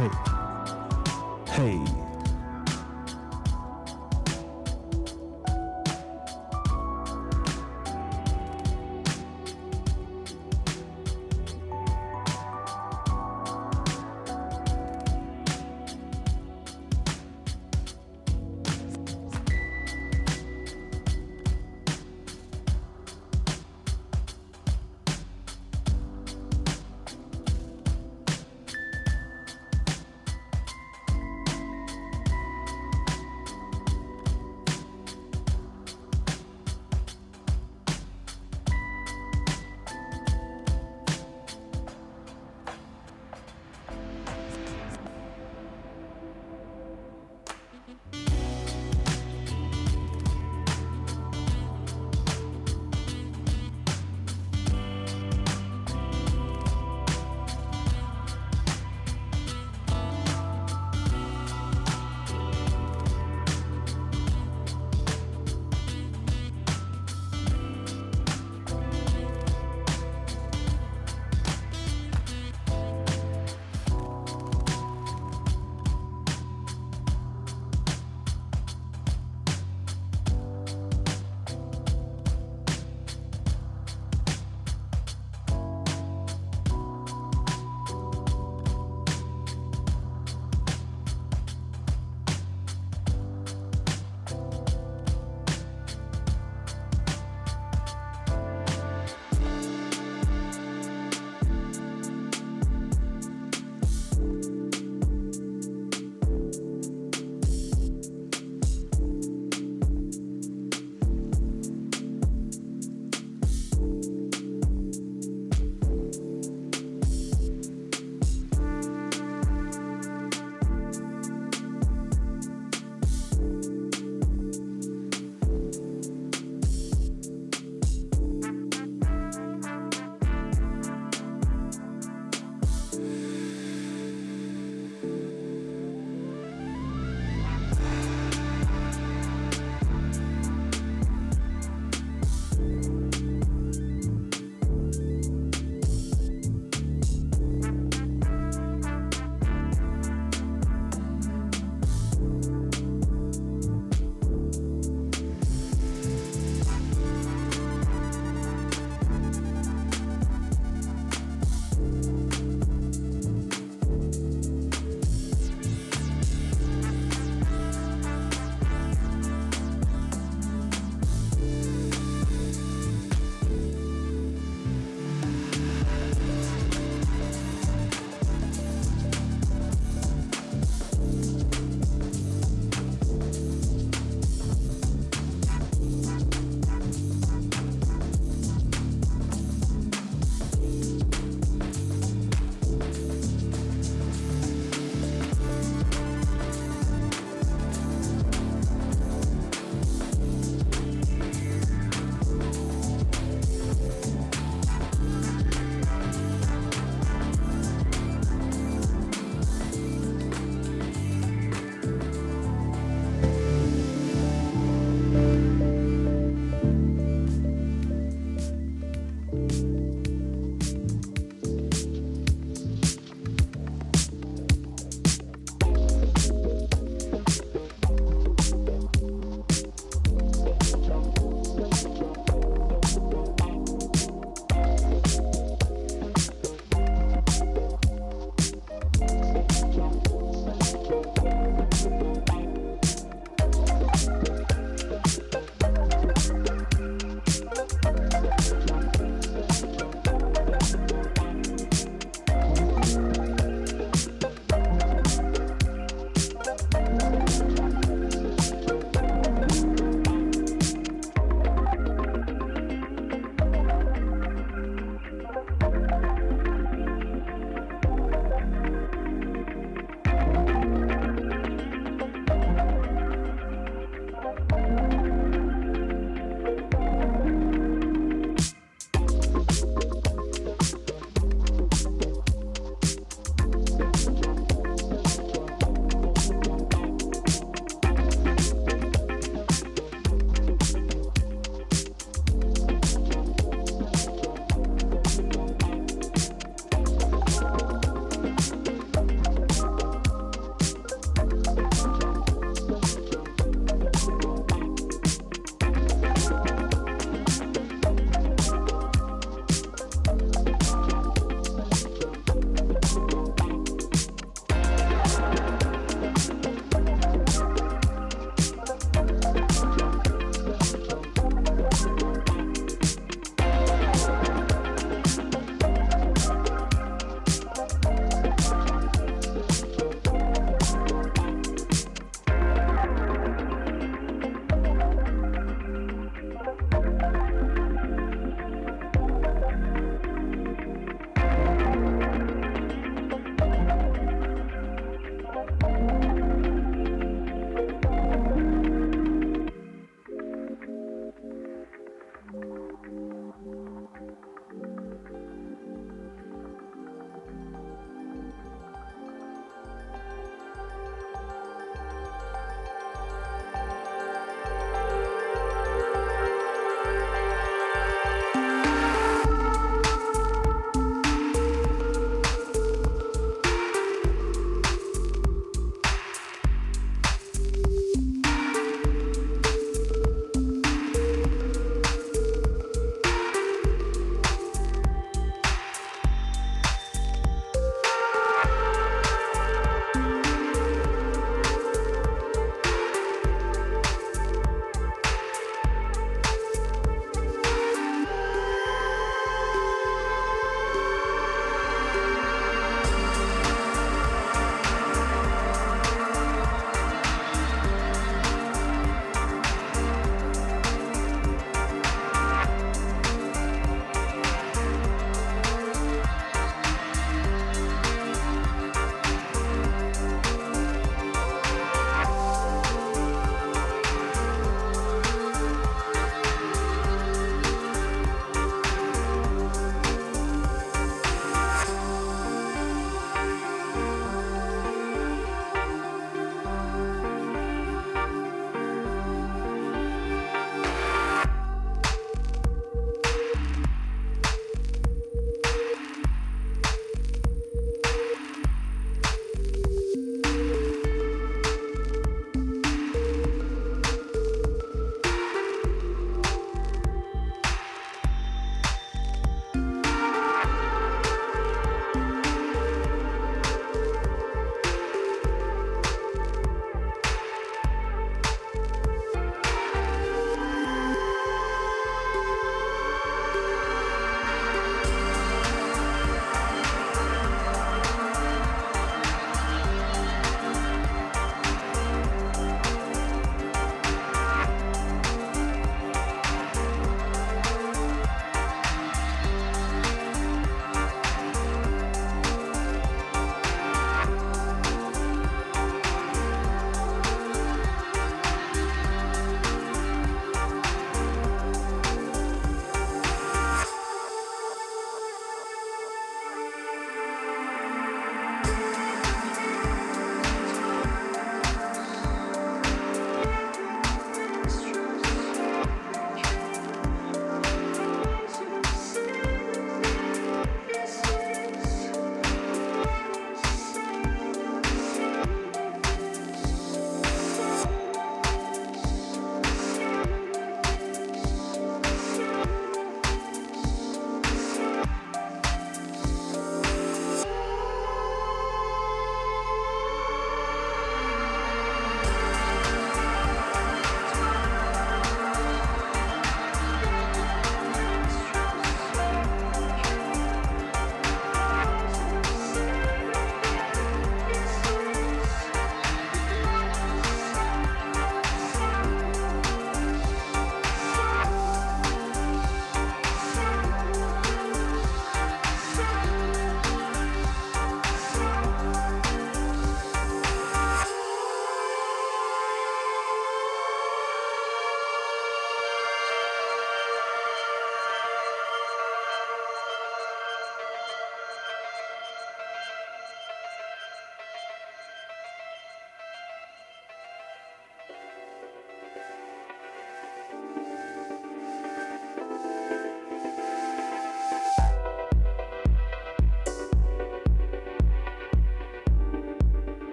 Hey. Hey.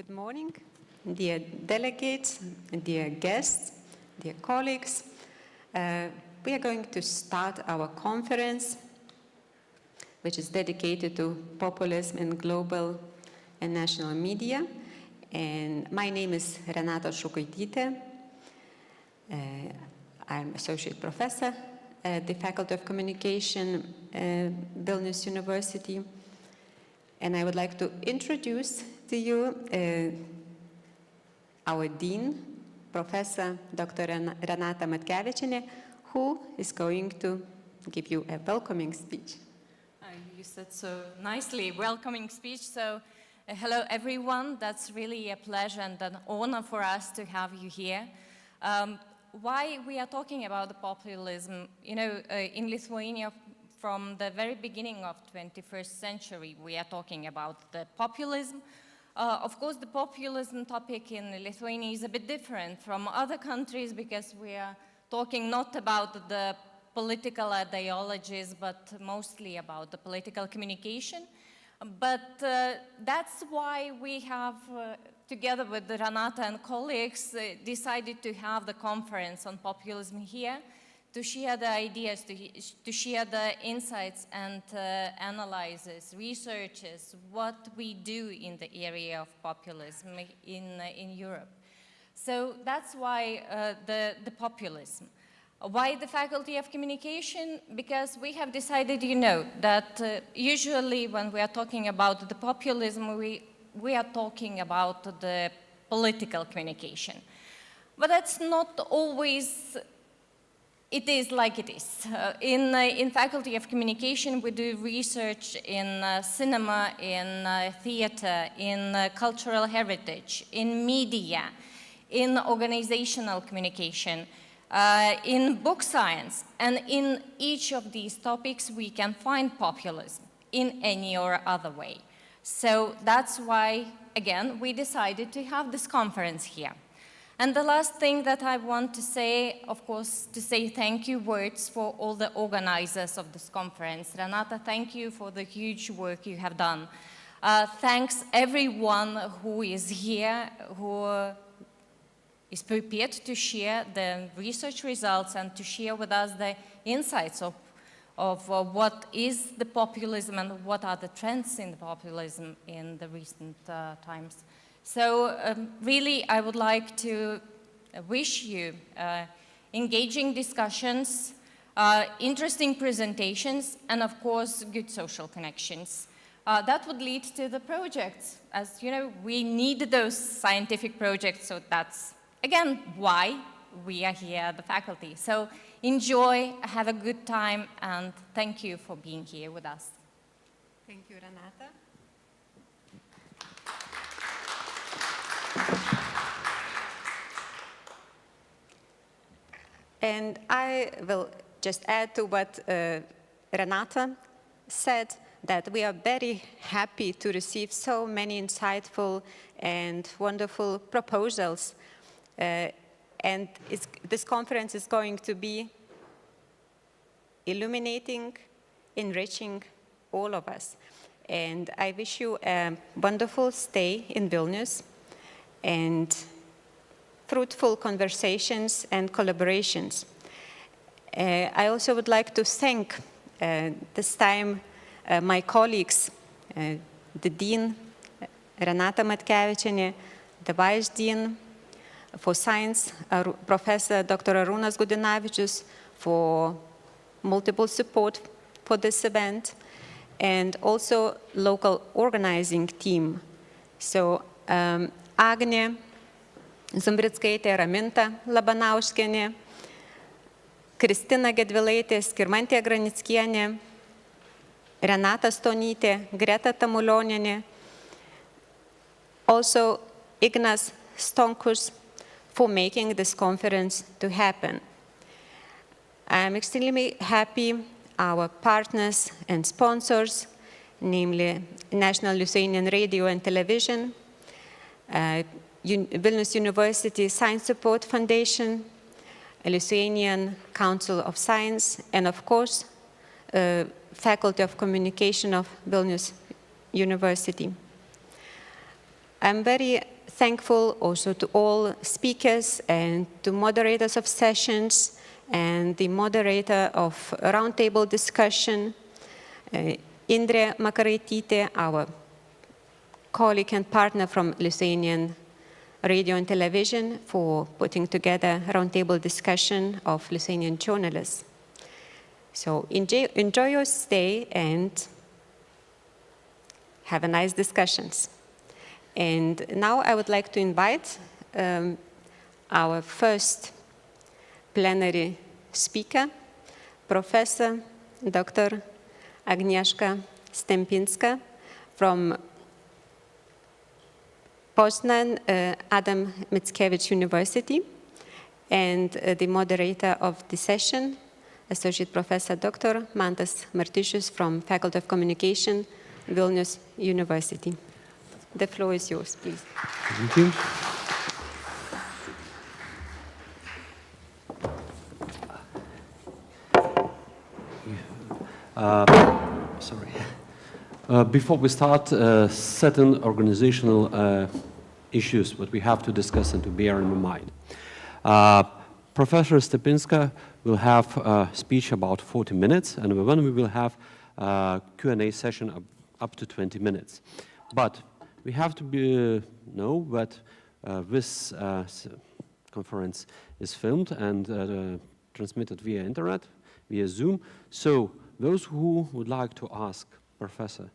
Good morning, dear delegates, dear guests, dear colleagues. We are going to start our conference, which is dedicated to populism in global and national media. And my name is Renata Šukaitytė. I'm associate professor at the Faculty of Communication at Vilnius University. And I would like to introduce to you our dean, Professor Dr. Renata Matkevičienė, who is going to give you a welcoming speech. You said so nicely, welcoming speech. So hello everyone, that's really a pleasure and an honor for us to have you here. Why we are talking about the populism, you know, in Lithuania from the very beginning of 21st century, we are talking about the populism. Of course, the populism topic in Lithuania is a bit different from other countries because we are talking not about the political ideologies, but mostly about the political communication. But that's why we have, together with Renata and colleagues, decided to have the conference on populism here, to share the ideas, to share the insights and analyses, researches, what we do in the area of populism in Europe. So that's why the populism. Why the Faculty of Communication? Because we have decided, you know, that usually when we are talking about the populism, we are talking about the political communication. But that's not always. It is like it is. In Faculty of Communication, we do research in cinema, in theater, in cultural heritage, in media, in organizational communication, in book science. And in each of these topics, we can find populism in any or other way. So that's why, again, we decided to have this conference here. And the last thing that I want to say, of course, to say thank you words for all the organizers of this conference. Renata, thank you for the huge work you have done. Thanks everyone who is here, who is prepared to share the research results and to share with us the insights of what is the populism and what are the trends in the populism in the recent times. So really, I would like to wish you engaging discussions, interesting presentations, and of course, good social connections. That would lead to the projects. As you know, we need those scientific projects, so that's, again, why we are here at the faculty. So enjoy, have a good time, and thank you for being here with us. Thank you, Renata. And I will just add to what Renata said, that we are very happy to receive so many insightful and wonderful proposals. And this conference is going to be illuminating, enriching all of us. And I wish you a wonderful stay in Vilnius and fruitful conversations and collaborations. I also would like to thank this time my colleagues, the Dean, Renata Matkevičienė, the Vice Dean for Science, Professor Dr. Arūnas Gudauskas, for multiple support for this event, and also local organizing team. So Agnė Zumbrickaitė, Raminta Labanauskienė, Kristina Gedvilaitė, Skirmantė Granickienė, Renata Stonytė, Greta Tamulionienė, also Ignas Stonkus for making this conference to happen. I'm extremely happy our partners and sponsors, namely National Lithuanian Radio and Television, Vilnius University Science Support Foundation, Lithuanian Council of Science, and of course, Faculty of Communication of Vilnius University. I'm very thankful also to all speakers and to moderators of sessions and the moderator of roundtable discussion, Indrė Makaraitytė, our colleague and partner from Lithuanian Radio and Television, for putting together a roundtable discussion of Lithuanian journalists. So enjoy your stay and have a nice discussions. And now I would like to invite our first plenary speaker, Professor Dr. Agnieszka Stępińska from Poznań Adam Mickiewicz University, and the moderator of the session, Associate Professor Dr. Mantas Martišius from Faculty of Communication, Vilnius University. The floor is yours, please. Thank you. Sorry. Before we start, certain organizational issues that we have to discuss and to bear in mind. Professor Stępińska will have a speech about 40 minutes, and then we will have a Q&A session up to 20 minutes. But we have to know that this conference is filmed and transmitted via internet, via Zoom. So those who would like to ask Professor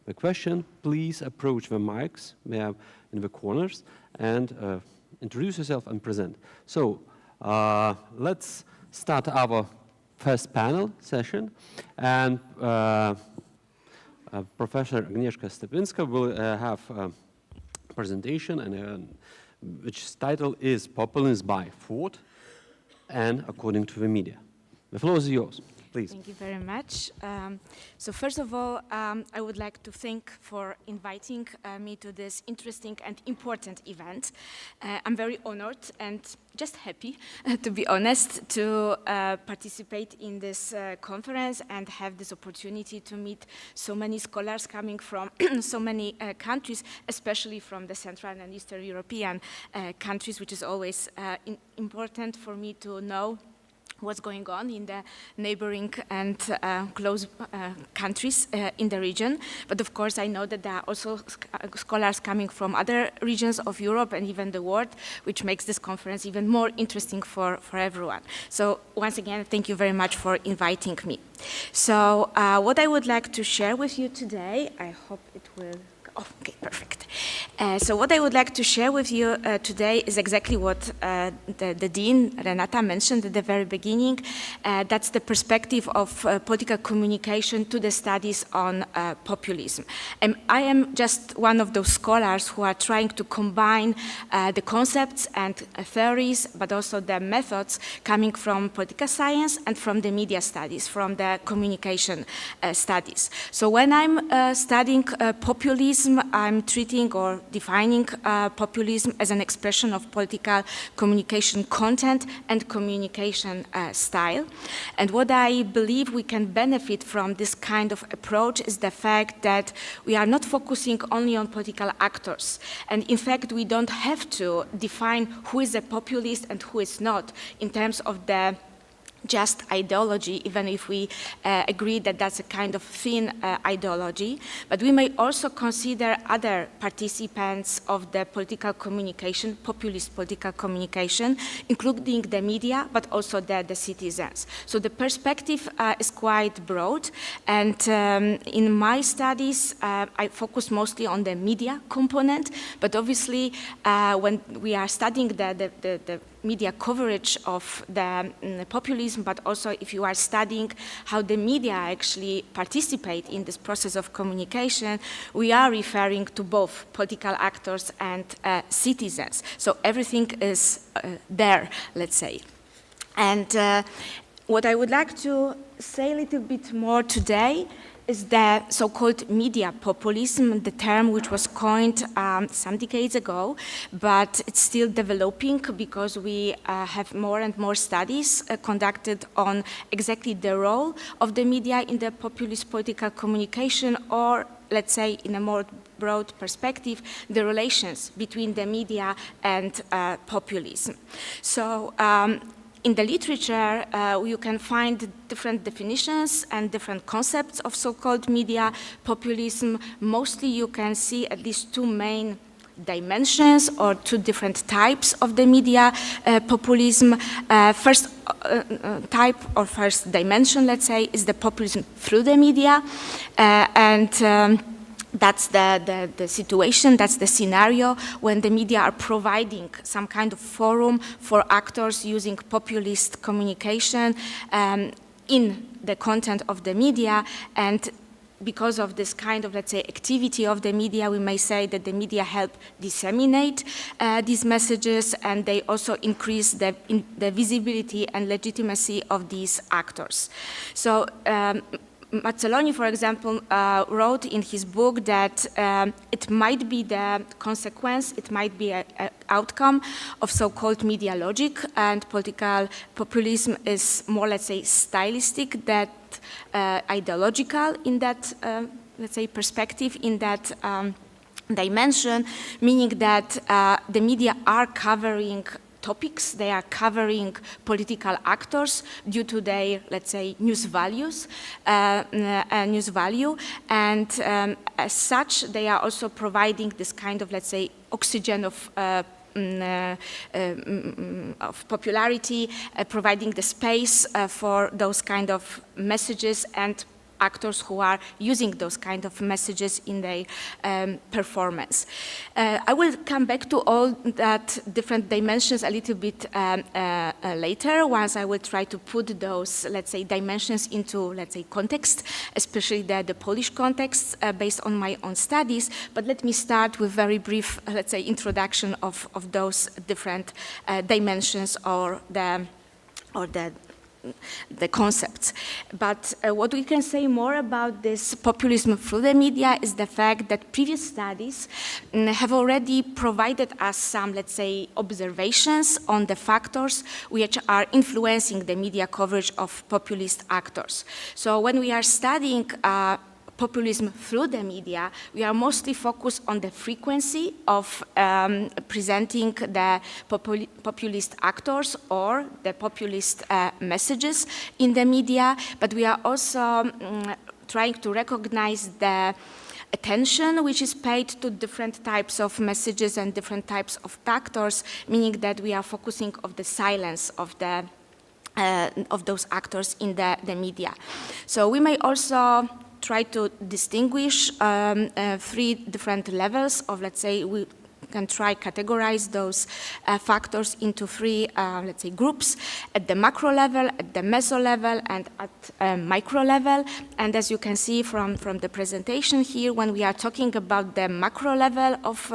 the question, please approach the mics we have in the corners and introduce yourself and present. So let's start our first panel session, and Professor Agnieszka Stępińska will have a presentation, and which title is Populism by Thought and According to the Media. The floor is yours, please. Thank you very much. So first of all, I would like to thank for inviting me to this interesting and important event. I'm very honored and just happy, to be honest, to participate in this conference and have this opportunity to meet so many scholars coming from so many countries, especially from the Central and Eastern European countries, which is always important for me to know what's going on in the neighboring and close countries in the region. But of course, I know that there are also scholars coming from other regions of Europe and even the world, which makes this conference even more interesting for everyone. So once again, thank you very much for inviting me. So what I would like to share with you today, I hope it will. Oh, okay, perfect. So what I would like to share with you today is exactly what the Dean, Renata, mentioned at the very beginning. That's the perspective of political communication to the studies on populism. And I am just one of those scholars who are trying to combine the concepts and theories, but also the methods coming from political science and from the media studies, from the communication studies. So when I'm studying populism, I'm treating or defining populism as an expression of political communication content and communication style. And what I believe we can benefit from this kind of approach is the fact that we are not focusing only on political actors. And in fact, we don't have to define who is a populist and who is not in terms of the just ideology, even if we agree that that's a kind of thin ideology. But we may also consider other participants of the political communication, populist political communication, including the media, but also the citizens. So the perspective is quite broad. And in my studies, I focus mostly on the media component. But obviously, when we are studying the media coverage of the populism, but also if you are studying how the media actually participate in this process of communication, we are referring to both political actors and citizens. So everything is there, let's say. And what I would like to say a little bit more today is the so-called media populism, the term which was coined some decades ago, but it's still developing because we have more and more studies conducted on exactly the role of the media in the populist political communication, or let's say, in a more broad perspective, the relations between the media and populism. So in the literature, you can find different definitions and different concepts of so-called media populism. Mostly you can see at least two main dimensions or two different types of the media populism. First type or first dimension, let's say, is the populism through the media. That's the situation, that's the scenario when the media are providing some kind of forum for actors using populist communication in the content of the media. And because of this kind of, let's say, activity of the media, we may say that the media help disseminate these messages, and they also increase the visibility and legitimacy of these actors. So Mazzoloni, for example, wrote in his book that it might be the consequence, it might be an outcome of so-called media logic, and political populism is more, let's say, stylistic than ideological in that, let's say, perspective, in that dimension, meaning that the media are covering topics, they are covering political actors due to their, let's say, news values, news value, and as such, they are also providing this kind of, let's say, oxygen of popularity, providing the space for those kind of messages and actors who are using those kind of messages in their performance. I will come back to all that different dimensions a little bit later, once I will try to put those, let's say, dimensions into, let's say, context, especially the Polish context based on my own studies. But let me start with very brief, let's say, introduction of those different dimensions or the concepts. But what we can say more about this populism through the media is the fact that previous studies have already provided us some, let's say, observations on the factors which are influencing the media coverage of populist actors. So when we are studying populism through the media, we are mostly focused on the frequency of presenting the populist actors or the populist messages in the media, but we are also trying to recognize the attention which is paid to different types of messages and different types of actors, meaning that we are focusing on the silence of those actors in the media. So we may also try to distinguish three different levels of, let's say, we can try categorize those factors into three, let's say, groups: at the macro level, at the meso level, and at micro level. And as you can see from the presentation here, when we are talking about the macro level of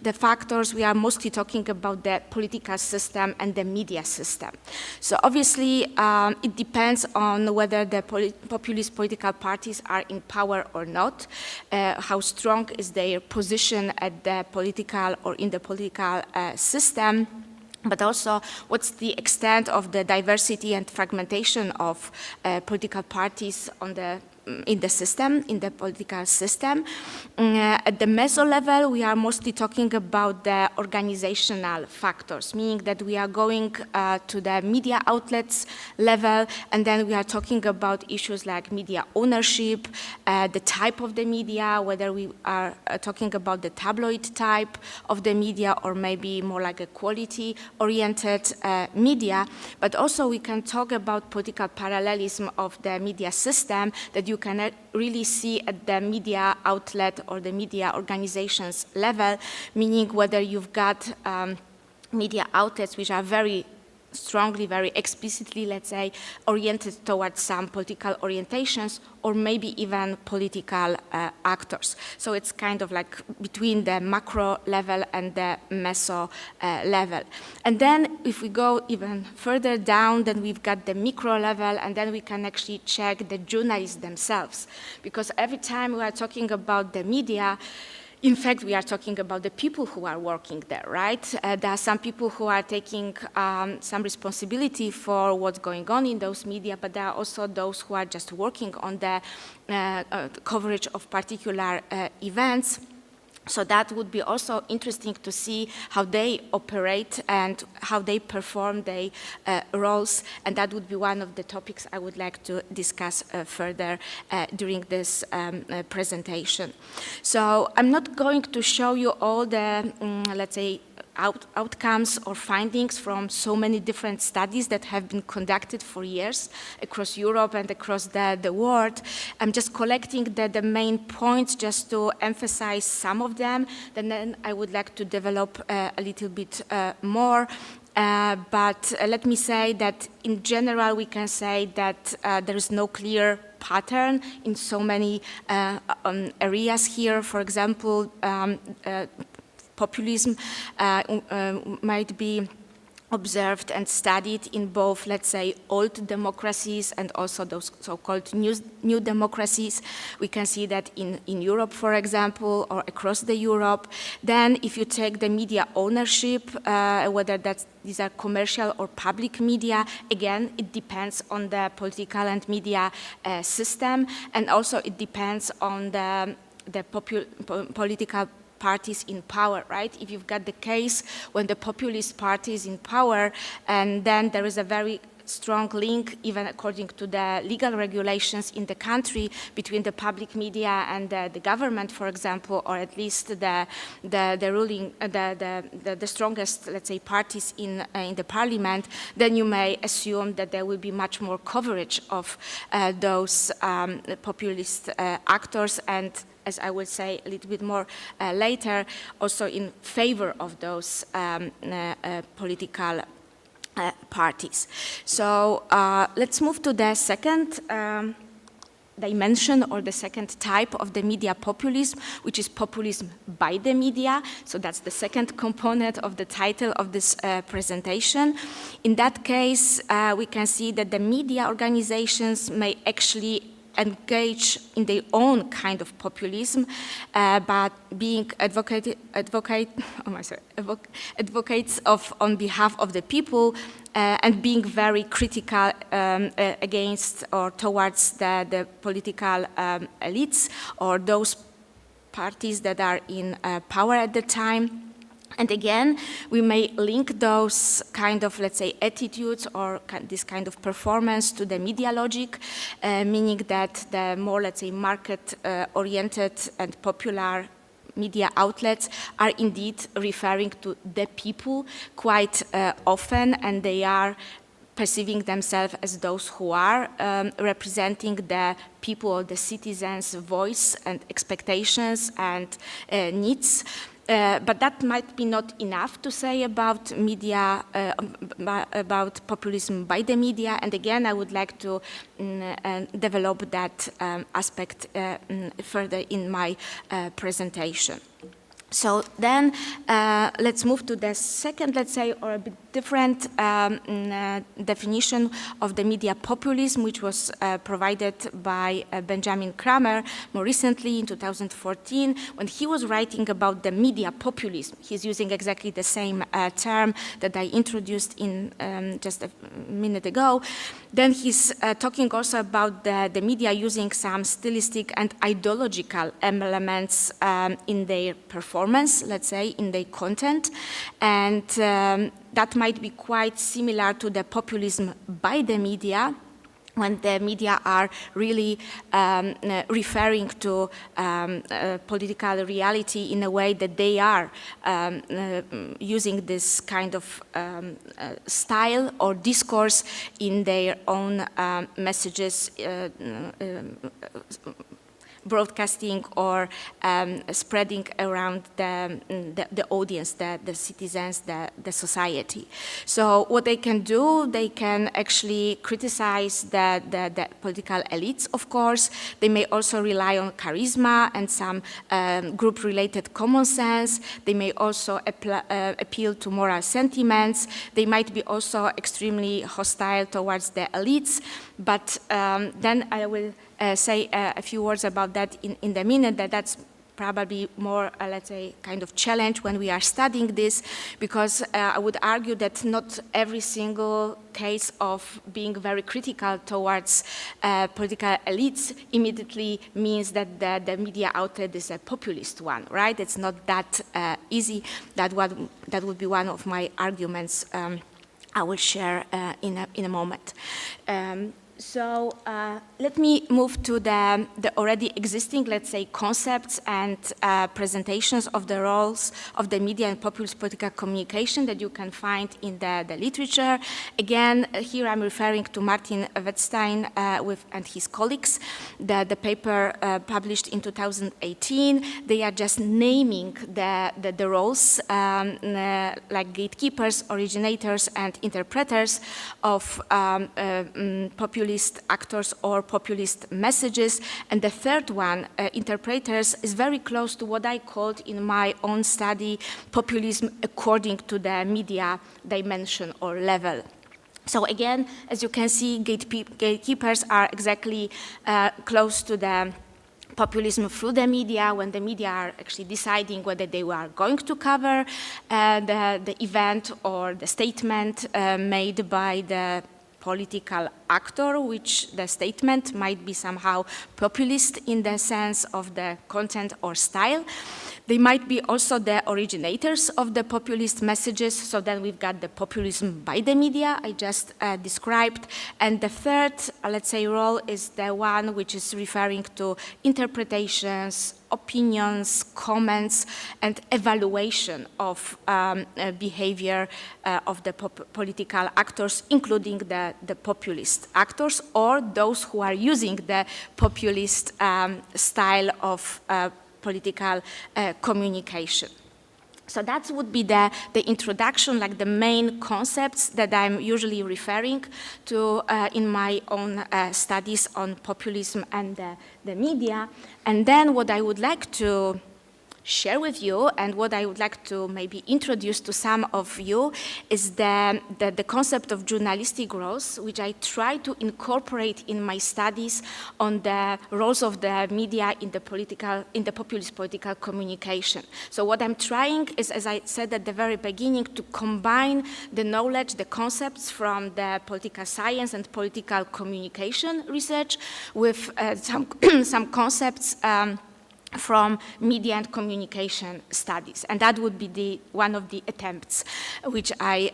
the factors, we are mostly talking about the political system and the media system. So obviously, it depends on whether the populist political parties are in power or not, how strong is their position at the political or in the political system, but also what's the extent of the diversity and fragmentation of political parties in the system, in the political system. At the meso level, we are mostly talking about the organizational factors, meaning that we are going to the media outlets level, and then we are talking about issues like media ownership, the type of the media, whether we are talking about the tabloid type of the media or maybe more like a quality-oriented media. But also we can talk about political parallelism of the media system that you can really see at the media outlet or the media organizations level, meaning whether you've got media outlets which are very strongly, very explicitly, let's say, oriented towards some political orientations or maybe even political actors. So it's kind of like between the macro level and the meso level. And then if we go even further down, then we've got the micro level, and then we can actually check the journalists themselves. Because every time we are talking about the media, in fact, we are talking about the people who are working there, right? There are some people who are taking some responsibility for what's going on in those media, but there are also those who are just working on the coverage of particular events. So that would be also interesting to see how they operate and how they perform their roles, and that would be one of the topics I would like to discuss further during this presentation. So I'm not going to show you all the, let's say, outcomes or findings from so many different studies that have been conducted for years across Europe and across the world. I'm just collecting the main points just to emphasize some of them, and then I would like to develop a little bit more. But let me say that in general we can say that there is no clear pattern in so many areas here. For example, populism might be observed and studied in both, let's say, old democracies and also those so-called new democracies. We can see that in Europe, for example, or across the Europe. Then if you take the media ownership, whether these are commercial or public media, again, it depends on the political and media system, and also it depends on the political parties in power, right? If you've got the case when the populist party is in power, and then there is a very strong link, even according to the legal regulations in the country, between the public media and the government, for example, or at least the ruling, the strongest, let's say, parties in the parliament, then you may assume that there will be much more coverage of those populist actors, and as I will say a little bit more later, also in favor of those political parties. So let's move to the second dimension, or the second type of the media populism, which is populism by the media. So that's the second component of the title of this presentation. In that case, we can see that the media organizations may actually engage in their own kind of populism, but being advocates on behalf of the people, and being very critical against or towards the political elites or those parties that are in power at the time. And again, we may link those kind of, let's say, attitudes or this kind of performance to the media logic, meaning that the more, let's say, market-oriented and popular media outlets are indeed referring to the people quite often, and they are perceiving themselves as those who are representing the people or the citizens' voice and expectations and needs. But that might be not enough to say about media, about populism by the media. And again, I would like to develop that aspect further in my presentation. So then let's move to the second, let's say, or a bit different definition of the media populism, which was provided by Benjamin Kramer more recently in 2014, when he was writing about the media populism. He's using exactly the same term that I introduced in just a minute ago. Then he's talking also about the media using some stylistic and ideological elements in their performance, let's say, in their content. And that might be quite similar to the populism by the media, when the media are really referring to political reality in a way that they are using this kind of style or discourse in their own messages, broadcasting or spreading around the audience, the citizens, the society. So what they can do, they can actually criticize the political elites, of course. They may also rely on charisma and some group-related common sense. They may also appeal to moral sentiments. They might be also extremely hostile towards the elites, but then I will say a few words about that in the minute, that's probably more, let's say, kind of challenge when we are studying this, because I would argue that not every single case of being very critical towards political elites immediately means that the media outlet is a populist one, right? It's not that easy. That would be one of my arguments I will share in a moment. So let me move to the already existing, let's say, concepts and presentations of the roles of the media and populist political communication that you can find in the literature. Again, here I'm referring to Martin Wettstein and his colleagues, the paper published in 2018. They are just naming the roles like gatekeepers, originators, and interpreters of populist actors or populist messages. And the third one, interpreters, is very close to what I called in my own study populism according to the media dimension or level. So again, as you can see, gatekeepers are exactly close to the populism through the media, when the media are actually deciding whether they are going to cover the event or the statement made by the political actor, which the statement might be somehow populist in the sense of the content or style. They might be also the originators of the populist messages, so then we've got the populism by the media I just described. And the third, let's say, role is the one which is referring to interpretations, opinions, comments, and evaluation of behavior of the political actors, including the populist actors or those who are using the populist style of political communication. So that would be the introduction, like the main concepts that I'm usually referring to in my own studies on populism and the media. And then what I would like to share with you and what I would like to maybe introduce to some of you is the concept of journalistic roles, which I try to incorporate in my studies on the roles of the media in the populist political communication. So what I'm trying is, as I said at the very beginning, to combine the knowledge, the concepts from the political science and political communication research with some concepts from media and communication studies. And that would be one of the attempts which I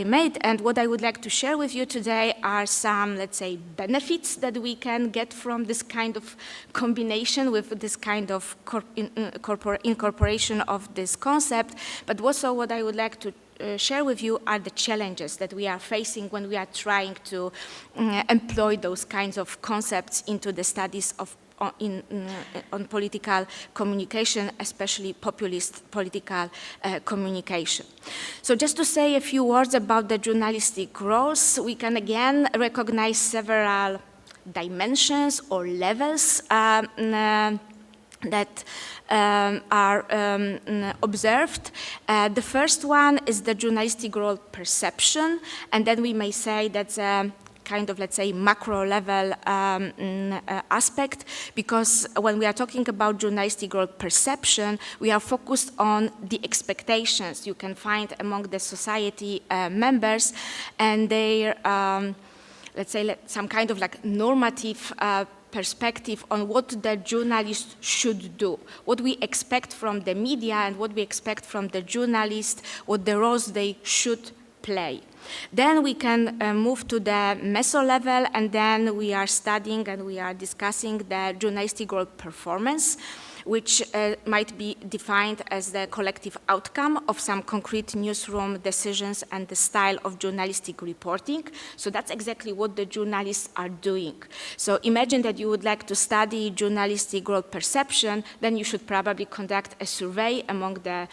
made. And what I would like to share with you today are some, let's say, benefits that we can get from this kind of combination with this kind of incorporation of this concept. But also what I would like to share with you are the challenges that we are facing when we are trying to employ those kinds of concepts into the studies of on political communication, especially populist political communication. So just to say a few words about the journalistic roles, we can again recognize several dimensions or levels that are observed. The first one is the journalistic role perception, and then we may say that's kind of, let's say, macro level aspect, because when we are talking about journalistic role perception, we are focused on the expectations you can find among the society members and their, let's say, some kind of like normative perspective on what the journalist should do, what we expect from the media and what we expect from the journalist, what the roles they should play. Then we can move to the meso level, and then we are studying and we are discussing the journalistic role performance, which might be defined as the collective outcome of some concrete newsroom decisions and the style of journalistic reporting. So that's exactly what the journalists are doing. So imagine that you would like to study journalistic role perception, then you should probably conduct a survey among the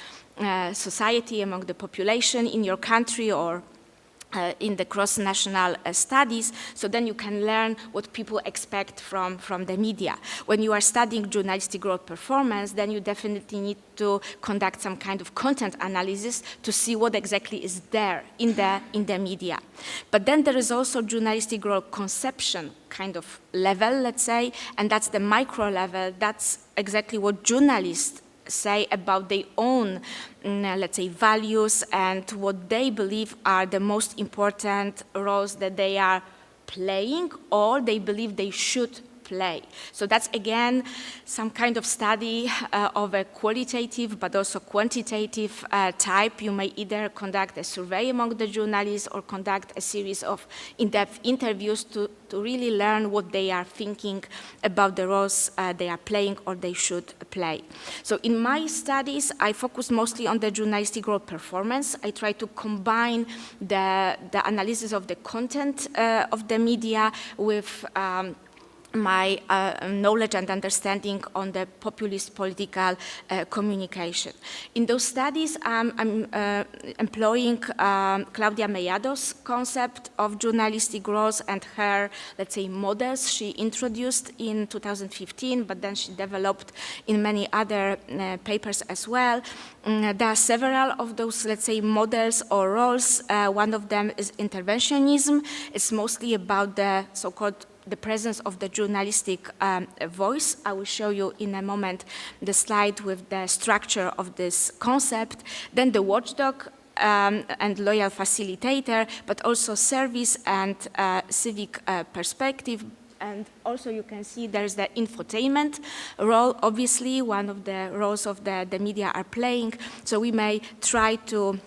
society, among the population in your country or in the cross-national studies, so then you can learn what people expect from the media. When you are studying journalistic role performance, then you definitely need to conduct some kind of content analysis to see what exactly is there in the media. But then there is also journalistic role conception kind of level, let's say, and that's the micro level. That's exactly what journalists say about their own, let's say, values and what they believe are the most important roles that they are playing or they believe they should play. So that's, again, some kind of study of a qualitative but also quantitative type. You may either conduct a survey among the journalists or conduct a series of in-depth interviews to really learn what they are thinking about the roles they are playing or they should play. So in my studies, I focus mostly on the journalistic role performance. I try to combine the analysis of the content of the media with my knowledge and understanding on the populist political communication. In those studies, I'm employing Claudia Mellado's concept of journalistic roles and her, let's say, models she introduced in 2015, but then she developed in many other papers as well. There are several of those, let's say, models or roles. One of them is interventionism. It's mostly about the so-called the presence of the journalistic voice. I will show you in a moment the slide with the structure of this concept. Then the watchdog and loyal facilitator, but also service and civic perspective. And also you can see there's the infotainment role, obviously, one of the roles of the media are playing. So we may try to,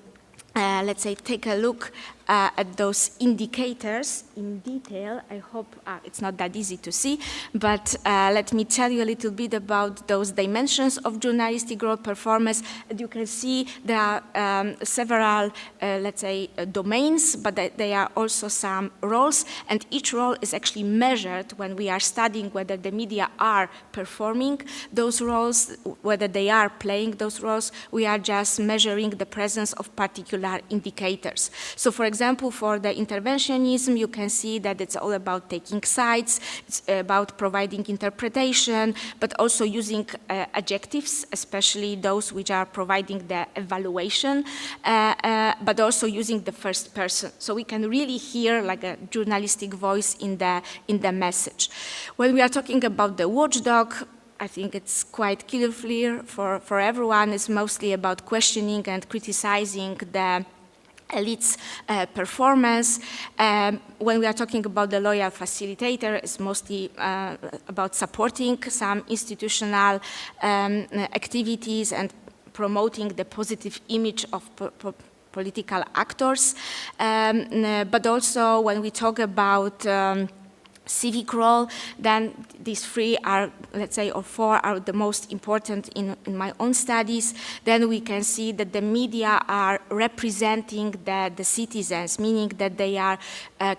let's say, take a look at those indicators in detail. I hope it's not that easy to see, but let me tell you a little bit about those dimensions of journalistic role performance. And you can see there are several, let's say, domains, but there are also some roles, and each role is actually measured when we are studying whether the media are performing those roles, whether they are playing those roles. We are just measuring the presence of particular indicators. So for example, for the interventionism, you can see that it's all about taking sides, it's about providing interpretation, but also using adjectives, especially those which are providing the evaluation, but also using the first person. So we can really hear like a journalistic voice in the message. When we are talking about the watchdog, I think it's quite clear for everyone. It's mostly about questioning and criticizing the elite's performance. When we are talking about the loyal facilitator, it's mostly about supporting some institutional activities and promoting the positive image of political actors. But also when we talk about civic role, then these three are, let's say, or four are the most important in my own studies. Then we can see that the media are representing the citizens, meaning that they are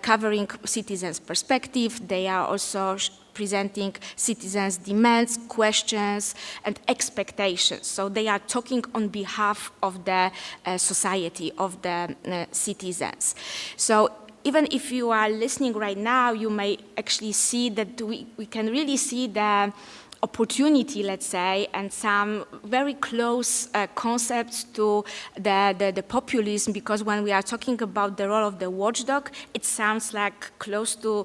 covering citizens' perspective. They are also presenting citizens' demands, questions, and expectations. So they are talking on behalf of the society, of the citizens. So even if you are listening right now, you may actually see that we can really see the opportunity, let's say, and some very close concepts to the populism, because when we are talking about the role of the watchdog, it sounds like close to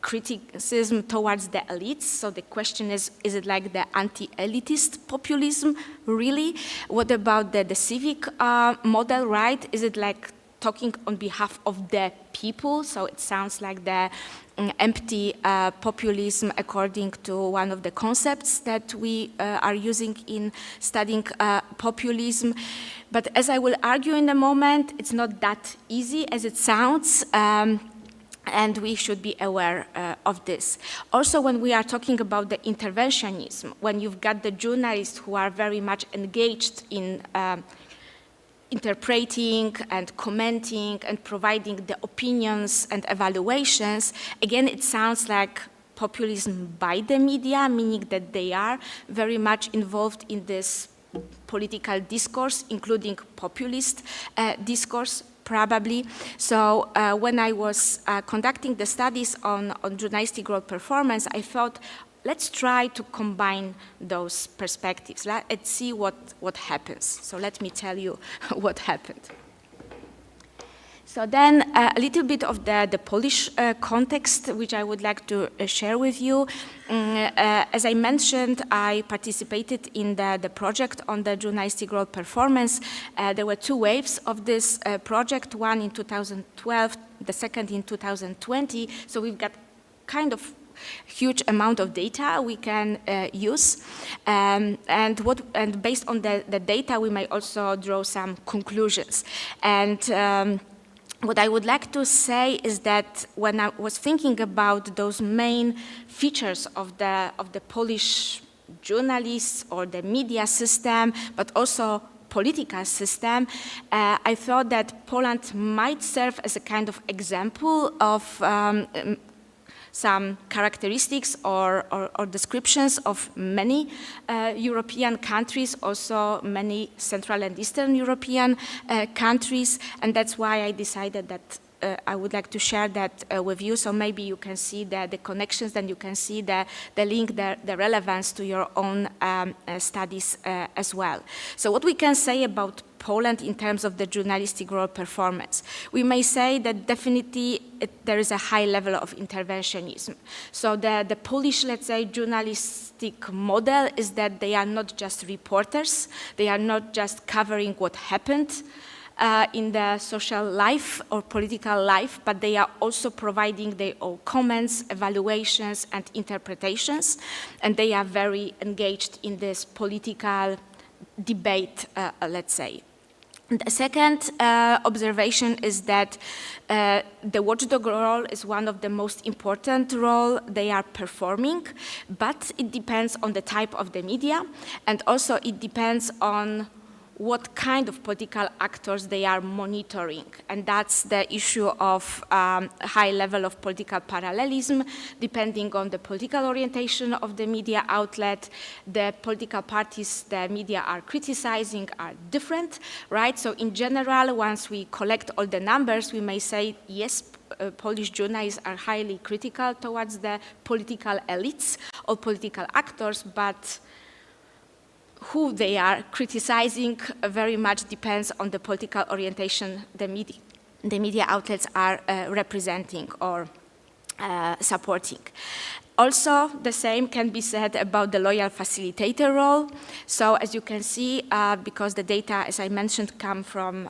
criticism towards the elites. So the question is it like the anti-elitist populism, really? What about the civic model, right? Is it like talking on behalf of the people? So it sounds like the empty populism according to one of the concepts that we are using in studying populism. But as I will argue in a moment, it's not that easy as it sounds. And we should be aware of this. Also, when we are talking about the interventionism, when you've got the journalists who are very much engaged in interpreting and commenting and providing the opinions and evaluations, again, it sounds like populism by the media, meaning that they are very much involved in this political discourse, including populist discourse, probably. So when I was conducting the studies on journalistic role performance, I thought, let's try to combine those perspectives. Let's see what happens. So let me tell you what happened. So then a little bit of the Polish context, which I would like to share with you. As I mentioned, I participated in the project on the journalistic role performance. There were two waves of this project, one in 2012, the second in 2020. So we've got kind of huge amount of data we can use, and based on the data, we may also draw some conclusions. And what I would like to say is that when I was thinking about those main features of the Polish journalists or the media system, but also political system, I thought that Poland might serve as a kind of example of some characteristics or descriptions of many European countries, also many Central and Eastern European countries, and that's why I decided that I would like to share that with you, so maybe you can see the connections, and you can see the link, the relevance to your own studies as well. So what we can say about Poland in terms of the journalistic role performance. We may say that definitely there is a high level of interventionism. So the Polish, let's say, journalistic model is that they are not just reporters, they are not just covering what happened in the social life or political life, but they are also providing their own comments, evaluations, and interpretations, and they are very engaged in this political debate, let's say. The second observation is that the watchdog role is one of the most important roles they are performing, but it depends on the type of the media, and also it depends on what kind of political actors they are monitoring. And that's the issue of high level of political parallelism, depending on the political orientation of the media outlet. The political parties the media are criticizing are different, right? So in general, once we collect all the numbers, we may say, yes, Polish journalists are highly critical towards the political elites or political actors, but who they are criticizing very much depends on the political orientation the media outlets are representing or supporting. Also, the same can be said about the loyal facilitator role. So as you can see, because the data, as I mentioned, come from,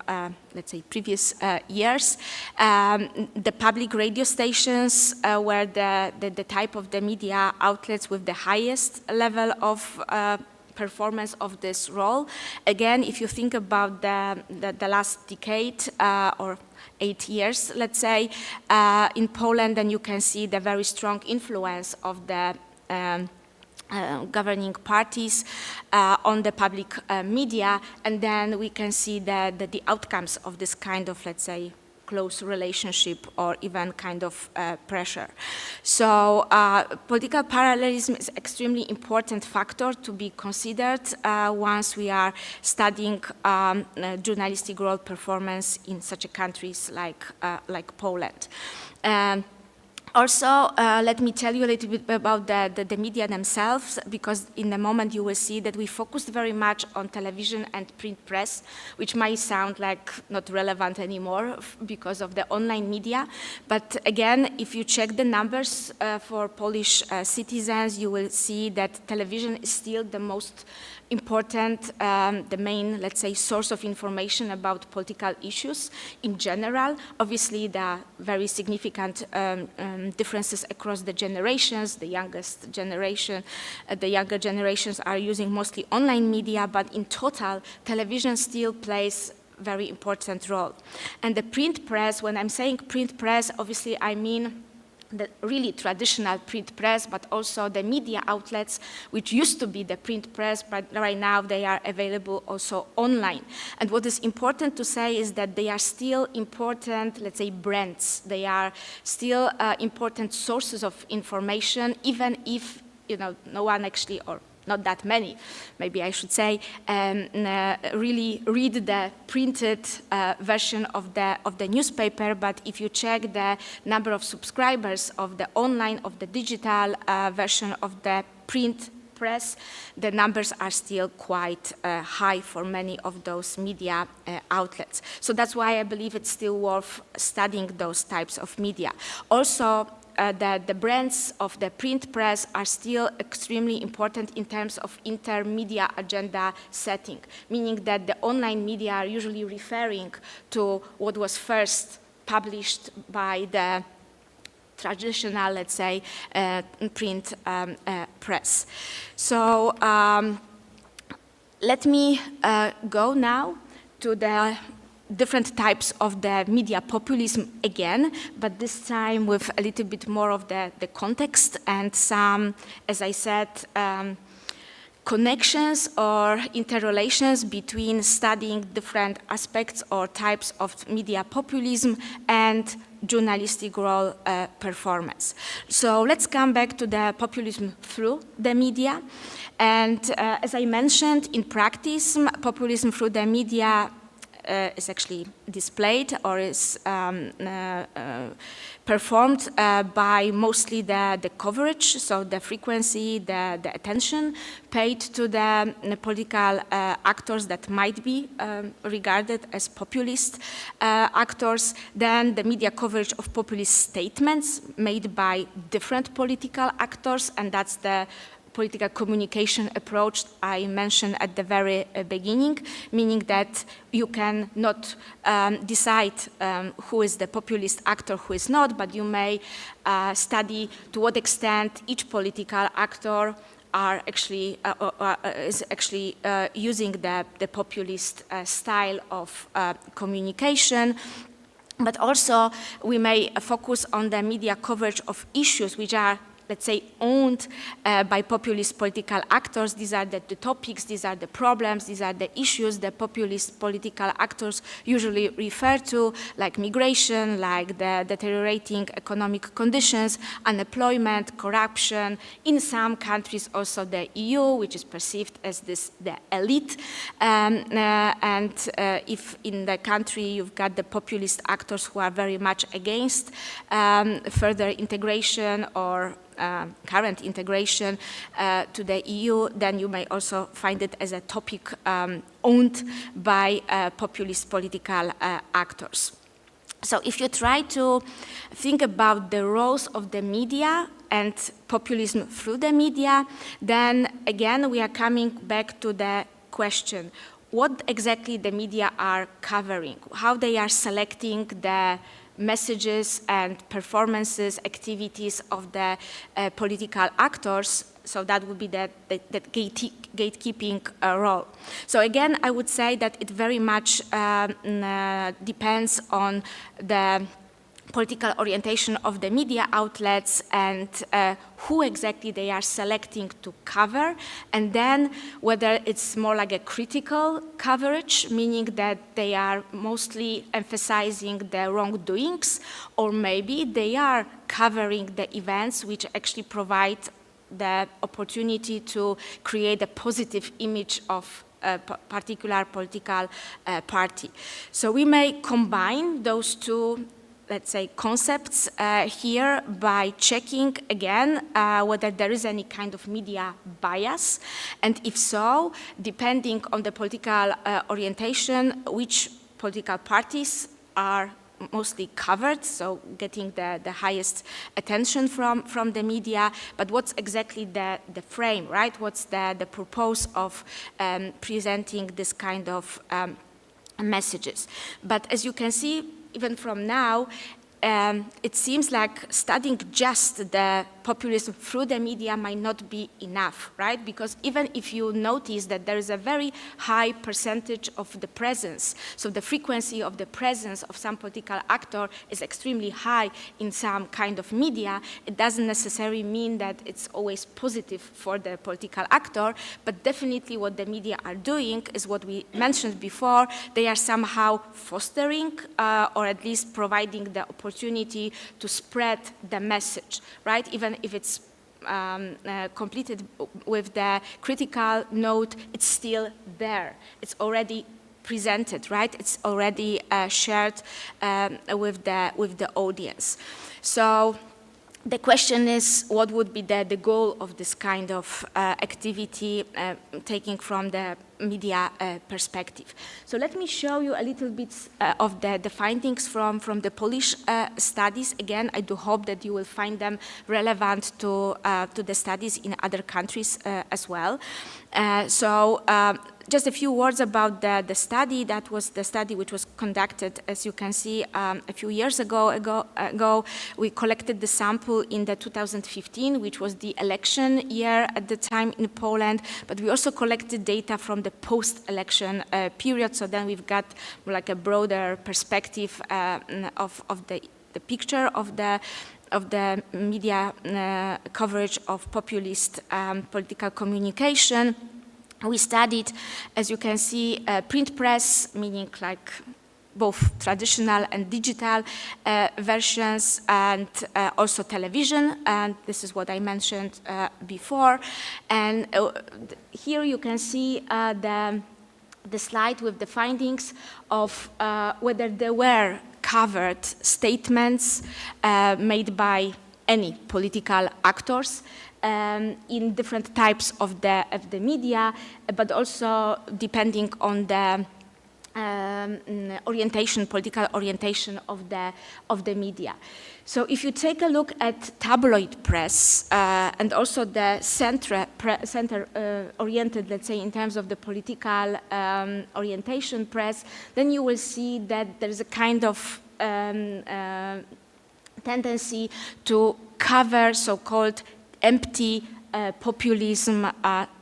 let's say, previous years, the public radio stations were the type of the media outlets with the highest level of performance of this role. Again, if you think about the last decade or 8 years, let's say, in Poland, then you can see the very strong influence of the governing parties on the public media, and then we can see the outcomes of this kind of, let's say, close relationship or even kind of pressure. So political parallelism is an extremely important factor to be considered once we are studying journalistic role performance in such countries like Poland. Also, let me tell you a little bit about the media themselves, because in a moment you will see that we focused very much on television and print press, which might sound like not relevant anymore because of the online media. But again, if you check the numbers for Polish citizens, you will see that television is still the most important, the main, let's say, source of information about political issues in general. Obviously, there are very significant differences across the generations. The youngest generation, the younger generations are using mostly online media, but in total, television still plays a very important role. And the print press, when I'm saying print press, obviously I mean the really traditional print press, but also the media outlets, which used to be the print press, but right now they are available also online. And what is important to say is that they are still important, let's say, brands. They are still important sources of information, even if, you know, no one actually, or not that many, maybe I should say, really read the printed version of the newspaper, but if you check the number of subscribers of the online, of the digital version of the print press, the numbers are still quite high for many of those media outlets. So that's why I believe it's still worth studying those types of media. Also, the brands of the print press are still extremely important in terms of intermedia agenda setting, meaning that the online media are usually referring to what was first published by the traditional, let's say, print press. So let me go now to the different types of the media populism again, but this time with a little bit more of the context and some, as I said, connections or interrelations between studying different aspects or types of media populism and journalistic role performance. So let's come back to the populism through the media. And as I mentioned, in practice, populism through the media is actually displayed or is performed by mostly the coverage, so the frequency, the attention paid to the political actors that might be regarded as populist actors, then the media coverage of populist statements made by different political actors, and that's the political communication approach I mentioned at the very beginning, meaning that you can not decide who is the populist actor, who is not, but you may study to what extent each political actor are actually is actually using the populist style of communication. But also we may focus on the media coverage of issues which are, let's say, owned by populist political actors. These are the topics, these are the problems, these are the issues that populist political actors usually refer to, like migration, like the deteriorating economic conditions, unemployment, corruption. In some countries also the EU, which is perceived as the elite. If in the country you've got the populist actors who are very much against further integration or current integration to the EU, then you may also find it as a topic owned by populist political actors. So if you try to think about the roles of the media and populism through the media, then again we are coming back to the question, what exactly the media are covering, how they are selecting the messages and performances, activities of the political actors. So that would be the gatekeeping role. So again, I would say that it very much depends on the political orientation of the media outlets and who exactly they are selecting to cover, and then whether it's more like a critical coverage, meaning that they are mostly emphasizing the wrongdoings, or maybe they are covering the events which actually provide the opportunity to create a positive image of a particular political party. So we may combine those two, let's say, concepts here by checking again whether there is any kind of media bias, and if so, depending on the political orientation, which political parties are mostly covered, so getting the highest attention from the media, but what's exactly the frame, right? What's the purpose of presenting this kind of messages? But as you can see, even from now, it seems like studying just the populism through the media might not be enough, right? Because even if you notice that there is a very high percentage of the presence, so the frequency of the presence of some political actor is extremely high in some kind of media, it doesn't necessarily mean that it's always positive for the political actor, but definitely what the media are doing is what we mentioned before. They are somehow fostering or at least providing the opportunity to spread the message, right? Even if it's completed with the critical note, it's still there. It's already presented, right? It's already shared with the audience. So the question is, what would be the goal of this kind of activity, taking from the media perspective? So let me show you a little bit of the findings from the Polish studies. Again, I do hope that you will find them relevant to the studies in other countries as well. Just a few words about the study. That was the study which was conducted, as you can see, a few years ago. We collected the sample in the 2015, which was the election year at the time in Poland, but we also collected data from the post-election period, so then we've got like a broader perspective of the picture of the media coverage of populist political communication. We studied, as you can see, print press, meaning like both traditional and digital versions, and also television, and this is what I mentioned before. And here you can see the slide with the findings of whether there were covered statements made by any political actors in different types of the media, but also depending on the orientation, political orientation of the media. So if you take a look at tabloid press and also the center-oriented, let's say, in terms of the political orientation press, then you will see that there's a kind of tendency to cover so-called empty populism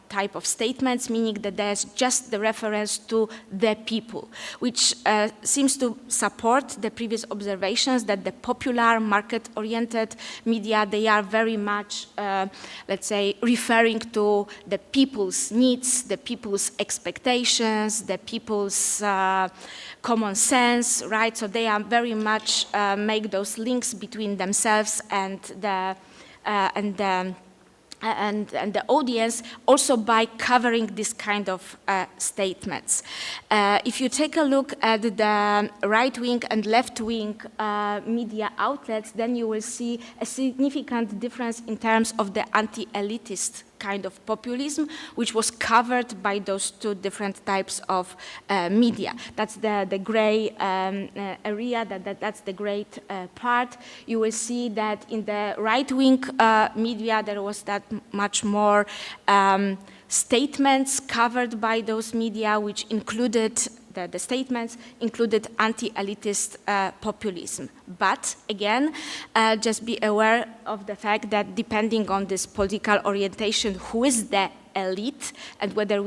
type of statements, meaning that there's just the reference to the people, which seems to support the previous observations that the popular market-oriented media, they are very much, let's say, referring to the people's needs, the people's expectations, the people's common sense, right? So they are very much make those links between themselves and the audience, also by covering this kind of statements. If you take a look at the right-wing and left-wing media outlets, then you will see a significant difference in terms of the anti-elitist kind of populism, which was covered by those two different types of media. That's the gray area, that's the gray part. You will see that in the right-wing media, there was that much more statements covered by those media, which included the statements included anti-elitist populism. But again, just be aware of the fact that depending on this political orientation, who is the elite, and whether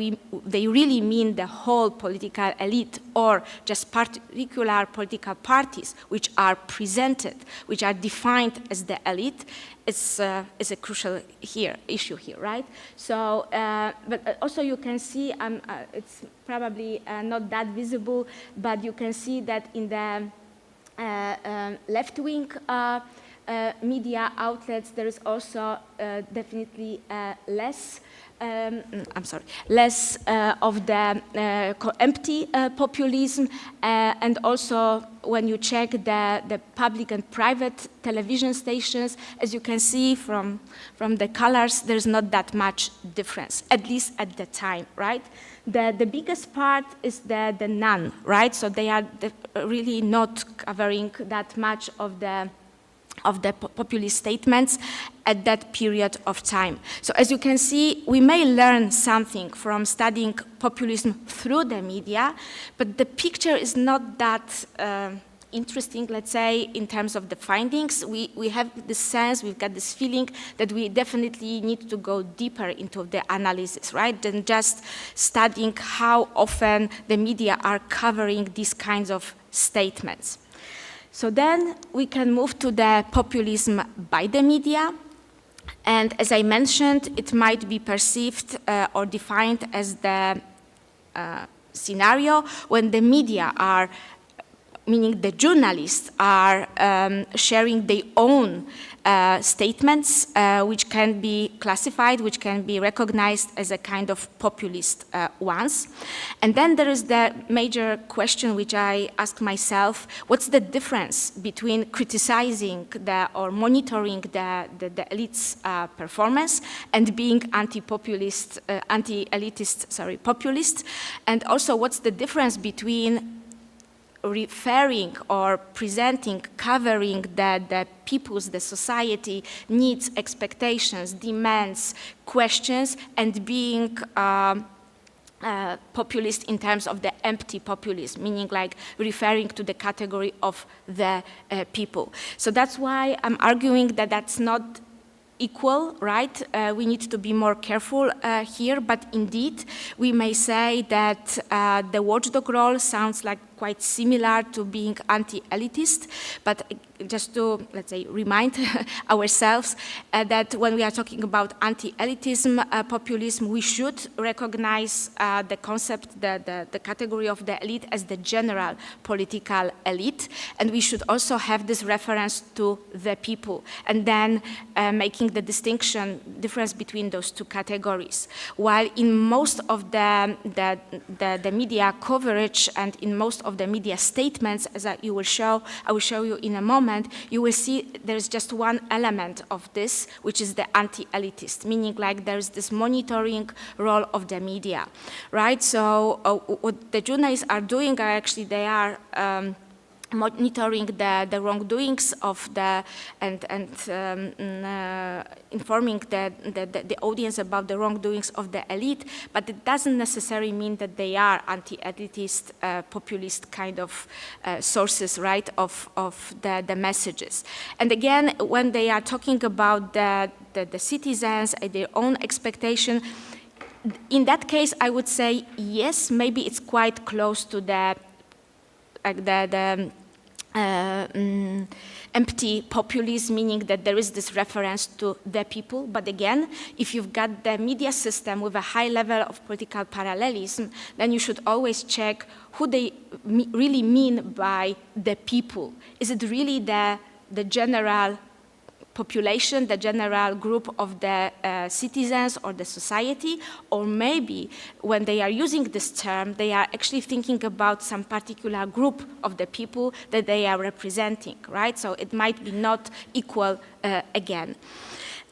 they really mean the whole political elite or just particular political parties which are presented, which are defined as the elite, is a crucial issue here, right? So, but also you can see, it's probably not that visible, but you can see that in the left-wing media outlets, there is also definitely less of the empty populism, and also when you check the public and private television stations, as you can see from the colors, there's not that much difference, at least at the time, right? The biggest part is the none, right? So they are really not covering that much of the populist statements at that period of time. So as you can see, we may learn something from studying populism through the media, but the picture is not that interesting, let's say, in terms of the findings. We have this sense, we've got this feeling that we definitely need to go deeper into the analysis, right, than just studying how often the media are covering these kinds of statements. So then we can move to the populism by the media. And as I mentioned, it might be perceived or defined as the scenario when the media are meaning the journalists are sharing their own statements, which can be classified, which can be recognized as a kind of populist ones. And then there is the major question which I ask myself: what's the difference between criticizing or monitoring the elites' performance and being anti-populist, populist? And also, what's the difference between referring or presenting, covering the people's, the society needs, expectations, demands, questions, and being populist in terms of the empty populism, meaning like referring to the category of the people. So that's why I'm arguing that that's not equal, right? We need to be more careful here, but indeed, we may say that the watchdog role sounds like quite similar to being anti-elitist, but just to, let's say, remind ourselves that when we are talking about anti-elitism, populism, we should recognize the concept, the category of the elite as the general political elite, and we should also have this reference to the people, and then making the difference between those two categories. While in most of the media coverage and in most of the media statements, as I will show you in a moment, you will see there's just one element of this, which is the anti-elitist, meaning like there's this monitoring role of the media, right? So what the journalists are doing are actually, they are monitoring the wrongdoings of informing the audience about the wrongdoings of the elite, but it doesn't necessarily mean that they are anti-elitist, populist kind of sources, right, of the messages. And again, when they are talking about the citizens and their own expectation, in that case, I would say, yes, maybe it's quite close to the empty populism, meaning that there is this reference to the people. But again, if you've got the media system with a high level of political parallelism, then you should always check who they really mean by the people. Is it really the general population, the general group of the citizens or the society, or maybe when they are using this term, they are actually thinking about some particular group of the people that they are representing, right? So it might be not equal again.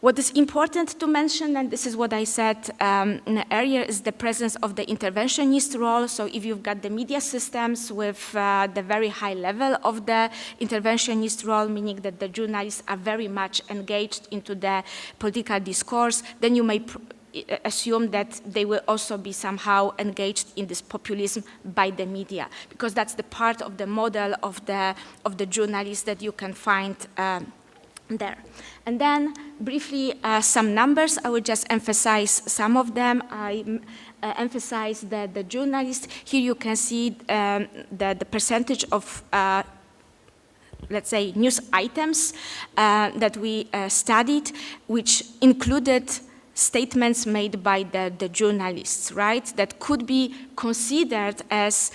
What is important to mention, and this is what I said earlier, is the presence of the interventionist role. So if you've got the media systems with the very high level of the interventionist role, meaning that the journalists are very much engaged into the political discourse, then you may assume that they will also be somehow engaged in this populism by the media, because that's the part of the model of the journalists that you can find there. And then briefly some numbers. I will just emphasize some of them. I emphasize the journalists. Here you can see the percentage of let's say news items that we studied, which included statements made by the journalists, right, that could be considered as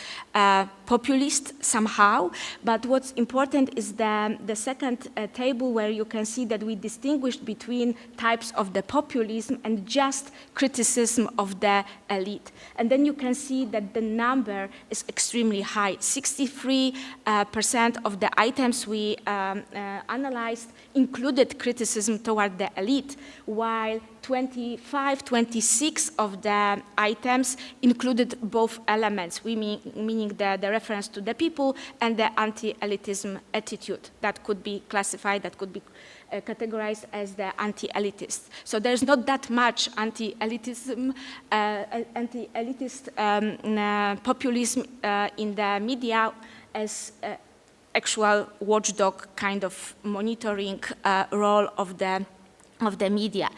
populist somehow. But what's important is the second table, where you can see that we distinguished between types of the populism and just criticism of the elite. And then you can see that the number is extremely high. 63% of the items we analyzed included criticism toward the elite, while 26 of the items included both elements, meaning the reference to the people and the anti-elitism attitude that could be classified, that could be categorized as the anti-elitist. So there's not that much anti-elitism, anti-elitist populism in the media as actual watchdog kind of monitoring role of the media.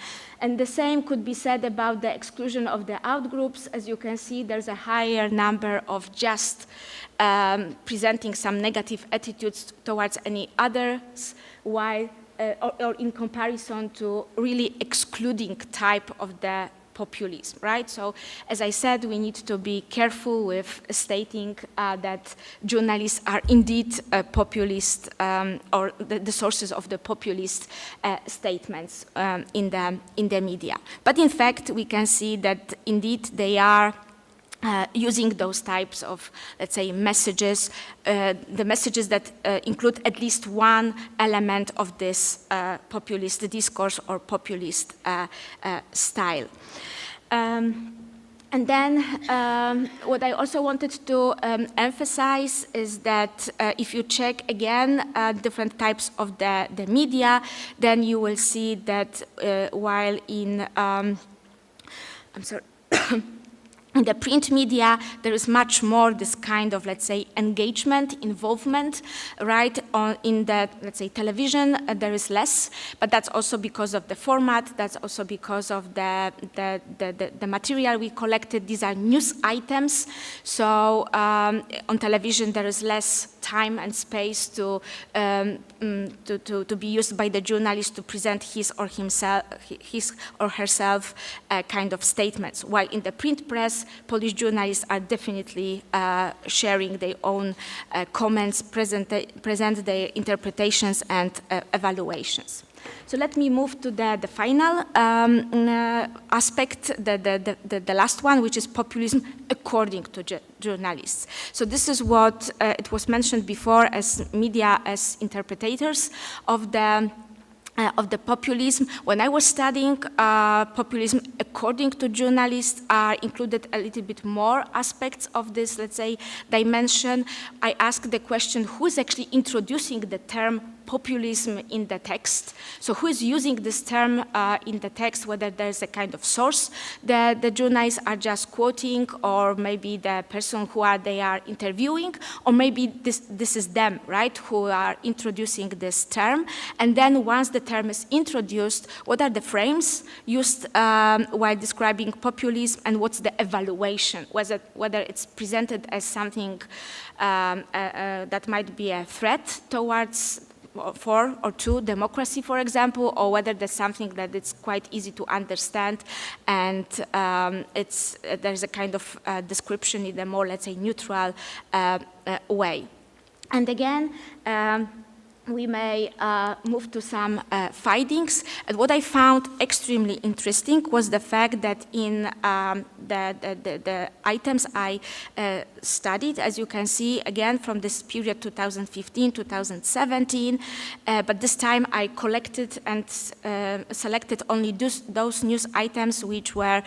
And the same could be said about the exclusion of the outgroups. As you can see, there's a higher number of just presenting some negative attitudes towards any others, while or in comparison to really excluding type of the populism, right? So, as I said, we need to be careful with stating that journalists are indeed populist or the sources of the populist statements in the media. But in fact, we can see that indeed they are using those types of, let's say, messages, the messages that include at least one element of this populist discourse or populist style. And then what I also wanted to emphasize is that if you check again different types of the media, then you will see that while in, I'm sorry, in the print media, there is much more this kind of, let's say, engagement, involvement, right? In the, let's say, television, there is less, but that's also because of the format, that's also because of the material we collected. These are news items, so on television there is less time and space to be used by the journalist to present his or herself kind of statements, while in the print press, Polish journalists are definitely sharing their own comments, present their interpretations and evaluations. So let me move to the final aspect, the last one, which is populism according to journalists. So this is what it was mentioned before as media as interpreters of the populism. When I was studying populism according to journalists, included a little bit more aspects of this, let's say, dimension. I asked the question, who is actually introducing the term populism in the text? So who is using this term in the text, whether there's a kind of source that the journalists are just quoting, or maybe the person who they are interviewing, or maybe this is them, right, who are introducing this term. And then once the term is introduced, what are the frames used while describing populism, and what's the evaluation, whether it's presented as something that might be a threat towards for or to democracy, for example, or whether there's something that it's quite easy to understand, and there's a kind of description in a more, let's say, neutral way. And again, we may move to some findings. And what I found extremely interesting was the fact that in the items I studied, as you can see, again, from this period 2015, 2017, but this time I collected and selected only those news items which were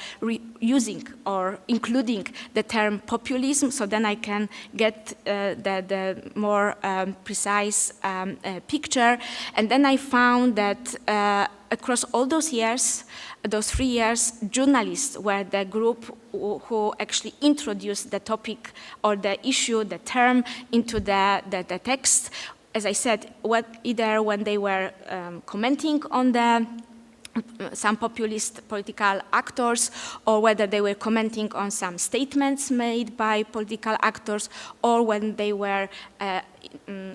using or including the term populism, so then I can get the more precise picture. And then I found that across all those years, those 3 years, journalists were the group who actually introduced the topic or the issue, the term, into the text. As I said, either when they were commenting on some populist political actors, or whether they were commenting on some statements made by political actors, or when they were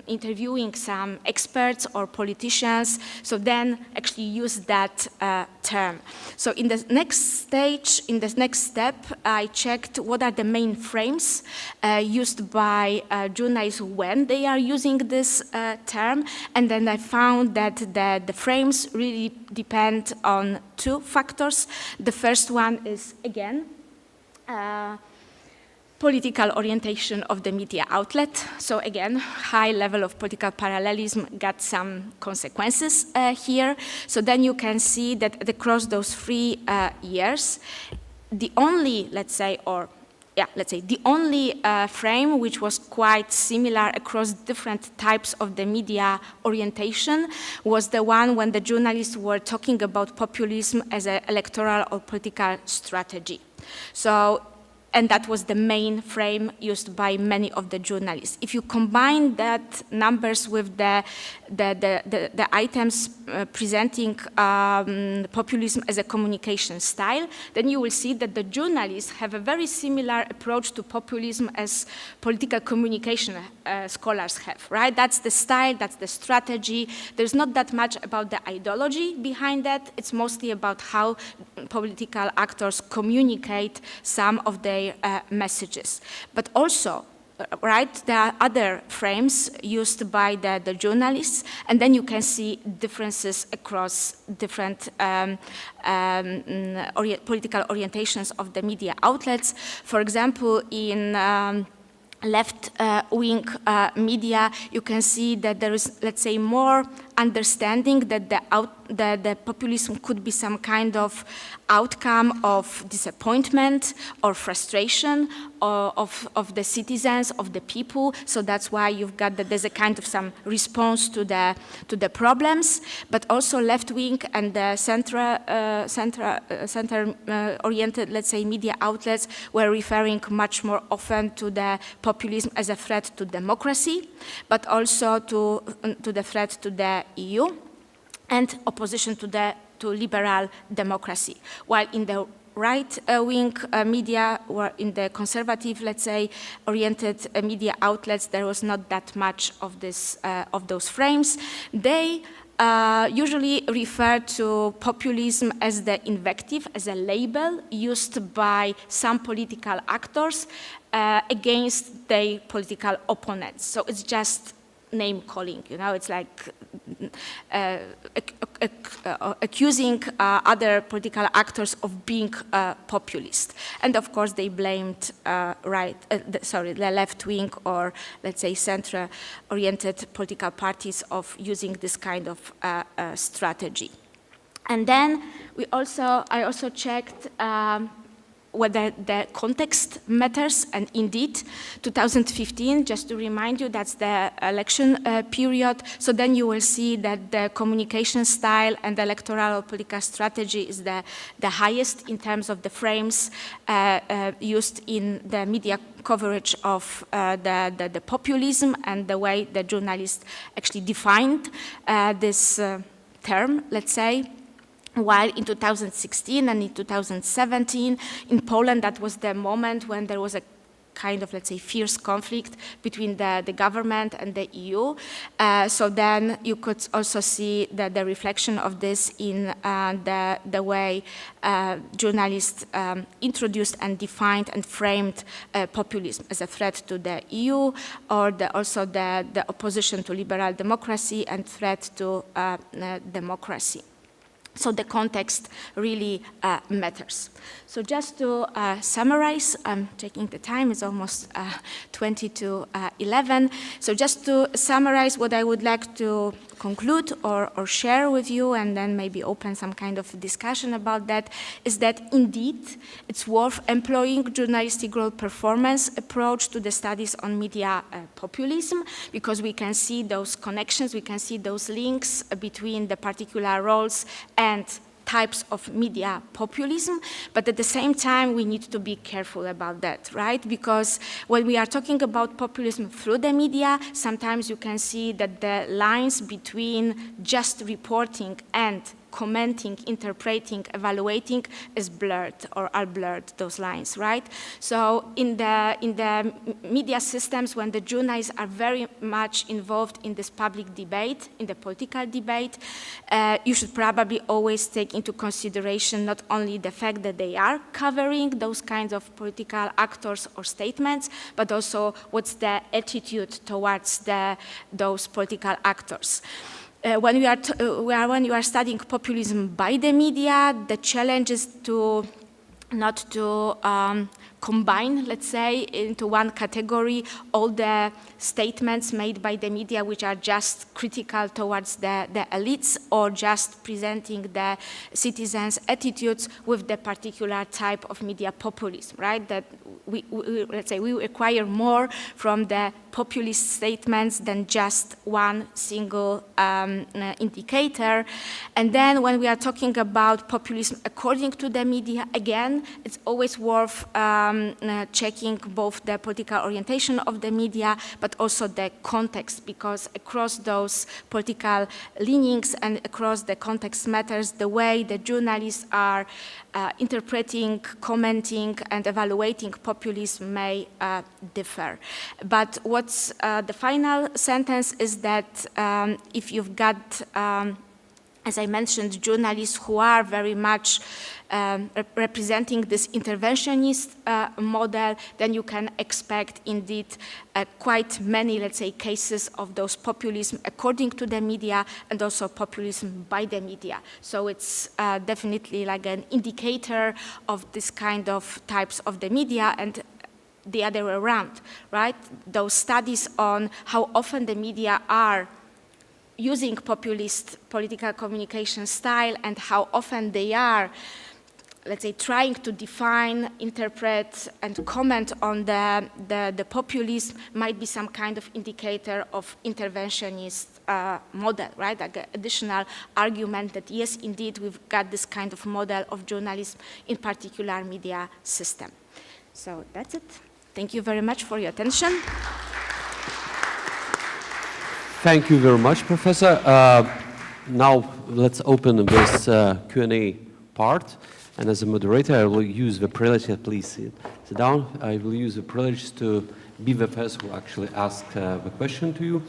interviewing some experts or politicians, so then actually use that term. So in the next stage, in the next step, I checked what are the main frames used by journalists when they are using this term, and then I found that the frames really depend on two factors. The first one is, again, political orientation of the media outlet. So again, high level of political parallelism got some consequences here. So then you can see that across those 3 years, the only, the only frame which was quite similar across different types of the media orientation was the one when the journalists were talking about populism as an electoral or political strategy. So and that was the main frame used by many of the journalists. If you combine that numbers with the items presenting populism as a communication style, then you will see that the journalists have a very similar approach to populism as political communication scholars have, right? That's the style, that's the strategy. There's not that much about the ideology behind that. It's mostly about how political actors communicate some of their messages. But also, right, there are other frames used by the journalists, and then you can see differences across different political orientations of the media outlets. For example, in left-wing media, you can see that there is, let's say, more understanding that the populism could be some kind of outcome of disappointment or frustration of the citizens, of the people. So that's why you've got that there's a kind of some response to the problems, but also left-wing and the center-oriented, let's say, media outlets were referring much more often to the populism as a threat to democracy, but also to the threat to the EU and opposition to liberal democracy. While in the right-wing media, or in the conservative, let's say, oriented media outlets, there was not that much of this of those frames. They usually refer to populism as the invective, as a label used by some political actors against their political opponents. So it's just name calling, you know, it's like accusing other political actors of being populist. And of course they blamed the left wing or, let's say, center-oriented political parties of using this kind of strategy. And then I also checked whether the context matters, and indeed, 2015, just to remind you, that's the election period, so then you will see that the communication style and the electoral political strategy is the highest in terms of the frames used in the media coverage of the populism and the way the journalists actually defined this term, let's say. While in 2016 and in 2017, in Poland, that was the moment when there was a kind of, let's say, fierce conflict between the government and the EU. So then you could also see the reflection of this in the way journalists introduced and defined and framed populism as a threat to the EU, or also the opposition to liberal democracy and threat to democracy. So the context really matters. So just to summarize, I'm checking the time, it's almost 20 to 11. So just to summarize what I would like to conclude or share with you, and then maybe open some kind of discussion about that, is that indeed it's worth employing journalistic role performance approach to the studies on media populism, because we can see those connections, we can see those links between the particular roles and types of media populism, but at the same time we need to be careful about that, right? Because when we are talking about populism through the media, sometimes you can see that the lines between just reporting and commenting, interpreting, evaluating is blurred, or are blurred, those lines, right? So in the media systems, when the journalists are very much involved in this public debate, in the political debate, you should probably always take into consideration not only the fact that they are covering those kinds of political actors or statements, but also what's the attitude towards those political actors. When you are studying populism by the media, the challenge is not to combine, let's say, into one category all the statements made by the media which are just critical towards the elites, or just presenting the citizens' attitudes with the particular type of media populism, right? That let's say we require more from the populist statements than just one single indicator. And then when we are talking about populism according to the media, again, it's always worth checking both the political orientation of the media, but also the context, because across those political leanings and across the context matters, the way the journalists are interpreting, commenting, and evaluating populism may differ. But what's the final sentence is that if you've got, as I mentioned, journalists who are very much representing this interventionist model, then you can expect indeed quite many, let's say, cases of those populism according to the media and also populism by the media. So it's definitely like an indicator of this kind of types of the media and the other way around, right? Those studies on how often the media are using populist political communication style and how often they are, let's say, trying to define, interpret, and comment on the populism might be some kind of indicator of interventionist model, right? Like an additional argument that yes, indeed, we've got this kind of model of journalism in particular media system. So that's it. Thank you very much for your attention. Thank you very much, Professor. Now let's open this Q&A part. And as a moderator, I will use the privilege, please sit down. I will use the privilege to be the first who actually ask the question to you.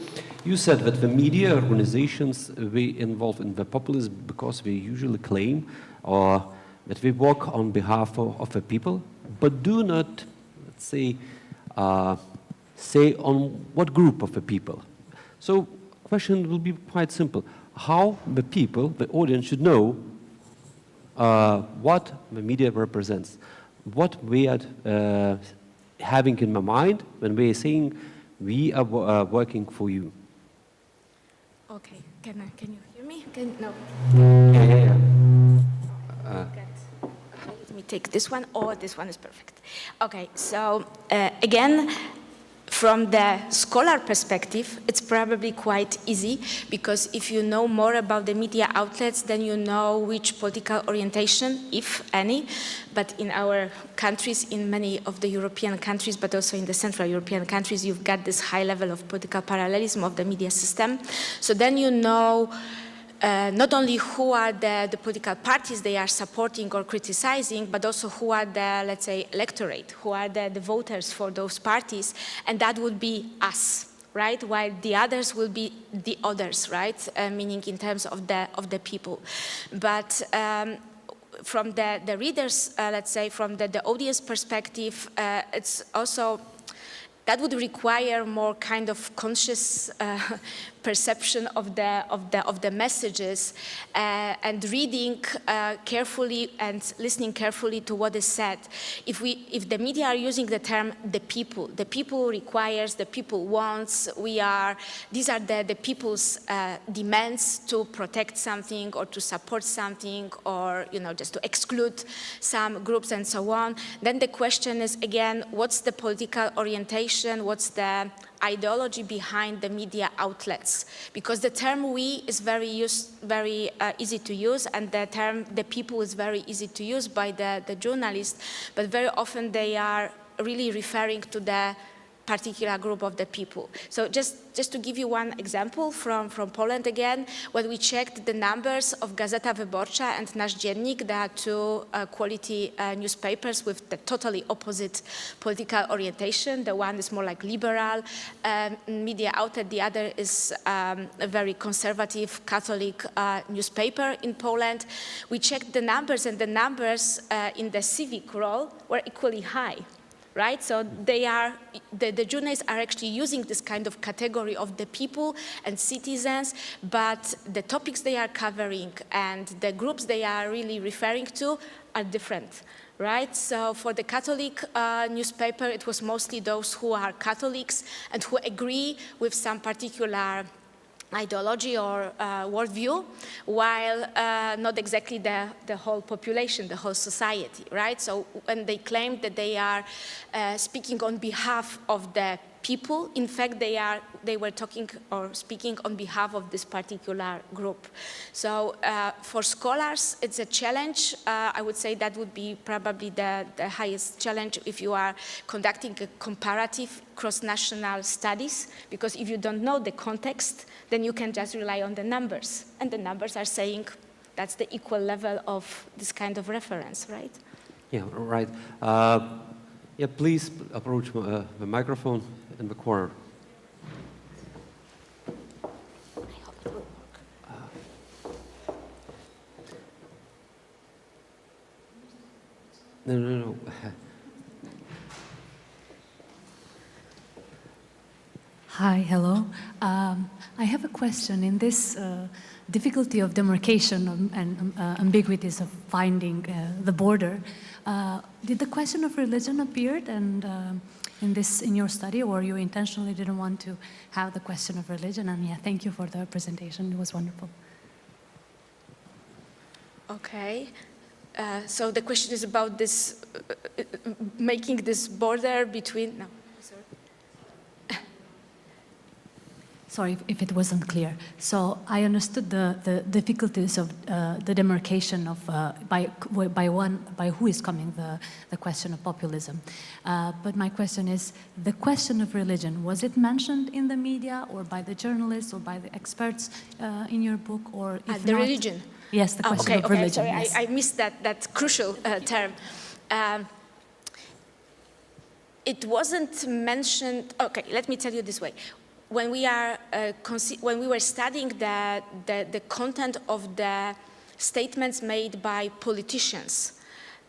You said that the media organizations, they involved in the populism because they usually claim that they work on behalf of the people, but do not, let's say, say on what group of the people. So question will be quite simple. How the people, the audience, should know what the media represents, what we are having in my mind when we are saying we are working for you. Okay, can you hear me? No. Yeah. Let me take this one. Oh, this one is perfect. Okay, so again, from the scholar perspective, it's probably quite easy because if you know more about the media outlets, then you know which political orientation, if any, but in our countries, in many of the European countries, but also in the Central European countries, you've got this high level of political parallelism of the media system. So then you know not only who are the political parties they are supporting or criticizing, but also who are the, let's say, electorate, who are the voters for those parties, and that would be us, right? While the others will be the others, right? Meaning in terms of the people. But from the readers, let's say, from the audience perspective, it's also, that would require more kind of conscious perception of the messages and reading carefully and listening carefully to what is said. If the media are using the term the people requires, the people wants, these are the people's demands to protect something or to support something or just to exclude some groups and so on, then the question is again, what's the political orientation, what's the ideology behind the media outlets, because the term "we" is very easy to use, and the term "the people" is very easy to use by the journalists, but very often they are really referring to the particular group of the people. So just to give you one example from Poland again, when we checked the numbers of Gazeta Wyborcza and Nasz Dziennik, there are two quality newspapers with the totally opposite political orientation. The one is more like liberal media outlet, the other is a very conservative Catholic newspaper in Poland. We checked the numbers, and the numbers in the civic role were equally high. Right, so the journalists are actually using this kind of category of the people and citizens, but the topics they are covering and the groups they are really referring to are different, right? So for the Catholic newspaper, it was mostly those who are Catholics and who agree with some particular ideology or worldview, while not exactly the whole population, the whole society, right? So when they claim that they are speaking on behalf of the people. In fact, they were talking or speaking on behalf of this particular group. So for scholars, it's a challenge. I would say that would be probably the highest challenge if you are conducting a comparative cross-national studies, because if you don't know the context, then you can just rely on the numbers. And the numbers are saying that's the equal level of this kind of reference, right? Yeah, right. Yeah, please approach the microphone in the corner. I hope it will work. No. Hi, hello. I have a question. In this difficulty of demarcation and ambiguities of finding the border, did the question of religion appear in your study, or you intentionally didn't want to have the question of religion? And yeah, thank you for the presentation. It was wonderful. Okay. So the question is about this, making this border between, no. Sorry if it wasn't clear. So I understood the difficulties of the demarcation of by who is coming the question of populism. But my question is, the question of religion, was it mentioned in the media or by the journalists or by the experts in your book, or if the not, religion? Yes, the question of religion. Sorry, yes. I missed that crucial term. It wasn't mentioned. Okay, let me tell you this way. When we were studying the content of the statements made by politicians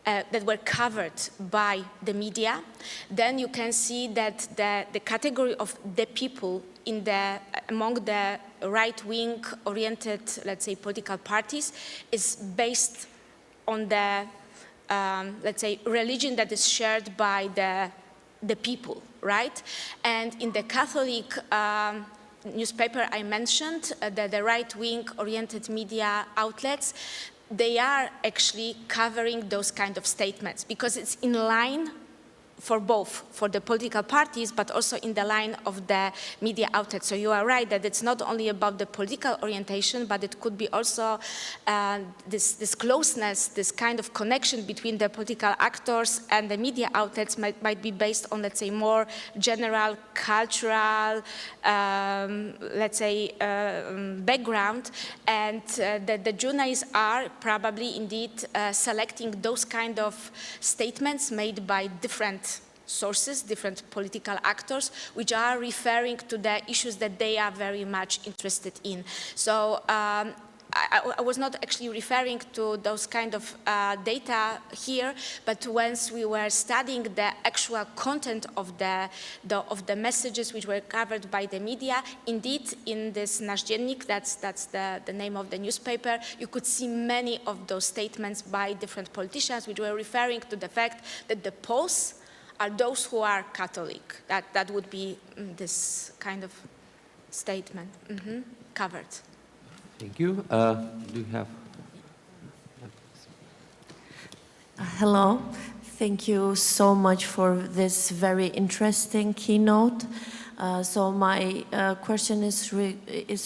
that were covered by the media, then you can see that the category of the people among the right-wing oriented, let's say, political parties is based on the, let's say, religion that is shared by the people, right? And in the Catholic newspaper I mentioned, the right-wing oriented media outlets, they are actually covering those kind of statements because it's in line for both, for the political parties, but also in the line of the media outlets. So you are right that it's not only about the political orientation, but it could be also this closeness, this kind of connection between the political actors and the media outlets might be based on, let's say, more general cultural, let's say, background. And the journalists are probably indeed selecting those kind of statements made by different sources, different political actors, which are referring to the issues that they are very much interested in. So I was not actually referring to those kind of data here, but once we were studying the actual content of the messages which were covered by the media, indeed in this Nasz Dziennik, that's the name of the newspaper, you could see many of those statements by different politicians which were referring to the fact that the Poles are those who are Catholic. That would be this kind of statement covered. Thank you. Do you have? Hello. Thank you so much for this very interesting keynote. So my question is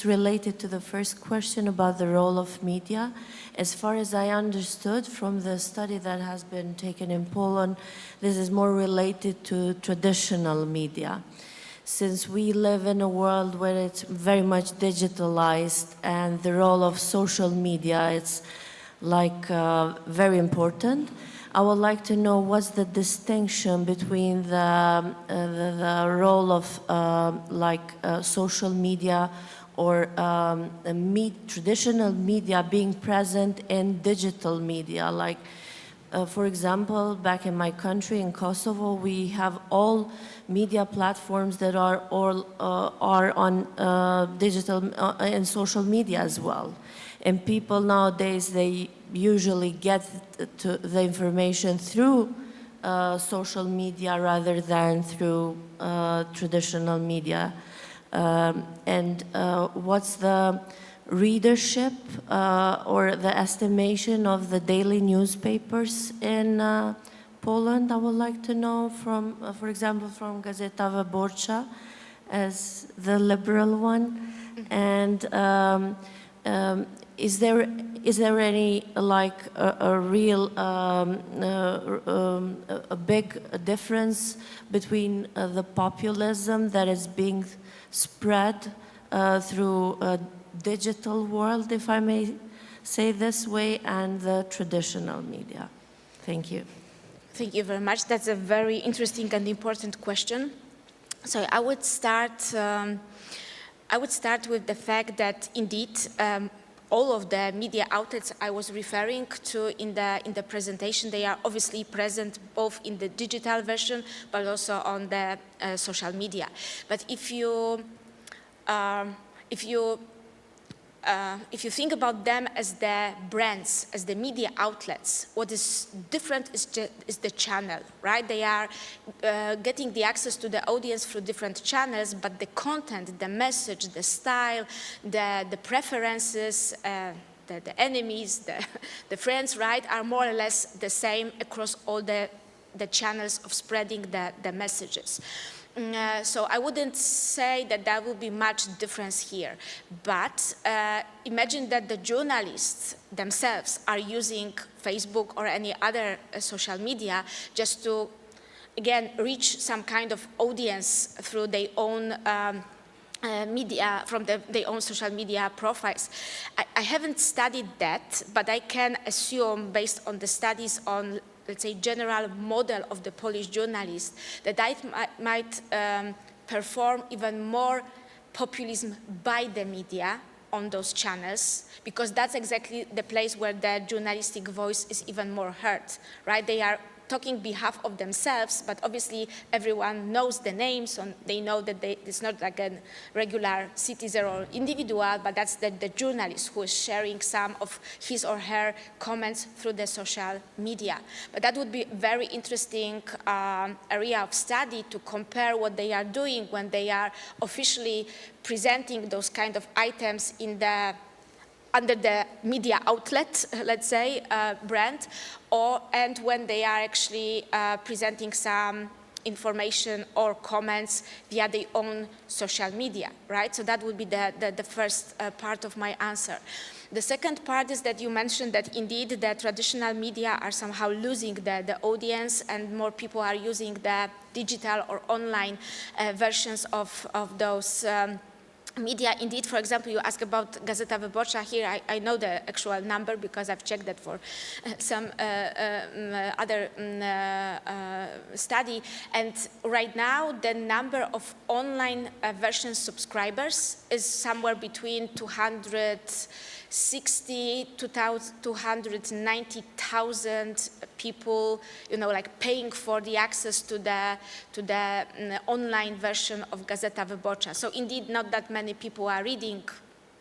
related to the first question about the role of media. As far as I understood from the study that has been taken in Poland, this is more related to traditional media. Since we live in a world where it's very much digitalized and the role of social media is like very important, I would like to know what's the distinction between the role of social media or traditional media being present in digital media. Like, for example, back in my country, in Kosovo, we have all media platforms that are on digital and social media as well. And people nowadays, they usually get to the information through social media rather than through traditional media. And what's the readership or the estimation of the daily newspapers in Poland, I would like to know from, for example, from Gazeta Wyborcza as the liberal one. And is there any like a real a big difference between the populism that is being spread through a digital world, if I may say this way, and the traditional media? Thank you. Thank you very much. That's a very interesting and important question. So I would start with the fact that indeed all of the media outlets I was referring to in the presentation, they are obviously present both in the digital version but also on the social media. But if you think about them as the brands, as the media outlets, what is different is the channel, right? They are getting the access to the audience through different channels, but the content, the message, the style, the preferences, the enemies, the friends, right, are more or less the same across all the channels of spreading the messages. So I wouldn't say that there will be much difference here, but imagine that the journalists themselves are using Facebook or any other social media just to, again, reach some kind of audience through their own media, from their own social media profiles. I haven't studied that, but I can assume, based on the studies on, let's say, general model of the Polish journalists, that I might perform even more populism by the media on those channels, because that's exactly the place where the journalistic voice is even more heard, right? They are talking behalf of themselves, but obviously everyone knows the names, and they know that it's not like a regular citizen or individual, but that's the journalist who is sharing some of his or her comments through the social media. But that would be a very interesting area of study to compare what they are doing when they are officially presenting those kind of items in under the media outlet, let's say, brand, and when they are actually presenting some information or comments via their own social media, right? So that would be the first part of my answer. The second part is that you mentioned that indeed the traditional media are somehow losing the audience, and more people are using the digital or online versions of those media. Indeed, for example, you ask about Gazeta Wyborcza. Here I know the actual number because I've checked that for some other study. And right now, the number of online version subscribers is somewhere between 260 to 290,000 people, you know, like paying for the access to the online version of Gazeta Wyborcza. So indeed, not that many people are reading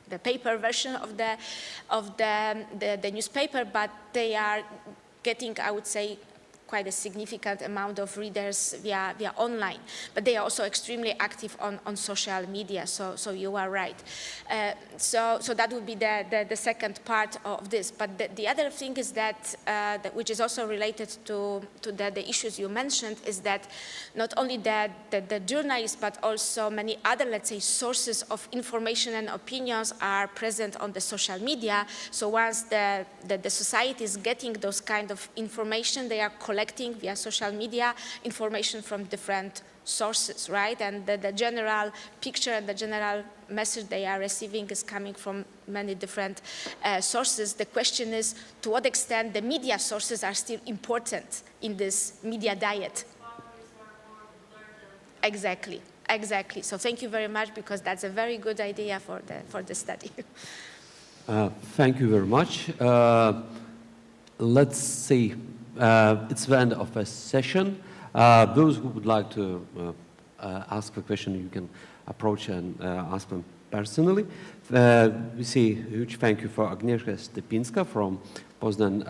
the paper version of the newspaper, but they are getting, I would say, quite a significant amount of readers via online. But they are also extremely active on social media, so you are right. So that would be the second part of this. But the other thing is that, which is also related to the issues you mentioned, is that not only the journalists, but also many other, let's say, sources of information and opinions are present on the social media. So once the society is getting those kind of information, they are collecting via social media information from different sources, right? And the general picture and the general message they are receiving is coming from many different sources. The question is, to what extent the media sources are still important in this media diet? Exactly. So thank you very much, because that's a very good idea for the study. Thank you very much. Let's see. It's the end of a session. Those who would like to ask a question, you can approach and ask them personally. We say a huge thank you for Agnieszka Stępińska from Poznań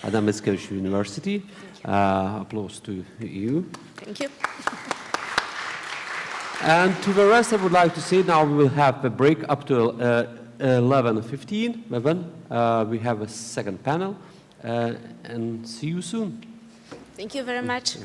Adam Mickiewicz University. Applause to you. Thank you. And to the rest, I would like to say now we will have a break up to 11:15. We have a second panel. And see you soon. Thank you very much.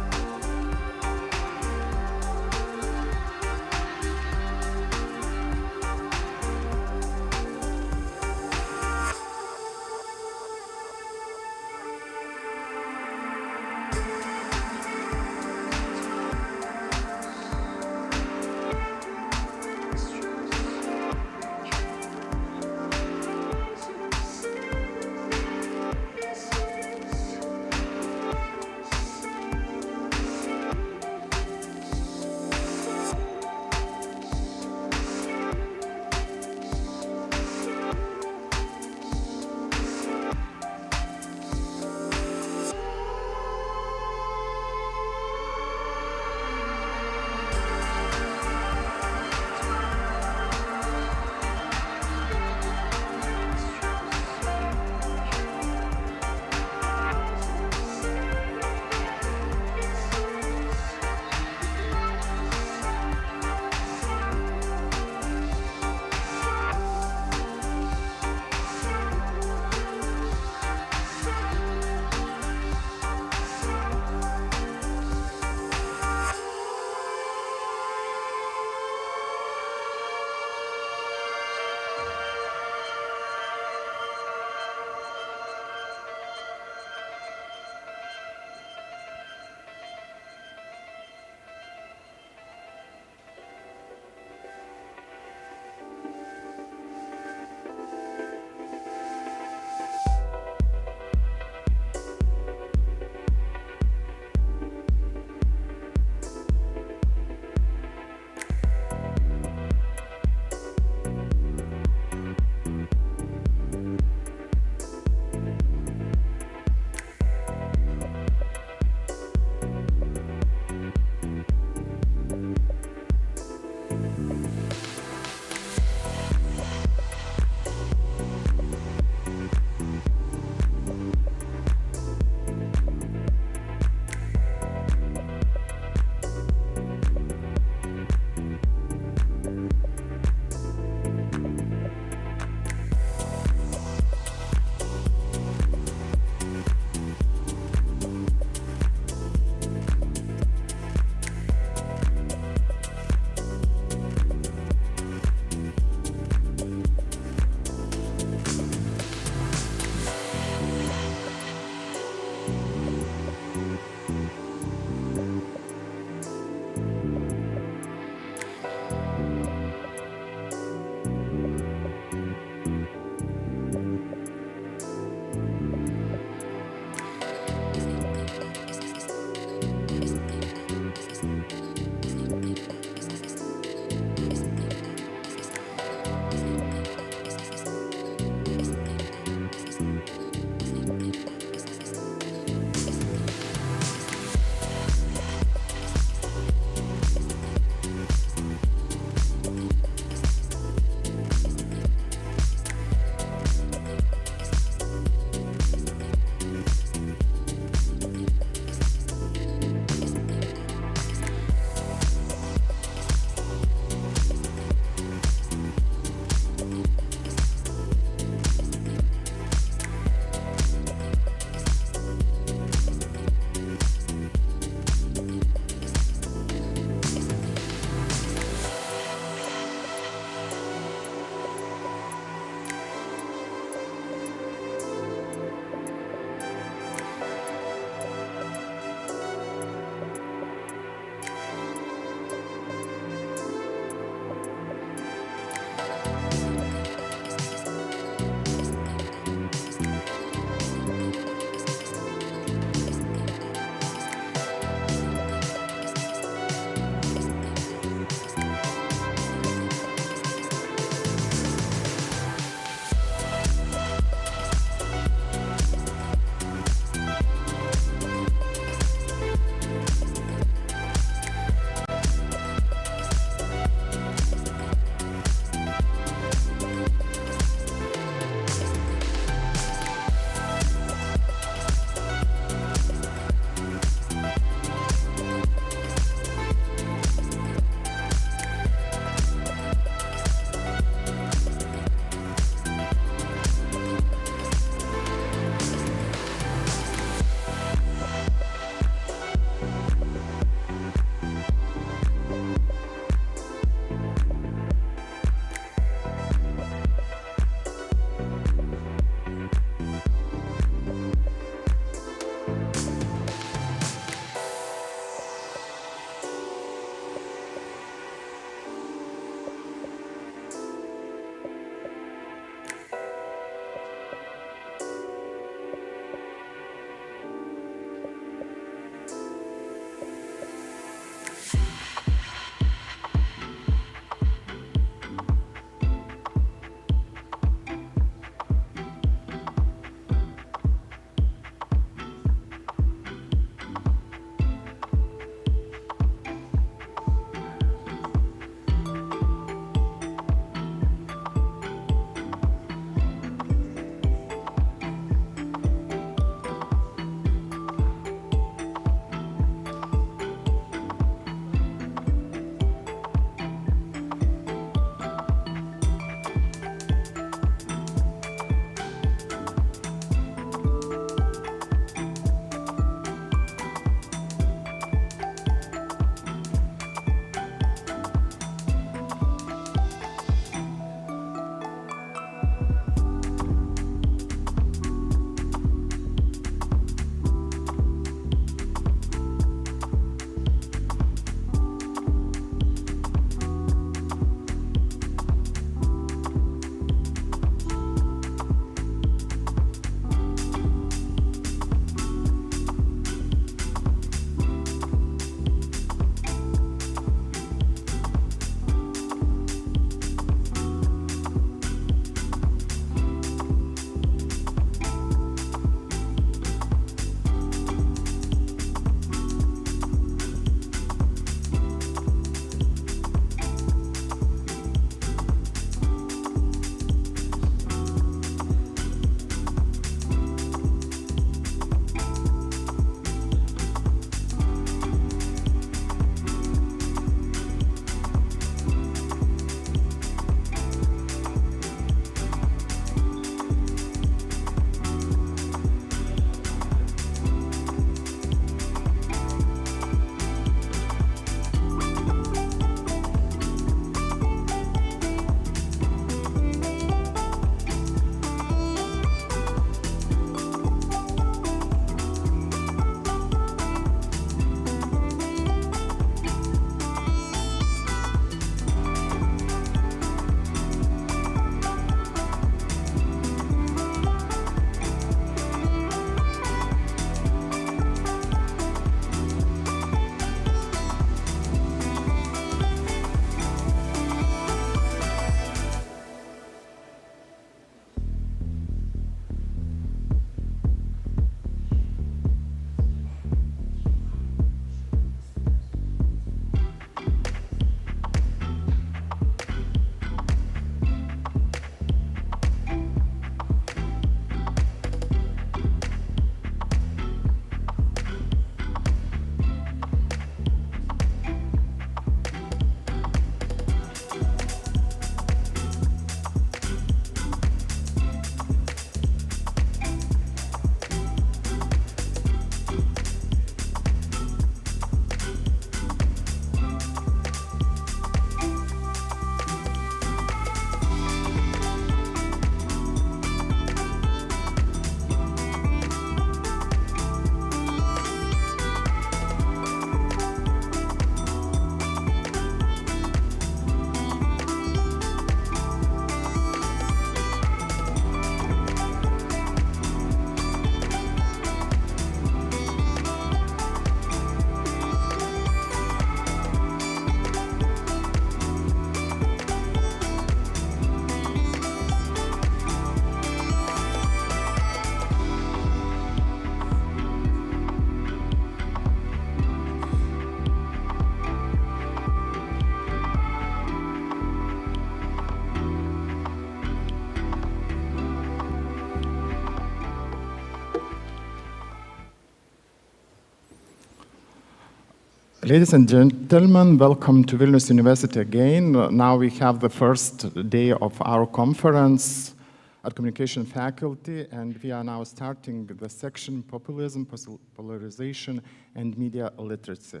Ladies and gentlemen, welcome to Vilnius University again. Now we have the first day of our conference at Communication Faculty, and we are now starting the section Populism, Polarization, and Media Literacy.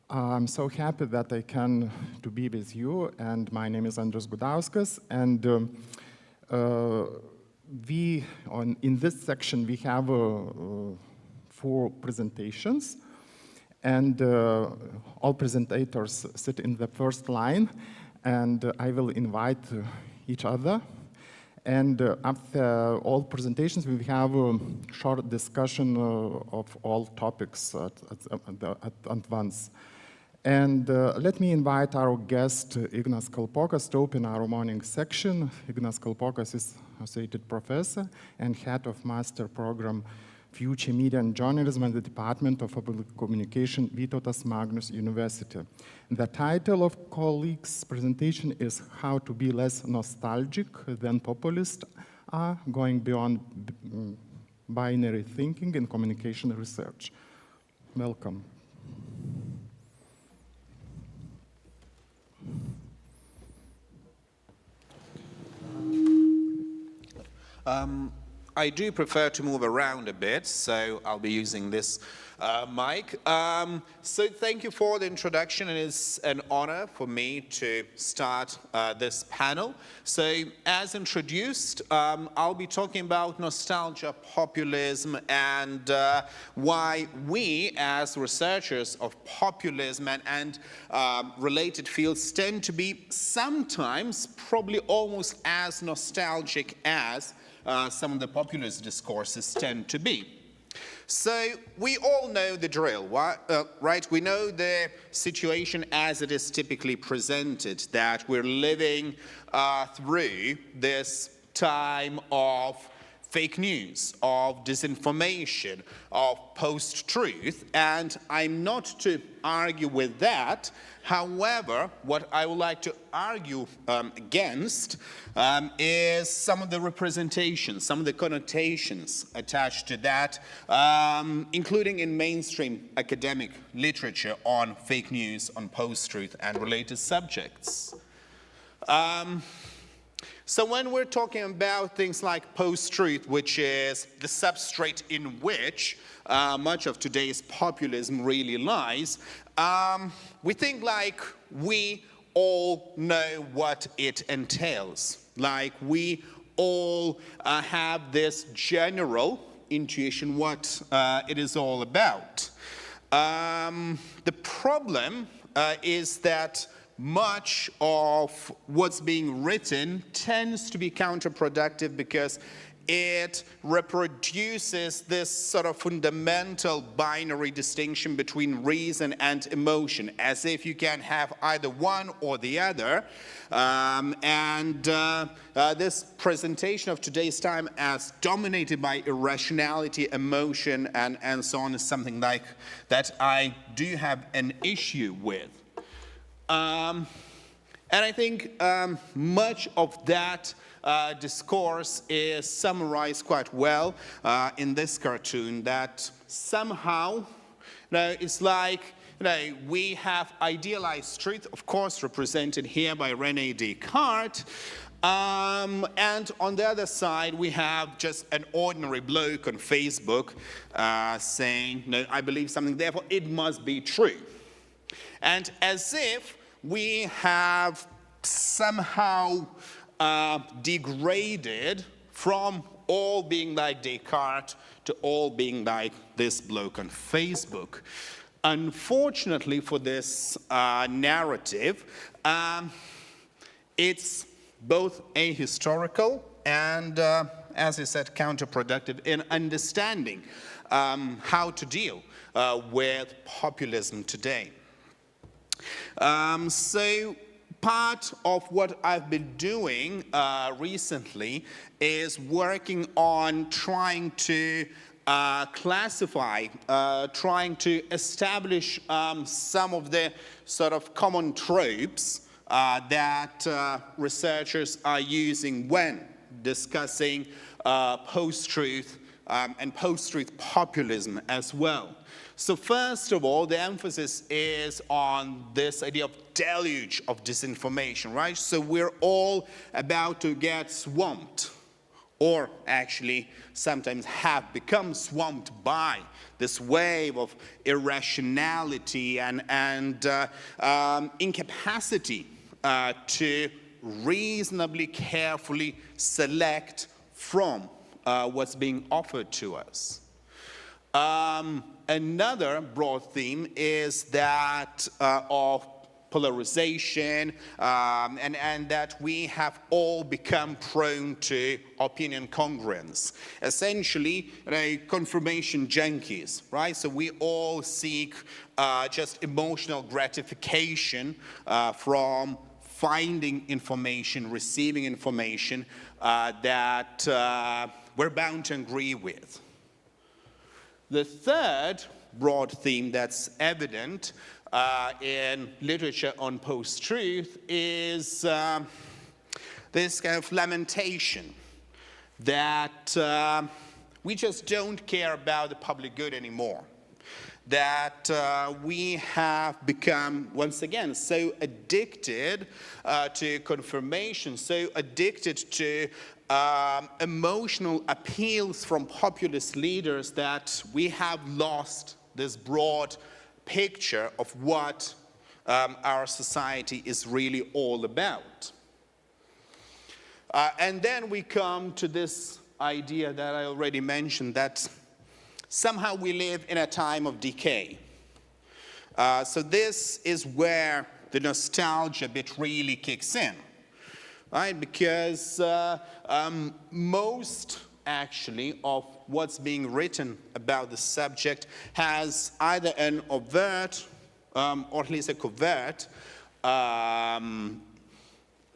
I'm so happy that I can to be with you, and my name is Andrius Gudauskas, and in this section we have 4 presentations. And all presentators sit in the first line, and I will invite each other. And after all presentations, we will have a short discussion of all topics at once. And let me invite our guest, Ignas Kalpokas, to open our morning section. Ignas Kalpokas is Associate Professor and Head of Master Program Future Media and Journalism at the Department of Public Communication, Vytautas Magnus University. The title of colleagues' presentation is How to be Less Nostalgic Than Populists Are, Going Beyond Binary Thinking in Communication Research. Welcome. I do prefer to move around a bit, so I'll be using this mic. So thank you for the introduction, and it's an honor for me to start this panel. So as introduced, I'll be talking about nostalgia, populism, and why we as researchers of populism and related fields tend to be sometimes probably almost as nostalgic as some of the populist discourses tend to be. So we all know the drill, right? We know the situation as it is typically presented, that we're living through this time of fake news, of disinformation, of post-truth, and I'm not to argue with that. However, what I would like to argue against is some of the representations, some of the connotations attached to that, including in mainstream academic literature on fake news, on post-truth, and related subjects. So when we're talking about things like post-truth, which is the substrate in which much of today's populism really lies, we think like we all know what it entails. Like we all have this general intuition what it is all about. The problem is that much of what's being written tends to be counterproductive because it reproduces this sort of fundamental binary distinction between reason and emotion, as if you can have either one or the other. This presentation of today's time as dominated by irrationality, emotion, and so on is something like that I do have an issue with. And I think much of that discourse is summarized quite well in this cartoon, that somehow, it's like, we have idealized truth, of course, represented here by René Descartes, and on the other side, we have just an ordinary bloke on Facebook saying, no, I believe something, therefore it must be true. And as if we have somehow degraded from all being like Descartes to all being like this bloke on Facebook. Unfortunately for this narrative, it's both ahistorical and, as I said, counterproductive in understanding how to deal with populism today. So part of what I've been doing recently is working on trying to classify, trying to establish some of the sort of common tropes that researchers are using when discussing post-truth and post-truth populism as well. So first of all, the emphasis is on this idea of deluge of disinformation, right? So we're all about to get swamped, or actually sometimes have become swamped by this wave of irrationality and incapacity to reasonably carefully select from what's being offered to us. Another broad theme is that of polarization, and that we have all become prone to opinion congruence. Essentially, confirmation junkies, right? So we all seek just emotional gratification from finding information, receiving information that we're bound to agree with. The third broad theme that's evident in literature on post-truth is this kind of lamentation that we just don't care about the public good anymore. That we have become, once again, so addicted to confirmation, so addicted to emotional appeals from populist leaders that we have lost this broad picture of what our society is really all about. And then we come to this idea that I already mentioned, that somehow we live in a time of decay. So this is where the nostalgia bit really kicks in, right? Because most actually of what's being written about the subject has either an overt or at least a covert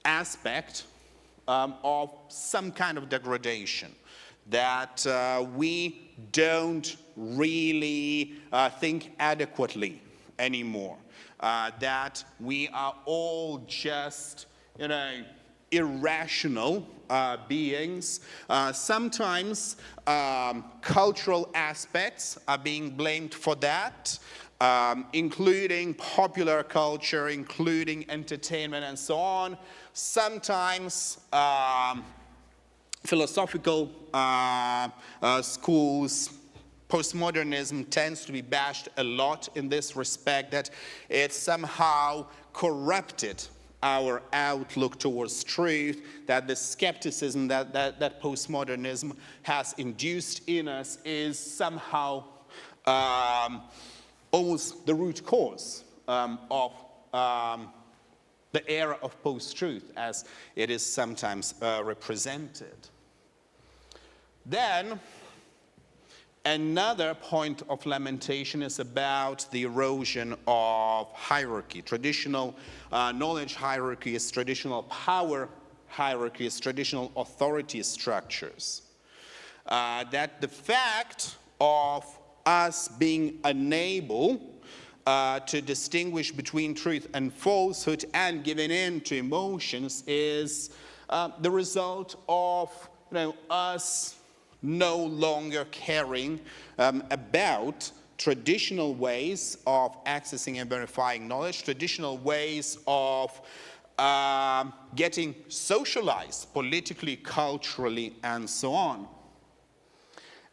aspect of some kind of degradation that we don't really think adequately anymore, that we are all just, irrational beings. Sometimes cultural aspects are being blamed for that, including popular culture, including entertainment and so on. Sometimes philosophical schools, postmodernism tends to be bashed a lot in this respect, that it somehow corrupted our outlook towards truth, that the skepticism that postmodernism has induced in us is somehow almost the root cause of the era of post-truth as it is sometimes represented. Then, another point of lamentation is about the erosion of hierarchy. Traditional knowledge hierarchies, traditional power hierarchies, traditional authority structures. That the fact of us being unable to distinguish between truth and falsehood and giving in to emotions is the result of us no longer caring about traditional ways of accessing and verifying knowledge, traditional ways of getting socialized politically, culturally, and so on.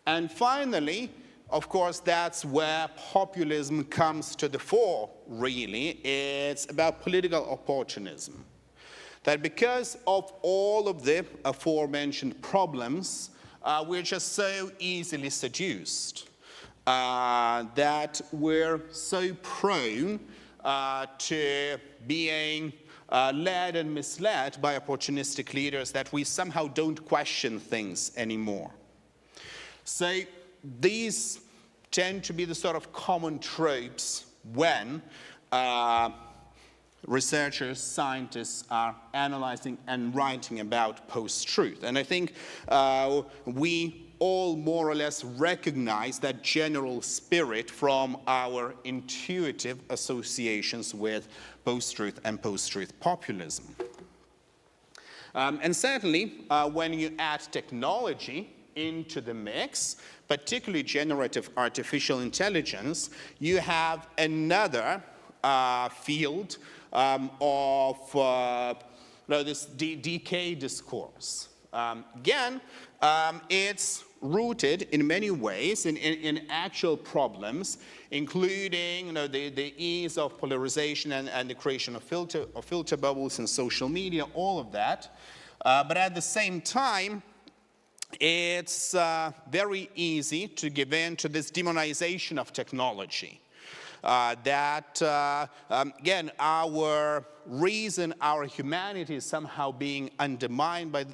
And finally, of course, that's where populism comes to the fore, really. It's about political opportunism. That because of all of the aforementioned problems, we're just so easily seduced, that we're so prone to being led and misled by opportunistic leaders that we somehow don't question things anymore. So these tend to be the sort of common tropes when researchers, scientists are analyzing and writing about post-truth. And I think we all more or less recognize that general spirit from our intuitive associations with post-truth and post-truth populism. And certainly, when you add technology into the mix, particularly generative artificial intelligence, you have another field of this decay discourse. Again, it's rooted in many ways in actual problems, including the ease of polarization and the creation of filter bubbles in social media, all of that. But at the same time, it's very easy to give in to this demonization of technology. Again, our reason, our humanity is somehow being undermined by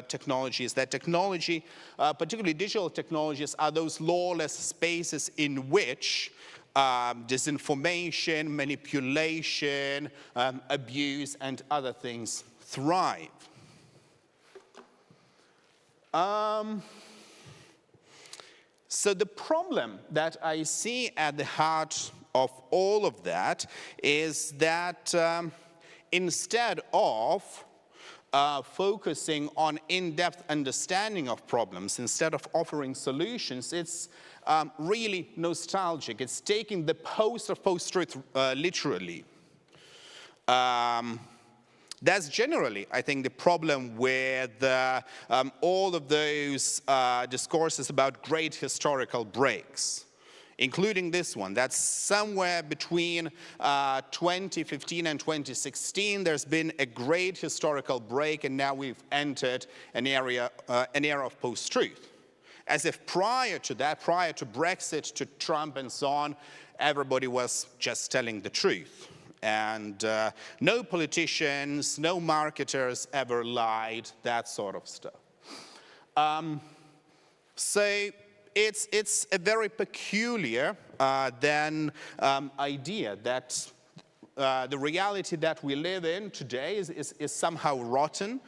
technologies, that technology, particularly digital technologies, are those lawless spaces in which disinformation, manipulation, abuse, and other things thrive. So the problem that I see at the heart of all of that is that instead of focusing on in-depth understanding of problems, instead of offering solutions, it's really nostalgic. It's taking the post of post-truth literally. That's generally, I think, the problem with all of those discourses about great historical breaks, including this one. That's somewhere between 2015 and 2016. There's been a great historical break, and now we've entered an era of post-truth. As if prior to that, prior to Brexit, to Trump and so on, everybody was just telling the truth. And no politicians, no marketers ever lied, that sort of stuff. So it's a very peculiar idea that the reality that we live in today is somehow rotten,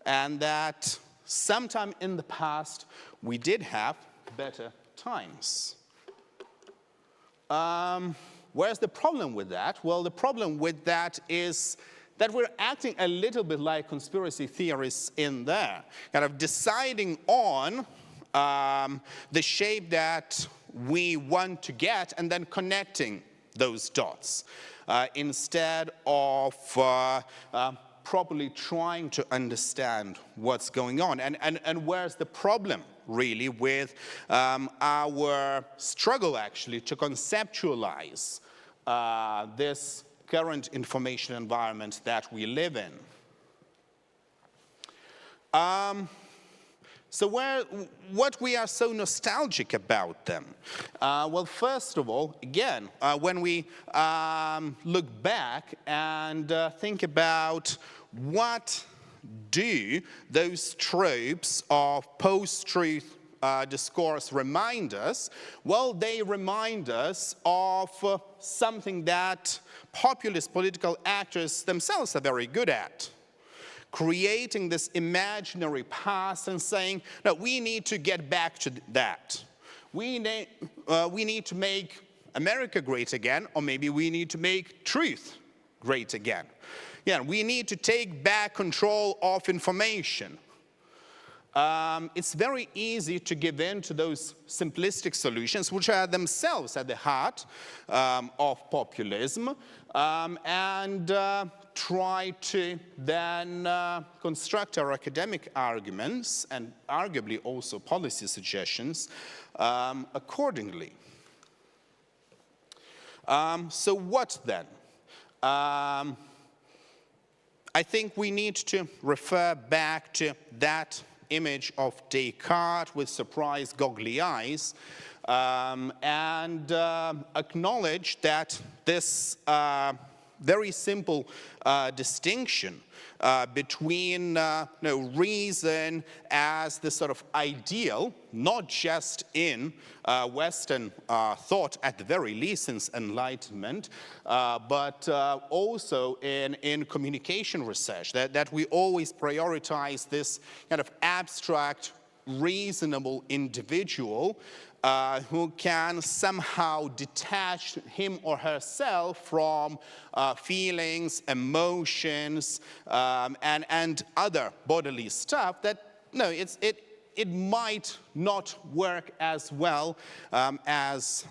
and that sometime in the past we did have better times. Where's the problem with that? Well, the problem with that is that we're acting a little bit like conspiracy theorists in there, kind of deciding on the shape that we want to get and then connecting those dots instead of properly trying to understand what's going on. And where's the problem, really, with our struggle, actually, to conceptualize this current information environment that we live in? So what we are so nostalgic about them? Well, first of all, again, when we look back and think about what do those tropes of post-truth discourse remind us? Well, they remind us of something that populist political actors themselves are very good at. Creating this imaginary past and saying, no, we need to get back to that. We need to make America great again, or maybe we need to make truth great again. Yeah, we need to take back control of information. It's very easy to give in to those simplistic solutions, which are themselves at the heart of populism, and try to then construct our academic arguments and arguably also policy suggestions accordingly. So what then? I think we need to refer back to that image of Descartes with surprised goggly eyes and acknowledge that this very simple distinction between reason as the sort of ideal, not just in Western thought at the very least since Enlightenment, but also in communication research, that we always prioritize this kind of abstract, reasonable individual who can somehow detach him or herself from feelings, emotions, and other bodily stuff. That it might not work as well as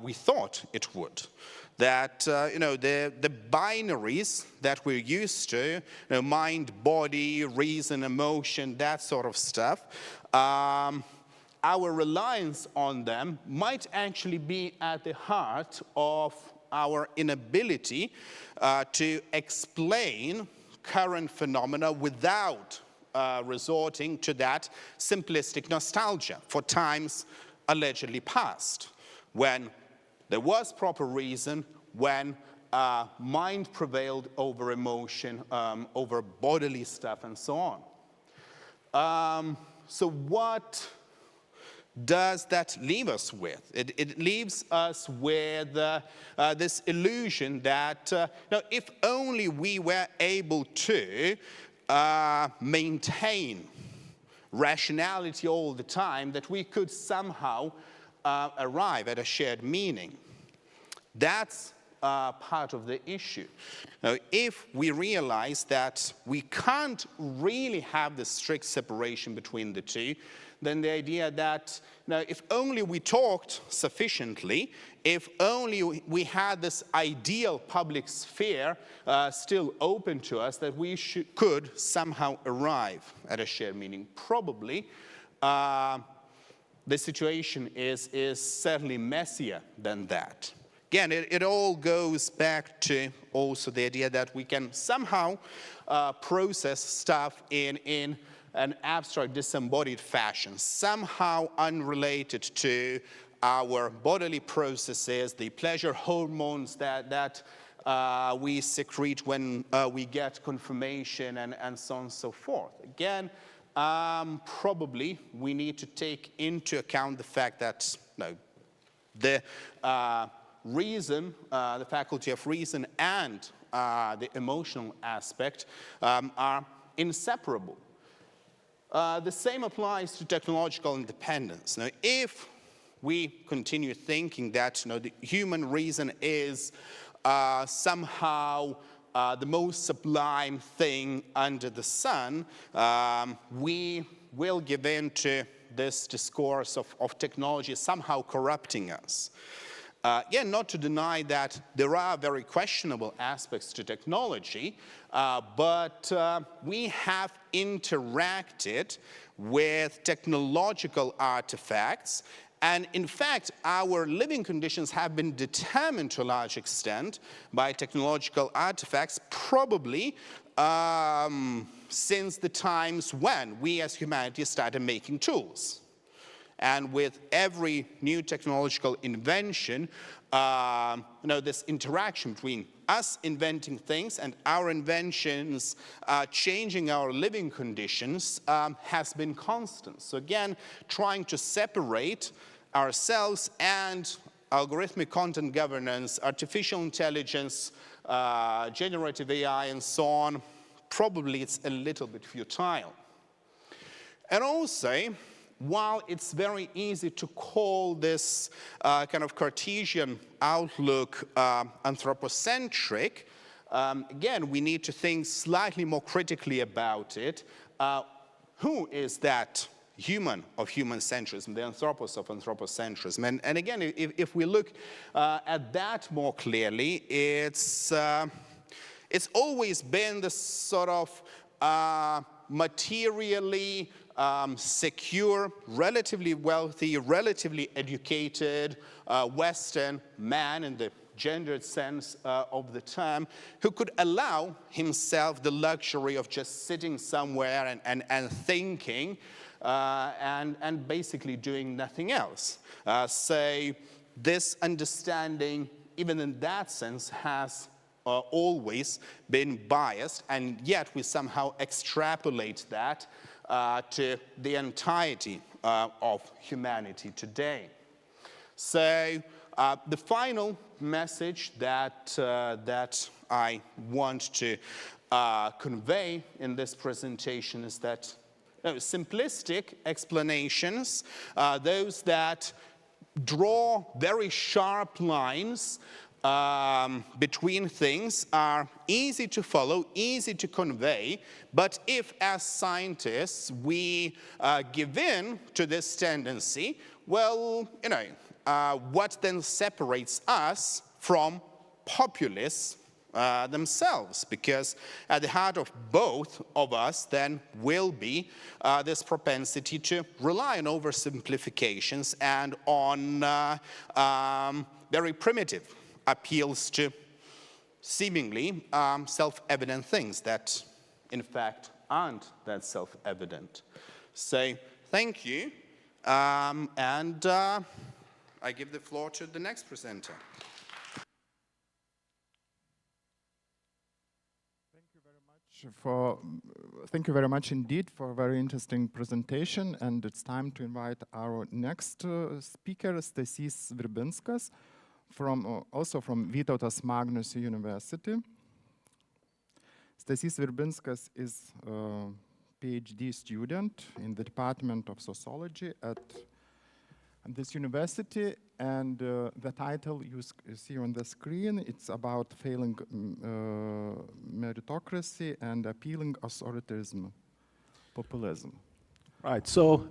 we thought it would. That, the binaries that we're used to, mind, body, reason, emotion, that sort of stuff, our reliance on them might actually be at the heart of our inability to explain current phenomena without resorting to that simplistic nostalgia for times allegedly past, when there was proper reason, when mind prevailed over emotion, over bodily stuff, and so on. So what does that leave us with? It leaves us with this illusion that if only we were able to maintain rationality all the time, that we could somehow arrive at a shared meaning. That's part of the issue. Now, if we realize that we can't really have this strict separation between the two, then the idea that if only we talked sufficiently, if only we had this ideal public sphere still open to us, that we could somehow arrive at a shared meaning. Probably the situation is certainly messier than that. Again, it all goes back to also the idea that we can somehow process stuff in an abstract, disembodied fashion, somehow unrelated to our bodily processes, the pleasure hormones that we secrete when we get confirmation, and so on and so forth. Again, probably we need to take into account the fact that the reason, the faculty of reason, and the emotional aspect are inseparable. The same applies to technological independence. Now, if we continue thinking that the human reason is somehow the most sublime thing under the sun, we will give in to this discourse of technology somehow corrupting us. Again, not to deny that there are very questionable aspects to technology, but we have interacted with technological artifacts, and in fact, our living conditions have been determined to a large extent by technological artifacts, probably since the times when we as humanity started making tools. And with every new technological invention, this interaction between us inventing things and our inventions changing our living conditions has been constant. So again, trying to separate ourselves and algorithmic content governance, artificial intelligence, generative AI, and so on, probably it's a little bit futile. And also, while it's very easy to call this kind of Cartesian outlook anthropocentric, again, we need to think slightly more critically about it. Who is that human of human-centrism, the anthropos of anthropocentrism? And again, if we look at that more clearly, it's always been this sort of materially secure, relatively wealthy, relatively educated Western man in the gendered sense of the term, who could allow himself the luxury of just sitting somewhere and thinking and basically doing nothing else. So this understanding, even in that sense, has always been biased, and yet we somehow extrapolate that to the entirety of humanity today. So the final message that I want to convey in this presentation is that simplistic explanations, those that draw very sharp lines, between things are easy to follow, easy to convey, but if as scientists we give in to this tendency, well, what then separates us from populists themselves? Because at the heart of both of us then will be this propensity to rely on oversimplifications and on very primitive appeals to seemingly self-evident things that in fact aren't that self-evident. So thank you, and I give the floor to the next presenter. Thank you very much indeed for a very interesting presentation, and it's time to invite our next speaker, Stasys Stirbinskas, also from Vytautas Magnus University. Stasys Stirbinskas is a PhD student in the Department of Sociology at this university, and the title you see on the screen, it's about failing meritocracy and appealing authoritarianism, populism. Right, so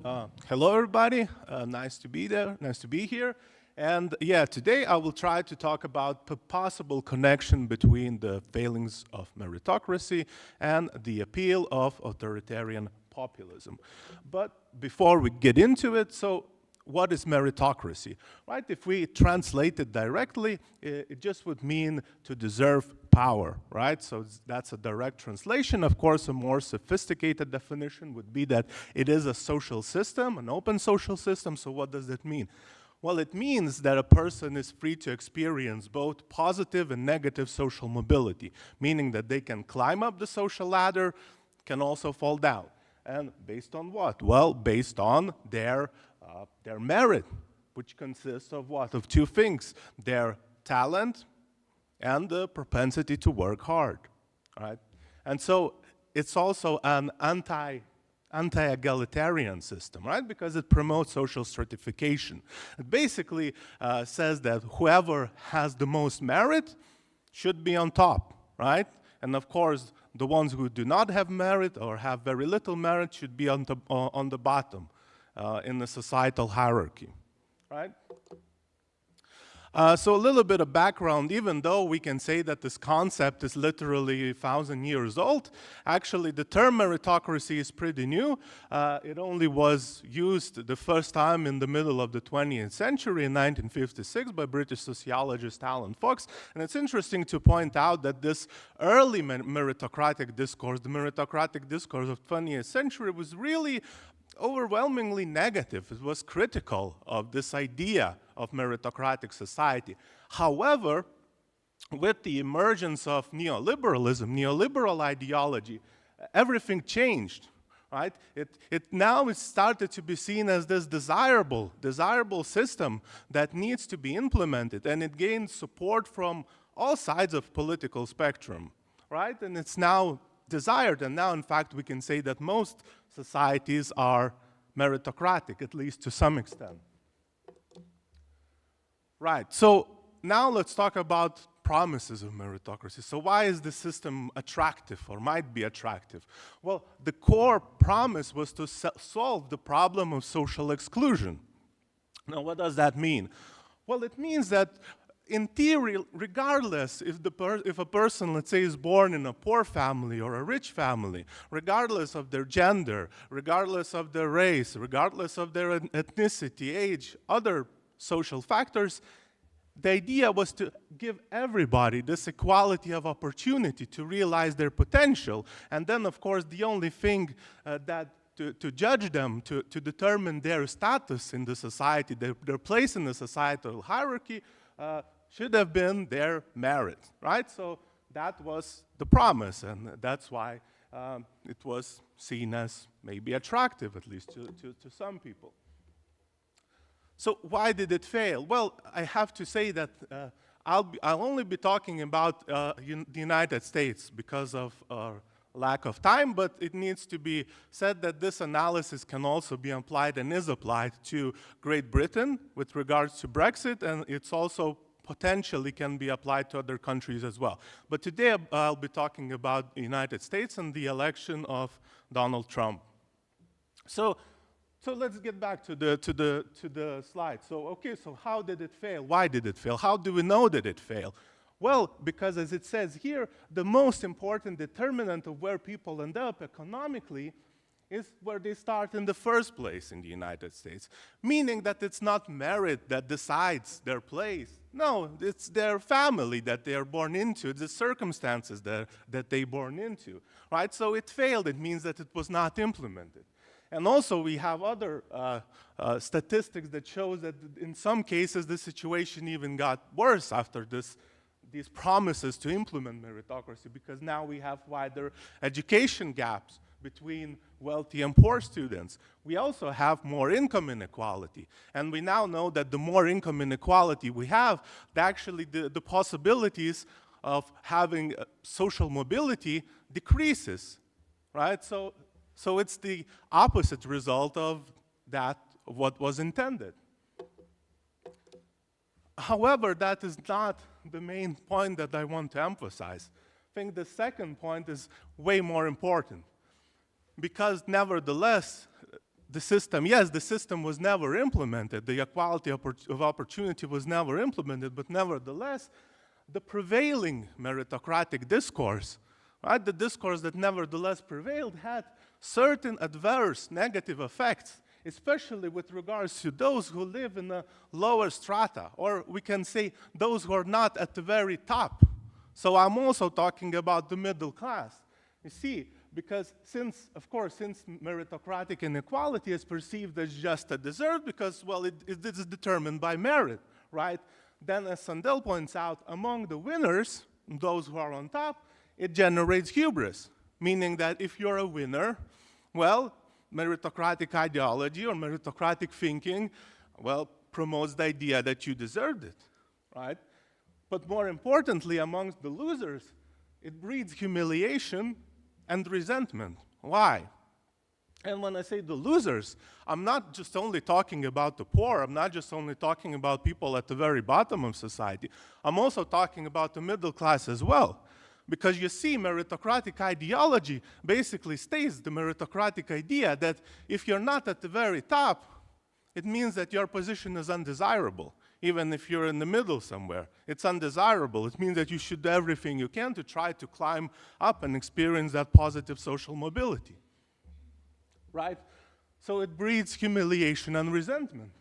hello everybody, nice to be there, nice to be here. And yeah, today I will try to talk about the possible connection between the failings of meritocracy and the appeal of authoritarian populism. But before we get into it, so what is meritocracy, right? If we translate it directly, it just would mean to deserve power, right? So that's a direct translation. Of course, a more sophisticated definition would be that it is a social system, an open social system. So what does that mean? Well, it means that a person is free to experience both positive and negative social mobility, meaning that they can climb up the social ladder, can also fall down. And based on what? Well, based on their merit, which consists of what? Of two things: their talent and the propensity to work hard, right? And so it's also an anti-egalitarian system, right? Because it promotes social stratification. It basically says that whoever has the most merit should be on top, right? And of course, the ones who do not have merit or have very little merit should be on the bottom in the societal hierarchy, right? So a little bit of background. Even though we can say that this concept is literally 1,000 years old, actually the term meritocracy is pretty new. It only was used the first time in the middle of the 20th century in 1956 by British sociologist Alan Fox. And it's interesting to point out that this early meritocratic discourse, the meritocratic discourse of the 20th century, was really overwhelmingly negative. It was critical of this idea of meritocratic society. However, with the emergence of neoliberalism, neoliberal ideology, everything changed, right? It now is started to be seen as this desirable system that needs to be implemented, and it gained support from all sides of political spectrum, right? And it's now desired, and now in fact we can say that most societies are meritocratic, at least to some extent. Right, so now let's talk about promises of meritocracy. So why is the system attractive, or might be attractive? Well, the core promise was to solve the problem of social exclusion. Now, what does that mean? Well, it means that in theory, regardless if a person, let's say, is born in a poor family or a rich family, regardless of their gender, regardless of their race, regardless of their ethnicity, age, other social factors, the idea was to give everybody this equality of opportunity to realize their potential. And then, of course, the only thing to judge them, to determine their status in the society, their place in the societal hierarchy, should have been their merit, right? So that was the promise, and that's why it was seen as maybe attractive, at least to some people. So why did it fail? Well, I have to say that I'll only be talking about the United States because of lack of time, but it needs to be said that this analysis can also be applied and is applied to Great Britain with regards to Brexit, and it's also potentially can be applied to other countries as well. But today I'll be talking about the United States and the election of Donald Trump. So let's get back to the slide. So, okay, so how did it fail? Why did it fail? How do we know that it failed? Well, because as it says here, the most important determinant of where people end up economically is where they start in the first place in the United States. Meaning that it's not merit that decides their place. No, it's their family that they are born into, the circumstances that they born into, right? So it failed. It means that it was not implemented. And also we have other statistics that shows that in some cases the situation even got worse after these promises to implement meritocracy, because now we have wider education gaps between wealthy and poor students. We also have more income inequality. And we now know that the more income inequality we have, actually the possibilities of having social mobility decreases, right? So it's the opposite result of that, of what was intended. However, that is not the main point that I want to emphasize. I think the second point is way more important. Because nevertheless, the system was never implemented. The equality of opportunity was never implemented, but nevertheless, the prevailing meritocratic discourse, right, the discourse that nevertheless prevailed, had certain adverse negative effects, especially with regards to those who live in the lower strata, or we can say those who are not at the very top. So I'm also talking about the middle class. You see, because since meritocratic inequality is perceived as just a deserved, because, well, it is determined by merit, right? Then, as Sandel points out, among the winners, those who are on top, it generates hubris, meaning that if you're a winner, well, meritocratic ideology or meritocratic thinking, well, promotes the idea that you deserved it, right? But more importantly, amongst the losers, it breeds humiliation and resentment. Why? And when I say the losers, I'm not just only talking about the poor, I'm not just only talking about people at the very bottom of society, I'm also talking about the middle class as well. Because you see, meritocratic ideology basically states the meritocratic idea that if you're not at the very top, it means that your position is undesirable. Even if you're in the middle somewhere, it's undesirable. It means that you should do everything you can to try to climb up and experience that positive social mobility, right? So it breeds humiliation and resentment.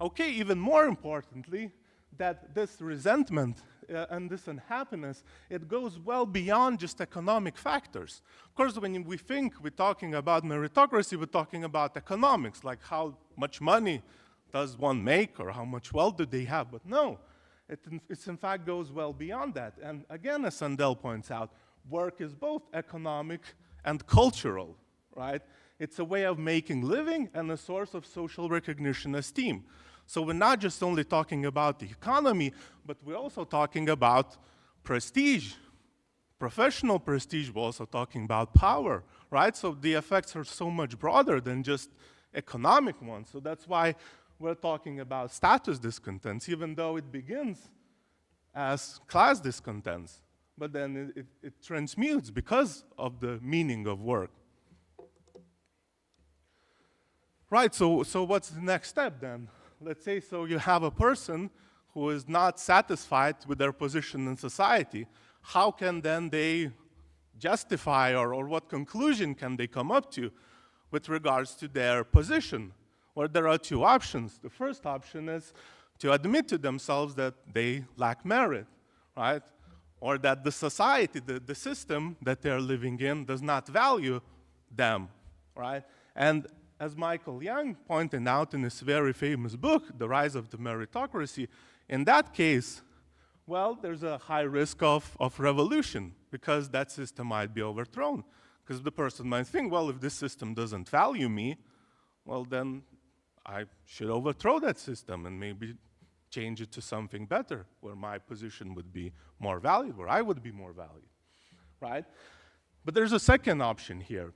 Okay, even more importantly, that this resentment and this unhappiness, it goes well beyond just economic factors. Of course, when we're talking about meritocracy, we're talking about economics, like how much money does one make or how much wealth do they have? But no, it in fact goes well beyond that. And again, as Sandel points out, work is both economic and cultural, right? It's a way of making living and a source of social recognition and esteem. So we're not just only talking about the economy, but we're also talking about prestige, professional prestige. We're also talking about power, right? So the effects are so much broader than just economic ones. So that's why we're talking about status discontents, even though it begins as class discontents, but then it transmutes because of the meaning of work. Right, so what's the next step then? Let's say so you have a person who is not satisfied with their position in society. How can then they justify or what conclusion can they come up to with regards to their position? Well, there are two options. The first option is to admit to themselves that they lack merit, right? Or that the society, the system that they're living in does not value them, right? And as Michael Young pointed out in his very famous book, The Rise of the Meritocracy, in that case, well, there's a high risk of revolution because that system might be overthrown. Because the person might think, well, if this system doesn't value me, well, then I should overthrow that system and maybe change it to something better where my position would be more valued, where I would be more valued, right? But there's a second option here.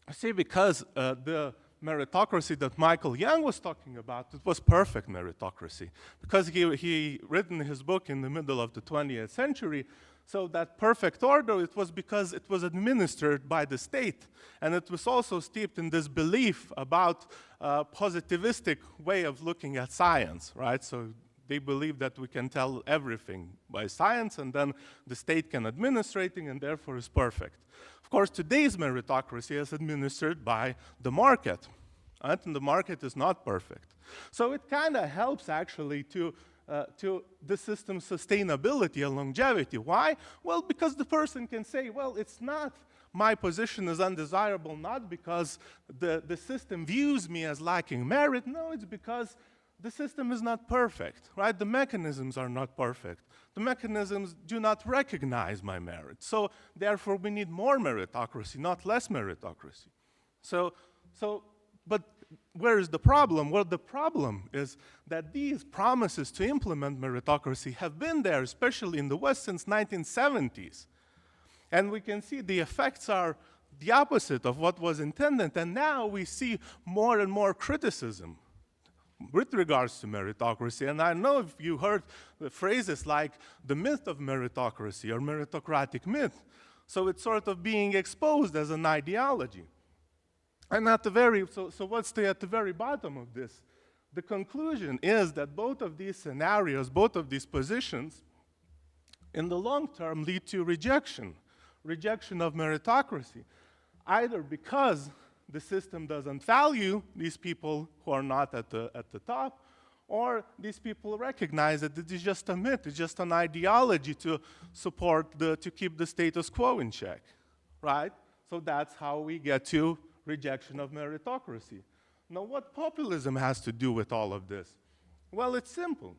I say because the meritocracy that Michael Young was talking about, it was perfect meritocracy. Because he written his book in the middle of the 20th century, so that perfect order, it was because it was administered by the state. And it was also steeped in this belief about a positivistic way of looking at science, right? So they believe that we can tell everything by science, and then the state can administrate it, and therefore is perfect. Of course, today's meritocracy is administered by the market, right? And the market is not perfect. So it kind of helps actually to the system's sustainability and longevity. Why? Well, because the person can say, well, it's not my position is undesirable, not because the system views me as lacking merit. No, it's because the system is not perfect, right? The mechanisms are not perfect. The mechanisms do not recognize my merit. So therefore, we need more meritocracy, not less meritocracy. But where is the problem? Well, the problem is that these promises to implement meritocracy have been there, especially in the West, since 1970s. And we can see the effects are the opposite of what was intended, and now we see more and more criticism with regards to meritocracy. And I know if you heard the phrases like the myth of meritocracy or meritocratic myth. So it's sort of being exposed as an ideology. And at the very, so what's at the very bottom of this? The conclusion is that both of these scenarios, both of these positions, in the long term lead to rejection of meritocracy, either because the system doesn't value these people who are not at the top, or these people recognize that it is just a myth, it's just an ideology to support, to keep the status quo in check, right? So that's how we get to rejection of meritocracy. Now, what populism has to do with all of this? Well, it's simple.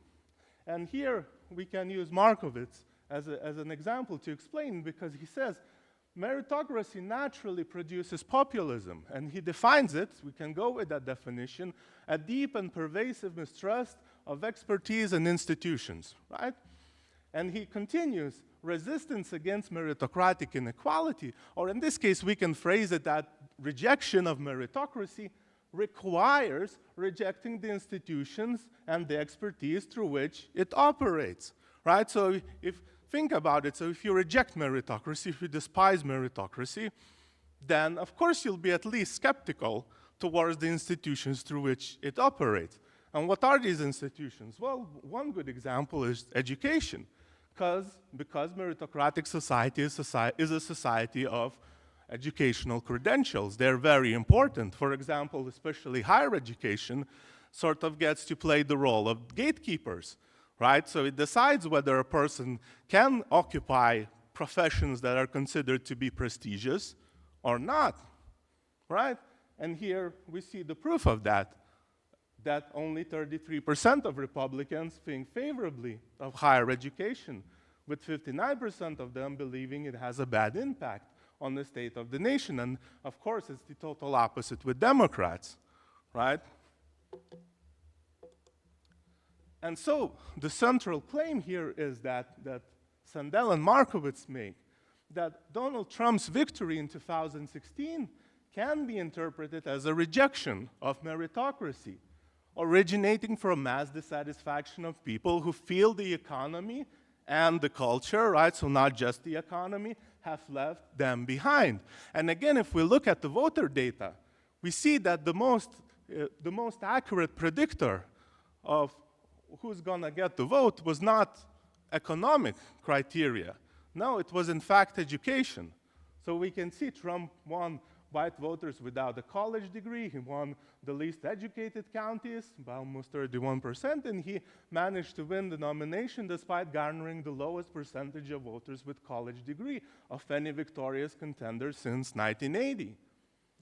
And here we can use Markovits as an example to explain, because he says, meritocracy naturally produces populism, and he defines it, we can go with that definition, a deep and pervasive mistrust of expertise and institutions, right? And he continues, resistance against meritocratic inequality, or in this case we can phrase it that rejection of meritocracy requires rejecting the institutions and the expertise through which it operates, right? So think about it. So if you reject meritocracy, if you despise meritocracy, then of course you'll be at least skeptical towards the institutions through which it operates. And what are these institutions? Well, one good example is education, because meritocratic society is a society of educational credentials. They're very important. For example, especially higher education sort of gets to play the role of gatekeepers, right? So it decides whether a person can occupy professions that are considered to be prestigious or not, right? And here we see the proof of that only 33% of Republicans think favorably of higher education, with 59% of them believing it has a bad impact on the state of the nation. And of course, it's the total opposite with Democrats, right? And so the central claim here is that Sandel and Markovits make, that Donald Trump's victory in 2016 can be interpreted as a rejection of meritocracy, originating from mass dissatisfaction of people who feel the economy and the culture, right, so not just the economy, have left them behind. And again, if we look at the voter data, we see that the most accurate predictor of who's gonna get the vote was not economic criteria. No, it was in fact education. So we can see Trump won white voters without a college degree. He won the least educated counties by almost 31%, and he managed to win the nomination despite garnering the lowest percentage of voters with college degree of any victorious contender since 1980,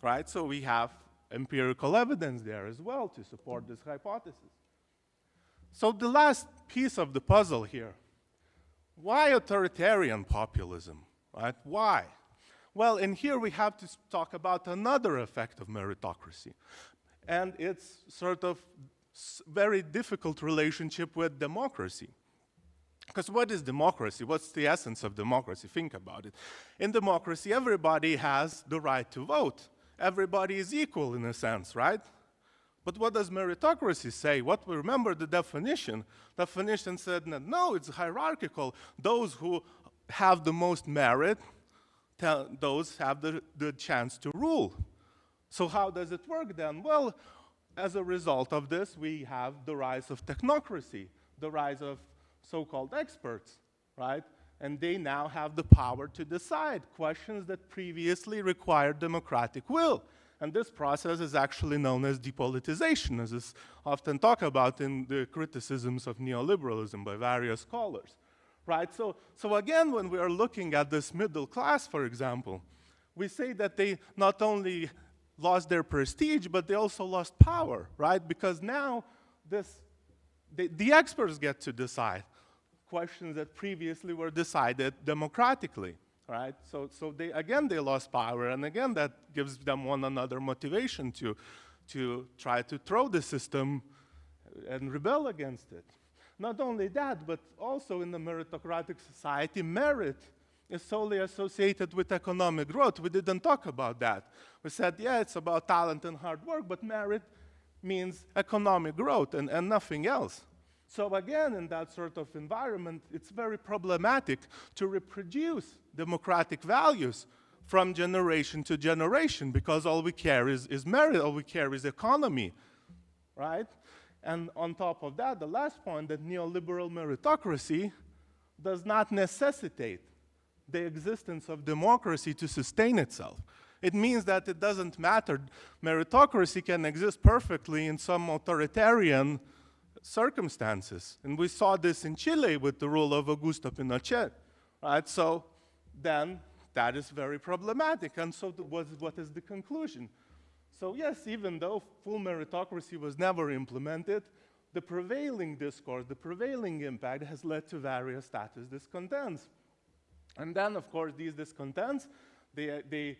right? So we have empirical evidence there as well to support this hypothesis. So the last piece of the puzzle here, why authoritarian populism, right? Why? Well, in here we have to talk about another effect of meritocracy. And it's sort of very difficult relationship with democracy. Because what is democracy? What's the essence of democracy? Think about it. In democracy, everybody has the right to vote. everybody is equal in a sense, right? But what does meritocracy say? What we remember the definition. Definition said that no, it's hierarchical. Those who have the most merit, those have the chance to rule. So how does it work then? Well, as a result of this, we have the rise of technocracy, the rise of so-called experts, right? And they now have the power to decide questions that previously required democratic will. And this process is actually known as depolitization, as is often talked about in the criticisms of neoliberalism by various scholars, right? So again, when we are looking at this middle class, for example, we say that they not only lost their prestige, but they also lost power, right? Because now the experts get to decide questions that previously were decided democratically. Right? So they lost power, and again, that gives them one another motivation to try to throw the system and rebel against it. Not only that, but also in the meritocratic society, merit is solely associated with economic growth. We didn't talk about that. We said, yeah, it's about talent and hard work, but merit means economic growth and nothing else. So again, in that sort of environment, it's very problematic to reproduce democratic values from generation to generation, because all we care is merit, all we care is economy, right? And on top of that, the last point, that neoliberal meritocracy does not necessitate the existence of democracy to sustain itself. It means that it doesn't matter. Meritocracy can exist perfectly in some authoritarian circumstances. And we saw this in Chile with the rule of Augusto Pinochet, right? So then that is very problematic. And so what is the conclusion? So yes, even though full meritocracy was never implemented, the prevailing discourse, the prevailing impact has led to various status discontents. And then, of course, these discontents, they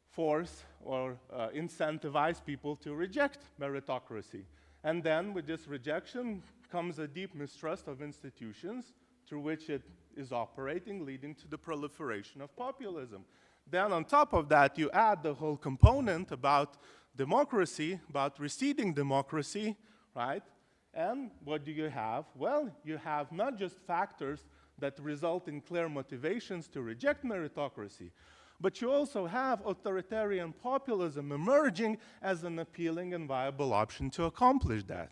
force or incentivize people to reject meritocracy. And then with this rejection comes a deep mistrust of institutions through which it is operating, leading to the proliferation of populism. Then on top of that, you add the whole component about democracy, about receding democracy, right? And what do you have? Well, you have not just factors that result in clear motivations to reject meritocracy, but you also have authoritarian populism emerging as an appealing and viable option to accomplish that,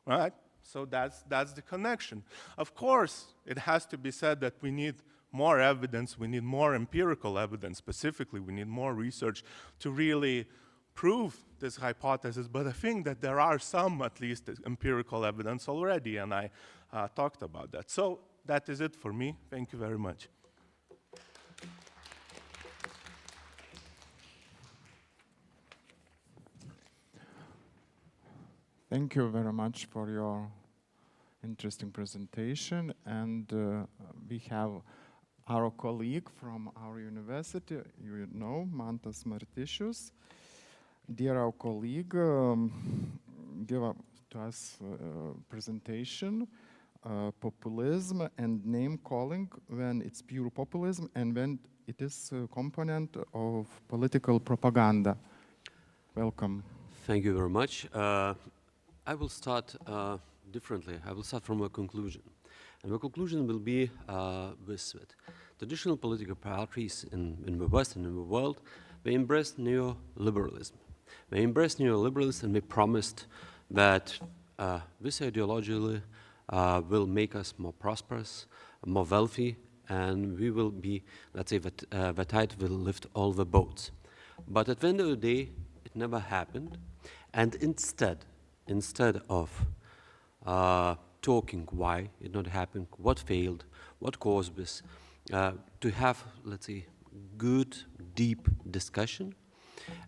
right? So that's the connection. Of course, it has to be said that we need more evidence, we need more empirical evidence. Specifically, we need more research to really prove this hypothesis, but I think that there are some, at least, empirical evidence already, and I talked about that. So that is it for me. Thank you very much. Thank you very much for your interesting presentation. And we have our colleague from our university, you know, Mantas Martišius. Dear our colleague, give up to us presentation, populism and name calling when it's pure populism and when it is a component of political propaganda. Welcome. Thank you very much. I will start differently. I will start from a conclusion. And the conclusion will be this: that traditional political parties in the West and in the world, they embraced neoliberalism. They embraced neoliberalism and they promised that this ideology will make us more prosperous, more wealthy, and we will be, let's say, that the tide will lift all the boats. But at the end of the day, it never happened. And instead of talking why it not happened, what failed, what caused this, to have, let's say, good, deep discussion,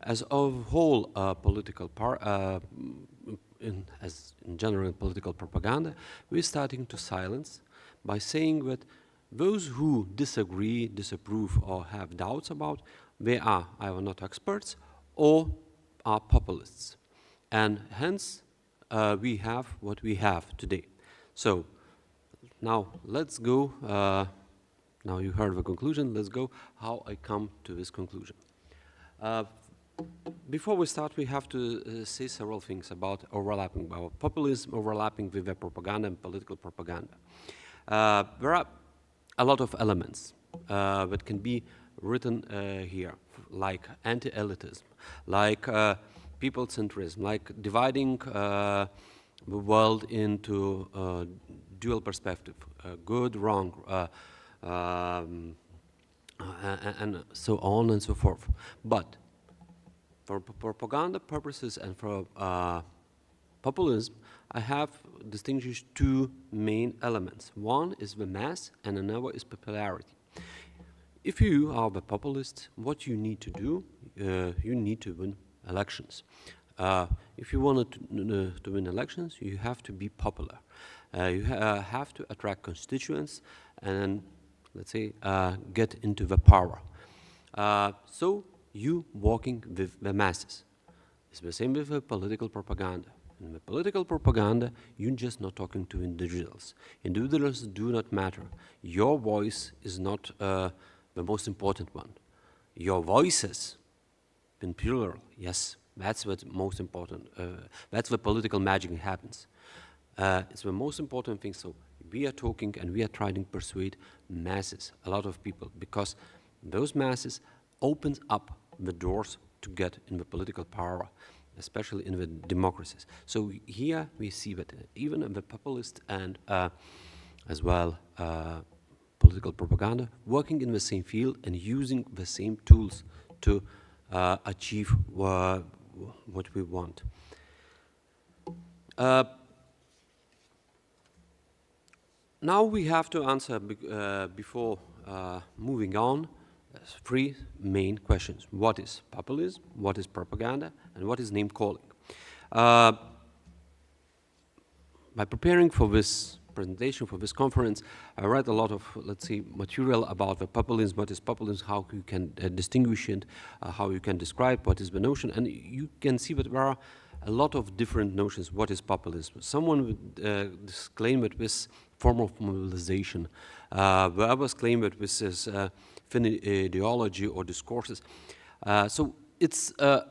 as a whole political as in general political propaganda, we're starting to silence by saying that those who disagree, disapprove, or have doubts about, they are either not experts or are populists. And hence, we have what we have today. So now let's go, now you heard the conclusion, let's go how I come to this conclusion. Before we start, we have to say several things about overlapping, about populism overlapping with the propaganda and political propaganda. There are a lot of elements that can be written here, like anti-elitism, like people-centrism, like dividing the world into dual perspective, good, wrong, and so on and so forth. But for propaganda purposes and for populism, I have distinguished two main elements. One is the mass and another is popularity. If you are the populist, what you need to do, you need to win elections. If you want to win elections, you have to be popular. You have to attract constituents and, let's say, get into the power. So you walking with the masses. It's the same with the political propaganda. In the political propaganda, you're just not talking to individuals. Individuals do not matter. Your voice is not the most important one. Your voices, in plural, yes, that's what's most important. That's where political magic happens. It's the most important thing. So we are talking and we are trying to persuade masses, a lot of people, because those masses opens up the doors to get in the political power, especially in the democracies. So here we see that even in the populist and as well political propaganda, working in the same field and using the same tools to achieve what we want. Now we have to answer, before moving on, three main questions. What is populism? What is propaganda? And what is name calling? By preparing for this presentation, for this conference, I read a lot of, let's say, material about the populism, what is populism, how you can distinguish it, how you can describe what is the notion, and you can see that there are a lot of different notions. What is populism? Someone would claim that this form of mobilization, the others claim that this is ideology or discourses. So it's a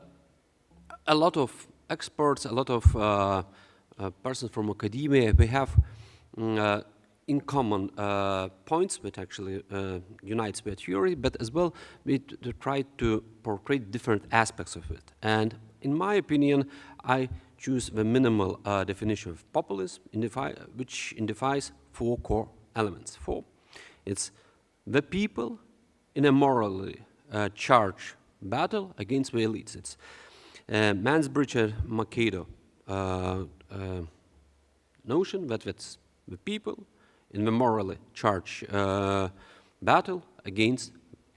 lot of experts, a lot of persons from academia. They have in common points that actually unites their theory, but as well we try to portray different aspects of it. And in my opinion, I choose the minimal definition of populism, which identifies four core elements. It's the people in a morally charged battle against the elites. It's Mansbridger-Mercado notion that it's the people in the morally charged battle against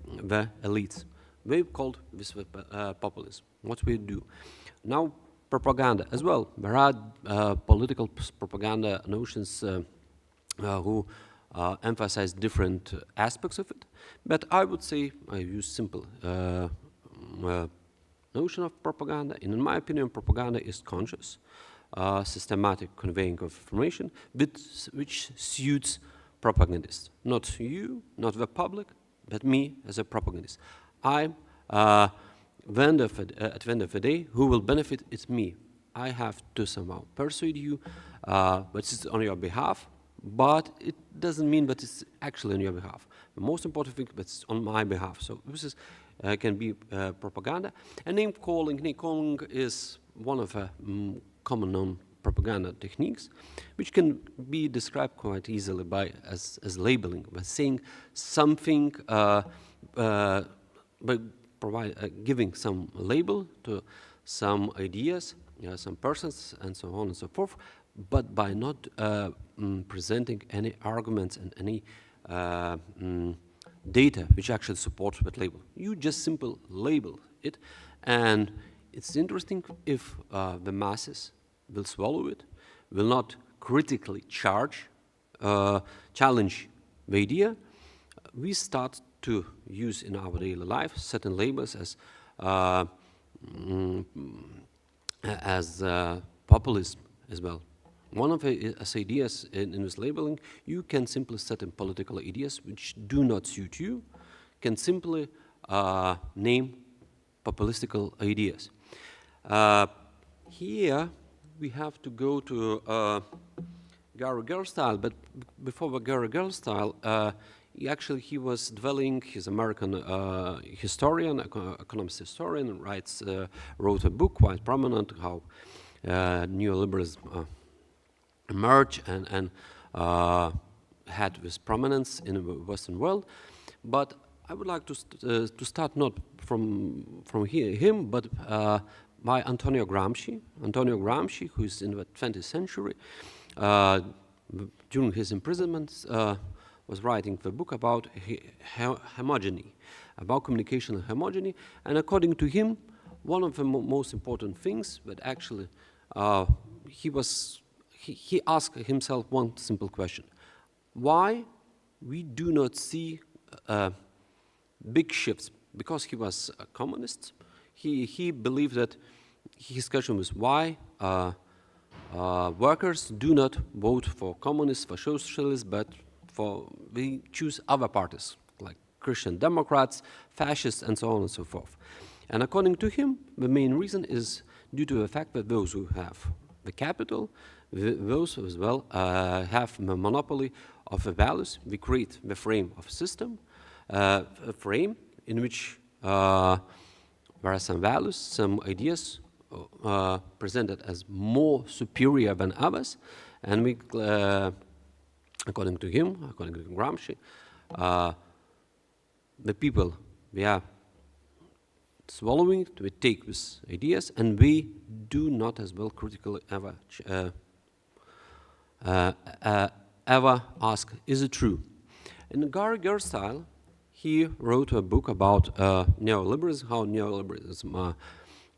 the elites. We called this populism. What we do. Now, propaganda as well. There are political propaganda notions who emphasize different aspects of it, but I would say I use simple notion of propaganda. And in my opinion, propaganda is conscious, systematic conveying of information, which suits propagandists. Not you, not the public, but me as a propagandist. I'm at the end of the day, who will benefit? It's me. I have to somehow persuade you, but it's on your behalf, but it doesn't mean that it's actually on your behalf. The most important thing, that it's on my behalf. So this is, can be propaganda. And name calling is one of the common known propaganda techniques, which can be described quite easily by as labeling, by saying something, by giving some label to some ideas, some persons, and so on and so forth, but by not presenting any arguments and any data which actually supports that label. You just simply label it, and it's interesting if the masses will swallow it, will not critically challenge the idea. We start to use in our daily life certain labels as populism as well. One of the ideas in this labeling, you can simply set in political ideas which do not suit you, can simply name populistical ideas. Here we have to go to Gary Gerstle, but before Gary Gerstle, he was dwelling, he's American historian, economist historian, wrote a book quite prominent, how neoliberalism emerged and had this prominence in the Western world. But I would like to start not from him, but by Antonio Gramsci. Antonio Gramsci, who is in the 20th century, during his imprisonment, was writing the book about homogeny, about communication homogeny, and according to him, one of the most important things that actually he asked himself one simple question: why we do not see big shifts? Because he was a communist, he believed that his question was why workers do not vote for communists, for socialists, but we choose other parties, like Christian Democrats, fascists, and so on and so forth. And according to him, the main reason is due to the fact that those who have the capital, those as well have the monopoly of the values. We create the frame of a system, a frame in which there are some values, some ideas presented as more superior than others, and we, according to him, according to Gramsci, the people, we are swallowing it, we take these ideas, and we do not as well critically ever ask, is it true? In Gary Gerstle, he wrote a book about neoliberalism, how neoliberalism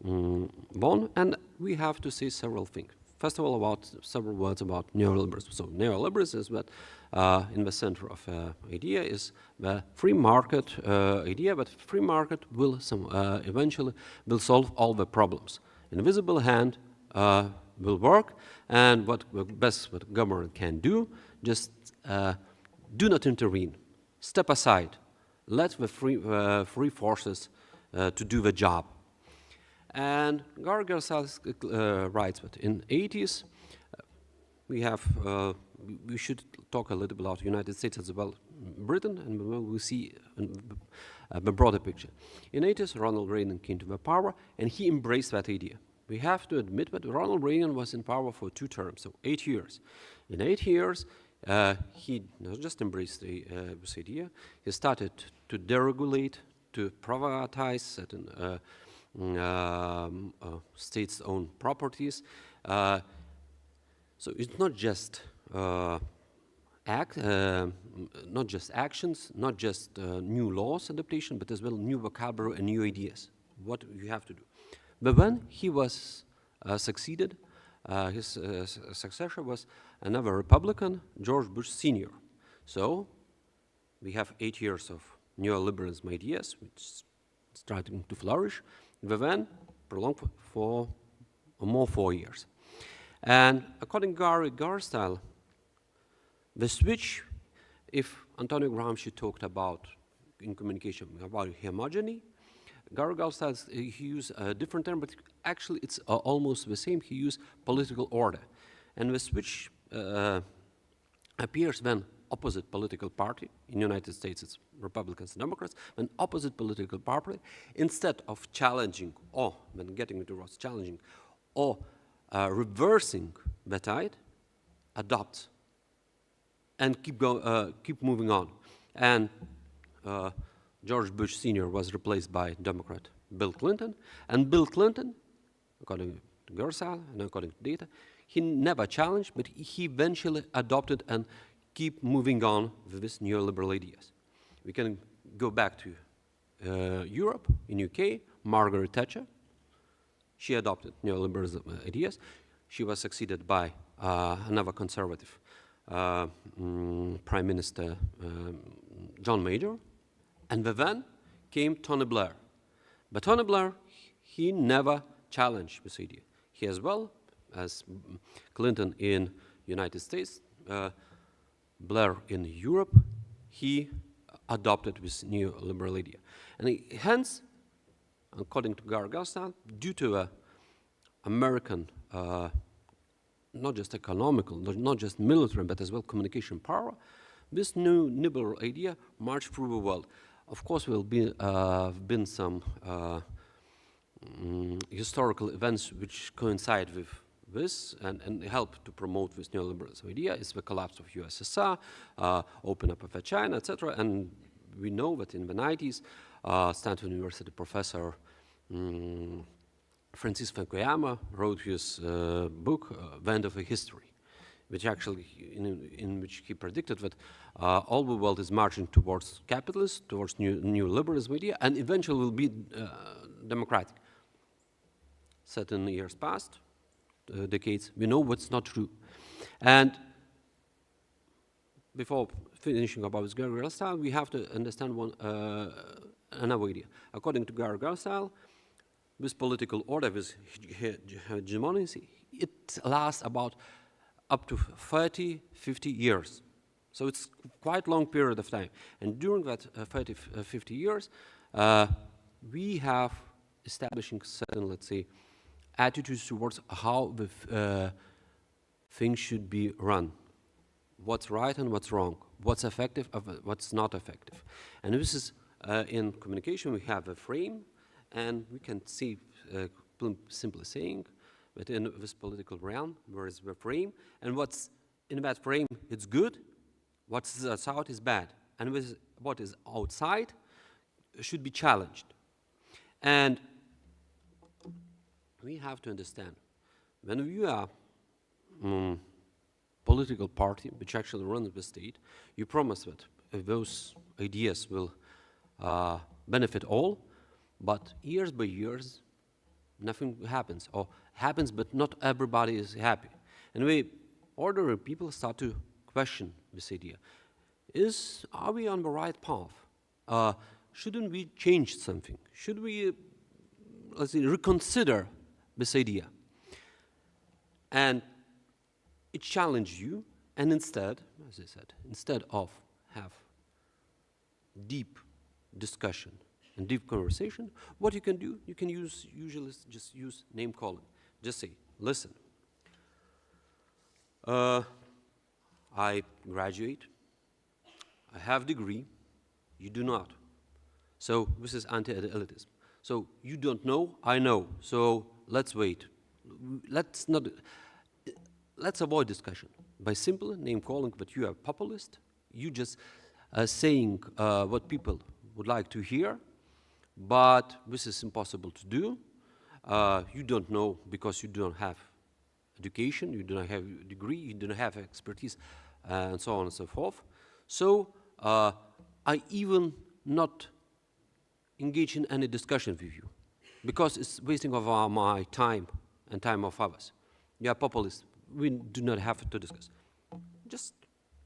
won, and we have to say several things. First of all, several words about neoliberalism. So neoliberalism is that in the center of idea is the free market idea, but free market will eventually will solve all the problems. Invisible hand will work, and what government can do, just do not intervene, step aside, let the free forces to do the job. And Gary Gerstle writes that in the 80s, we should talk a little bit about the United States as well, Britain, and we'll see the broader picture. In the 80s, Ronald Reagan came to the power, and he embraced that idea. We have to admit that Ronald Reagan was in power for 2 terms, so 8 years. In 8 years, he not just embraced this idea, he started to deregulate, to privatize certain states' own properties. So it's not just not just actions, not just new laws adaptation, but as well new vocabulary and new ideas. What you have to do. But when he was succeeded, his successor was another Republican, George Bush Sr. So we have 8 years of neoliberalism ideas, which starting to flourish. The then prolonged for more 4 years. And according to Gary Gerstle, the switch, if Antonio Gramsci talked about in communication about homogeny, Gary Gerstle he used a different term, but actually it's almost the same. He used political order. And the switch appears when opposite political party, in the United States it's Republicans and Democrats, when opposite political party, instead of challenging, or when getting into what's challenging, or reversing the tide, adopts and keep moving on. And George Bush Sr. was replaced by Democrat Bill Clinton, and Bill Clinton, according to Gerstle and according to data, he never challenged, but he eventually adopted and keep moving on with these neoliberal ideas. We can go back to Europe, in UK, Margaret Thatcher. She adopted neoliberalism ideas. She was succeeded by another conservative Prime Minister, John Major. And then came Tony Blair. But Tony Blair, he never challenged this idea. He as well as Clinton in United States, Blair in Europe, he adopted this neoliberal idea. And hence, according to Gudauskas, due to American, not just economical, not just military, but as well communication power, this new liberal idea marched through the world. Of course, there will be been some historical events which coincide with this and help to promote this neoliberalism idea. Is the collapse of USSR, open up of China, etc. And we know that in the 90s, Stanford University professor Francis Fukuyama wrote his book, The End of a History, which actually, in which he predicted that all the world is marching towards capitalism, towards new liberalism idea, and eventually will be democratic. Certain years passed, decades, we know what's not true. And before finishing about this Gudauskas, we have to understand another idea. According to Gudauskas, this political order, this hegemony, it lasts about up to 30, 50 years. So it's quite a long period of time. And during that 30, 50 years, we have establishing certain, let's say, attitudes towards how the things should be run. What's right and what's wrong. What's effective and what's not effective. And this is, in communication, we have a frame, and we can see, simply saying, that in this political realm, there is the frame, and what's in that frame, it's good, what's outside is bad, and what is outside should be challenged. And we have to understand, when you are political party which actually runs the state, you promise that those ideas will benefit all, but years by years, nothing happens, or happens, but not everybody is happy. And ordinary people start to question this idea. Are we on the right path? Shouldn't we change something? Should we, let's say, reconsider this idea? And it challenged you, and instead, as I said, instead of have deep discussion and deep conversation, what you can do, you can usually just use name calling. Just say, listen, I graduate, I have degree, you do not. So this is anti-elitism. So you don't know, I know, so let's wait. Let's avoid discussion. By simple name calling that you are a populist, you just saying what people would like to hear, but this is impossible to do. You don't know because you don't have education, you don't have a degree, you don't have expertise, and so on and so forth. So I even not engage in any discussion with you because it's wasting of my time and time of others. You are populist. We do not have to discuss. Just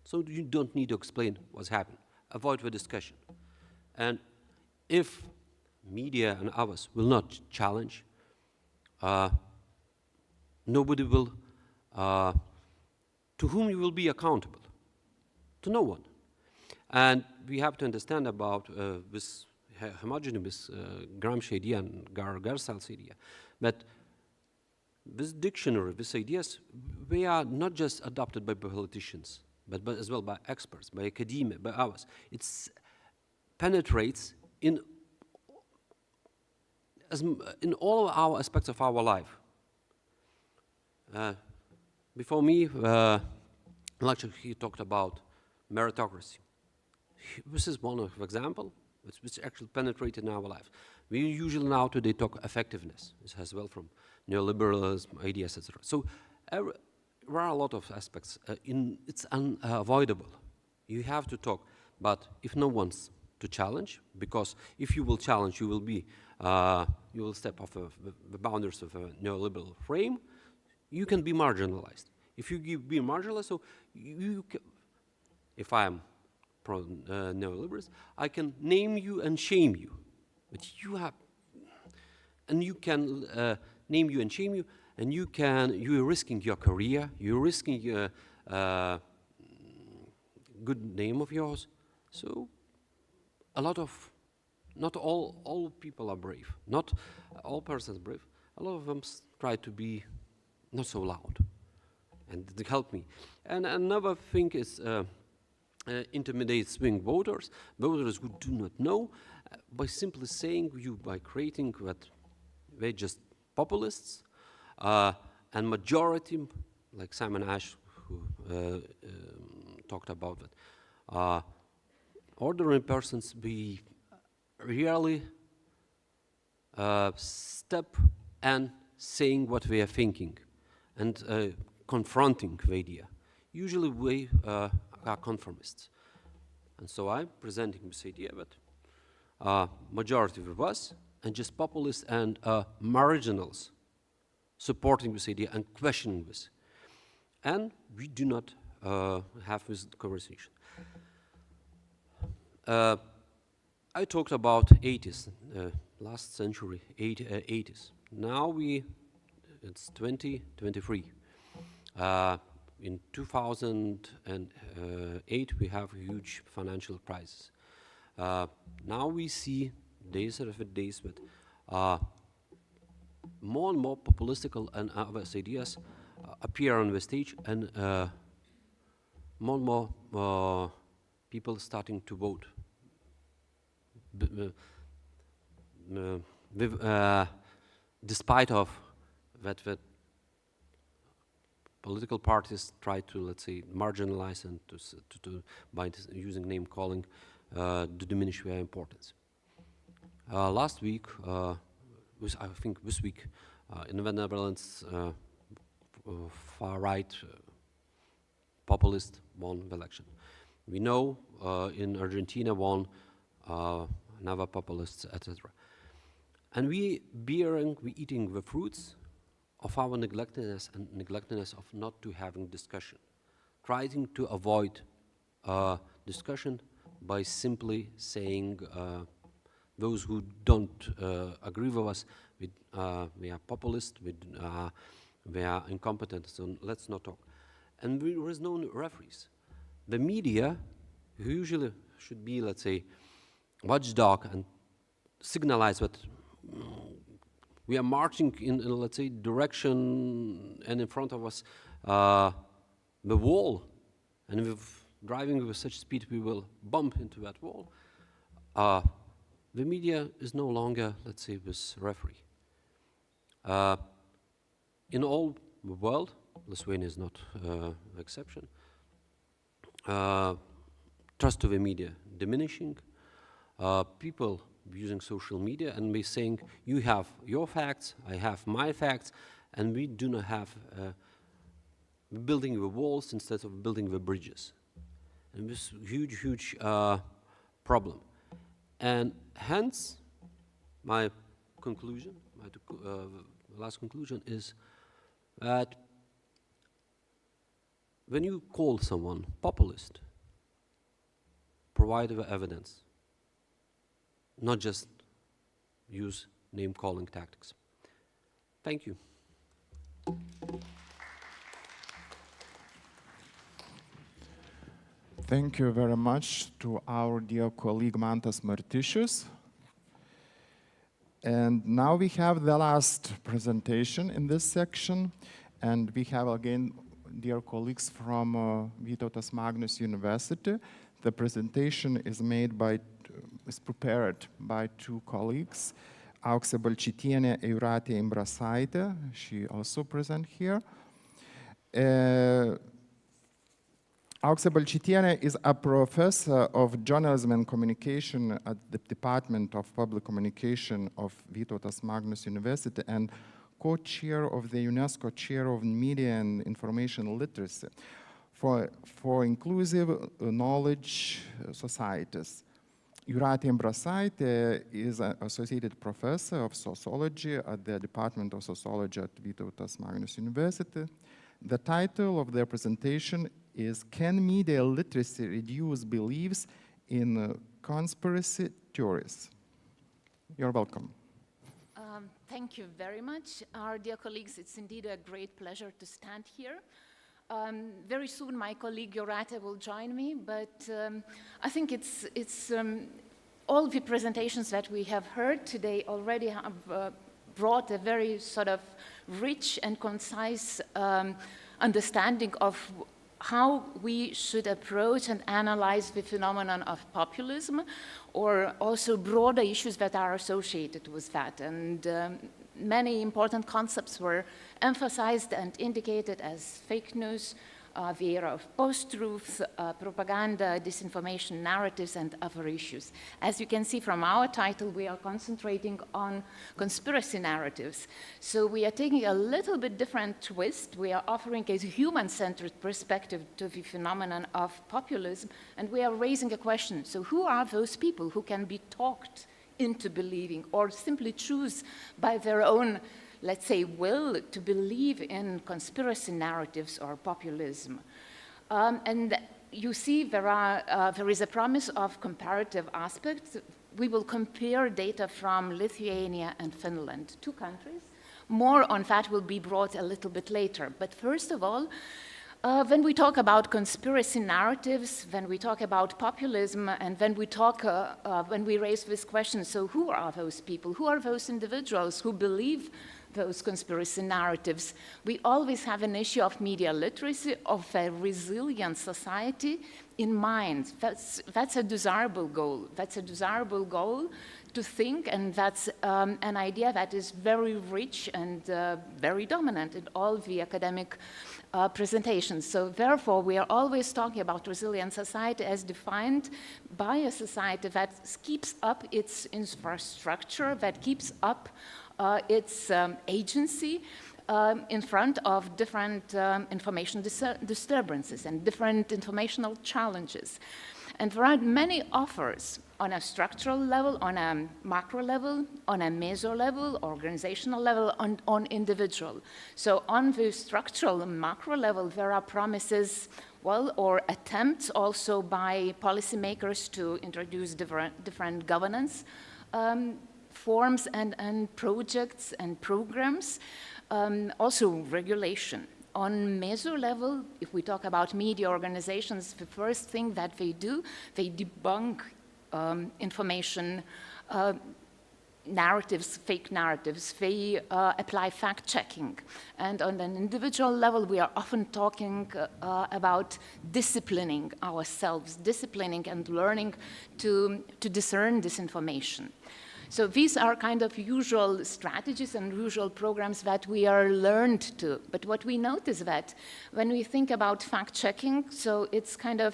so you don't need to explain what's happening. Avoid the discussion. And if media and others will not challenge, nobody will, to whom you will be accountable? To no one. And we have to understand about this homogeneous Gramsci idea and Gudauskas idea, that this dictionary, these ideas, they are not just adopted by politicians, but as well by experts, by academia, by others. It penetrates in all our aspects of our life. Before me, lecture, he talked about meritocracy. This is one of example which actually penetrated in our life. We usually now today talk effectiveness, as well from neoliberalism, ideas, etc. So there are a lot of aspects. It's unavoidable. You have to talk, but if no one's to challenge, because if you will challenge, you will be, you will step off the boundaries of a neoliberal frame. You can be marginalized. If you be marginalized, so if I am pro-neoliberalist, I can name you and shame you. But you have, and you can name you and shame you, and you're risking your career, you're risking your good name of yours. So a lot of not all people are brave. Not all persons are brave. A lot of them try to be not so loud, and they help me. And another thing is intimidate swing voters who do not know, by simply saying by creating that they're just populists, and majority, like Simon Ash, who talked about that, ordinary persons be really step and saying what we are thinking and confronting the idea. Usually we are conformists. And so I'm presenting this idea that majority of us and just populists and marginals supporting this idea and questioning this. And we do not have this conversation. I talked about 80s, last century, 80s. Now it's 2023. In 2008, we have a huge financial crisis. Now we see days after days that more and more populistical and other ideas appear on the stage, and more and more people starting to vote. Despite of that political parties try to, let's say, marginalize and to by using name calling, to diminish their importance. Last week, I think this week, in the Netherlands, far-right populist won the election. We know in Argentina won another populists, etc. And we eating the fruits of our neglectedness of not to having discussion, trying to avoid discussion by simply saying those who don't agree with us, we are populist, we are incompetent, so let's not talk. And there is no referees. The media, who usually should be, let's say, watchdog and signalize that we are marching in, let's say, direction, and in front of us the wall, and if driving with such speed we will bump into that wall. The media is no longer, let's say, this referee. In all the world, Lithuania is not the exception, trust to the media diminishing, people using social media and be saying, you have your facts, I have my facts, and we do not have building the walls instead of building the bridges. And this huge problem. And hence, my conclusion, last conclusion is that when you call someone populist, provide the evidence, not just use name-calling tactics. Thank you. Thank you very much to our dear colleague Mantas Martišius. And now we have the last presentation in this section, and we have again dear colleagues from Vytautas Magnus University. The presentation is prepared by two colleagues, Auksė Balčytienė, Jūratė Imbrasaitė. She also present here. Auksė Balčytienė is a professor of journalism and communication at the Department of Public Communication of Vytautas Magnus University and co-chair of the UNESCO Chair of Media and Information Literacy for Inclusive Knowledge Societies. Jūratė Imbrasaitė is an associated professor of sociology at the Department of Sociology at Vytautas Magnus University. The title of their presentation is Can Media Literacy Reduce Beliefs in Conspiracy Theories? You're welcome. Thank you very much. Our dear colleagues, it's indeed a great pleasure to stand here. Very soon my colleague Jūratė will join me, but I think it's all the presentations that we have heard today already have brought a very sort of rich and concise understanding of how we should approach and analyze the phenomenon of populism, or also broader issues that are associated with that. And many important concepts were emphasized and indicated as fake news, the era of post-truth, propaganda, disinformation, narratives, and other issues. As you can see from our title, we are concentrating on conspiracy narratives. So we are taking a little bit different twist. We are offering a human-centered perspective to the phenomenon of populism, and we are raising a question. So who are those people who can be talked into believing, or simply choose by their own, let's say, will to believe in conspiracy narratives or populism? And you see there is a promise of comparative aspects. We will compare data from Lithuania and Finland, 2 countries. More on that will be brought a little bit later. But first of all, when we talk about conspiracy narratives, when we talk about populism, and when we raise this question, so who are those people? Who are those individuals who believe those conspiracy narratives? We always have an issue of media literacy, of a resilient society in mind. That's a desirable goal. That's a desirable goal to think, and that's an idea that is very rich and very dominant in all the academic presentations. So therefore, we are always talking about resilient society as defined by a society that keeps up its infrastructure, that keeps up its agency in front of different information disturbances and different informational challenges. And there are many offers on a structural level, on a macro level, on a meso level, organizational level, on individual. So on the structural and macro level, there are promises, well, or attempts also by policymakers to introduce different governance forms and projects and programs, also regulation. On meso level, if we talk about media organizations, the first thing that they do, they debunk information narratives, fake narratives. They apply fact-checking. And on an individual level, we are often talking about disciplining ourselves, disciplining and learning to discern disinformation. So these are kind of usual strategies and usual programs that we are learned to. But what we notice that when we think about fact-checking, so it's kind of,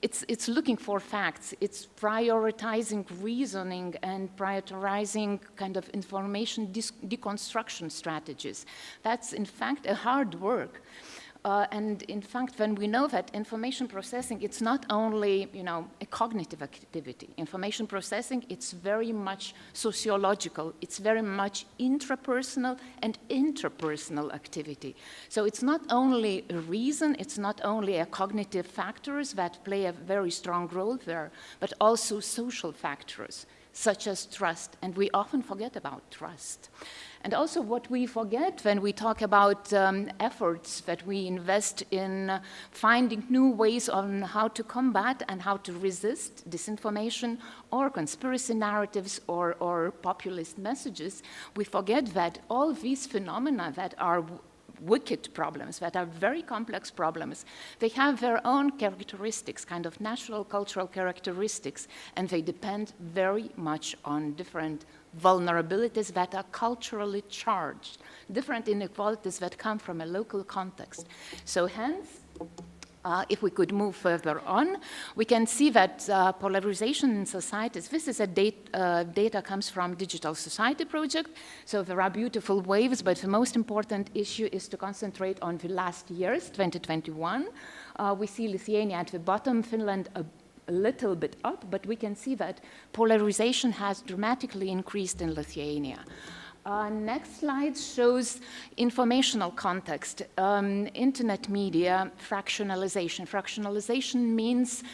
it's looking for facts. It's prioritizing reasoning and prioritizing kind of information deconstruction strategies. That's in fact a hard work. And in fact, when we know that information processing, it's not only, a cognitive activity. Information processing, it's very much sociological. It's very much intrapersonal and interpersonal activity. So it's not only a reason, it's not only a cognitive factors that play a very strong role there, but also social factors, such as trust. And we often forget about trust. And also what we forget when we talk about efforts that we invest in finding new ways on how to combat and how to resist disinformation or conspiracy narratives or populist messages, we forget that all these phenomena that are wicked problems, that are very complex problems, they have their own characteristics, kind of natural cultural characteristics, and they depend very much on different vulnerabilities that are culturally charged, different inequalities that come from a local context. So hence, if we could move further on, we can see that polarization in societies, this is a data comes from Digital Society Project, so there are beautiful waves, but the most important issue is to concentrate on the last years, 2021. We see Lithuania at the bottom, Finland a little bit up, but we can see that polarization has dramatically increased in Lithuania. Next slide shows informational context. Internet media fractionalization. Fractionalization means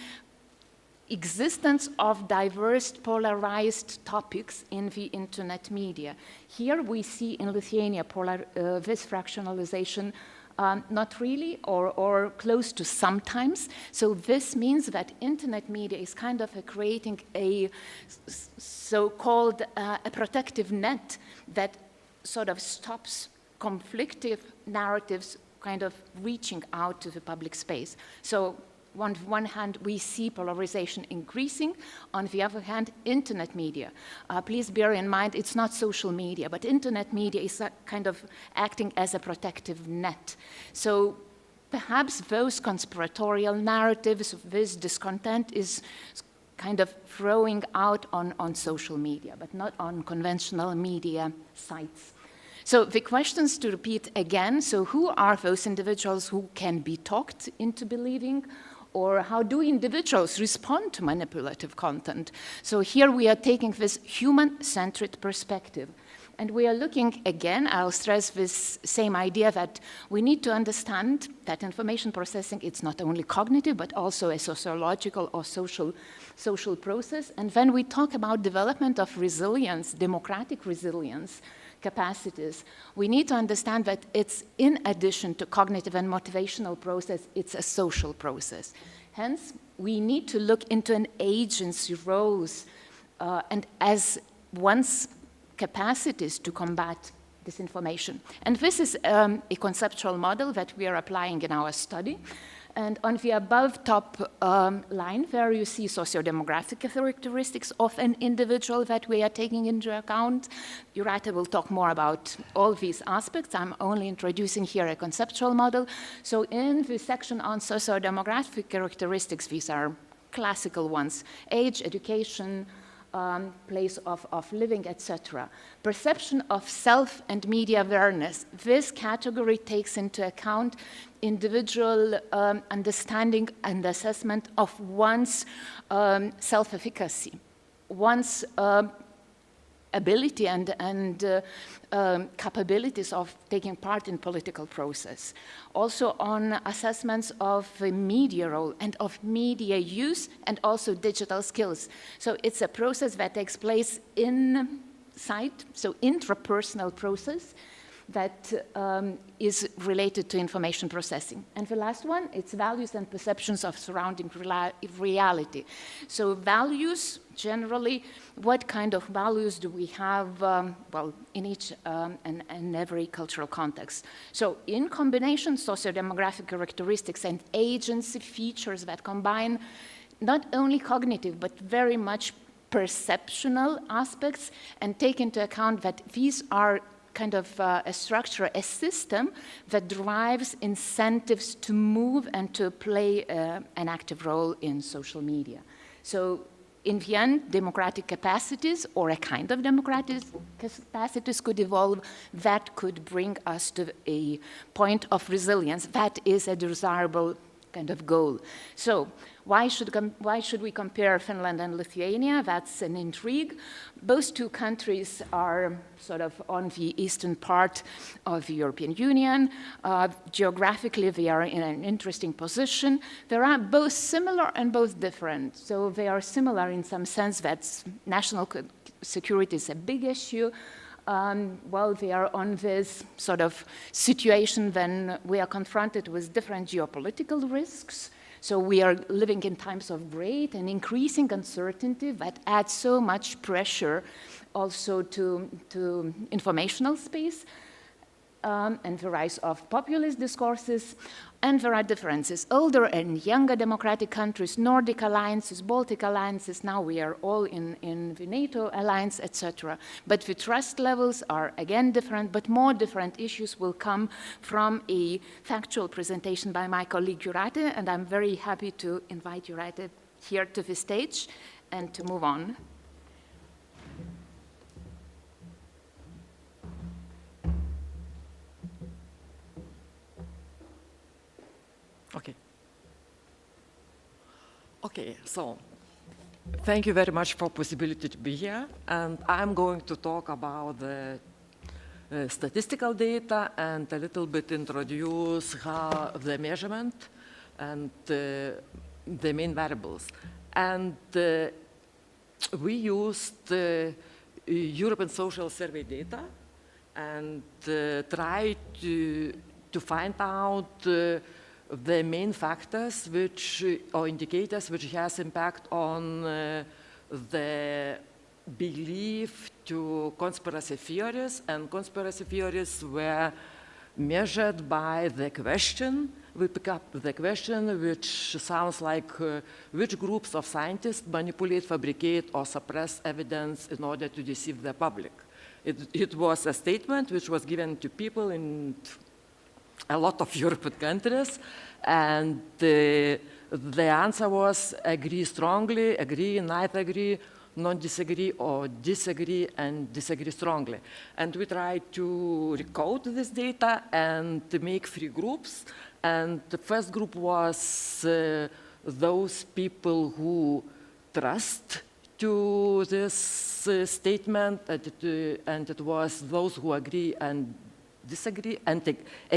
existence of diverse polarized topics in the internet media. Here we see in Lithuania this fractionalization Not really, or close to sometimes. So this means that internet media is kind of creating a so-called a protective net that sort of stops conflictive narratives kind of reaching out to the public space. So on one hand, we see polarization increasing. On the other hand, internet media. Please bear in mind, it's not social media, but internet media is kind of acting as a protective net. So perhaps those conspiratorial narratives, this discontent is kind of throwing out on social media, but not on conventional media sites. So the questions to repeat again, so who are those individuals who can be talked into believing, or how do individuals respond to manipulative content? So here we are taking this human-centered perspective. And we are looking, again, I'll stress this same idea that we need to understand that information processing, it's not only cognitive, but also a sociological or social process. And when we talk about development of resilience, democratic resilience, capacities, we need to understand that it's in addition to cognitive and motivational process, it's a social process. Hence, we need to look into an agency roles and as one's capacities to combat disinformation. And this is a conceptual model that we are applying in our study. And on the above top line, there you see socio-demographic characteristics of an individual that we are taking into account. Renata will talk more about all these aspects. I'm only introducing here a conceptual model. So in the section on socio-demographic characteristics, these are classical ones: age, education, place of living, etc. Perception of self and media awareness. This category takes into account individual understanding and assessment of one's self-efficacy, one's ability and capabilities of taking part in political process. Also on assessments of the media role and of media use and also digital skills. So it's a process that takes place inside, so intrapersonal process that is related to information processing. And the last one, it's values and perceptions of surrounding reality. So values, generally, what kind of values do we have, well, in each and every cultural context. So in combination, socio-demographic characteristics and agency features that combine not only cognitive, but very much perceptual aspects, and take into account that these are kind of a structure, a system that drives incentives to move and to play an active role in social media. So in the end, democratic capacities or a kind of democratic capacities could evolve that could bring us to a point of resilience. That is a desirable kind of goal. So why should we compare Finland and Lithuania? That's an intrigue. Both two countries are sort of on the eastern part of the European Union. Geographically, they are in an interesting position. They are both similar and both different. So they are similar in some sense that national security is a big issue. Well, they are on this sort of situation when we are confronted with different geopolitical risks. So we are living in times of great and increasing uncertainty that adds so much pressure also to informational space. And the rise of populist discourses, and there are differences. Older and younger democratic countries, Nordic alliances, Baltic alliances, now we are all in the NATO alliance, etc. But the trust levels are again different, but more different issues will come from a factual presentation by my colleague Renata, and I'm very happy to invite Renata here to the stage and to move on. Okay, so thank you very much for possibility to be here, and I'm going to talk about the statistical data and a little bit introduce how the measurement and the main variables. And we used European Social Survey data and tried to to find out the main factors or indicators which has impact on the belief to conspiracy theories, and conspiracy theories were measured by the question. We pick up the question which sounds like which groups of scientists manipulate, fabricate, or suppress evidence in order to deceive the public. It was a statement which was given to people in a lot of European countries, and the answer was agree strongly, agree, neither agree, non-disagree, or disagree and disagree strongly. And we tried to recode this data and to make 3 groups. And the first group was those people who trust to this statement, and it was those who agree and disagree, and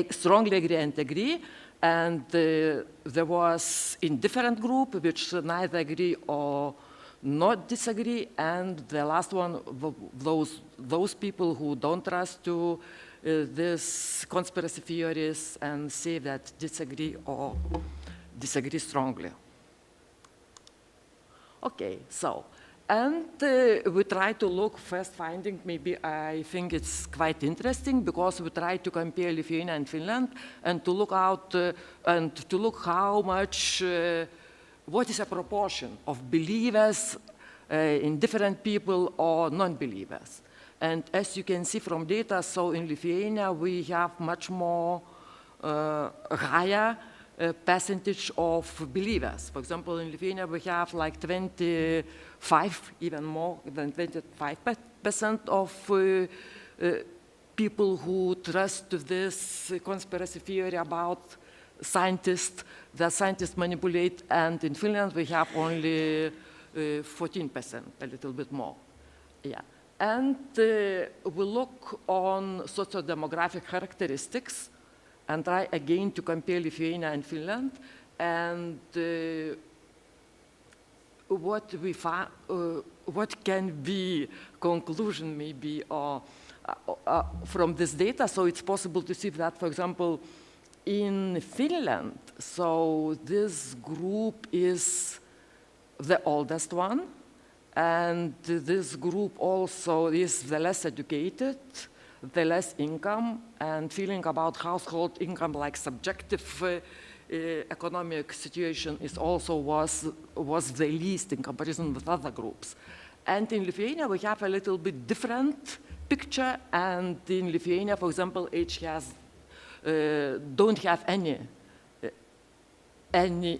strongly agree and agree. And there was indifferent group, which neither agree or not disagree, and the last one, those people who don't trust to these conspiracy theories and say that disagree or disagree strongly. Okay, so, and we try to look, first finding, maybe I think it's quite interesting, because we try to compare Lithuania and Finland, and to look out, and to look how much, what is a proportion of believers in different people or non-believers. And as you can see from data, so in Lithuania we have much more higher percentage of believers. For example, in Lithuania we have like 25, even more than 25% of people who trust to this conspiracy theory about scientists, that scientists manipulate, and in Finland we have only 14%, a little bit more. Yeah. And we look on socio-demographic characteristics and try again to compare Lithuania and Finland, and what can be conclusion maybe from this data. So it's possible to see that, for example, in Finland, so this group is the oldest one, and this group also is the less educated, the less income, and feeling about household income, like subjective economic situation is also was the least in comparison with other groups. And in Lithuania we have a little bit different picture, and in Lithuania, for example, age has don't have any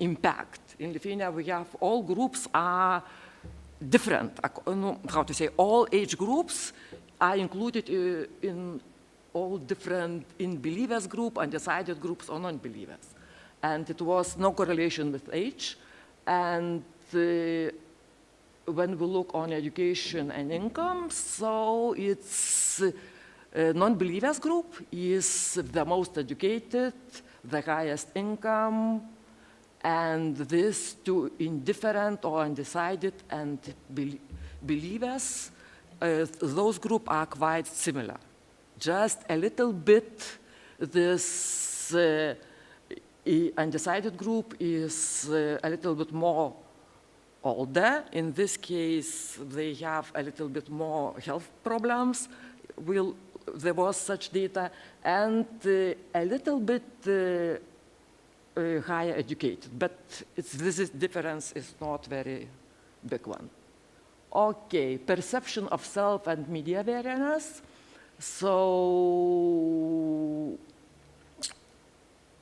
impact. In Lithuania we have all groups are different, how to say, all age groups are included in all different in believers group, undecided groups, or non-believers. And it was no correlation with age. And when we look on education and income, so it's non-believers group is the most educated, the highest income, and this to indifferent or undecided and believers, those groups are quite similar. Just a little bit, this undecided group is a little bit more older. In this case, they have a little bit more health problems. There was such data, and a little bit higher educated, but this difference is not very big one. Okay, perception of self and media awareness. So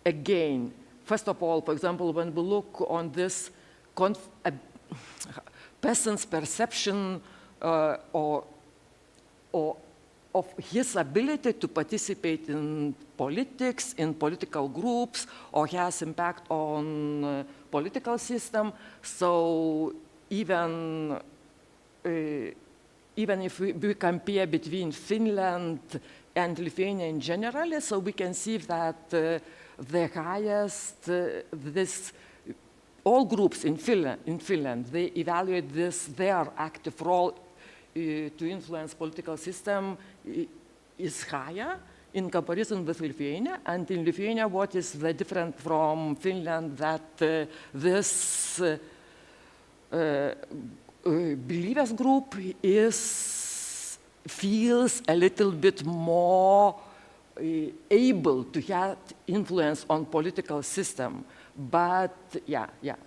again, first of all, for example, when we look on this person's perception of his ability to participate in politics, in political groups, or has impact on political system. So even if we compare between Finland and Lithuania in general, so we can see that the highest, all groups in Finland, they evaluate their active role to influence political system is higher in comparison with Lithuania. And in Lithuania, what is the different from Finland, that this believers group feels a little bit more able to have influence on political system. But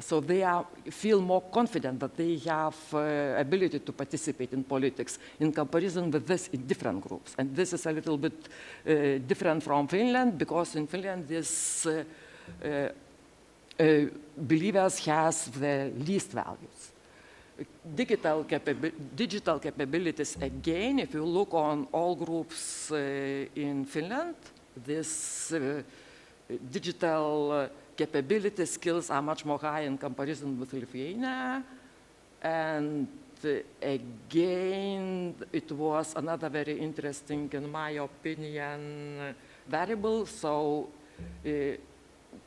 so they feel more confident that they have ability to participate in politics in comparison with this in different groups. And this is a little bit different from Finland, because in Finland this believers has the least values. Digital capabilities, again, if you look on all groups in Finland, this digital capability skills are much more high in comparison with Lithuania. And again, it was another very interesting, in my opinion, variable. So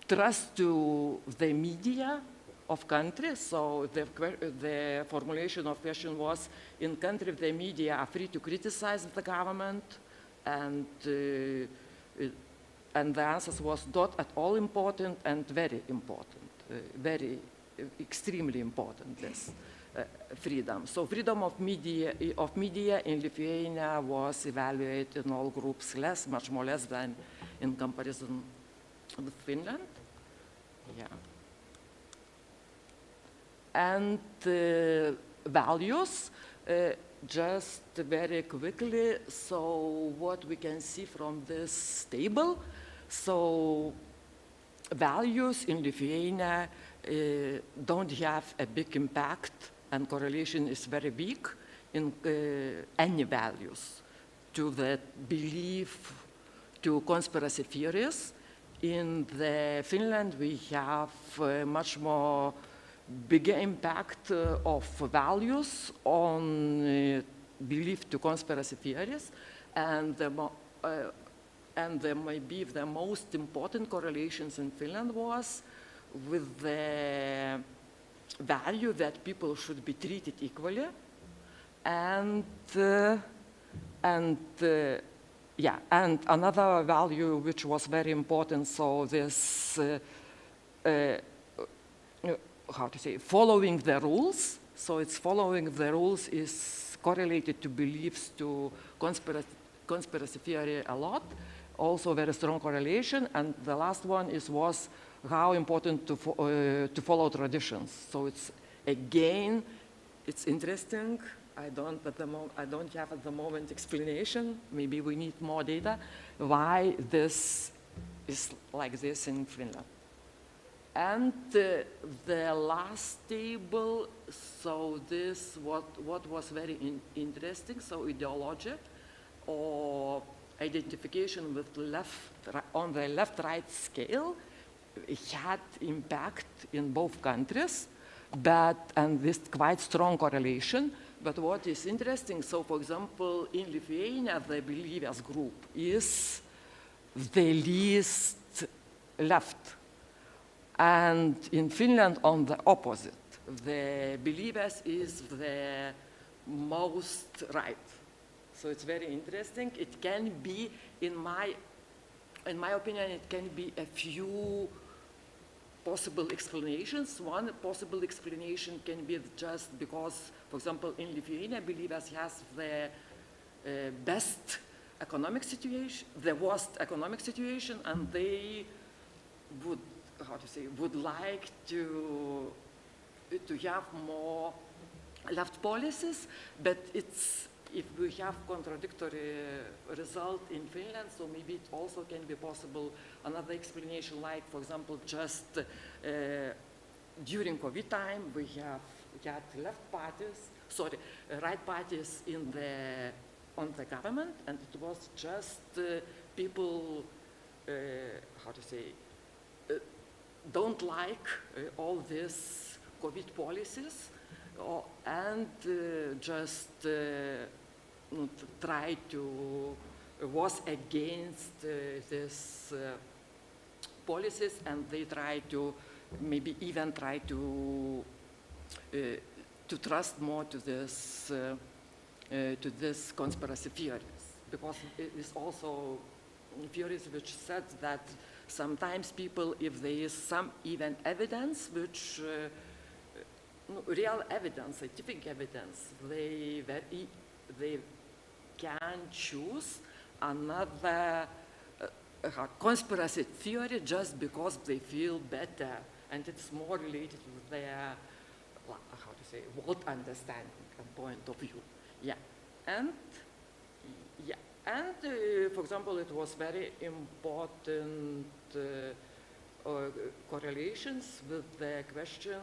trust to the media of countries. So the formulation of question was, in country the media are free to criticize the government, and the answer was not at all important and very important, extremely important, this freedom. So freedom of media in Lithuania was evaluated in all groups much more less than in comparison with Finland. Yeah. And values, just very quickly, so what we can see from this table, so values in Lithuania don't have a big impact, and correlation is very weak in any values to the belief, to conspiracy theories. In Finland, we have much more bigger impact of values on belief to conspiracy theories, and maybe the most important correlations in Finland was with the value that people should be treated equally, and another value which was very important. So this following the rules. So it's following the rules is correlated to beliefs to conspiracy theory a lot. Also very strong correlation. And the last one was how important to follow traditions. So it's, again, it's interesting. I don't have at the moment explanation. Maybe we need more data why this is like this in Finland. And the last table, so this what was very interesting. So ideology or identification with on the left-right scale had impact in both countries, and this quite strong correlation. But what is interesting, so for example, in Lithuania, the believers group is the least left. And in Finland, on the opposite, the believers is the most right. So it's very interesting. It can be, in my opinion, it can be a few possible explanations. One possible explanation can be just because, for example, in Lithuania, believers has the best economic situation, the worst economic situation, and they would like to have more left policies, but if we have contradictory result in Finland, so maybe it also can be possible another explanation, like, for example, just during COVID time, we had right parties on the government, and it was just people, don't like all these COVID policies, and just try to was against these policies, and they try to maybe even try to trust more to this conspiracy theories, because it is also theories which said that sometimes people, if there is some even evidence, which real evidence, scientific evidence, they can choose another conspiracy theory just because they feel better, and it's more related with their, how to say, world understanding and point of view. Yeah, and for example, it was very important correlations with the question,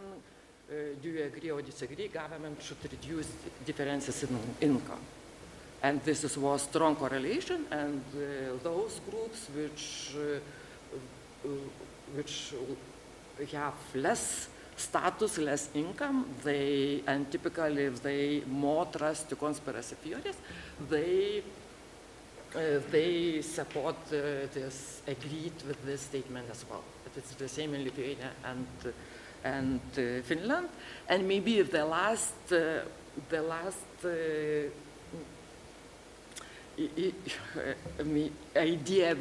do you agree or disagree, government should reduce differences in income. And this was strong correlation, and those groups which have less status, less income, and typically they more trust to conspiracy theories, they support this, agreed with this statement as well. But it's the same in Lithuania and Finland. And maybe the last idea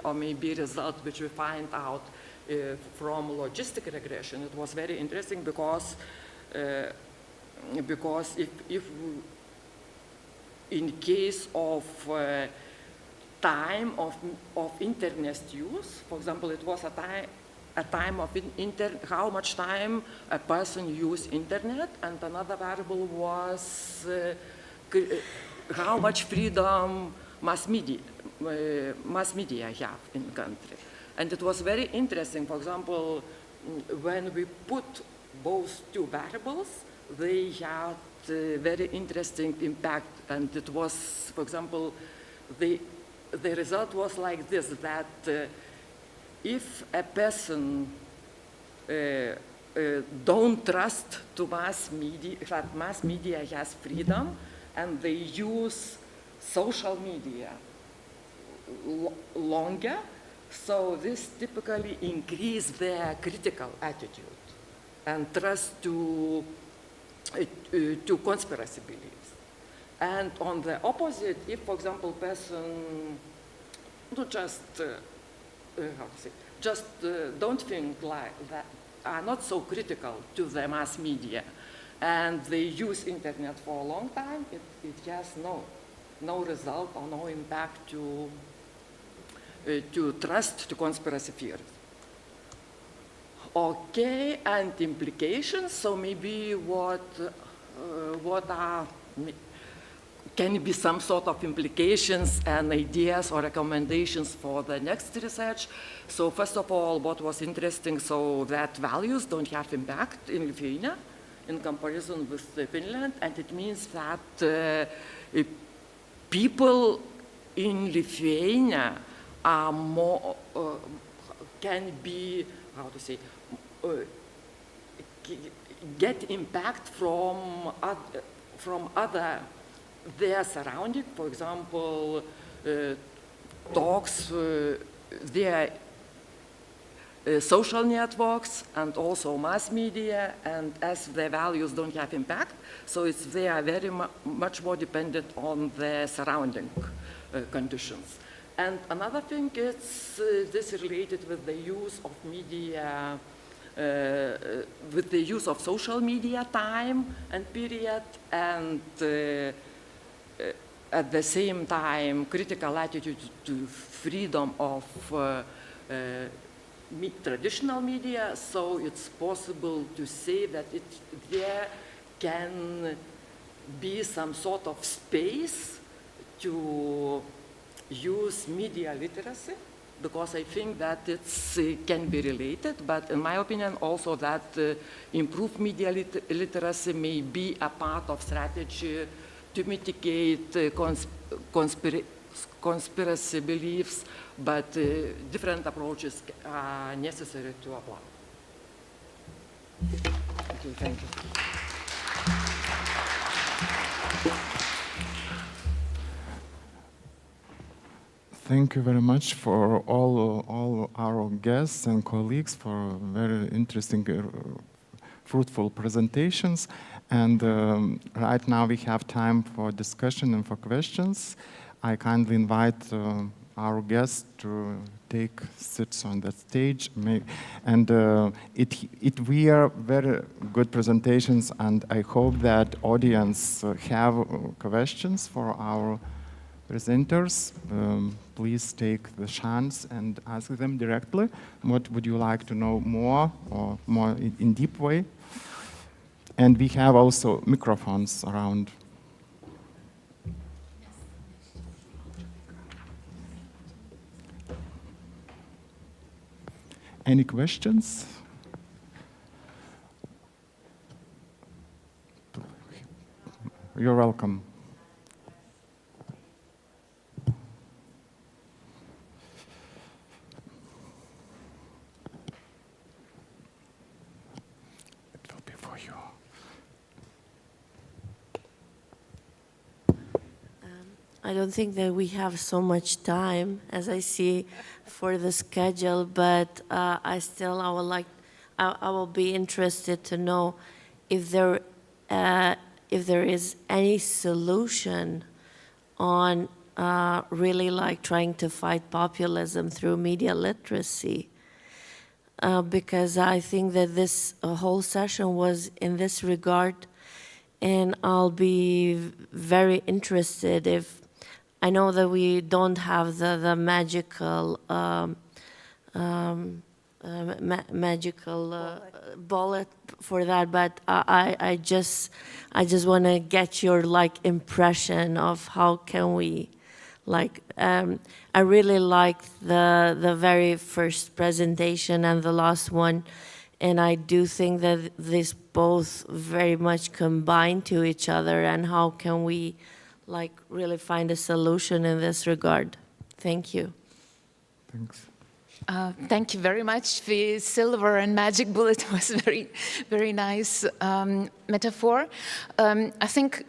or maybe result which we find out from logistic regression, it was very interesting because if in case of time of internet use, for example, it was a time of how much time a person used internet, and another variable was how much freedom mass media have in the country. And it was very interesting, for example, when we put both two variables, they had very interesting impact. And it was, for example, the result was like this, that if a person don't trust to mass media, that mass media has freedom, and they use social media longer, so this typically increases their critical attitude and trust to conspiracy beliefs. And on the opposite, if, for example, person don't think like that, are not so critical to the mass media, and they use internet for a long time, it has no result or no impact to trust to conspiracy theories. Okay, and implications. So maybe what can be some sort of implications and ideas or recommendations for the next research. So first of all, what was interesting, so that values don't have impact in Lithuania in comparison with Finland, and it means that people in Lithuania are more, can be, how to say, get impact from other, their surrounding, for example, talks, their social networks and also mass media, and as their values don't have impact, so they are very much more dependent on the surrounding conditions. And another thing is this related with the use of media, with the use of social media time and period, and at the same time critical attitude to freedom of traditional media. So it's possible to say that there can be some sort of space to use media literacy, because I think that it can be related, but in my opinion also that improved media literacy may be a part of strategy to mitigate conspiracy beliefs, but different approaches are necessary to apply. Okay, thank you. Thank you very much for all our guests and colleagues for very interesting, fruitful presentations. And right now we have time for discussion and for questions. I kindly invite our guests to take seats on the stage. And it were very good presentations, and I hope that audience have questions for our presenters. Please take the chance and ask them directly. What would you like to know more, or more in deep way? And we have also microphones around. Any questions? You're welcome. It will be for you. I don't think that we have so much time as I see for the schedule, but I will be interested to know if there is any solution on really like trying to fight populism through media literacy, because I think that this whole session was in this regard, and I'll be very interested if I know that we don't have the magical bullet for that, but I just want to get your impression of how can we I really liked the very first presentation and the last one, and I do think that these both very much combine to each other, and how can we really find a solution in this regard. Thank you. Thanks. Thank you very much. The silver and magic bullet was very, very nice metaphor. I think,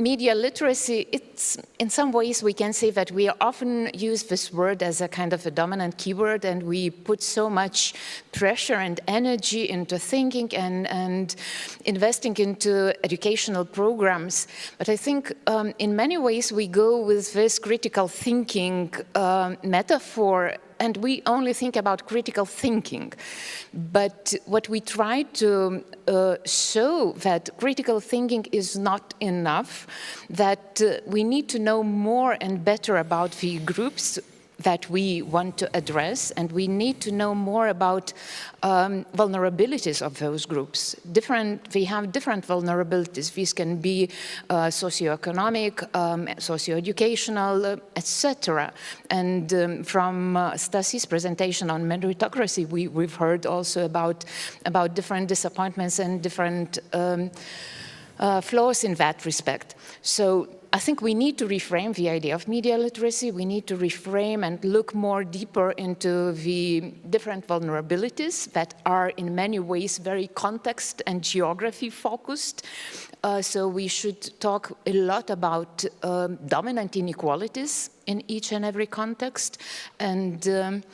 media literacy, it's in some ways we can say that we often use this word as a kind of a dominant keyword, and we put so much pressure and energy into thinking and investing into educational programs. But I think in many ways we go with this critical thinking metaphor, and we only think about critical thinking. But what we try to show that critical thinking is not enough, that we need to know more and better about the groups that we want to address, and we need to know more about vulnerabilities of those groups. We have different vulnerabilities. These can be socioeconomic, socio-educational, etc. And from Stasys' presentation on meritocracy, we've heard also about different disappointments and different flaws in that respect. So I think we need to reframe the idea of media literacy. We need to reframe and look more deeper into the different vulnerabilities that are in many ways very context and geography focused. So we should talk a lot about dominant inequalities in each and every context, and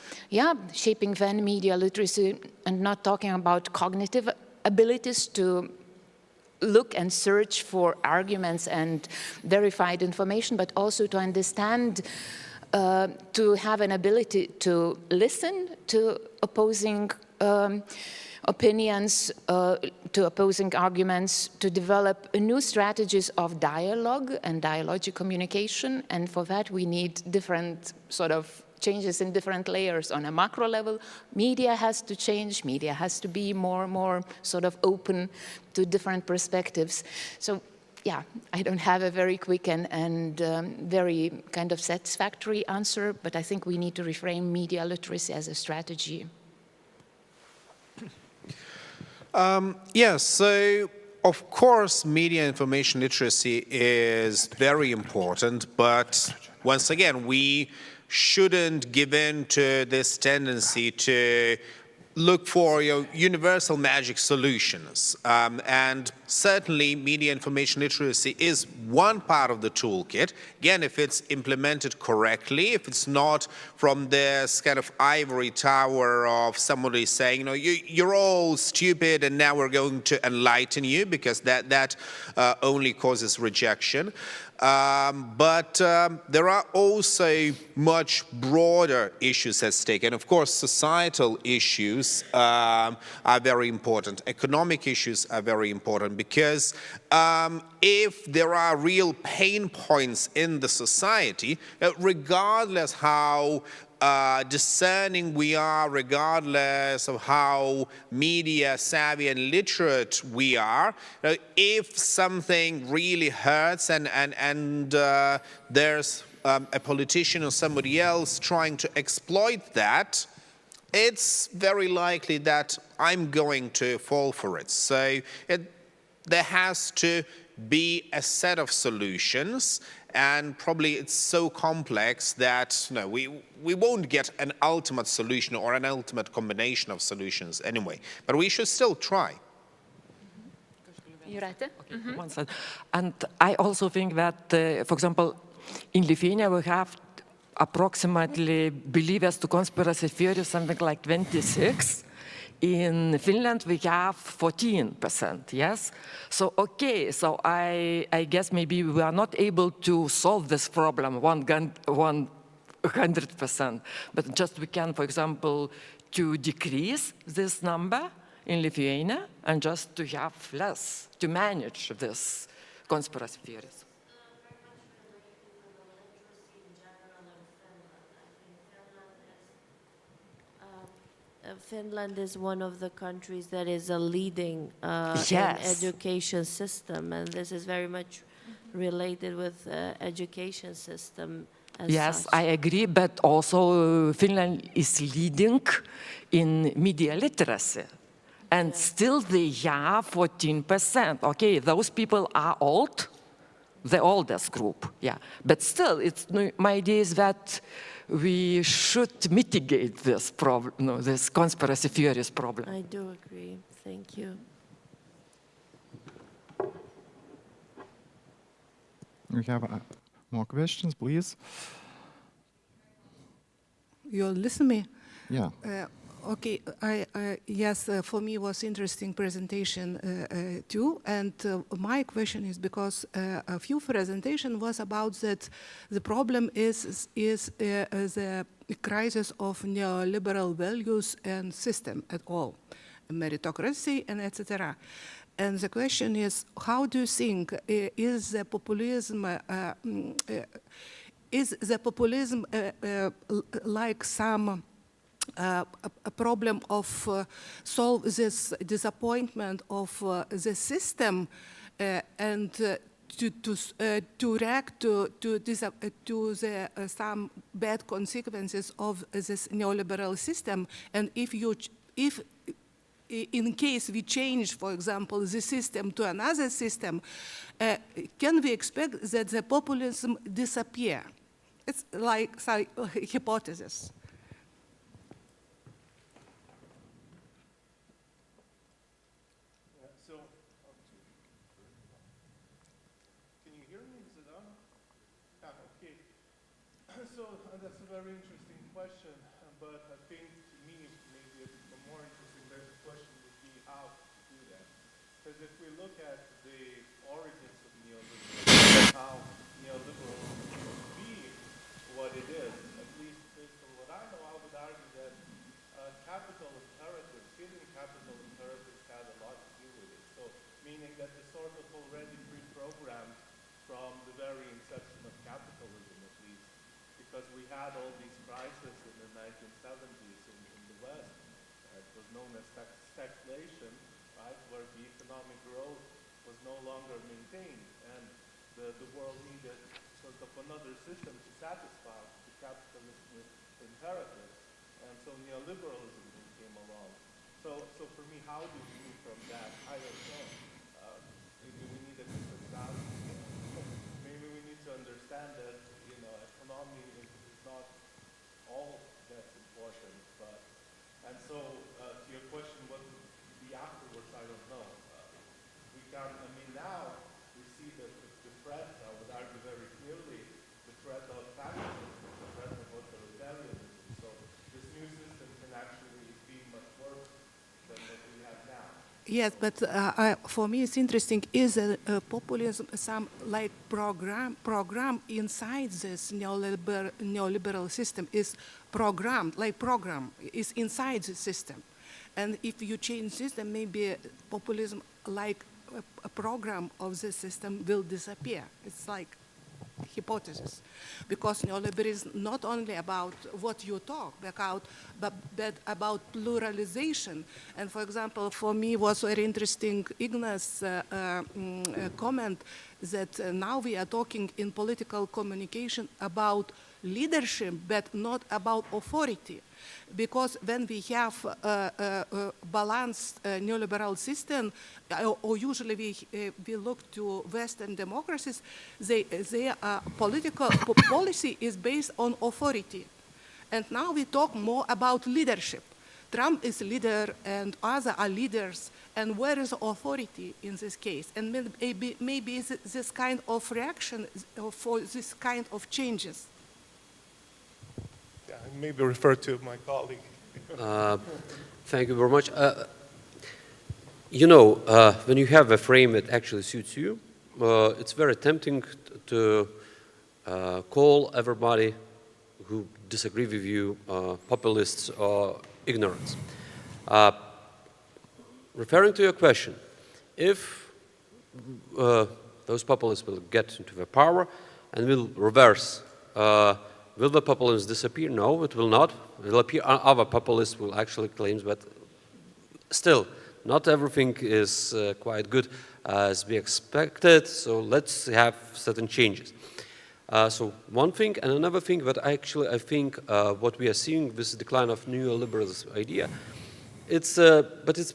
shaping then media literacy, and not talking about cognitive abilities to look and search for arguments and verified information, but also to understand, to have an ability to listen to opposing opinions, to opposing arguments, to develop new strategies of dialogue and dialogic communication. And for that, we need different sort of changes in different layers. On a macro level, media has to change, media has to be more sort of open to different perspectives. So I don't have a very quick and very kind of satisfactory answer, but I think we need to reframe media literacy as a strategy. So of course media information literacy is very important, but once again, we shouldn't give in to this tendency to look for universal magic solutions. And certainly media information literacy is one part of the toolkit. Again, if it's implemented correctly, if it's not from this kind of ivory tower of somebody saying, you're all stupid and now we're going to enlighten you, because that only causes rejection. But there are also much broader issues at stake. And of course, societal issues are very important. Economic issues are very important because if there are real pain points in the society, regardless how discerning we are, regardless of how media savvy and literate we are, if something really hurts and there's a politician or somebody else trying to exploit that, it's very likely that I'm going to fall for it. So there has to be a set of solutions, and probably it's so complex that we won't get an ultimate solution or an ultimate combination of solutions anyway. But we should still try. Renata? Okay, one second. And I also think that, for example, in Lithuania we have approximately believers to conspiracy theories something like 26. In Finland, we have 14%, yes? So, okay, so I guess maybe we are not able to solve this problem 100%, but just we can, for example, to decrease this number in Lithuania and just to have less, to manage this conspiracy theories. Finland is one of the countries that is a leading Yes. in education system, and this is very much related with education system as Yes, such. I agree, but also Finland is leading in media literacy. And still they have 14%. Okay, those people are old, the oldest group, yeah. But still, my idea is that we should mitigate this problem, this conspiracy theories problem. I do agree. Thank you. We have more questions, please. You listen me? Yeah. Okay, yes, for me was interesting presentation too, and my question is because a few presentation was about that the problem is the crisis of neoliberal values and system at all, meritocracy and etc. And the question is, how do you think is the populism like some a problem of solve this disappointment of the system and to react to the some bad consequences of this neoliberal system, and if in case we change, for example, the system to another system, can we expect that the populism disappear? It's like a hypothesis. That's a very interesting question, but I think to me, maybe a more interesting question would be how to do that. Because if we look at the origins of neoliberalism, how neoliberalism can be what it is, at least based on what I know, I would argue that capital imperatives, hidden capital imperatives had a lot to do with it. So, meaning that it's sort of already pre-programmed from the very inception of capitalism, at least. Because we had all these crises in the 1970s in the West. It was known as stagflation, right, where the economic growth was no longer maintained, and the world needed sort of another system to satisfy the capitalist imperatives. And so neoliberalism came along. So for me, how do we move from that? I don't know. Maybe we need a different value. Maybe we need to understand that economy is not all that's important, but, and so to your question, what would be afterwards, I don't know. We can, now we see that the threat, I would argue very clearly, the threat of fascism, the threat of authoritarianism. So this new system can actually be much worse than what we have now. Yes, but for me it's interesting is populism some like program inside this neoliberal system is programmed, like program is inside the system. And if you change system, maybe populism like a program of the system will disappear. It's like hypothesis, because neoliberalism is not only about what you talk about, but about pluralization. And for example, for me was very interesting Ignas' comment that now we are talking in political communication about leadership, but not about authority. Because when we have a balanced neoliberal system, or usually we look to Western democracies, their political policy is based on authority. And now we talk more about leadership. Trump is leader and others are leaders, and where is authority in this case? And maybe this kind of reaction for this kind of changes. Maybe refer to my colleague. Thank you very much. You know, when you have a frame that actually suits you, it's very tempting to call everybody who disagree with you populists or ignorance. Referring to your question, if those populists will get into the power and will reverse will the populists disappear? No, it will not. It will appear other populists will actually claim, but still, not everything is quite good as we expected, so let's have certain changes. So one thing, and another thing that actually I think what we are seeing, this decline of neoliberalism idea, but it's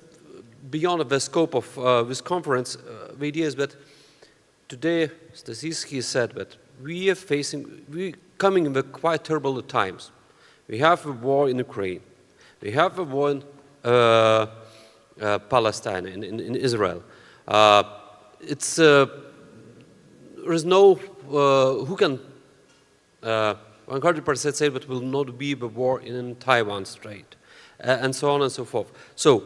beyond the scope of this conference. The idea is that today, Stasys, he said that we coming in the quite turbulent times. We have a war in Ukraine. We have a war in Palestine, in Israel. There is no, who can 100% say that will not be the war in Taiwan Strait, and so on and so forth. So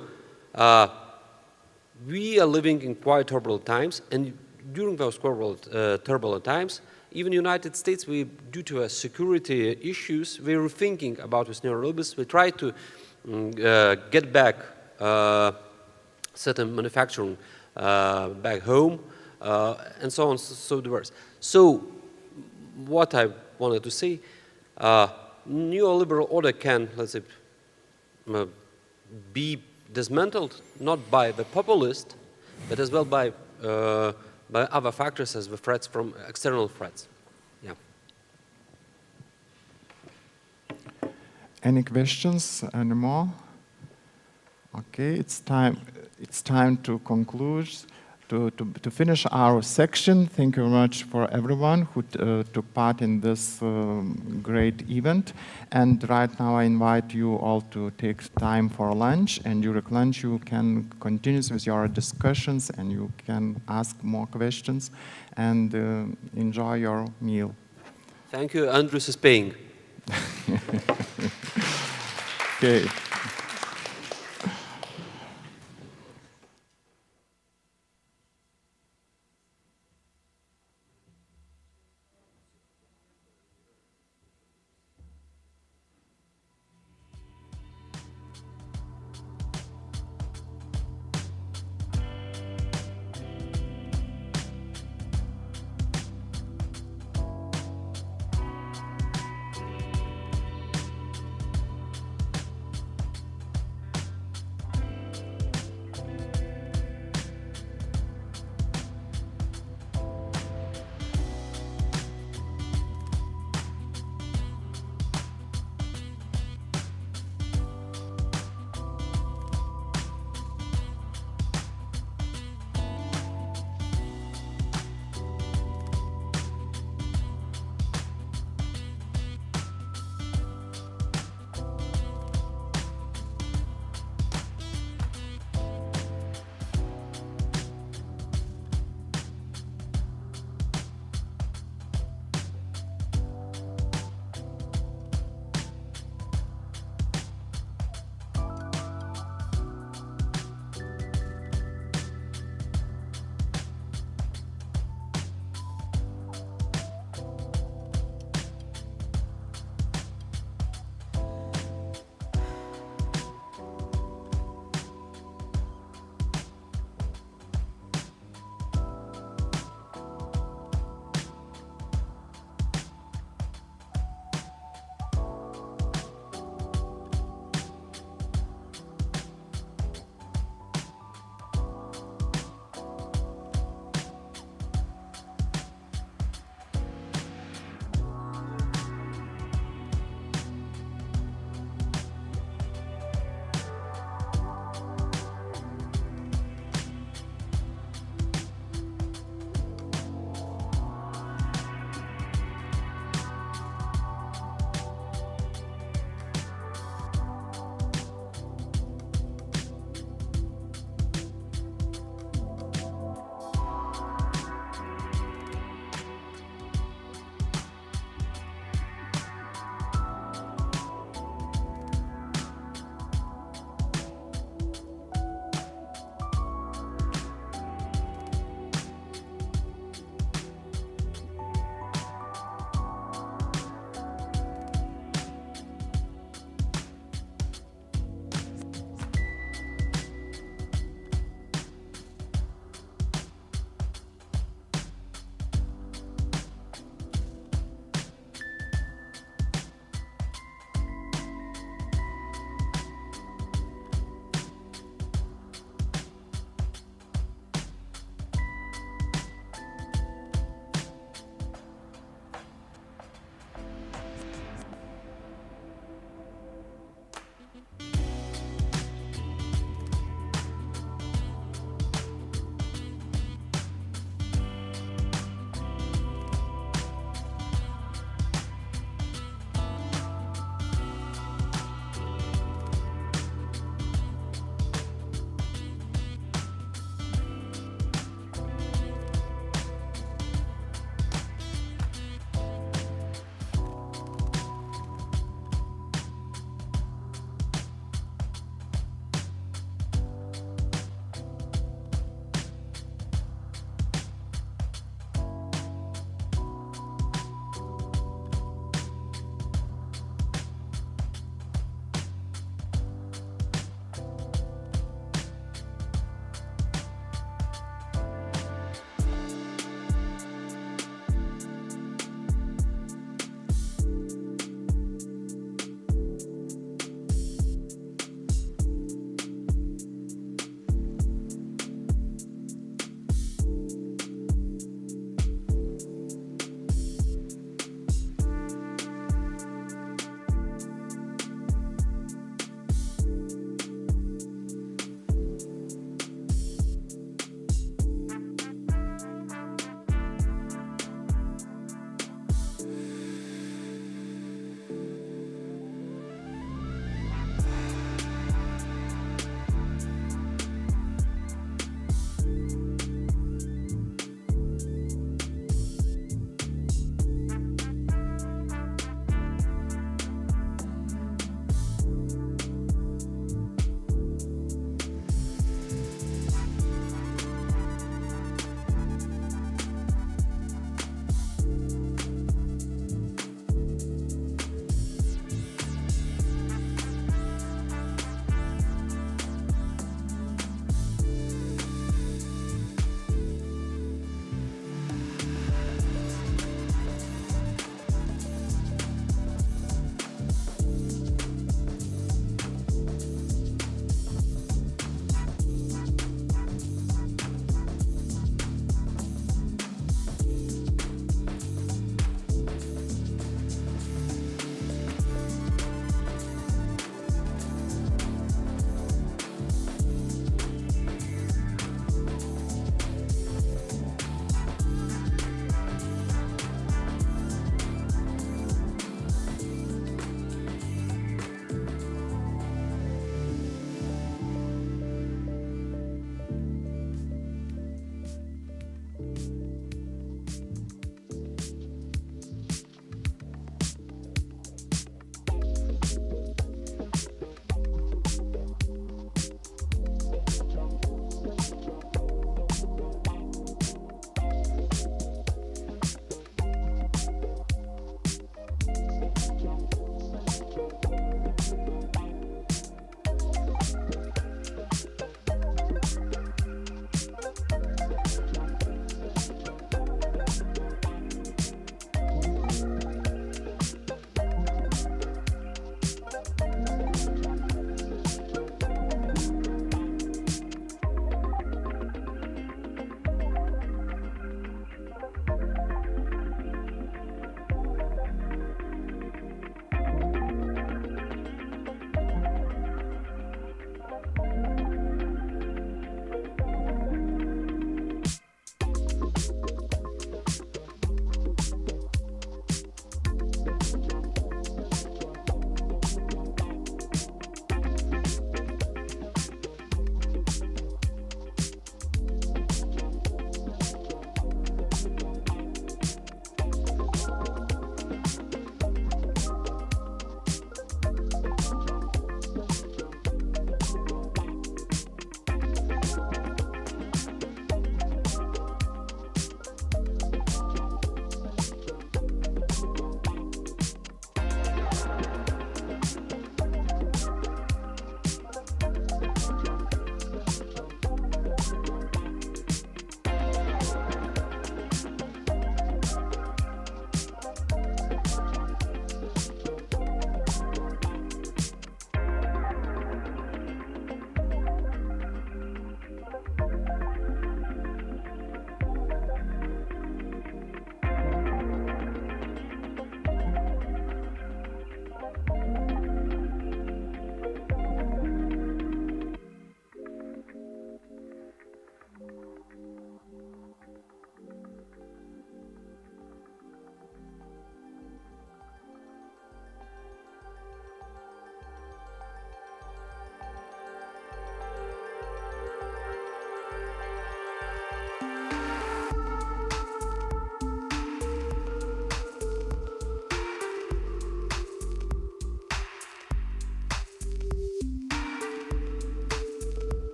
we are living in quite turbulent times, and during those turbulent times, even United States, due to security issues, we were thinking about this neoliberalism. We tried to get back certain manufacturing back home, and so on, so diverse. So what I wanted to say, neoliberal order can, let's say, be dismantled not by the populist, but as well by other factors as the threats from external threats. Yeah. Any questions anymore? Okay, it's time to conclude, to finish our section. Thank you very much for everyone who took part in this great event. And right now I invite you all to take time for lunch, and during lunch you can continue with your discussions and you can ask more questions and enjoy your meal. Thank you. Andrius is paying. Okay.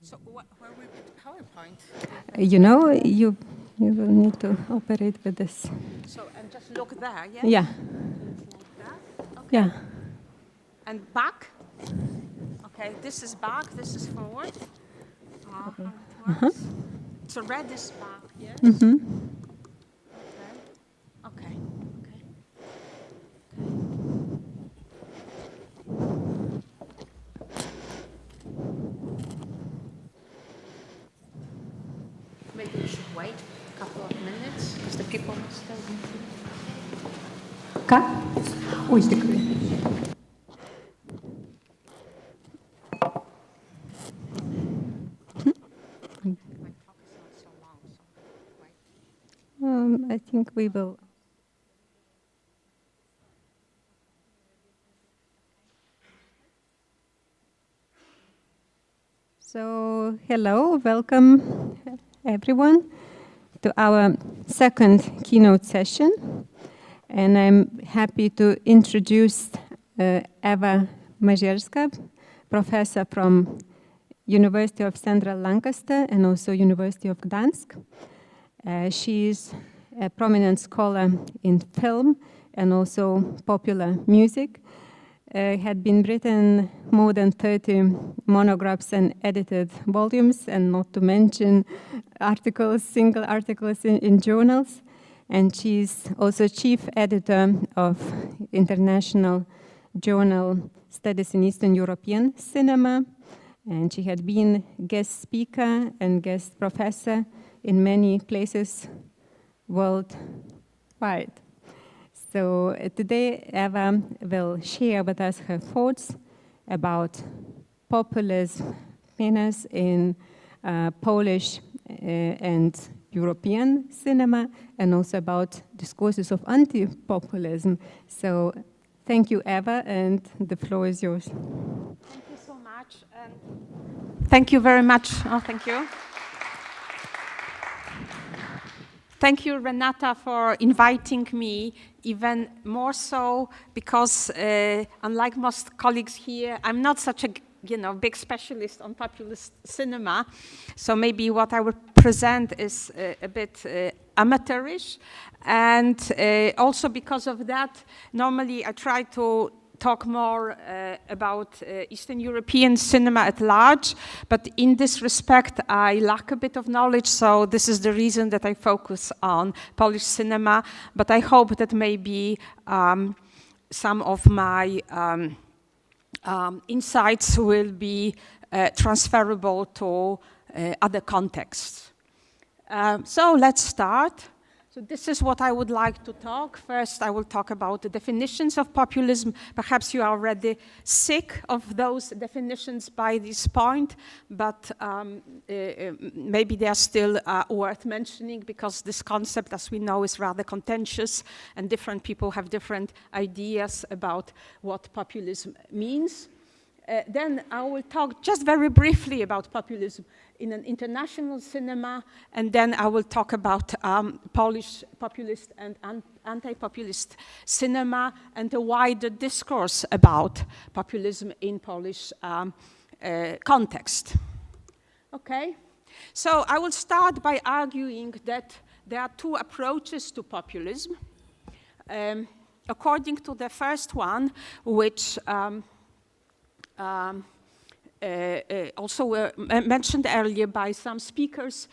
So where we put PowerPoint? You know, you will need to operate with this. So, and just look there, yeah? Yeah. Like that? Okay. Yeah. And back? Okay, this is back, this is forward. So red is back, yes? Mm-hmm. Okay. Okay. Maybe we should wait a couple of minutes because the people must still be here. Ką? Oi, tikrai. I think we will. So, hello, welcome everyone to our second keynote session. And I'm happy to introduce Eva Majerska, professor from University of Central Lancaster and also University of Gdansk. She is a prominent scholar in film and also popular music. Had been written more than 30 monographs and edited volumes, and not to mention articles, single articles in journals. And she's also chief editor of international journal Studies in Eastern European Cinema. And she had been guest speaker and guest professor in many places worldwide. So today Eva will share with us her thoughts about populism in Polish and European cinema, and also about discourses of anti-populism. So thank you, Eva, and the floor is yours. Thank you so much. And thank you very much. Oh, thank you. Thank you, Renata, for inviting me, even more so because, unlike most colleagues here, I'm not such a big specialist on populist cinema. So maybe what I will present is a bit amateurish. And also because of that, normally I try to talk more about Eastern European cinema at large, but in this respect I lack a bit of knowledge, so this is the reason that I focus on Polish cinema, but I hope that maybe some of my insights will be transferable to other contexts. So let's start. So this is what I would like to talk. First, I will talk about the definitions of populism. Perhaps you are already sick of those definitions by this point, but maybe they are still worth mentioning because this concept, as we know, is rather contentious and different people have different ideas about what populism means. Then I will talk just very briefly about populism in an international cinema, and then I will talk about Polish populist and anti-populist cinema and the wider discourse about populism in Polish context. Okay, so I will start by arguing that there are two approaches to populism. According to the first one, which also mentioned earlier by some speakers,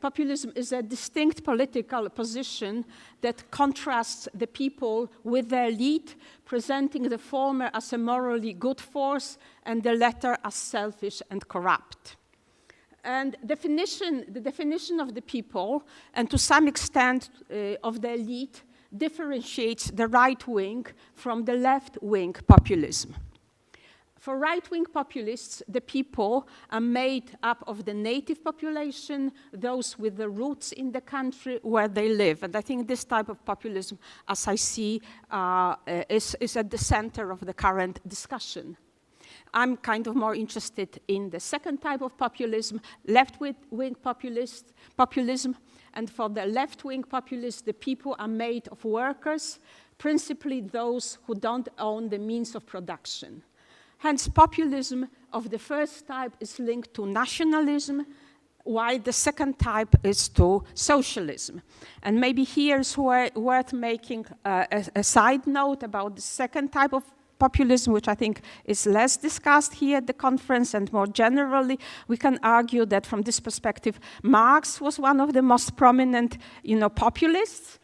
populism is a distinct political position that contrasts the people with the elite, presenting the former as a morally good force and the latter as selfish and corrupt. And the definition of the people, and to some extent of the elite, differentiates the right wing from the left wing populism. For right-wing populists, the people are made up of the native population, those with the roots in the country where they live. And I think this type of populism, as I see, is at the center of the current discussion. I'm kind of more interested in the second type of populism, left-wing populism. And for the left-wing populists, the people are made of workers, principally those who don't own the means of production. Hence, populism of the first type is linked to nationalism, while the second type is to socialism. And maybe here's worth making a side note about the second type of populism, which I think is less discussed here at the conference, and more generally, we can argue that from this perspective, Marx was one of the most prominent, populists,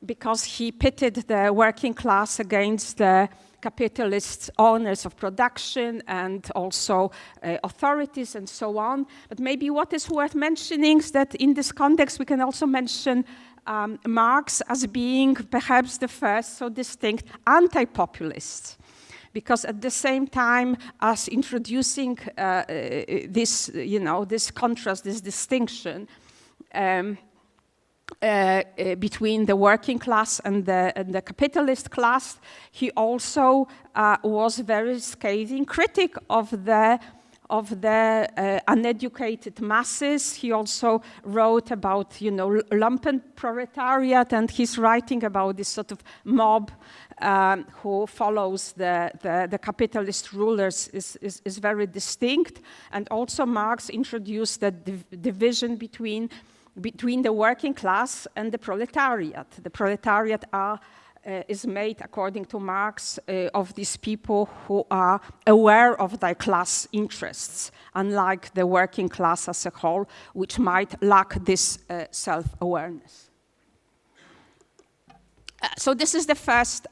because he pitted the working class against the capitalist owners of production and also authorities and so on. But maybe what is worth mentioning is that in this context, we can also mention Marx as being perhaps the first so distinct anti-populist. Because at the same time as introducing this, this contrast, this distinction between the working class and the capitalist class, he also was a very scathing critic of the uneducated masses. He also wrote about, lumpen proletariat, and he's writing about this sort of mob who follows the capitalist rulers is very distinct. And also Marx introduced the division between the working class and the proletariat. The proletariat is made, according to Marx, of these people who are aware of their class interests, unlike the working class as a whole, which might lack this self-awareness. So this is the first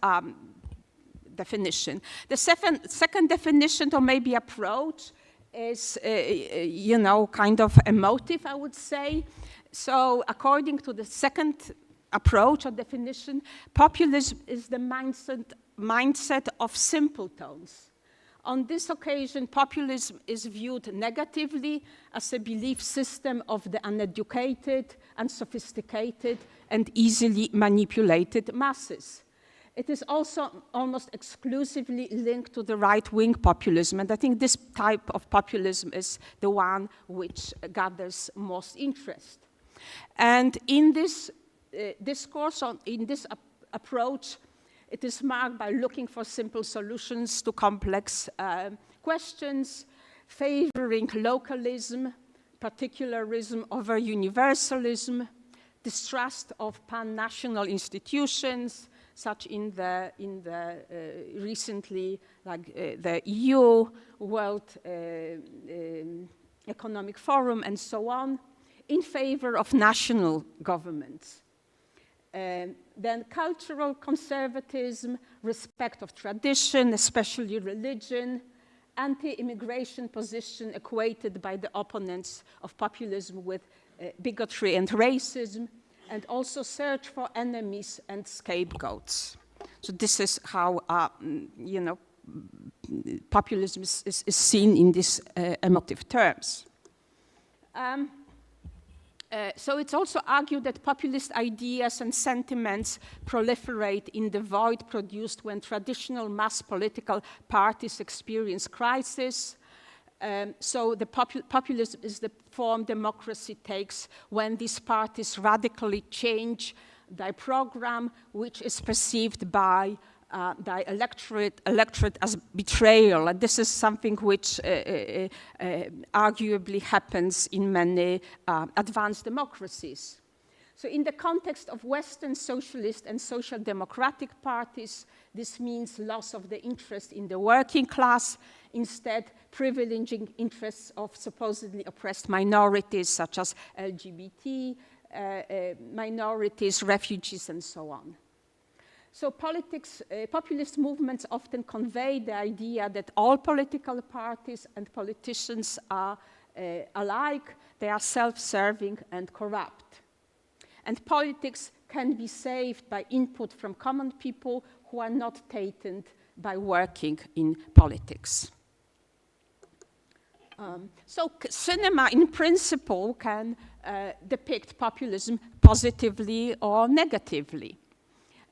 definition. The second definition, or maybe approach, is, kind of emotive, I would say. So according to the second approach or definition, populism is the mindset of simpletons. On this occasion, populism is viewed negatively as a belief system of the uneducated, unsophisticated, and easily manipulated masses. It is also almost exclusively linked to the right-wing populism, and I think this type of populism is the one which gathers most interest. And in this discourse, in this approach, it is marked by looking for simple solutions to complex questions, favoring localism, particularism over universalism, distrust of pan-national institutions, such in the recently, like the EU, World Economic Forum, and so on, in favor of national governments. Then cultural conservatism, respect of tradition, especially religion, anti-immigration position equated by the opponents of populism with bigotry and racism, and also search for enemies and scapegoats. So this is how, populism is seen in these emotive terms. So it's also argued that populist ideas and sentiments proliferate in the void produced when traditional mass political parties experience crisis. So the populism is the form democracy takes when these parties radically change their program, which is perceived by the electorate as betrayal. And this is something which arguably happens in many advanced democracies. So in the context of Western socialist and social democratic parties, this means loss of the interest in the working class, instead privileging interests of supposedly oppressed minorities such as LGBT minorities, refugees, and so on. So populist movements often convey the idea that all political parties and politicians are alike, they are self-serving and corrupt. And politics can be saved by input from common people who are not tainted by working in politics. So cinema, in principle, can depict populism positively or negatively.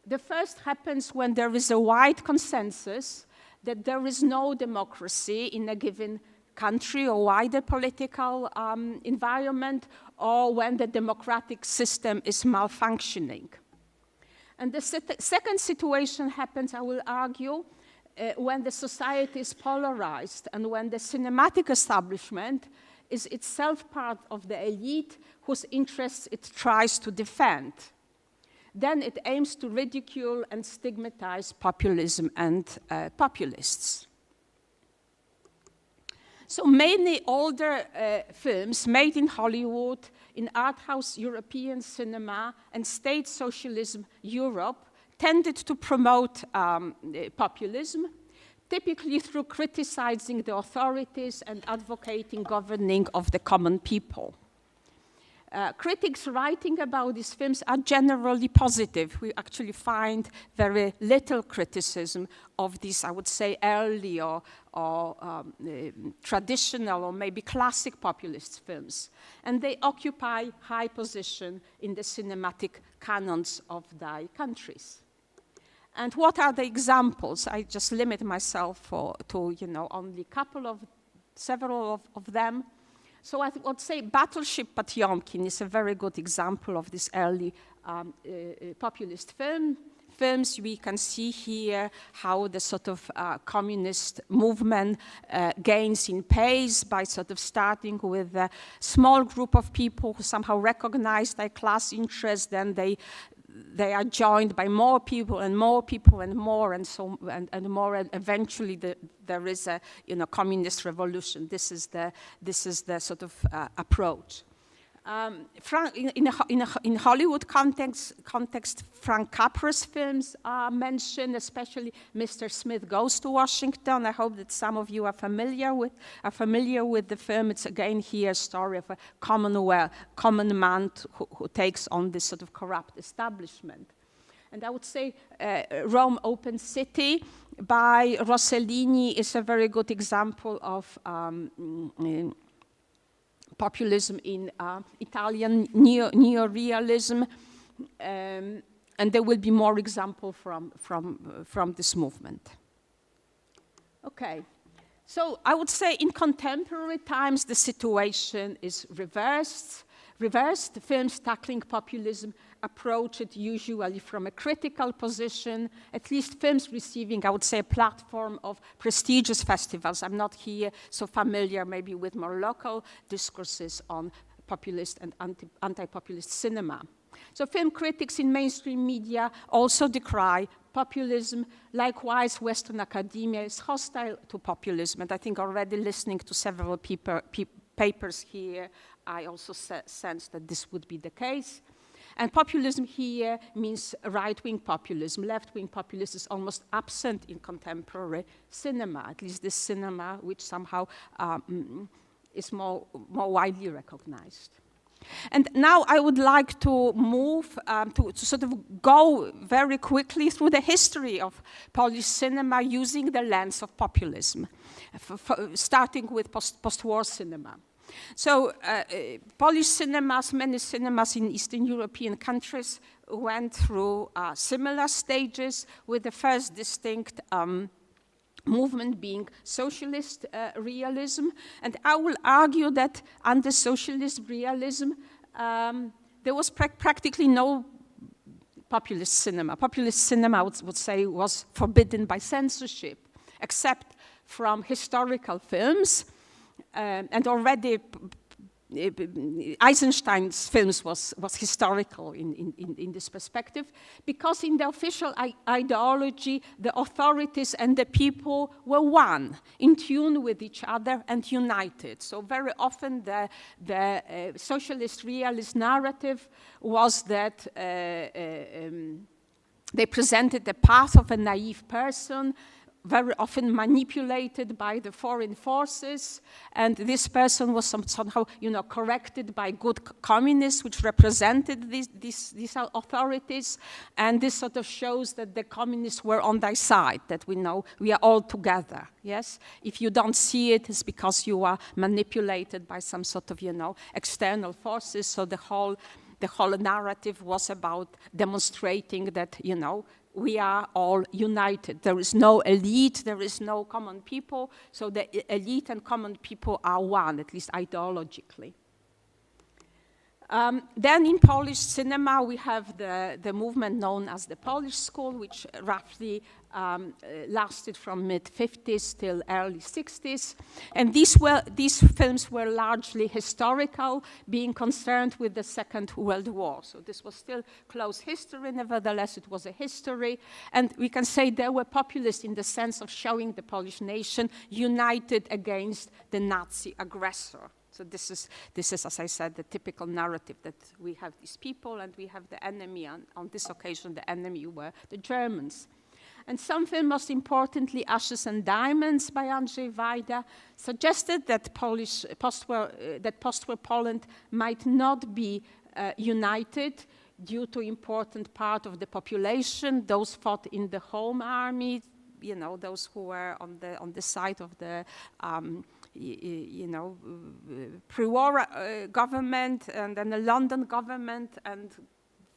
The first happens when there is a wide consensus that there is no democracy in a given country or wider political environment, or when the democratic system is malfunctioning. And the second situation happens, I will argue, when the society is polarized and when the cinematic establishment is itself part of the elite whose interests it tries to defend. Then it aims to ridicule and stigmatize populism and populists. So many older films made in Hollywood, in art house European cinema, and state socialism Europe tended to promote populism, typically through criticizing the authorities and advocating governing of the common people. Critics writing about these films are generally positive. We actually find very little criticism of these, I would say, early or traditional or maybe classic populist films. And they occupy high position in the cinematic canons of their countries. And what are the examples? I just limit myself to only several of them. So I would say Battleship Potemkin is a very good example of this early populist films. We can see here how the sort of communist movement gains in pace by sort of starting with a small group of people who somehow recognize their class interests, then they are joined by more people and more people and more and more, and eventually there is a communist revolution. This is the sort of approach. In Hollywood context, Frank Capra's films are mentioned, especially Mr. Smith Goes to Washington. I hope that some of you are familiar with the film. It's again here a story of a common man who takes on this sort of corrupt establishment. And I would say Rome Open City by Rossellini is a very good example of populism in Italian neorealism, and there will be more examples from this movement. Okay, so I would say in contemporary times the situation is reversed. Films tackling populism approach it usually from a critical position, at least films receiving, I would say, a platform of prestigious festivals. I'm not here so familiar maybe with more local discourses on populist and anti-populist cinema. So film critics in mainstream media also decry populism. Likewise, Western academia is hostile to populism, and I think already listening to several papers here, I also sense that this would be the case. And populism here means right-wing populism. Left-wing populism is almost absent in contemporary cinema, at least this cinema which somehow is more widely recognized. And now I would like to move to sort of go very quickly through the history of Polish cinema using the lens of populism, starting with post-war cinema. So Polish cinemas, many cinemas in Eastern European countries went through similar stages, with the first distinct movement being socialist realism. And I will argue that under socialist realism, there was practically no populist cinema. Populist cinema, I would say, was forbidden by censorship, except from historical films. And already Eisenstein's films was historical in this perspective, because in the official ideology, the authorities and the people were one, in tune with each other and united. So very often the socialist realist narrative was that they presented the path of a naive person, very often manipulated by the foreign forces, and this person was somehow, corrected by good communists, which represented these authorities, and this sort of shows that the communists were on their side, that we know we are all together, yes? If you don't see it, it's because you are manipulated by some sort of, external forces, so the whole narrative was about demonstrating that, we are all united. There is no elite, there is no common people, so the elite and common people are one, at least ideologically. Then in Polish cinema, we have the movement known as the Polish School, which roughly lasted from mid-50s till early 60s. And these films were largely historical, being concerned with the Second World War. So this was still close history, nevertheless it was a history. And we can say they were populist in the sense of showing the Polish nation united against the Nazi aggressor. So this is, as I said, the typical narrative that we have these people and we have the enemy. And on this occasion, the enemy were the Germans. And some film, most importantly, Ashes and Diamonds by Andrzej Wajda, suggested that post-war Poland might not be united due to important part of the population, those fought in the Home Army, you know, those who were on the side of the pre-war government and then the London government, and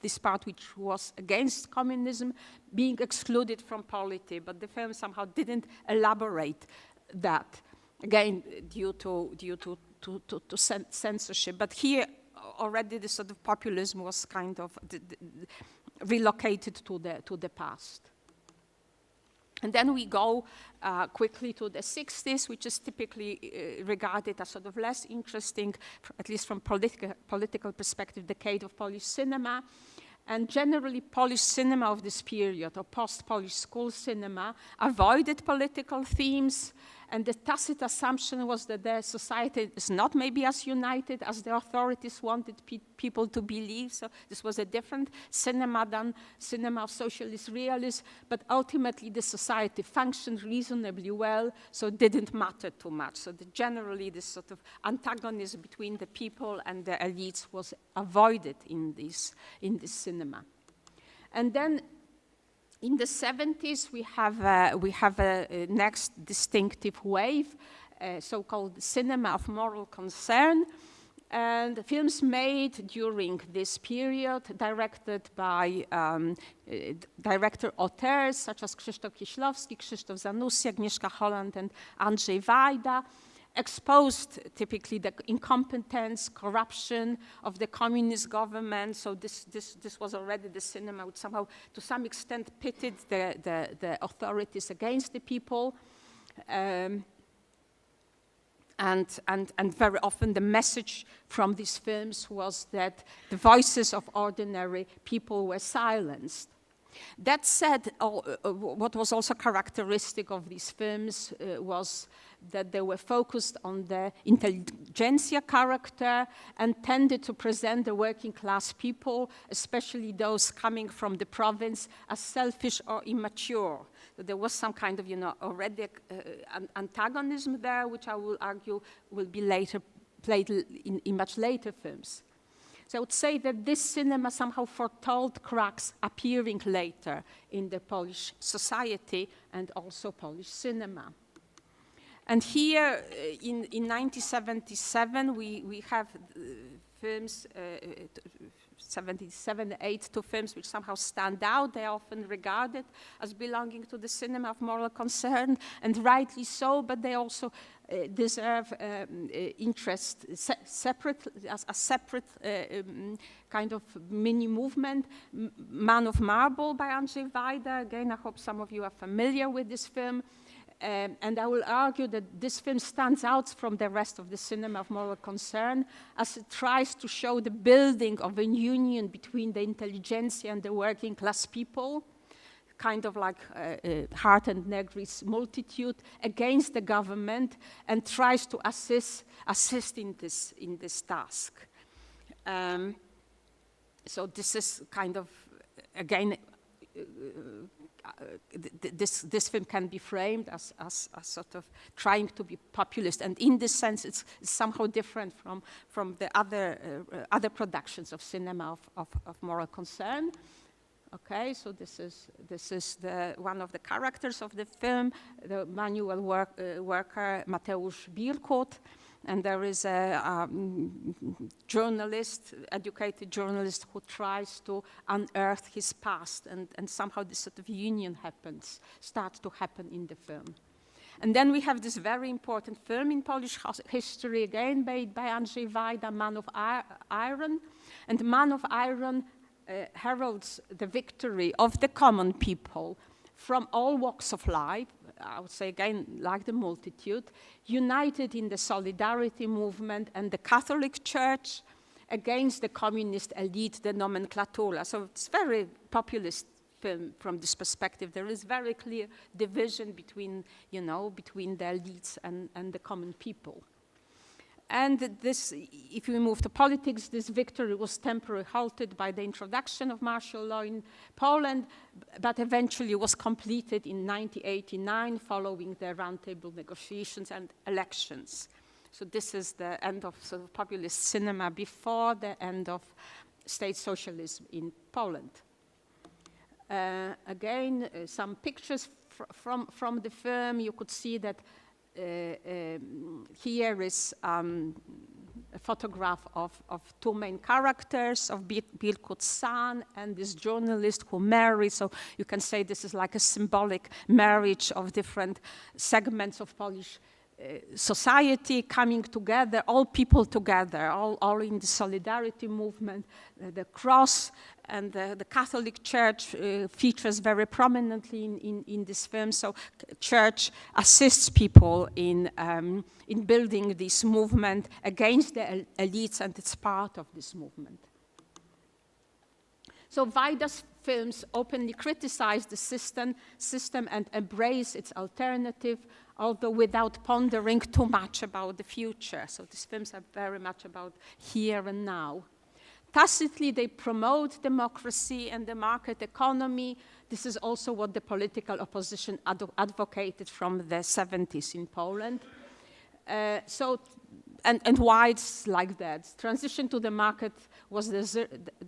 this part which was against communism being excluded from polity. But the film somehow didn't elaborate that, again due to censorship. But here already the sort of populism was kind of relocated to the past. And then we go quickly to the 60s, which is typically regarded as sort of less interesting, at least from political perspective, decade of Polish cinema. And generally, Polish cinema of this period, or post-Polish school cinema, avoided political themes, and the tacit assumption was that the society is not maybe as united as the authorities wanted people to believe. So this was a different cinema than cinema of socialist realism, but ultimately the society functioned reasonably well, so it didn't matter too much. So generally this sort of antagonism between the people and the elites was avoided in this cinema. And then in the 70s, we have a next distinctive wave, so-called cinema of moral concern, and films made during this period, directed by director auteurs such as Krzysztof Kieślowski, Krzysztof Zanussi, Agnieszka Holland, and Andrzej Wajda, exposed typically the incompetence, corruption of the communist government. So this was already the cinema which somehow, to some extent, pitted the authorities against the people. And very often the message from these films was that the voices of ordinary people were silenced. That said, what was also characteristic of these films was that they were focused on the intelligentsia character and tended to present the working class people, especially those coming from the province, as selfish or immature. So there was some kind of, already antagonism there, which I will argue will be later played in much later films. So I would say that this cinema somehow foretold cracks appearing later in the Polish society and also Polish cinema. And here in 1977, we have films, 77, 8, two films which somehow stand out. They are often regarded as belonging to the cinema of moral concern, and rightly so, but they also deserve interest separate, as a separate kind of mini movement. Man of Marble by Andrzej Wajda. Again, I hope some of you are familiar with this film. And I will argue that this film stands out from the rest of the cinema of moral concern as it tries to show the building of a union between the intelligentsia and the working class people, kind of like Hart and Negri's multitude against the government, and tries to assist in this task. So this is kind of, again, this film can be framed as sort of trying to be populist, and in this sense, it's somehow different from the other productions of cinema of moral concern. Okay, so this is one of the characters of the film, the manual worker Mateusz Birkut, and there is a journalist, educated journalist, who tries to unearth his past, and somehow this sort of union starts to happen in the film. And then we have this very important film in Polish history, again made by Andrzej Wajda, Man of Iron. And Man of Iron heralds the victory of the common people from all walks of life, I would say again, like the multitude, united in the solidarity movement and the Catholic Church against the communist elite, the nomenclatura. So it's very populist film from this perspective. There is very clear division between, between the elites and the common people. And this, if we move to politics, this victory was temporarily halted by the introduction of martial law in Poland, but eventually was completed in 1989 following the roundtable negotiations and elections. So this is the end of sort of populist cinema before the end of state socialism in Poland. Again, some pictures from the film. You could see that here is a photograph of two main characters, of Bilkut's son and this journalist who marry. So you can say this is like a symbolic marriage of different segments of Polish society coming together, all people together, all in the solidarity movement. The cross and the Catholic Church features very prominently in this film. So Church assists people in building this movement against the elites, and it's part of this movement. So Wajda's films openly criticize the system and embrace its alternative, although without pondering too much about the future. So these films are very much about here and now. Tacitly, they promote democracy and the market economy. This is also what the political opposition advocated from the 70s in Poland. And why it's like that. Transition to the market was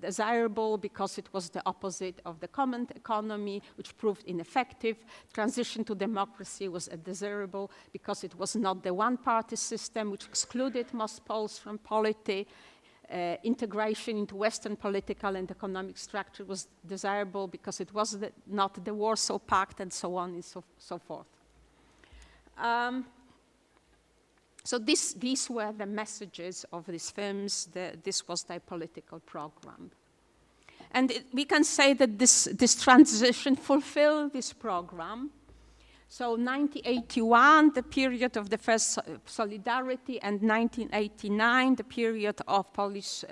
desirable because it was the opposite of the common economy, which proved ineffective. Transition to democracy was desirable because it was not the one-party system, which excluded most Poles from polity. Integration into Western political and economic structure was desirable because it was not the Warsaw Pact, and so on and so forth. So these were the messages of these films. This was their political program. And we can say that this transition fulfilled this program. So 1981, the period of the first solidarity, and 1989, the period of Polish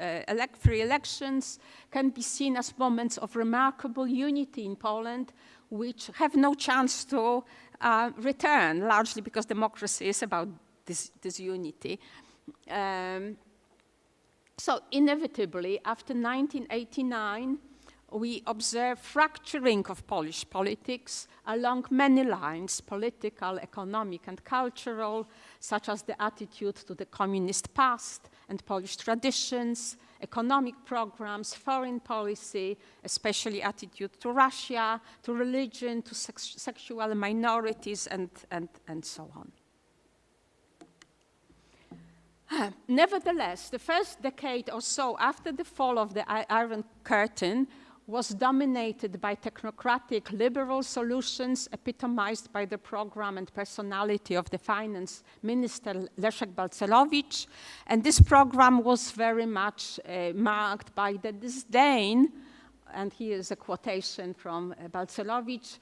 free elections, can be seen as moments of remarkable unity in Poland, which have no chance to return, largely because democracy is about this unity. So inevitably, after 1989, we observe fracturing of Polish politics along many lines, political, economic, and cultural, such as the attitude to the communist past and Polish traditions, economic programs, foreign policy, especially attitude to Russia, to religion, to sexual minorities, and so on. Nevertheless, the first decade or so after the fall of the Iron Curtain was dominated by technocratic liberal solutions epitomized by the program and personality of the finance minister Leszek Balcerowicz. And this program was very much marked by the disdain, and here is a quotation from Balcerowicz,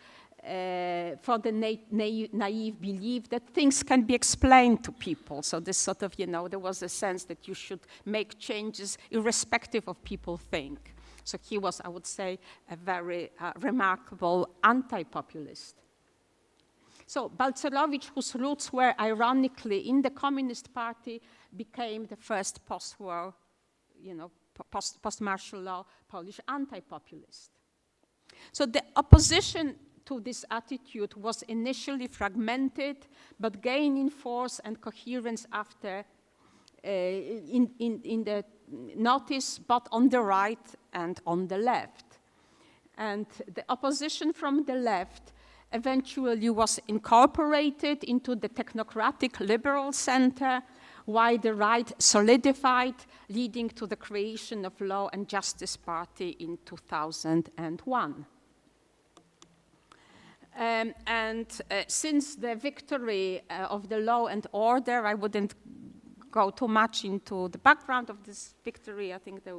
for the naive belief that things can be explained to people. So this sort of, there was a sense that you should make changes irrespective of people think. So he was, I would say, a very remarkable anti-populist. So Balcerowicz, whose roots were ironically in the Communist Party, became the first post-war, post-martial law Polish anti-populist. So the opposition to this attitude was initially fragmented, but gained in force and coherence after in the notice, both on the right and on the left. And the opposition from the left eventually was incorporated into the technocratic liberal center, while the right solidified, leading to the creation of Law and Justice Party in 2001. Since the victory of the law and order, I wouldn't go too much into the background of this victory. I think they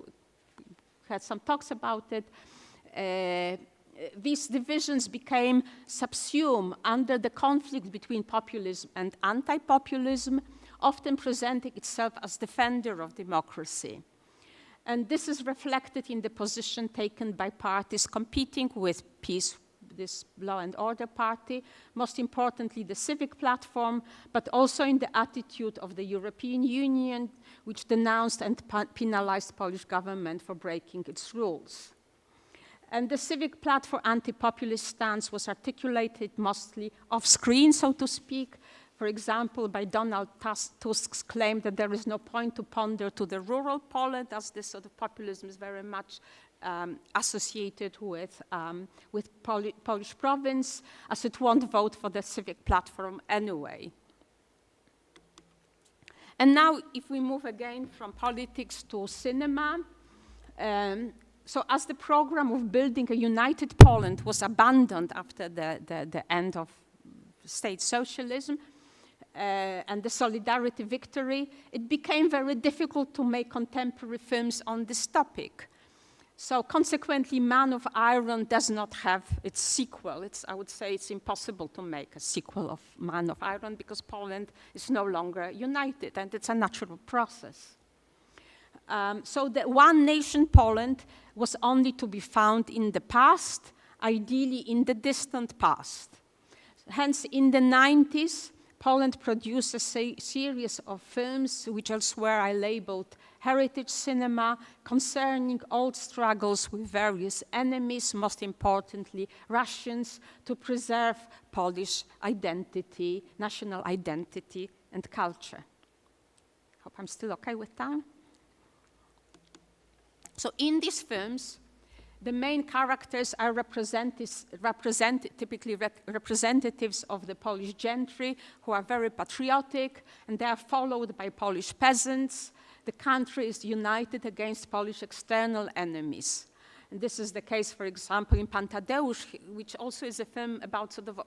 had some talks about it. These divisions became subsumed under the conflict between populism and anti-populism, often presenting itself as defender of democracy. And this is reflected in the position taken by parties competing with peace, this law and order party, most importantly the civic platform, but also in the attitude of the European Union, which denounced and penalized Polish government for breaking its rules. And the civic platform anti-populist stance was articulated mostly off-screen, so to speak, for example, by Donald Tusk's claim that there is no point to ponder to the rural Poland, as this sort of populism is very much associated with Polish province, as it won't vote for the civic platform anyway. And now, if we move again from politics to cinema, so as the program of building a united Poland was abandoned after the end of state socialism and the Solidarity victory, it became very difficult to make contemporary films on this topic. So consequently, Man of Iron does not have its sequel. I would say it's impossible to make a sequel of Man of Iron because Poland is no longer united, and it's a natural process. So the one nation Poland was only to be found in the past, ideally in the distant past. Hence, in the 90s, Poland produced a series of films, which elsewhere I labeled heritage cinema, concerning old struggles with various enemies, most importantly Russians, to preserve Polish identity, national identity, and culture. Hope I'm still okay with time. So in these films, the main characters are typically representatives of the Polish gentry who are very patriotic, and they are followed by Polish peasants. The country is united against Polish external enemies. And this is the case, for example, in Pan Tadeusz, which also is a film about sort of,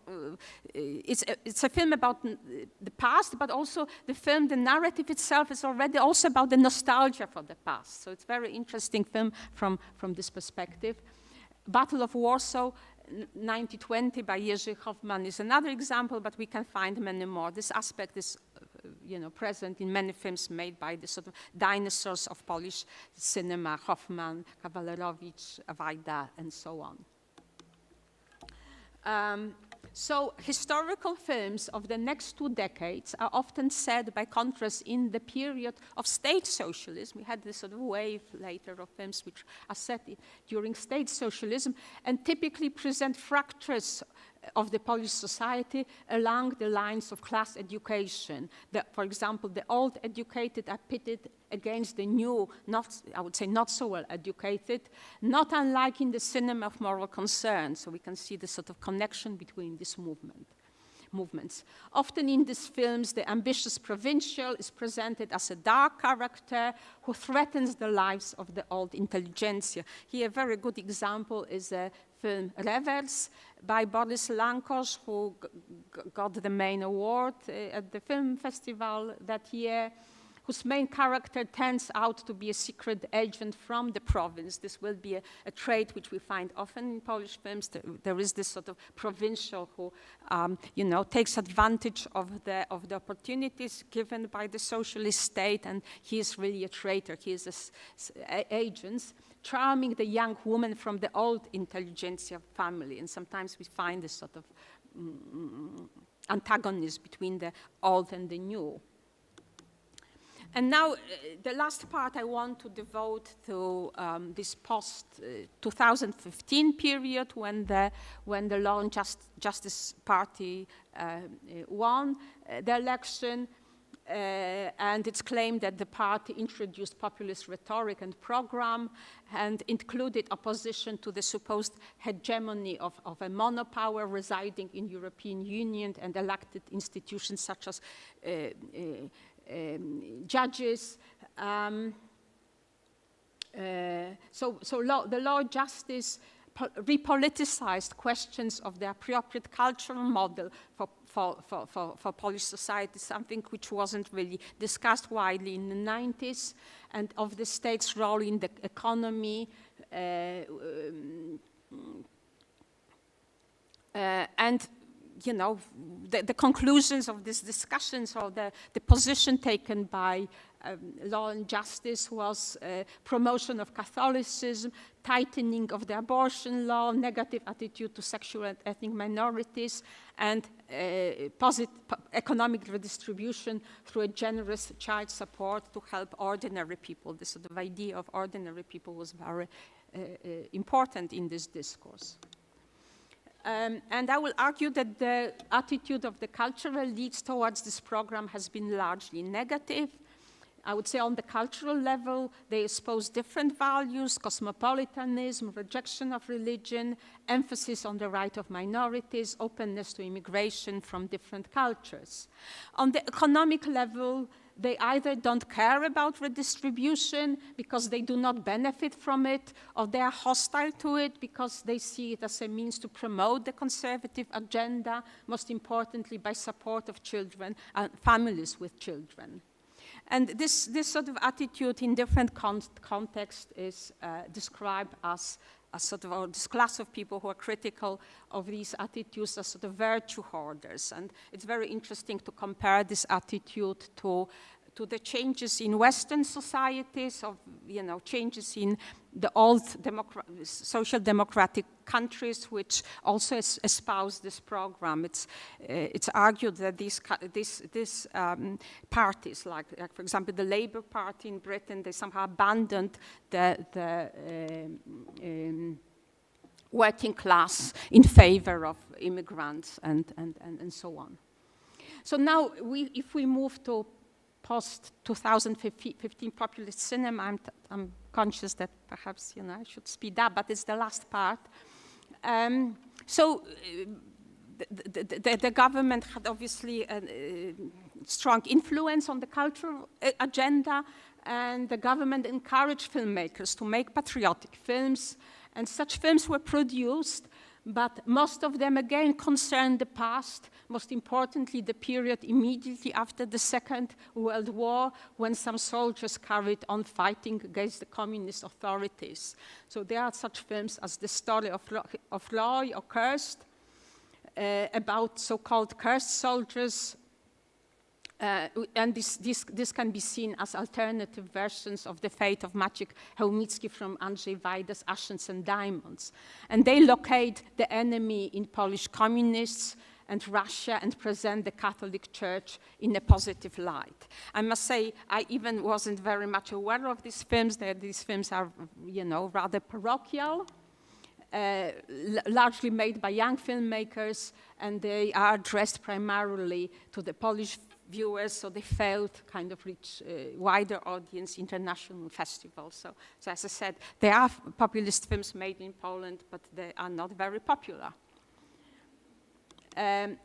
it's a film about the past, but also the narrative itself is already also about the nostalgia for the past. So it's a very interesting film from this perspective. Battle of Warsaw, 1920 by Jerzy Hoffman is another example, but we can find many more. This aspect is present in many films made by the sort of dinosaurs of Polish cinema, Hoffman, Kawalerowicz, Wajda, and so on. So historical films of the next 2 decades are often set, by contrast, in the period of state socialism. We had this sort of wave later of films which are set during state socialism and typically present fractures of the Polish society along the lines of class education. For example, the old educated are pitted against the new, I would say not so well educated, not unlike in the cinema of moral concern. So we can see the sort of connection between these movements. Often in these films, the ambitious provincial is presented as a dark character who threatens the lives of the old intelligentsia. Here, a very good example is a film Rewers by Boris Lankosz, who got the main award at the film festival that year, whose main character turns out to be a secret agent from the province. This will be a trait which we find often in Polish films. There is this sort of provincial who, takes advantage of the opportunities given by the socialist state, and he is really a traitor. He is an agent, charming the young woman from the old intelligentsia family. And sometimes we find this sort of antagonism between the old and the new. And now, the last part I want to devote to this post-2015 period when the Law and Justice Party won the election, and it's claimed that the party introduced populist rhetoric and program and included opposition to the supposed hegemony of a monopower residing in European Union and elected institutions such as judges. The Law Justice repoliticized questions of the appropriate cultural model for Polish society, something which wasn't really discussed widely in the 90s, and of the state's role in the economy, and you know, the conclusions of these discussions, or the position taken by Law and Justice was promotion of Catholicism, tightening of the abortion law, negative attitude to sexual and ethnic minorities, and economic redistribution through a generous child support to help ordinary people. This sort of idea of ordinary people was very important in this discourse. And I will argue that the attitude of the cultural elites towards this program has been largely negative. I would say on the cultural level, they espouse different values: cosmopolitanism, rejection of religion, emphasis on the right of minorities, openness to immigration from different cultures. On the economic level, they either don't care about redistribution because they do not benefit from it, or they are hostile to it because they see it as a means to promote the conservative agenda, most importantly by support of children and families with children. And this sort of attitude in different contexts is described as a sort of, or this class of people who are critical of these attitudes as sort of virtue hoarders. And it's very interesting to compare this attitude to the changes in Western societies, of, you know, changes in the old social democratic countries, which also espouse this program. It's argued that these parties, like for example the Labour Party in Britain, they somehow abandoned the working class in favor of immigrants and so on. So now, if we move to post-2015 populist cinema, I'm conscious that perhaps, you know, I should speed up, but it's the last part. The government had obviously a strong influence on the cultural agenda, and the government encouraged filmmakers to make patriotic films, and such films were produced, but most of them again concerned the past, most importantly the period immediately after the Second World War, when some soldiers carried on fighting against the communist authorities. So there are such films as The Story of Roy or Cursed, about so-called cursed soldiers, and this can be seen as alternative versions of The Fate of Maciek Chełmicki from Andrzej Wajda's Ashes and Diamonds. And they locate the enemy in Polish communists and Russia and present the Catholic Church in a positive light. I must say, I even wasn't very much aware of these films. These films are, you know, rather parochial, largely made by young filmmakers, and they are addressed primarily to the Polish viewers, so they failed to kind of reach wider audience, international festivals. So as I said, there are populist films made in Poland, but they are not very popular. And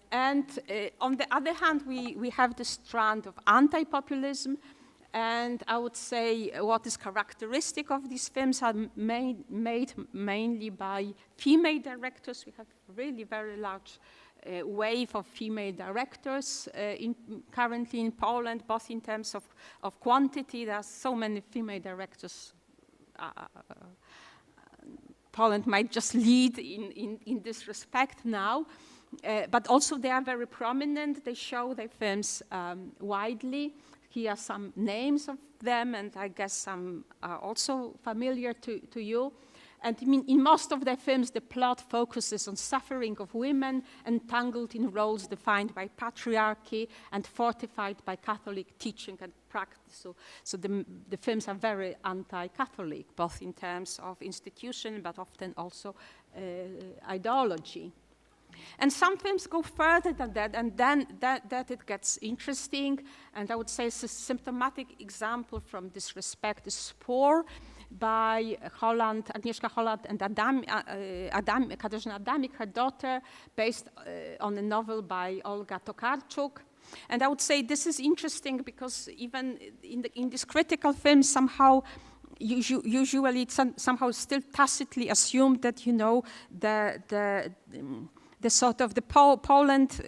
on the other hand, we have the strand of anti-populism, and I would say what is characteristic of these films are made mainly by female directors. We have really very large wave of female directors currently in Poland, both in terms of quantity. There are so many female directors. Poland might just lead in this respect now, but also they are very prominent. They show their films widely. Here are some names of them, and I guess some are also familiar to you. And I mean, in most of their films, the plot focuses on suffering of women entangled in roles defined by patriarchy and fortified by Catholic teaching and practice. So the films are very anti-Catholic, both in terms of institution, but often also ideology. And some films go further than that, and then that it gets interesting. And I would say it's a symptomatic example from this respect is Spore, by Agnieszka Holland and Katarzyna Adamik, her daughter, based on a novel by Olga Tokarczuk. And I would say this is interesting because even in these critical films, somehow usually it's somehow still tacitly assumed that, you know, the sort of the Poland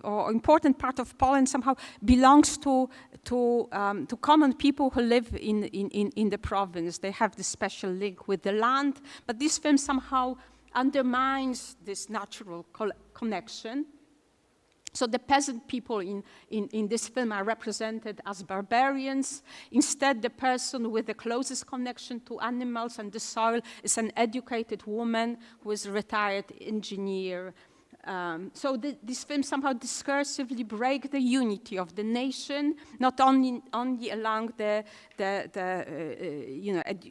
or important part of Poland somehow belongs to common people who live in the province. They have this special link with the land, but this film somehow undermines this natural connection. So the peasant people in this film are represented as barbarians. Instead, the person with the closest connection to animals and the soil is an educated woman who is a retired engineer. So this film somehow discursively breaks the unity of the nation, not only along the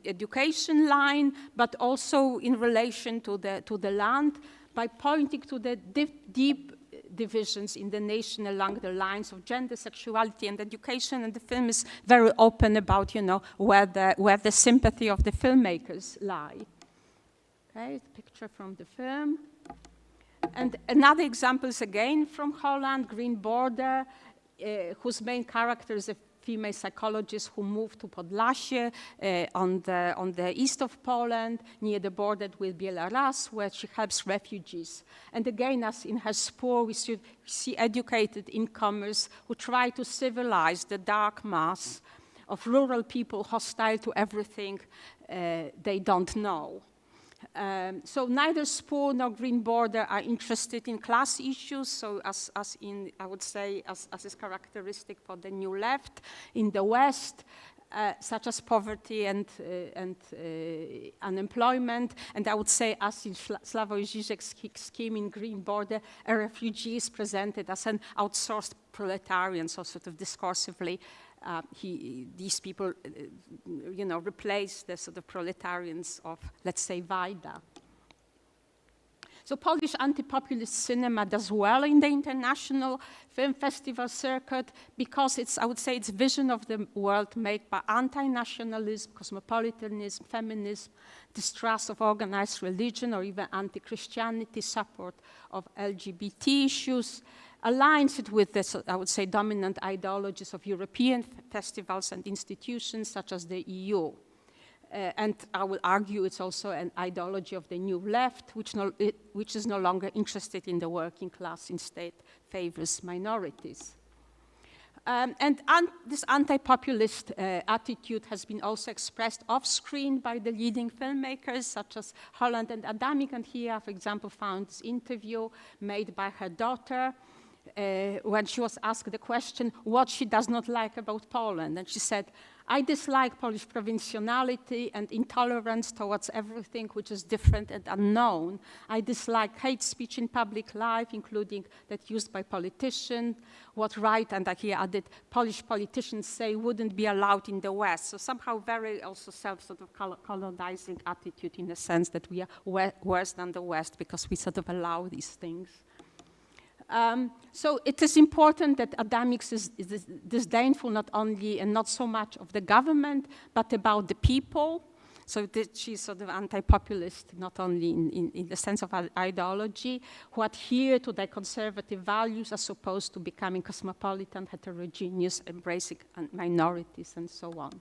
education line, but also in relation to the land, by pointing to the deep divisions in the nation along the lines of gender, sexuality, and education. And the film is very open about, you know, where the sympathy of the filmmakers lie. Okay, picture from the film. And another example is again from Holland, Green Border, whose main character is a female psychologist who moved to Podlasie on the east of Poland, near the border with Belarus, where she helps refugees. And again, as in her spore, we see educated incomers who try to civilize the dark mass of rural people hostile to everything they don't know. So neither Spoor nor Green Border are interested in class issues, so as I would say, as is characteristic for the New Left in the West, such as poverty and unemployment. And I would say, as in Slavoj Žižek's scheme in Green Border, a refugee is presented as an outsourced proletarian, so sort of discursively, these people, you know, replace the sort of proletarians of, let's say, Wajda. So Polish anti-populist cinema does well in the international film festival circuit because it's, I would say, its vision of the world made by anti-nationalism, cosmopolitanism, feminism, distrust of organized religion, or even anti-Christianity, support of LGBT issues, aligns it with this, I would say, dominant ideologies of European festivals and institutions such as the EU. And I will argue it's also an ideology of the New Left, which is no longer interested in the working class, instead favors minorities. This anti-populist attitude has been also expressed off-screen by the leading filmmakers, such as Holland and Adamik. And here, for example, found this interview made by her daughter, when she was asked the question what she does not like about Poland. And she said, I dislike Polish provinciality and intolerance towards everything which is different and unknown. I dislike hate speech in public life, including that used by politicians, what right, and I here added, Polish politicians say wouldn't be allowed in the West. So somehow very also self-colonizing attitude, in the sense that we are worse than the West because we sort of allow these things. So it is important that Adamik is disdainful not only and not so much of the government, but about the people. So she's sort of anti-populist, not only in the sense of ideology, who adhere to their conservative values as opposed to becoming cosmopolitan, heterogeneous, embracing minorities, and so on.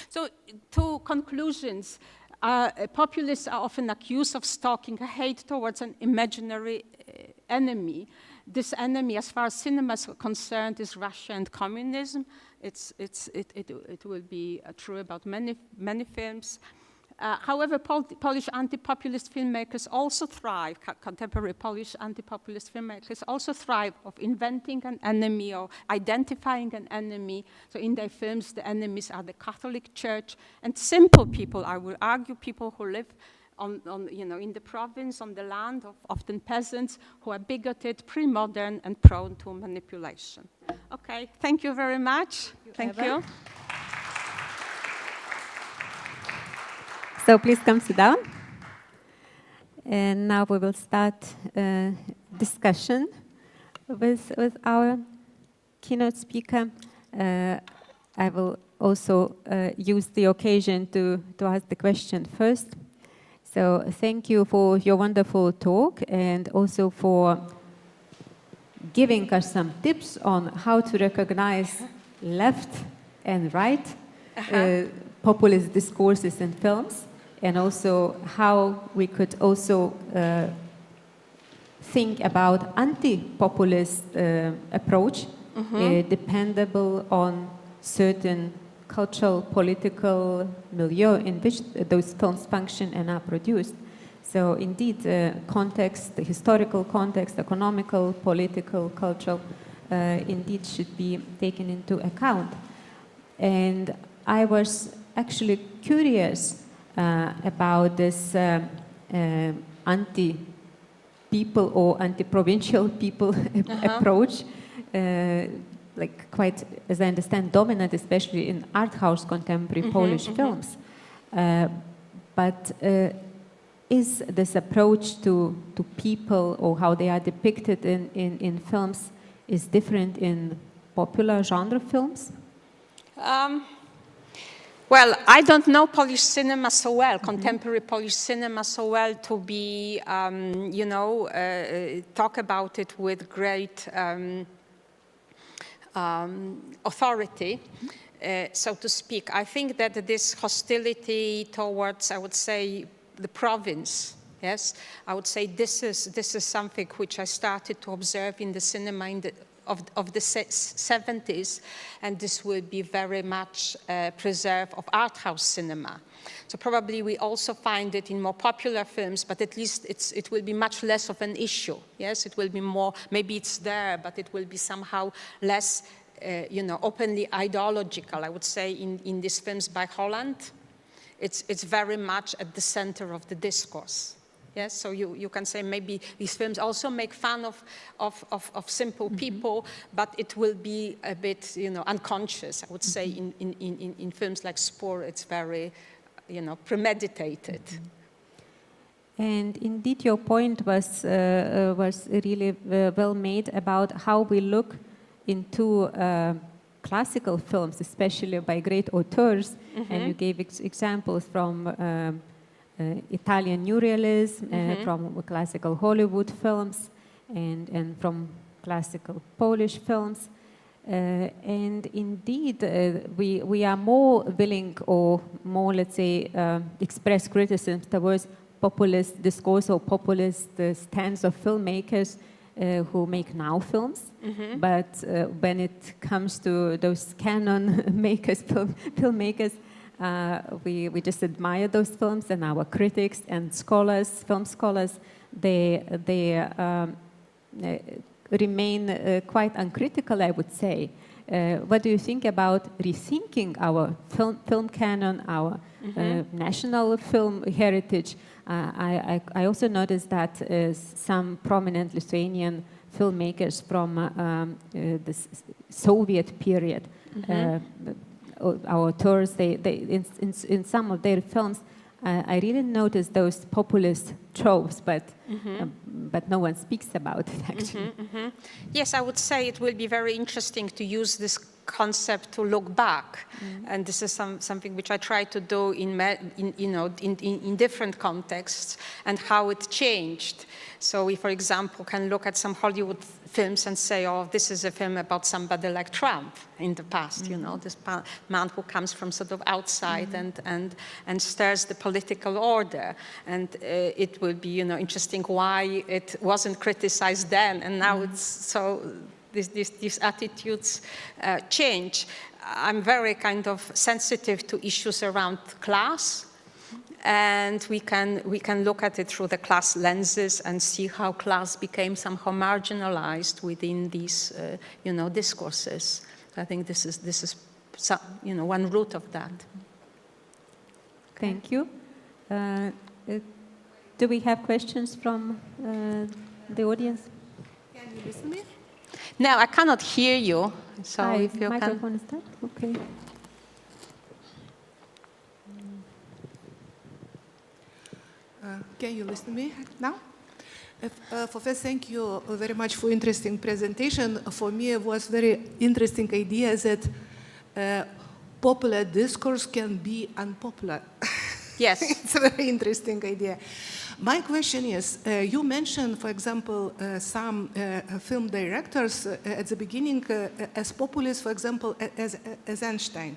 So two conclusions. Populists are often accused of stalking a hate towards an imaginary enemy. This enemy, as far as cinema is concerned, is Russia and communism. It will be true about many films. However, Polish anti-populist filmmakers also thrive, contemporary Polish anti-populist filmmakers also thrive of inventing an enemy or identifying an enemy. So in their films, the enemies are the Catholic Church and simple people, I will argue, people who live in the province, on the land, often peasants, who are bigoted, pre-modern, and prone to manipulation. Okay, thank you very much. Thank you. So please come sit down. And now we will start a discussion with our keynote speaker. I will also use the occasion to ask the question first. So thank you for your wonderful talk and also for giving us some tips on how to recognize left and right populist discourses in films, and also how we could also think about anti-populist approach, dependable on certain cultural, political milieu in which those films function and are produced. So indeed, context, the historical context, economical, political, cultural, indeed should be taken into account. And I was actually curious about this anti-people or anti-provincial people approach, like quite, as I understand, dominant, especially in art house contemporary Polish films. But is this approach to people or how they are depicted in films is different in popular genre films? Well, I don't know Polish cinema so well, contemporary Polish cinema so well to be, talk about it with great authority, so to speak. I think that this hostility towards, I would say, the province, yes, I would say this is something which I started to observe in the cinema of the 70s, and this will be very much preserved of art house cinema. So probably we also find it in more popular films, but at least it will be much less of an issue. Yes, it will be more, maybe it's there, but it will be somehow less, openly ideological. I would say in these films by Holland, it's very much at the center of the discourse. Yes, so you can say maybe these films also make fun of simple people, but it will be a bit, unconscious. I would say in films like Spore, it's very, premeditated. And indeed, your point was really well made about how we look into classical films, especially by great auteurs, and you gave examples from Italian New Realism, from classical Hollywood films, and from classical Polish films. And indeed, we are more willing or more, let's say, express criticism towards populist discourse or populist stance of filmmakers who make now films. But when it comes to those canon makers, filmmakers, we just admire those films, and our critics and scholars, film scholars, they remain quite uncritical, I would say. What do you think about rethinking our film canon, our national film heritage? I also noticed that some prominent Lithuanian filmmakers from the Soviet period, our auteurs, in some of their films, I really noticed those populist tropes, but no one speaks about it, actually. Yes, I would say it will be very interesting to use this concept to look back, and this is something which I try to do in different contexts, and how it changed. So we, for example, can look at some Hollywood films and say, oh, this is a film about somebody like Trump in the past, this man who comes from sort of outside and stirs the political order. And it will be, interesting why it wasn't criticized then, and now it's so, these attitudes change. I'm very kind of sensitive to issues around class, and we can look at it through the class lenses and see how class became somehow marginalized within these, discourses. I think this is one root of that. Thank you. Do we have questions from the audience? Can you listen to me? No, I cannot hear you. So if you microphone is that? Okay. Can you listen to me now? Professor, thank you very much for interesting presentation. For me, it was very interesting idea that popular discourse can be unpopular. Yes. It's a very interesting idea. My question is, you mentioned, for example, some film directors at the beginning as populists, for example, as Einstein.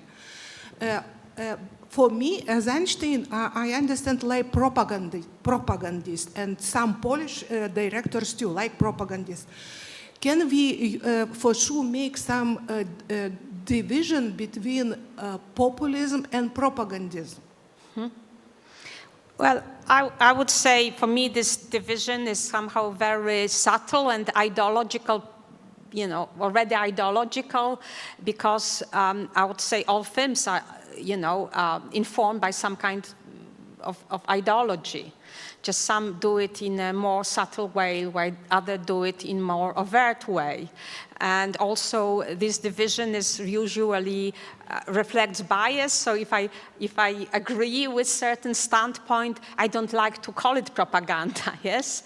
for me, as Einstein, I understand like propagandist, and some Polish directors too, like propagandists. Can we, for sure, make some division between populism and propagandism? Well, I would say for me this division is somehow very subtle and ideological, you know, already ideological, because I would say all films are, you know, informed by some kind of ideology. Just some do it in a more subtle way, while others do it in more overt way. And also this division is usually reflects bias. So if I agree with certain standpoint, I don't like to call it propaganda, yes?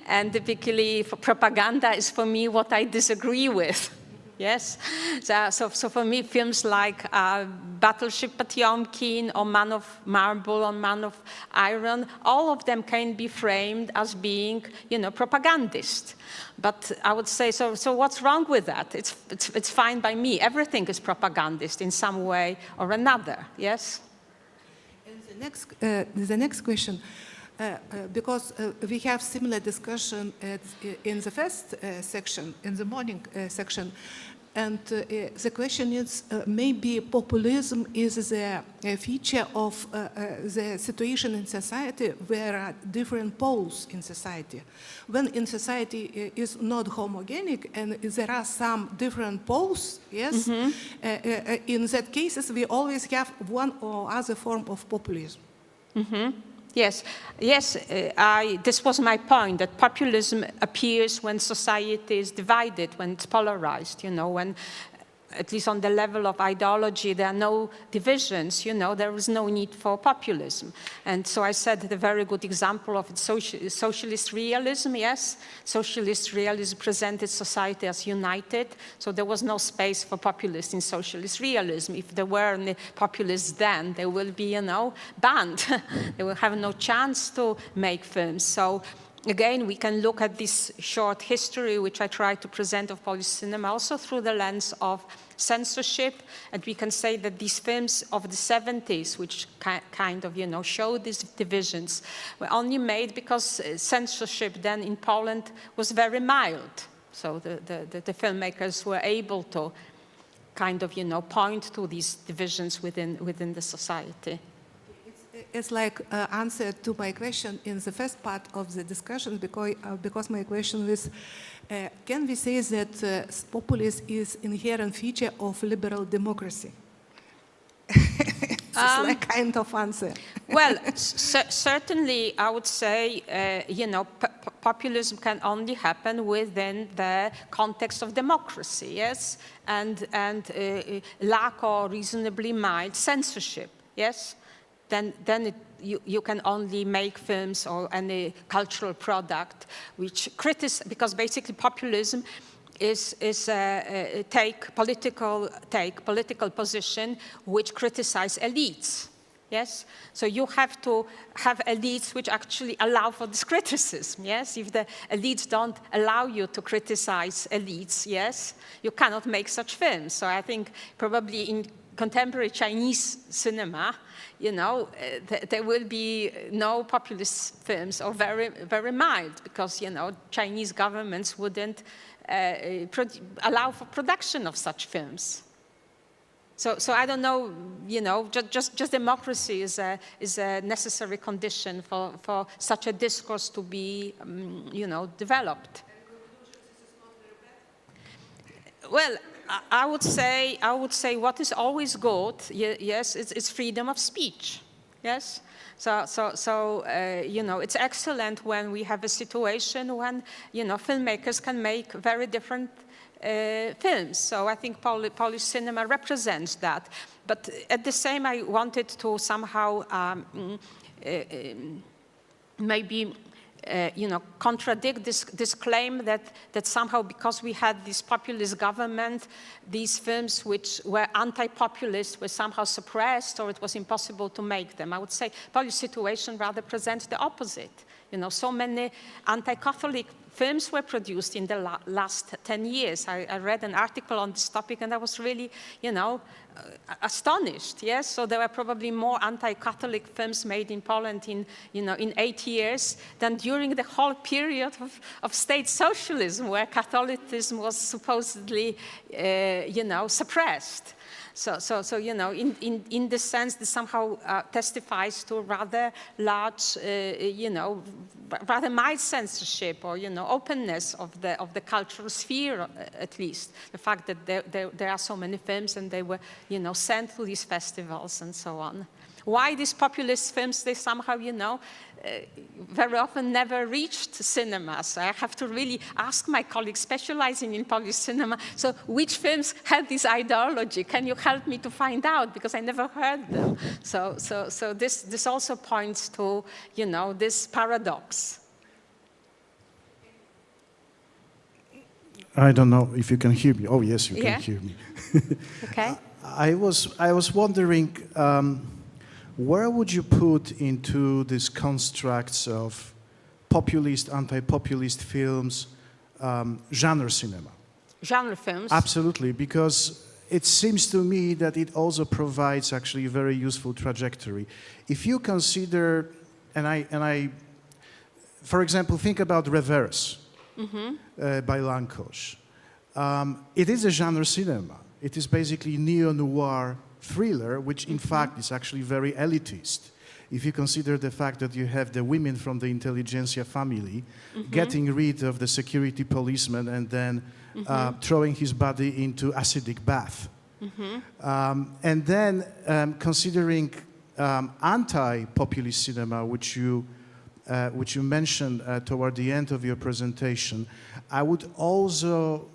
And typically propaganda is for me what I disagree with. Yes, so for me, films like Battleship Potemkin or Man of Marble or Man of Iron, all of them can be framed as being, you know, propagandist. But I would say, so what's wrong with that? It's fine by me. Everything is propagandist in some way or another. Yes. And the next question. Because we have similar discussion in the first section, in the morning section, and the question is maybe populism is the feature of the situation in society where there are different poles in society. When in society is not homogenic and there are some different poles, yes, in that cases we always have one or other form of populism. Yes, this was my point, that populism appears when society is divided, when it's polarized, you know, when, at least on the level of ideology, there are no divisions, you know, there is no need for populism. And so I said the very good example of socialist realism, yes. Socialist realism presented society as united, so there was no space for populists in socialist realism. If there were any populists then, they will be, you know, banned. They will have no chance to make films. So again, we can look at this short history, which I try to present of Polish cinema, also through the lens of censorship. And we can say that these films of the 70s, which kind of, you know, show these divisions, were only made because censorship then in Poland was very mild. So the filmmakers were able to kind of, you know, point to these divisions within the society. It's like answer to my question in the first part of the discussion, because my question is, can we say that populism is inherent feature of liberal democracy? It's like kind of answer. Well, certainly I would say, you know, populism can only happen within the context of democracy, yes, and lack or reasonably mild censorship, yes. Then you can only make films or any cultural product which criticize, because basically populism is take political position which criticize elites. Yes, so you have to have elites which actually allow for this criticism. Yes, if the elites don't allow you to criticize elites, yes, you cannot make such films. So I think probably in contemporary Chinese cinema, you know, there will be no populist films or very, very mild, because, you know, Chinese governments wouldn't allow for production of such films. So I don't know, you know, just democracy is a necessary condition for such a discourse to be, you know, developed. Well, I would say what is always good, yes, it's freedom of speech, yes. So you know, it's excellent when we have a situation when, you know, filmmakers can make very different films. So I think Polish cinema represents that. But at the same, I wanted to somehow maybe you know, contradict this claim that somehow because we had this populist government, these films which were anti-populist were somehow suppressed, or it was impossible to make them. I would say Polish situation rather presents the opposite. So many anti-Catholic films were produced in the last 10 years. I read an article on this topic and I was really, astonished, yes? So there were probably more anti-Catholic films made in Poland in 8 years than during the whole period of state socialism, where Catholicism was supposedly, suppressed. So in this sense, this somehow testifies to rather large, rather mild censorship or, openness of the cultural sphere, at least. The fact that there are so many films and they were, sent to these festivals and so on. Why these populist films, they somehow, very often never reached cinemas. I have to really ask my colleagues specializing in Polish cinema, so which films had this ideology? Can you help me to find out? Because I never heard them. So this also points to, this paradox. I don't know if you can hear me. Oh, yes, you can hear me. Okay. I was wondering, where would you put into these constructs of populist, anti-populist films, genre cinema? Genre films? Absolutely, because it seems to me that it also provides actually a very useful trajectory. If you consider, for example, think about Reverse by Lankosz. It is a genre cinema. It is basically neo-noir thriller, which in fact is actually very elitist. If you consider the fact that you have the women from the intelligentsia family getting rid of the security policeman and then throwing his body into acidic bath. And then considering anti-populist cinema, which you mentioned toward the end of your presentation, I would also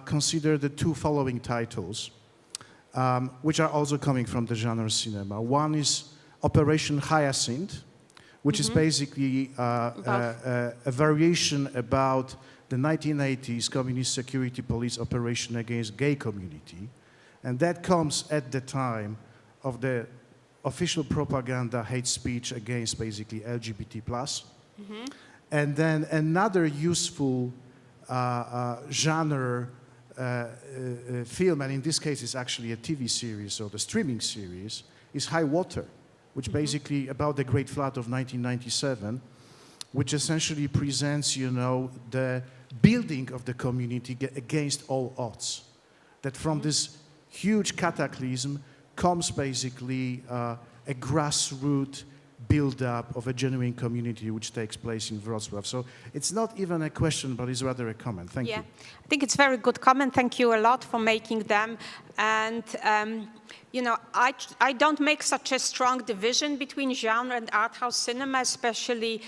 consider the two following titles, which are also coming from the genre cinema. One is Operation Hyacinth, which is basically a variation about the 1980s communist security police operation against gay community. And that comes at the time of the official propaganda hate speech against basically LGBT+. And then another useful genre film, and in this case it's actually a TV series or the streaming series, is High Water, which basically about the Great Flood of 1997, which essentially presents, the building of the community against all odds. That from this huge cataclysm comes basically a grassroots build-up of a genuine community which takes place in Wrocław. So it's not even a question, but it's rather a comment. Thank you. I think it's a very good comment. Thank you a lot for making them. And, I don't make such a strong division between genre and art house cinema, especially,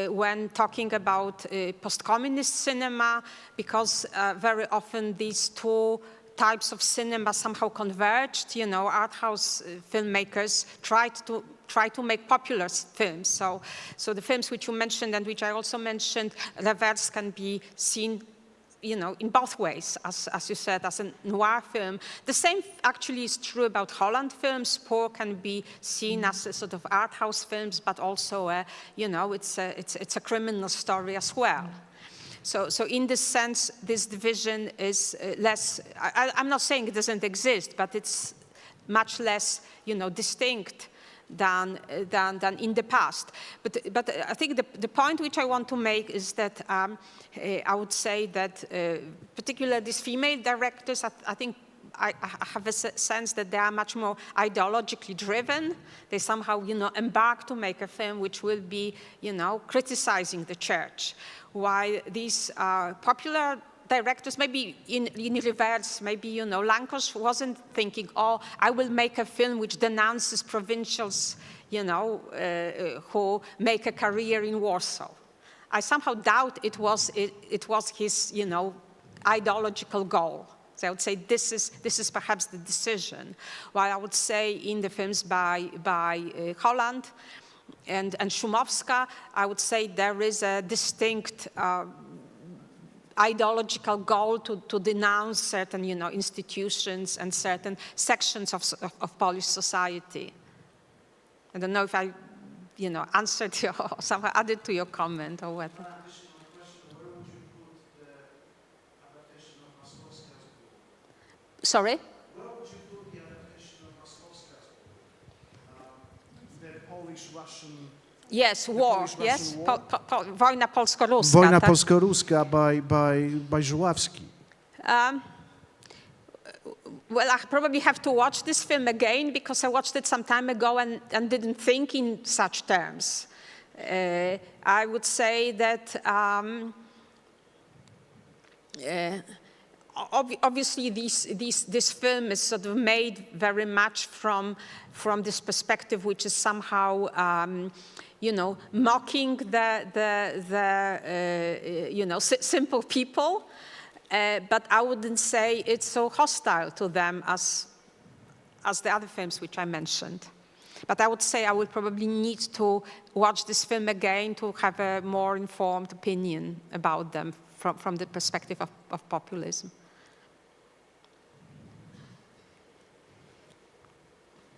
when talking about post-communist cinema, because very often these two types of cinema somehow converged. Art house filmmakers try to make popular films. So the films which you mentioned and which I also mentioned, Reverse, can be seen, in both ways, as you said, as a noir film. The same actually is true about Holland films. Poor can be seen as a sort of art house films, but also, it's a criminal story as well. So in this sense, this division is less, I'm not saying it doesn't exist, but it's much less, distinct than in the past. But I think the point which I want to make is that I would say that particularly these female directors, I think I have a sense that they are much more ideologically driven. They somehow, embark to make a film which will be, criticizing the church. While these popular directors, maybe in reverse, maybe, Lankosz wasn't thinking, oh, I will make a film which denounces provincials, who make a career in Warsaw. I somehow doubt it was his, ideological goal. So I would say this is perhaps the decision. While I would say in the films by Holland and Szumowska, I would say there is a distinct ideological goal to denounce certain, institutions and certain sections of Polish society. I don't know if I answered your, or somehow added to your comment or whatever. Sorry? Where would you put the adaptation of Moscowska's the Polish-Russian... Yes, war, Polish-Russian yes? war? Wojna polsko-ruska. Wojna tak? polsko-ruska by Żuławski. Well, I probably have to watch this film again because I watched it some time ago and didn't think in such terms. I would say that obviously this film is sort of made very much from this perspective, which is somehow mocking the simple people. But I wouldn't say it's so hostile to them as the other films which I mentioned. But I would say I would probably need to watch this film again to have a more informed opinion about them from the perspective of populism.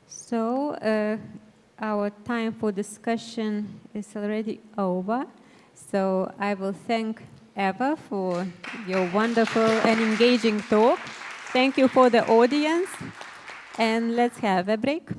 So our time for discussion is already over. So I will thank Eva for your wonderful and engaging talk. Thank you for the audience. And let's have a break.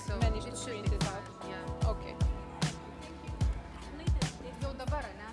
not manage to print it out. Yeah. Okay. Jau dabar, ne?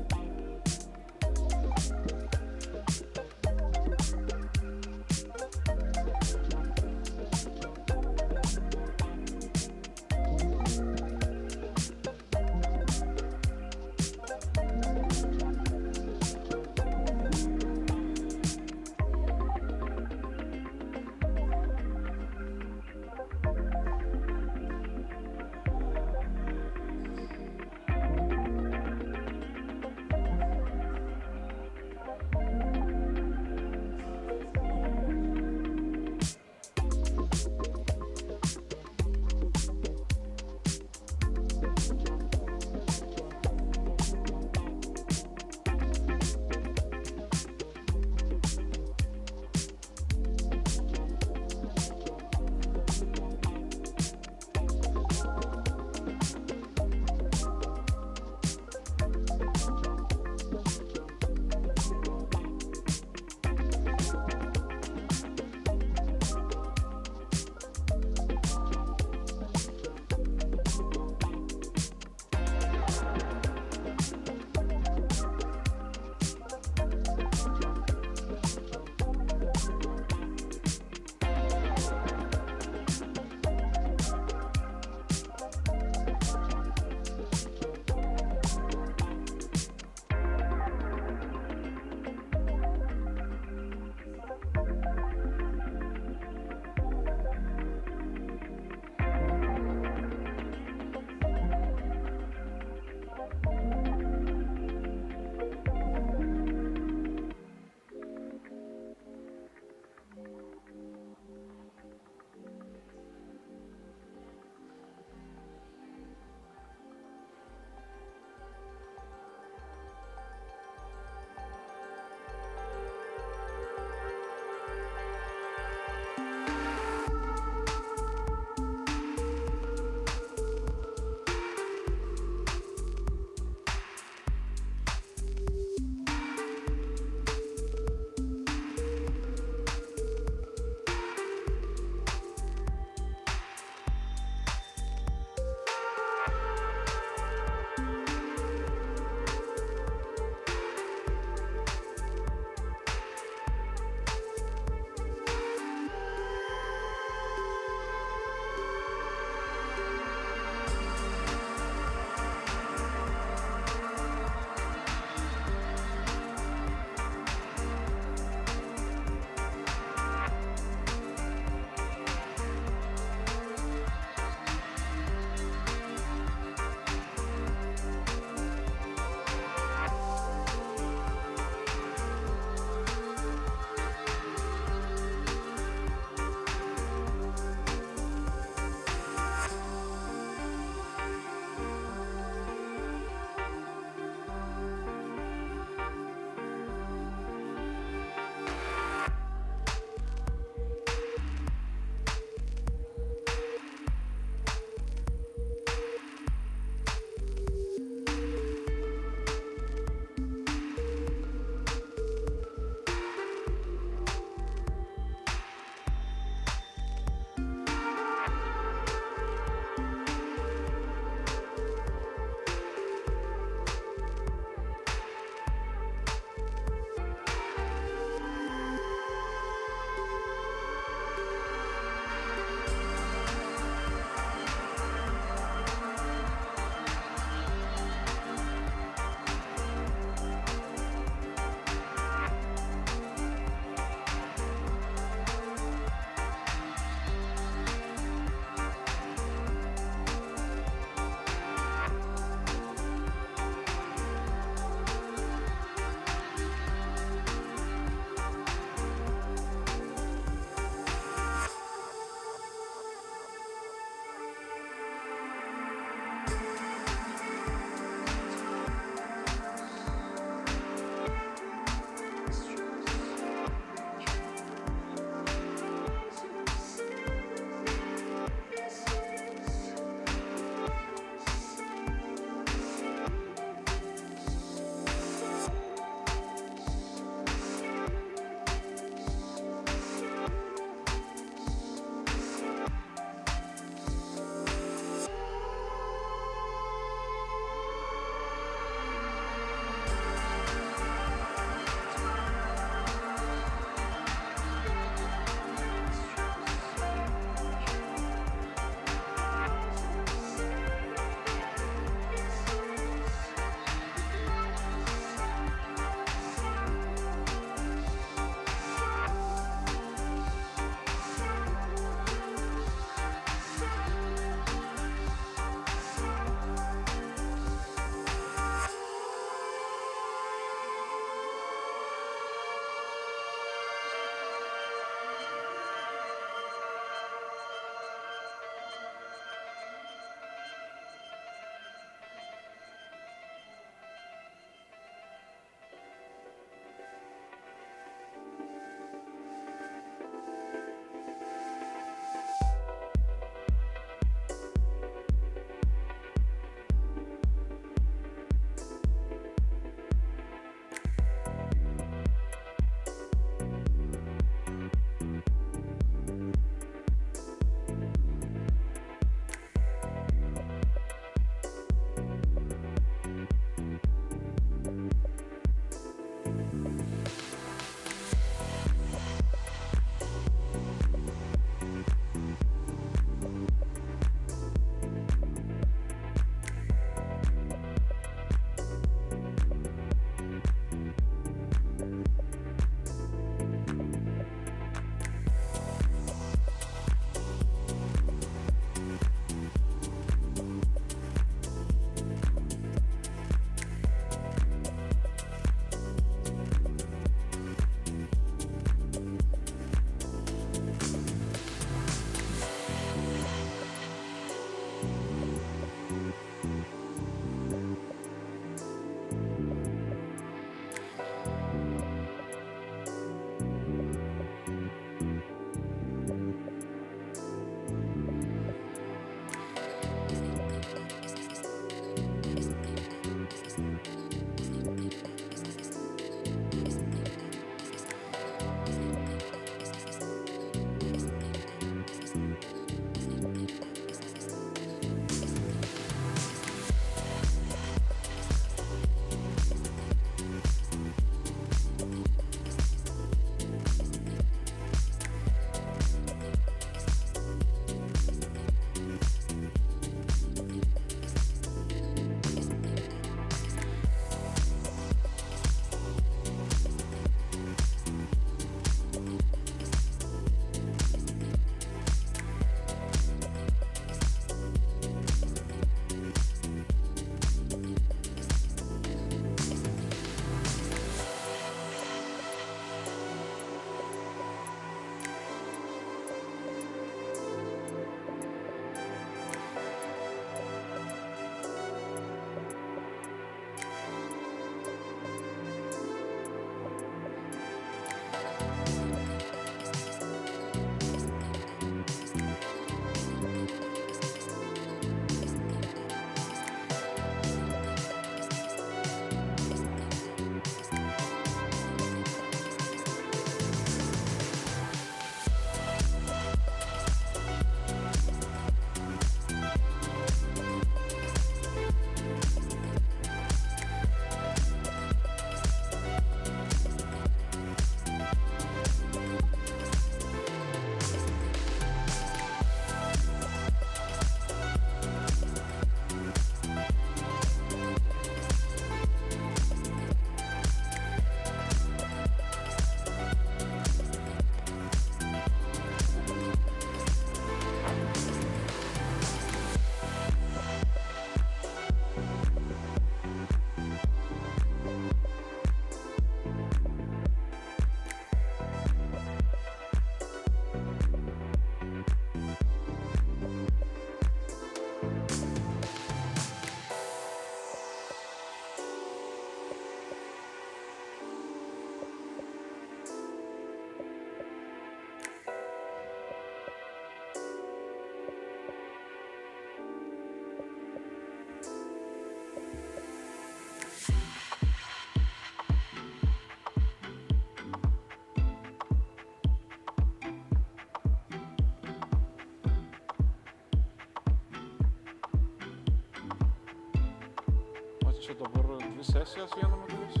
čia dabar 2 sesijas vienu metu bus?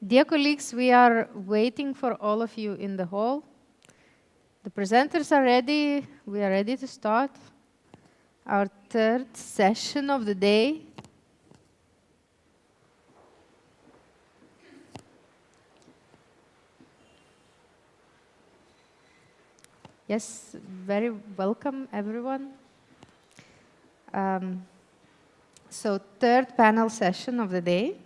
Dear colleagues, we are waiting for all of you in the hall. The presenters are ready. We are ready to start our third session of the day. Yes, very welcome, everyone. So, third panel session of the day.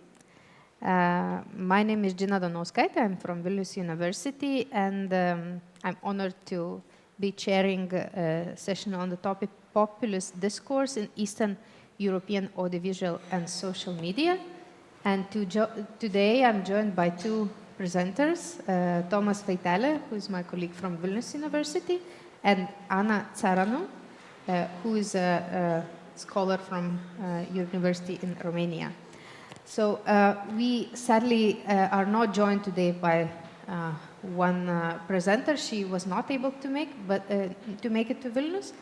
My name is Gina Donauskaitė. I'm from Vilnius University, and I'm honored to be chairing a session on the topic Populist Discourse in Eastern European Audiovisual and Social Media. And today I'm joined by two presenters, Tomas Vaitelė, who is my colleague from Vilnius University, and Ana Țăranu, who is a scholar from university in Romania. So we sadly are not joined today by one presenter. She was not able to make it to Vilnius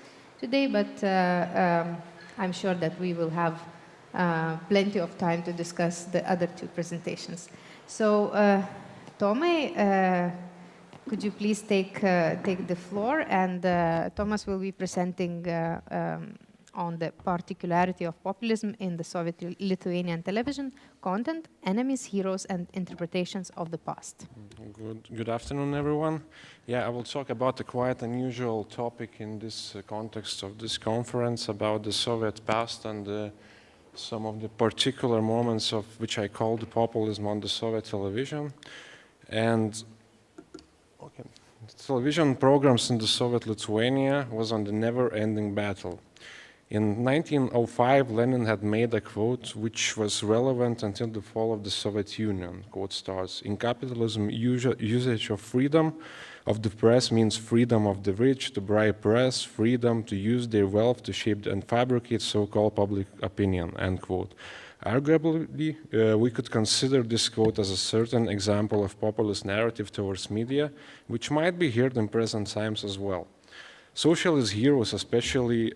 today, but I'm sure that we will have plenty of time to discuss the other two presentations. So Tomai, could you please take the floor? And Tomas will be presenting on the particularity of populism in the Soviet Lithuanian television content, enemies, heroes, and interpretations of the past. Good afternoon, everyone. Yeah, I will talk about a quite unusual topic in this context of this conference about the Soviet past and some of the particular moments of which I call the populism on the Soviet television. And television programs in the Soviet Lithuania was on the never-ending battle. In 1905, Lenin had made a quote which was relevant until the fall of the Soviet Union. Quote starts, "In capitalism, usage of freedom of the press means freedom of the rich to bribe press, freedom to use their wealth to shape and fabricate so-called public opinion," end quote. Arguably, we could consider this quote as a certain example of populist narrative towards media, which might be heard in present times as well. Socialist heroes, especially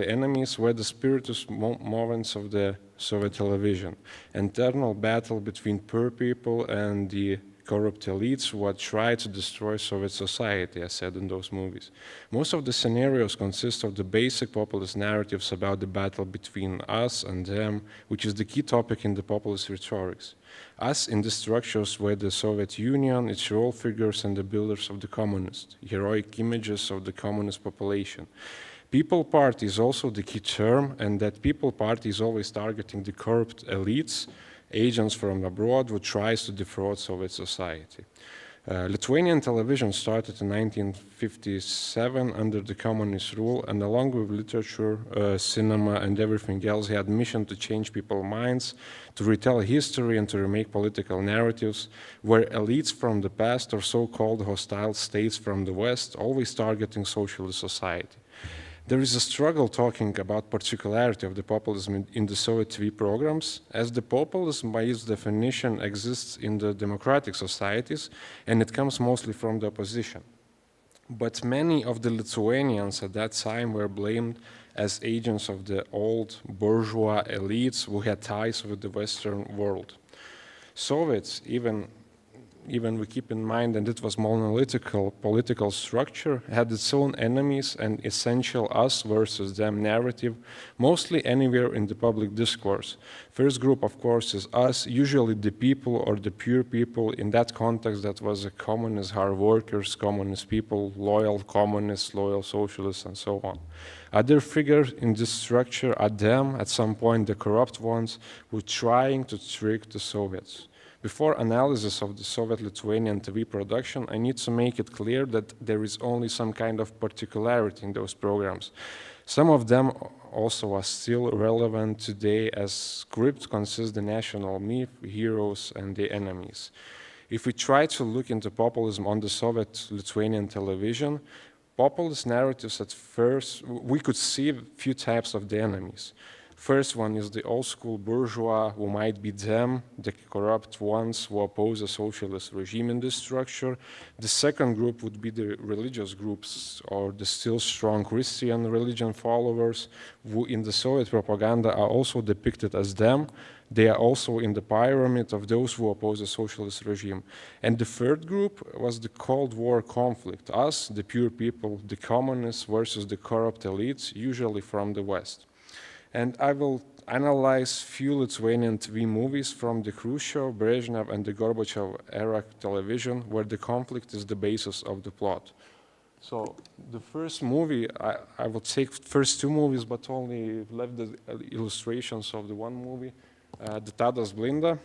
enemies, were the spiritus moments of the Soviet television. Internal battle between poor people and the corrupt elites who had tried to destroy Soviet society, as said in those movies. Most of the scenarios consist of the basic populist narratives about the battle between us and them, which is the key topic in the populist rhetorics. Us in the structures were the Soviet Union, its role figures, and the builders of the communists, heroic images of the communist population. People party is also the key term, and that people party is always targeting the corrupt elites, agents from abroad who tries to defraud Soviet society. Lithuanian television started in 1957 under the communist rule, and along with literature, cinema, and everything else, had mission to change people's minds, to retell history, and to remake political narratives, where elites from the past or so-called hostile states from the West, always targeting socialist society. There is a struggle talking about particularity of the populism in the Soviet TV programs, as the populism by its definition exists in the democratic societies, and it comes mostly from the opposition. But many of the Lithuanians at that time were blamed as agents of the old bourgeois elites who had ties with the Western world. Soviets, even even we keep in mind that it was monolithical political structure, had its own enemies and essential us versus them narrative, mostly anywhere in the public discourse. First group, of course, is us, usually the people or the pure people. In that context, that was a communist hard workers, communist people, loyal communists, loyal socialists, and so on. Other figures in this structure are them, at some point the corrupt ones, who are trying to trick the Soviets. Before analysis of the Soviet-Lithuanian TV production, I need to make it clear that there is only some kind of particularity in those programs. Some of them also are still relevant today, as scripts consist the national myth, heroes, and the enemies. If we try to look into populism on the Soviet-Lithuanian television, populist narratives at first, we could see a few types of the enemies. First one is the old school bourgeois, who might be them, the corrupt ones who oppose a socialist regime in this structure. The second group would be the religious groups, or the still strong Christian religion followers, who in the Soviet propaganda are also depicted as them. They are also in the pyramid of those who oppose a socialist regime. And the third group was the Cold War conflict, us, the pure people, the communists versus the corrupt elites, usually from the West. And I will analyze few Lithuanian TV movies from the Khrushchev, Brezhnev, and the Gorbachev era television, where the conflict is the basis of the plot. So the first movie, I will take first two movies, but only left the illustrations of the one movie, the Tadas Blinda.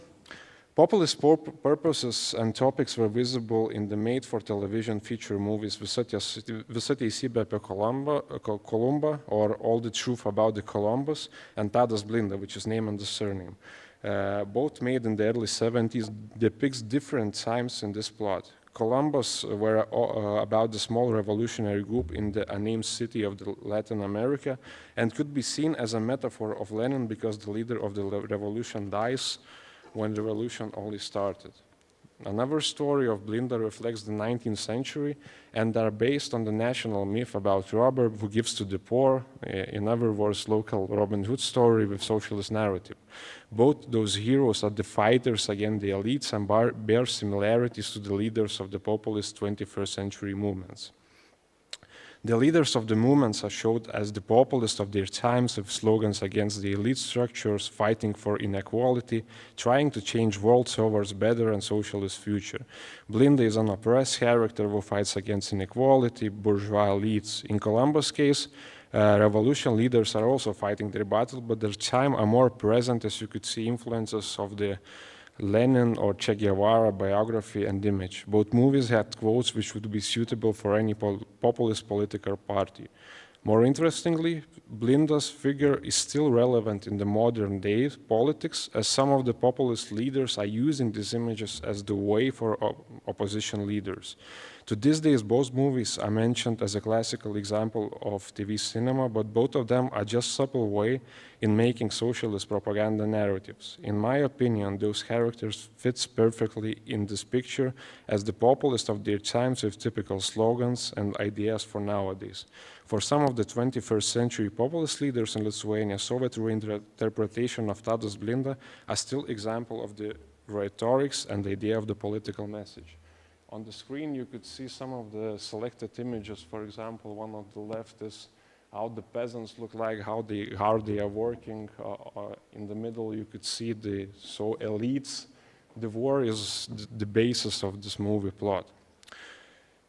Populist purposes and topics were visible in the made-for-television feature movies Visa teisybė apie Columbą, or All the Truth About the Columbus, and Tadas Blinda, which is name and the surname. Both made in the early 70s, depicts different times in this plot. Columbus were about the small revolutionary group in the unnamed city of Latin America, and could be seen as a metaphor of Lenin because the leader of the revolution dies when the revolution only started. Another story of Blinda reflects the 19th century and are based on the national myth about robber who gives to the poor, in other words, local Robin Hood story with socialist narrative. Both those heroes are the fighters against the elites and bear similarities to the leaders of the populist 21st century movements. The leaders of the movements are showed as the populists of their times with slogans against the elite structures, fighting for inequality, trying to change world towards better and socialist future. Blinda is an oppressed character who fights against inequality, bourgeois elites. In Columbus' case, revolution leaders are also fighting their battle, but their time are more present, as you could see influences of the Lenin or Che Guevara biography and image. Both movies had quotes which would be suitable for any populist political party. More interestingly, Blinda's figure is still relevant in the modern day politics, as some of the populist leaders are using these images as the way for opposition leaders. To this day, both movies are mentioned as a classical example of TV cinema, but both of them are just subtle way in making socialist propaganda narratives. In my opinion, those characters fits perfectly in this picture as the populists of their times with typical slogans and ideas for nowadays. For some of the 21st century populist leaders in Lithuania, Soviet reinterpretation of Tadas Blinda are still example of the rhetorics and the idea of the political message. On the screen, you could see some of the selected images. For example, one on the left is how the peasants look like, how they are working. In the middle, you could see the elites. The war is the basis of this movie plot.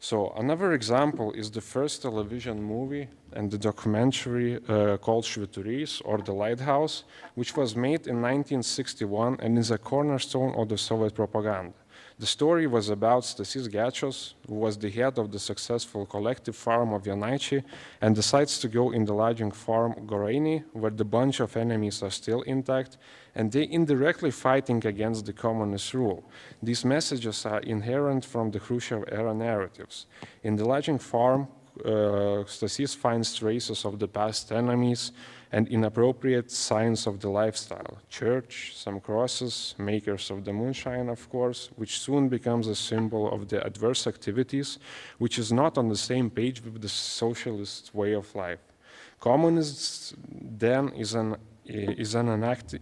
So another example is the first television movie and the documentary called Švyturys, or The Lighthouse, which was made in 1961 and is a cornerstone of the Soviet propaganda. The story was about Stasys Gečas, who was the head of the successful collective farm of Janaičiai and decides to go in the lodging farm Goraini, where the bunch of enemies are still intact, and they indirectly fighting against the communist rule. These messages are inherent from the Khrushchev era narratives. In the lodging farm, Stasys finds traces of the past enemies and inappropriate signs of the lifestyle. Church, some crosses, makers of the moonshine, of course, which soon becomes a symbol of the adverse activities, which is not on the same page with the socialist way of life. Communism then is an is an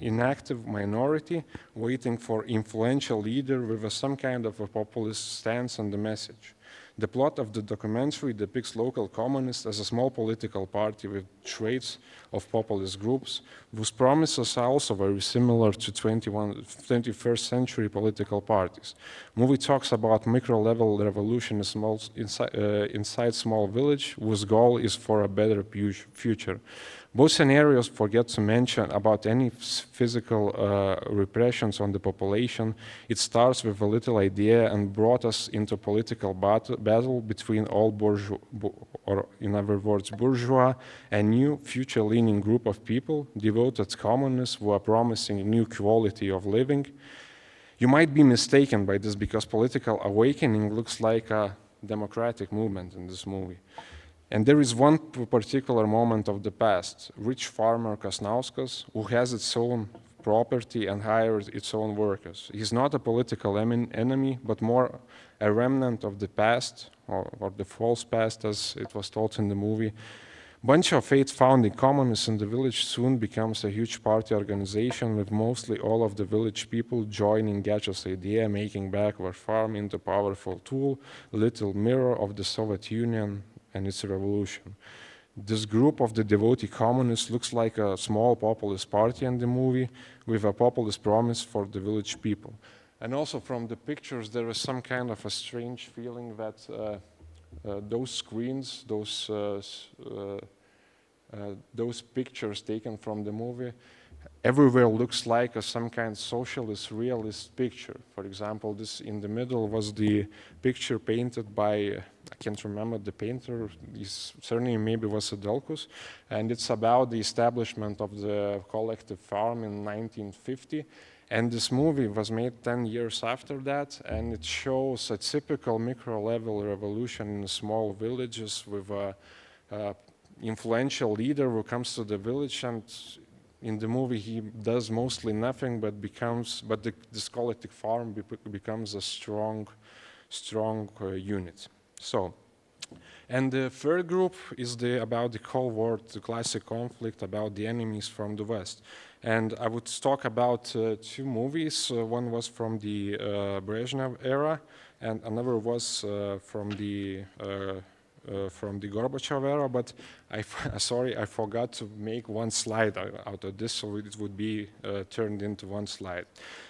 inactive minority waiting for influential leader with some kind of a populist stance on the message. The plot of the documentary depicts local communists as a small political party with traits of populist groups, whose promises are also very similar to 21st century political parties. Movie talks about micro-level revolution inside small village, whose goal is for a better future. Both scenarios forget to mention about any physical repressions on the population. It starts with a little idea and brought us into political battle between all bourgeois, or in other words, bourgeois, a new future-leaning group of people, devoted communists who are promising a new quality of living. You might be mistaken by this because political awakening looks like a democratic movement in this movie. And there is one particular moment of the past, rich farmer Kasnauskas, who has its own property and hires its own workers. He's not a political enemy, but more a remnant of the past, or the false past as it was told in the movie. Bunch of faith-founding communists in the village soon becomes a huge party organization with mostly all of the village people joining Gečo's idea, making backward farm into a powerful tool, little mirror of the Soviet Union and its revolution. This group of the devotee communists looks like a small populist party in the movie with a populist promise for the village people. And also from the pictures there is some kind of a strange feeling that those screens, those pictures taken from the movie, everywhere looks like some kind of socialist realist picture. For example, this in the middle was the picture painted by, I can't remember the painter, his surname maybe was Adelkus, and it's about the establishment of the collective farm in 1950. And this movie was made 10 years after that, and it shows a typical micro-level revolution in small villages with a influential leader who comes to the village, and in the movie he does mostly nothing, but this collective farm becomes a strong unit. So, and the third group is about the Cold War, the classic conflict about the enemies from the West. And I would talk about two movies. One was from the Brezhnev era, and another was from the Gorbachev era, but sorry, I forgot to make one slide out of this, so it would be turned into one slide.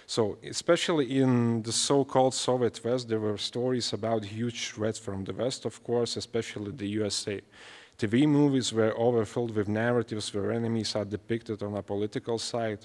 So, especially in the so-called Soviet West, there were stories about huge threats from the West, of course, especially the USA. TV movies were overfilled with narratives where enemies are depicted on a political side.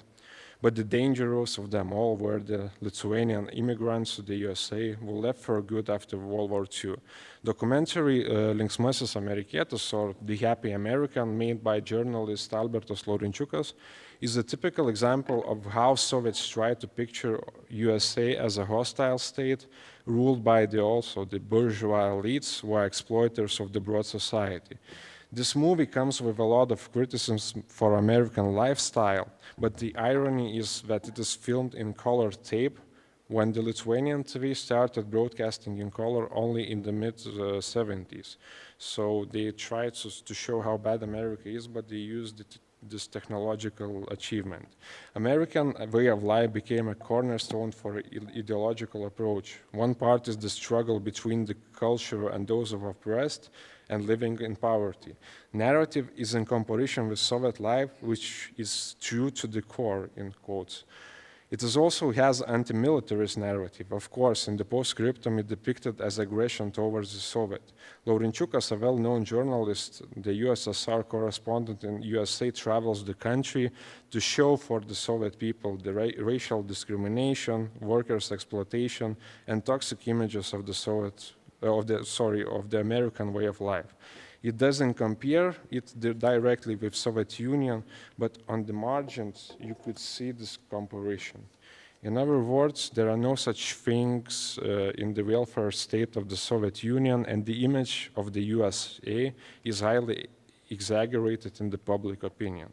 But the dangerous of them all were the Lithuanian immigrants to the USA who left for good after World War II. Documentary Linksmasis Amerikietis, or The Happy American, made by journalist Albertas Laurinčiukas, is a typical example of how Soviets tried to picture USA as a hostile state ruled by also the bourgeois elites who are exploiters of the broad society. This movie comes with a lot of criticisms for American lifestyle, but the irony is that it is filmed in color tape when the Lithuanian TV started broadcasting in color only in the mid-70s. So they tried to show how bad America is, but they used this technological achievement. American way of life became a cornerstone for ideological approach. One part is the struggle between the culture and those of oppressed and living in poverty. Narrative is in comparison with Soviet life, which is true to the core, in quotes. It also has anti-militarist narrative. Of course, in the postscriptum, it depicted as aggression towards the Soviet. Laurinčiukas, a well-known journalist, the USSR correspondent in USA, travels the country to show for the Soviet people the racial discrimination, workers' exploitation, and toxic images of the American way of life. It doesn't compare it directly with Soviet Union, but on the margins you could see this comparison. In other words, there are no such things in the welfare state of the Soviet Union, and the image of the USA is highly exaggerated in the public opinion.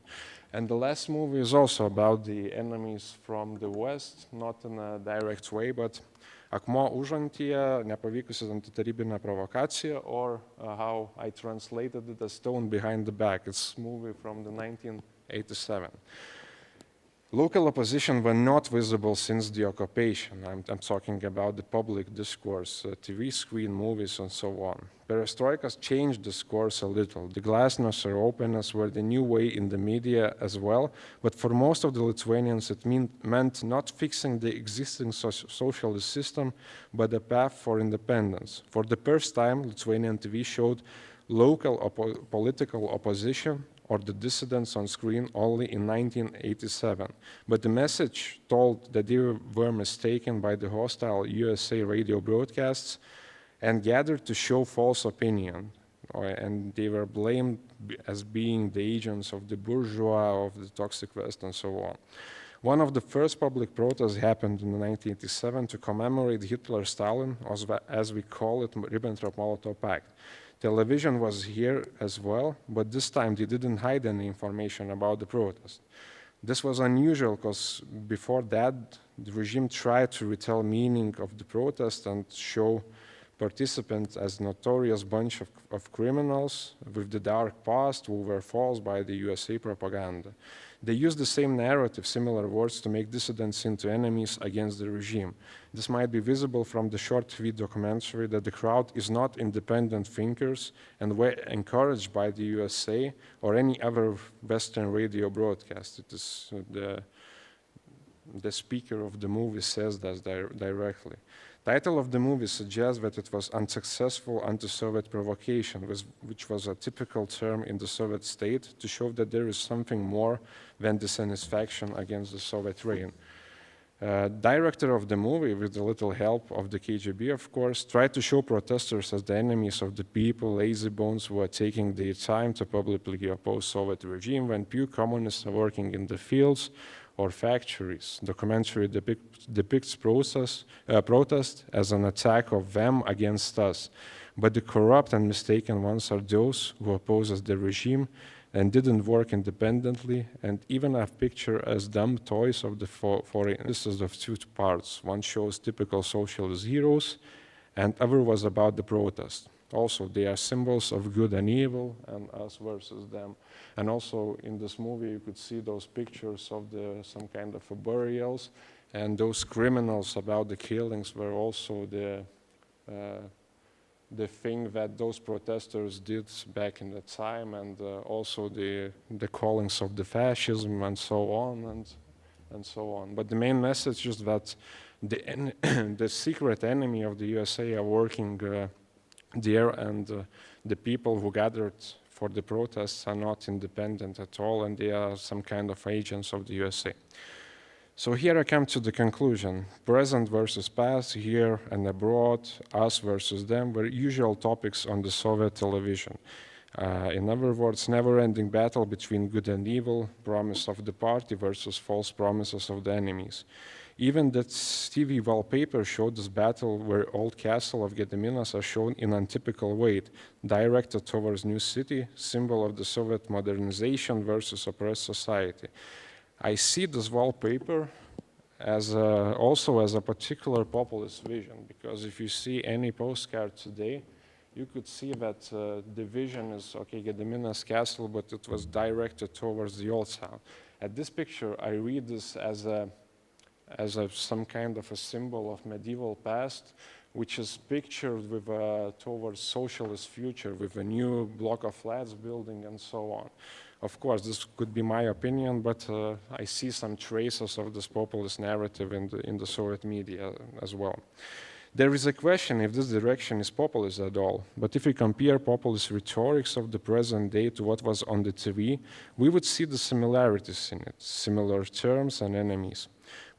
And the last movie is also about the enemies from the West, not in a direct way, but Akmuo užantyje, nepavykusi antitarybinė provokacija, or how I translated it as Stone Behind the Back. It's a movie from the 1987. Local opposition were not visible since the occupation. I'm talking about the public discourse, TV screen, movies, and so on. Perestroika changed discourse a little. The glasnost or openness were the new way in the media as well, but for most of the Lithuanians it meant not fixing the existing socialist system, but a path for independence. For the first time, Lithuanian TV showed local political opposition or the dissidents on screen only in 1987. But the message told that they were mistaken by the hostile USA radio broadcasts and gathered to show false opinion. And they were blamed as being the agents of the bourgeois, of the toxic West, and so on. One of the first public protests happened in 1987 to commemorate Hitler-Stalin, as we call it, Ribbentrop-Molotov Pact. Television was here as well, but this time they didn't hide any information about the protest. This was unusual because before that, the regime tried to retell meaning of the protest and show participants as notorious bunch of criminals with the dark past who were false by the USA propaganda. They used the same narrative, similar words, to make dissidents into enemies against the regime. This might be visible from the short TV documentary that the crowd is not independent thinkers and were encouraged by the USA or any other Western radio broadcast. It is the speaker of the movie says that directly. Title of the movie suggests that it was unsuccessful anti-Soviet provocation, which was a typical term in the Soviet state to show that there is something more than dissatisfaction against the Soviet reign. Director of the movie, with a little help of the KGB, of course, tried to show protesters as the enemies of the people, lazy bones who are taking their time to publicly oppose Soviet regime when few communists are working in the fields or factories. Documentary depicts protest as an attack of them against us. But the corrupt and mistaken ones are those who oppose the regime and didn't work independently, and even have picture as dumb toys of the foreign. This is of two parts. One shows typical socialist heroes, and other was about the protest. Also, they are symbols of good and evil, and us versus them. And also, in this movie, you could see those pictures of some kind of burials, and those criminals about the killings were also the thing that those protesters did back in the time, and also the callings of the fascism and so on, and so on. But the main message is that the secret enemy of the USA are working there, and the people who gathered for the protests are not independent at all, and they are some kind of agents of the USA. So here I come to the conclusion. Present versus past, here and abroad, us versus them, were usual topics on the Soviet television. In other words, never-ending battle between good and evil, promise of the party versus false promises of the enemies. Even that TV wallpaper showed this battle where old castle of Gediminas are shown in untypical way, directed towards new city, symbol of the Soviet modernization versus oppressed society. I see this wallpaper as also as a particular populist vision, because if you see any postcard today, you could see that the vision is, okay, Gediminas castle, but it was directed towards the old town. At this picture, I read this as some kind of a symbol of medieval past, which is pictured with towards socialist future, with a new block of flats building and so on. Of course, this could be my opinion, but I see some traces of this populist narrative in the Soviet media as well. There is a question if this direction is populist at all, but if we compare populist rhetorics of the present day to what was on the TV, we would see the similarities in it, similar terms and enemies.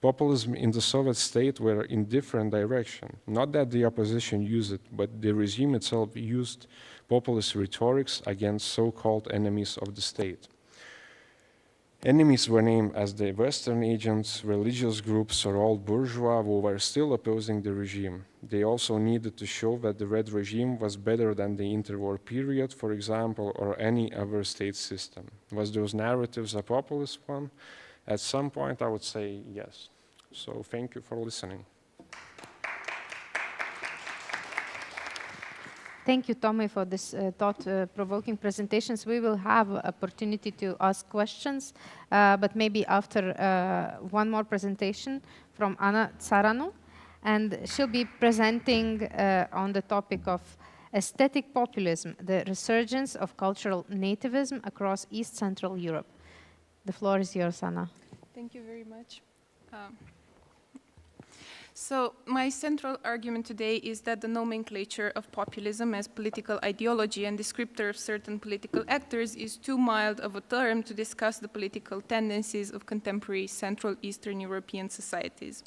Populism in the Soviet state were in different direction. Not that the opposition used it, but the regime itself used populist rhetorics against so-called enemies of the state. Enemies were named as the Western agents, religious groups, or old bourgeois who were still opposing the regime. They also needed to show that the Red regime was better than the interwar period, for example, or any other state system. Was those narratives a populist one? At some point, I would say yes. So thank you for listening. Thank you, Tommy, for this thought-provoking presentations. We will have opportunity to ask questions, but maybe after one more presentation from Anna Tsaranu, and she'll be presenting on the topic of aesthetic populism, the resurgence of cultural nativism across East Central Europe. The floor is yours, Anna. Thank you very much. So my central argument today is that the nomenclature of populism as political ideology and descriptor of certain political actors is too mild of a term to discuss the political tendencies of contemporary Central Eastern European societies.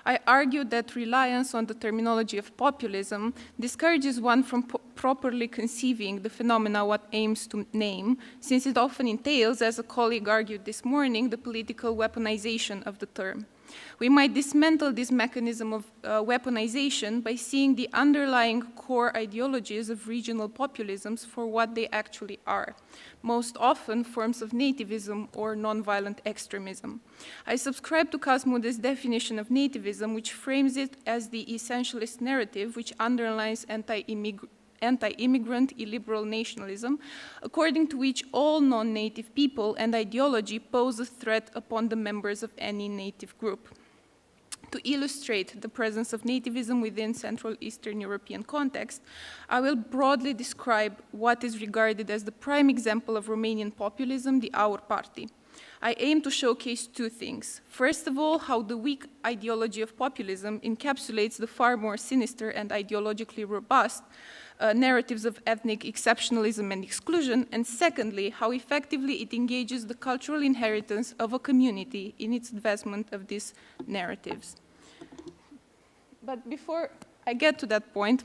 I argue that reliance on the terminology of populism discourages one from properly conceiving the phenomena one aims to name, since it often entails, as a colleague argued this morning, the political weaponization of the term. We might dismantle this mechanism of weaponization by seeing the underlying core ideologies of regional populisms for what they actually are, most often forms of nativism or nonviolent extremism. I subscribe to Kasmude's definition of nativism, which frames it as the essentialist narrative which underlies anti-immigrant illiberal nationalism, according to which all non-native people and ideology pose a threat upon the members of any native group. To illustrate the presence of nativism within Central Eastern European context, I will broadly describe what is regarded as the prime example of Romanian populism, the Our Party. I aim to showcase two things. First of all, how the weak ideology of populism encapsulates the far more sinister and ideologically robust narratives of ethnic exceptionalism and exclusion, and secondly, how effectively it engages the cultural inheritance of a community in its advancement of these narratives. But before I get to that point,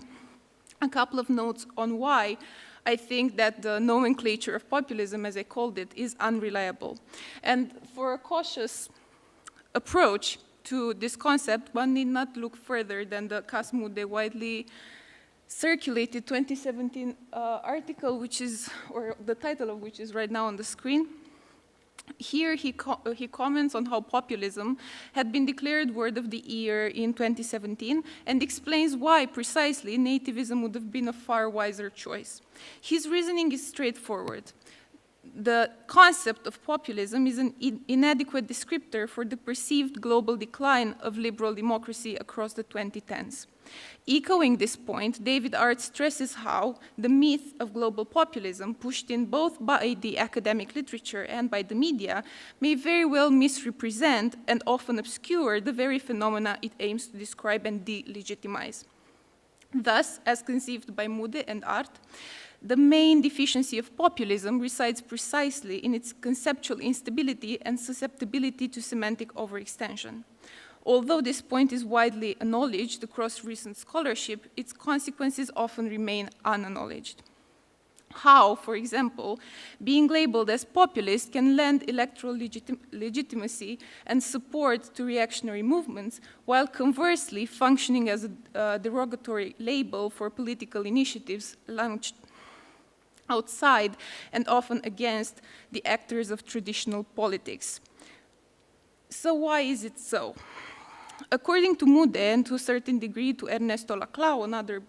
a couple of notes on why I think that the nomenclature of populism, as I called it, is unreliable. And for a cautious approach to this concept, one need not look further than the Kasmude widely circulated 2017 article, which is, or the title of which is right now on the screen. Here he comments on how populism had been declared word of the year in 2017 and explains why precisely nativism would have been a far wiser choice. His reasoning is straightforward. The concept of populism is an inadequate descriptor for the perceived global decline of liberal democracy across the 2010s. Echoing this point, David Art stresses how the myth of global populism, pushed in both by the academic literature and by the media, may very well misrepresent and often obscure the very phenomena it aims to describe and delegitimize. Thus, as conceived by Mude and Art, the main deficiency of populism resides precisely in its conceptual instability and susceptibility to semantic overextension. Although this point is widely acknowledged across recent scholarship, its consequences often remain unacknowledged. How, for example, being labeled as populist can lend electoral legitimacy and support to reactionary movements, while conversely functioning as a derogatory label for political initiatives launched outside and often against the actors of traditional politics. So why is it so? According to Mude, and to a certain degree to Ernesto Laclau, another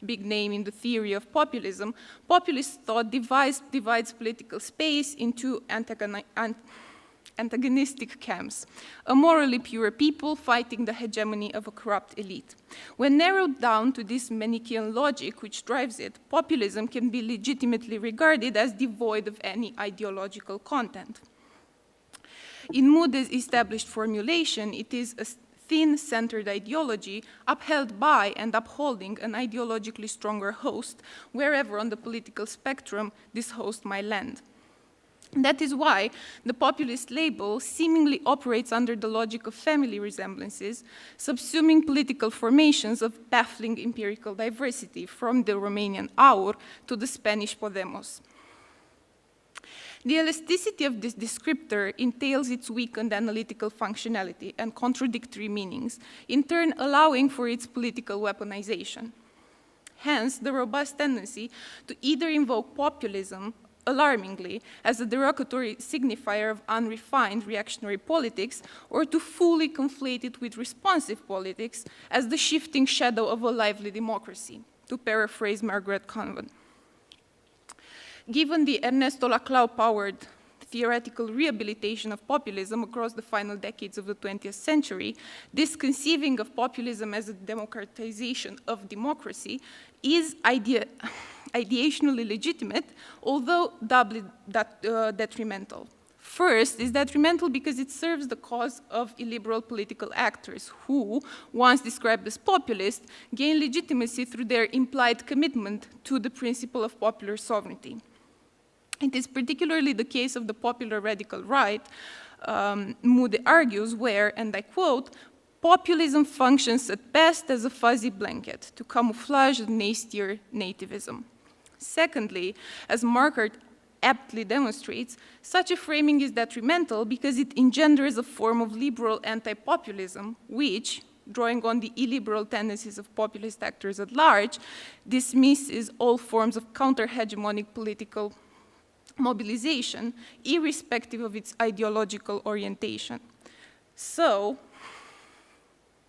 big name in the theory of populism, populist thought divides political space into antagonistic camps, a morally pure people fighting the hegemony of a corrupt elite. When narrowed down to this Manichaean logic which drives it, populism can be legitimately regarded as devoid of any ideological content. In Mude's established formulation, it is a thin-centered ideology upheld by and upholding an ideologically stronger host, wherever on the political spectrum this host might land. That is why the populist label seemingly operates under the logic of family resemblances, subsuming political formations of baffling empirical diversity, from the Romanian Aur to the Spanish Podemos. The elasticity of this descriptor entails its weakened analytical functionality and contradictory meanings, in turn allowing for its political weaponization. Hence, the robust tendency to either invoke populism, alarmingly, as a derogatory signifier of unrefined reactionary politics, or to fully conflate it with responsive politics as the shifting shadow of a lively democracy. to paraphrase Margaret Convent. Given the Ernesto Laclau-powered theoretical rehabilitation of populism across the final decades of the 20th century, this conceiving of populism as a democratization of democracy is ideationally legitimate, although doubly detrimental. First, is detrimental because it serves the cause of illiberal political actors who, once described as populist, gain legitimacy through their implied commitment to the principle of popular sovereignty. It is particularly the case of the popular radical right, Moody argues, where, and I quote, populism functions at best as a fuzzy blanket to camouflage the nastier nativism. Secondly, as Markert aptly demonstrates, such a framing is detrimental because it engenders a form of liberal anti-populism, which, drawing on the illiberal tendencies of populist actors at large, dismisses all forms of counter-hegemonic political mobilization, irrespective of its ideological orientation. So,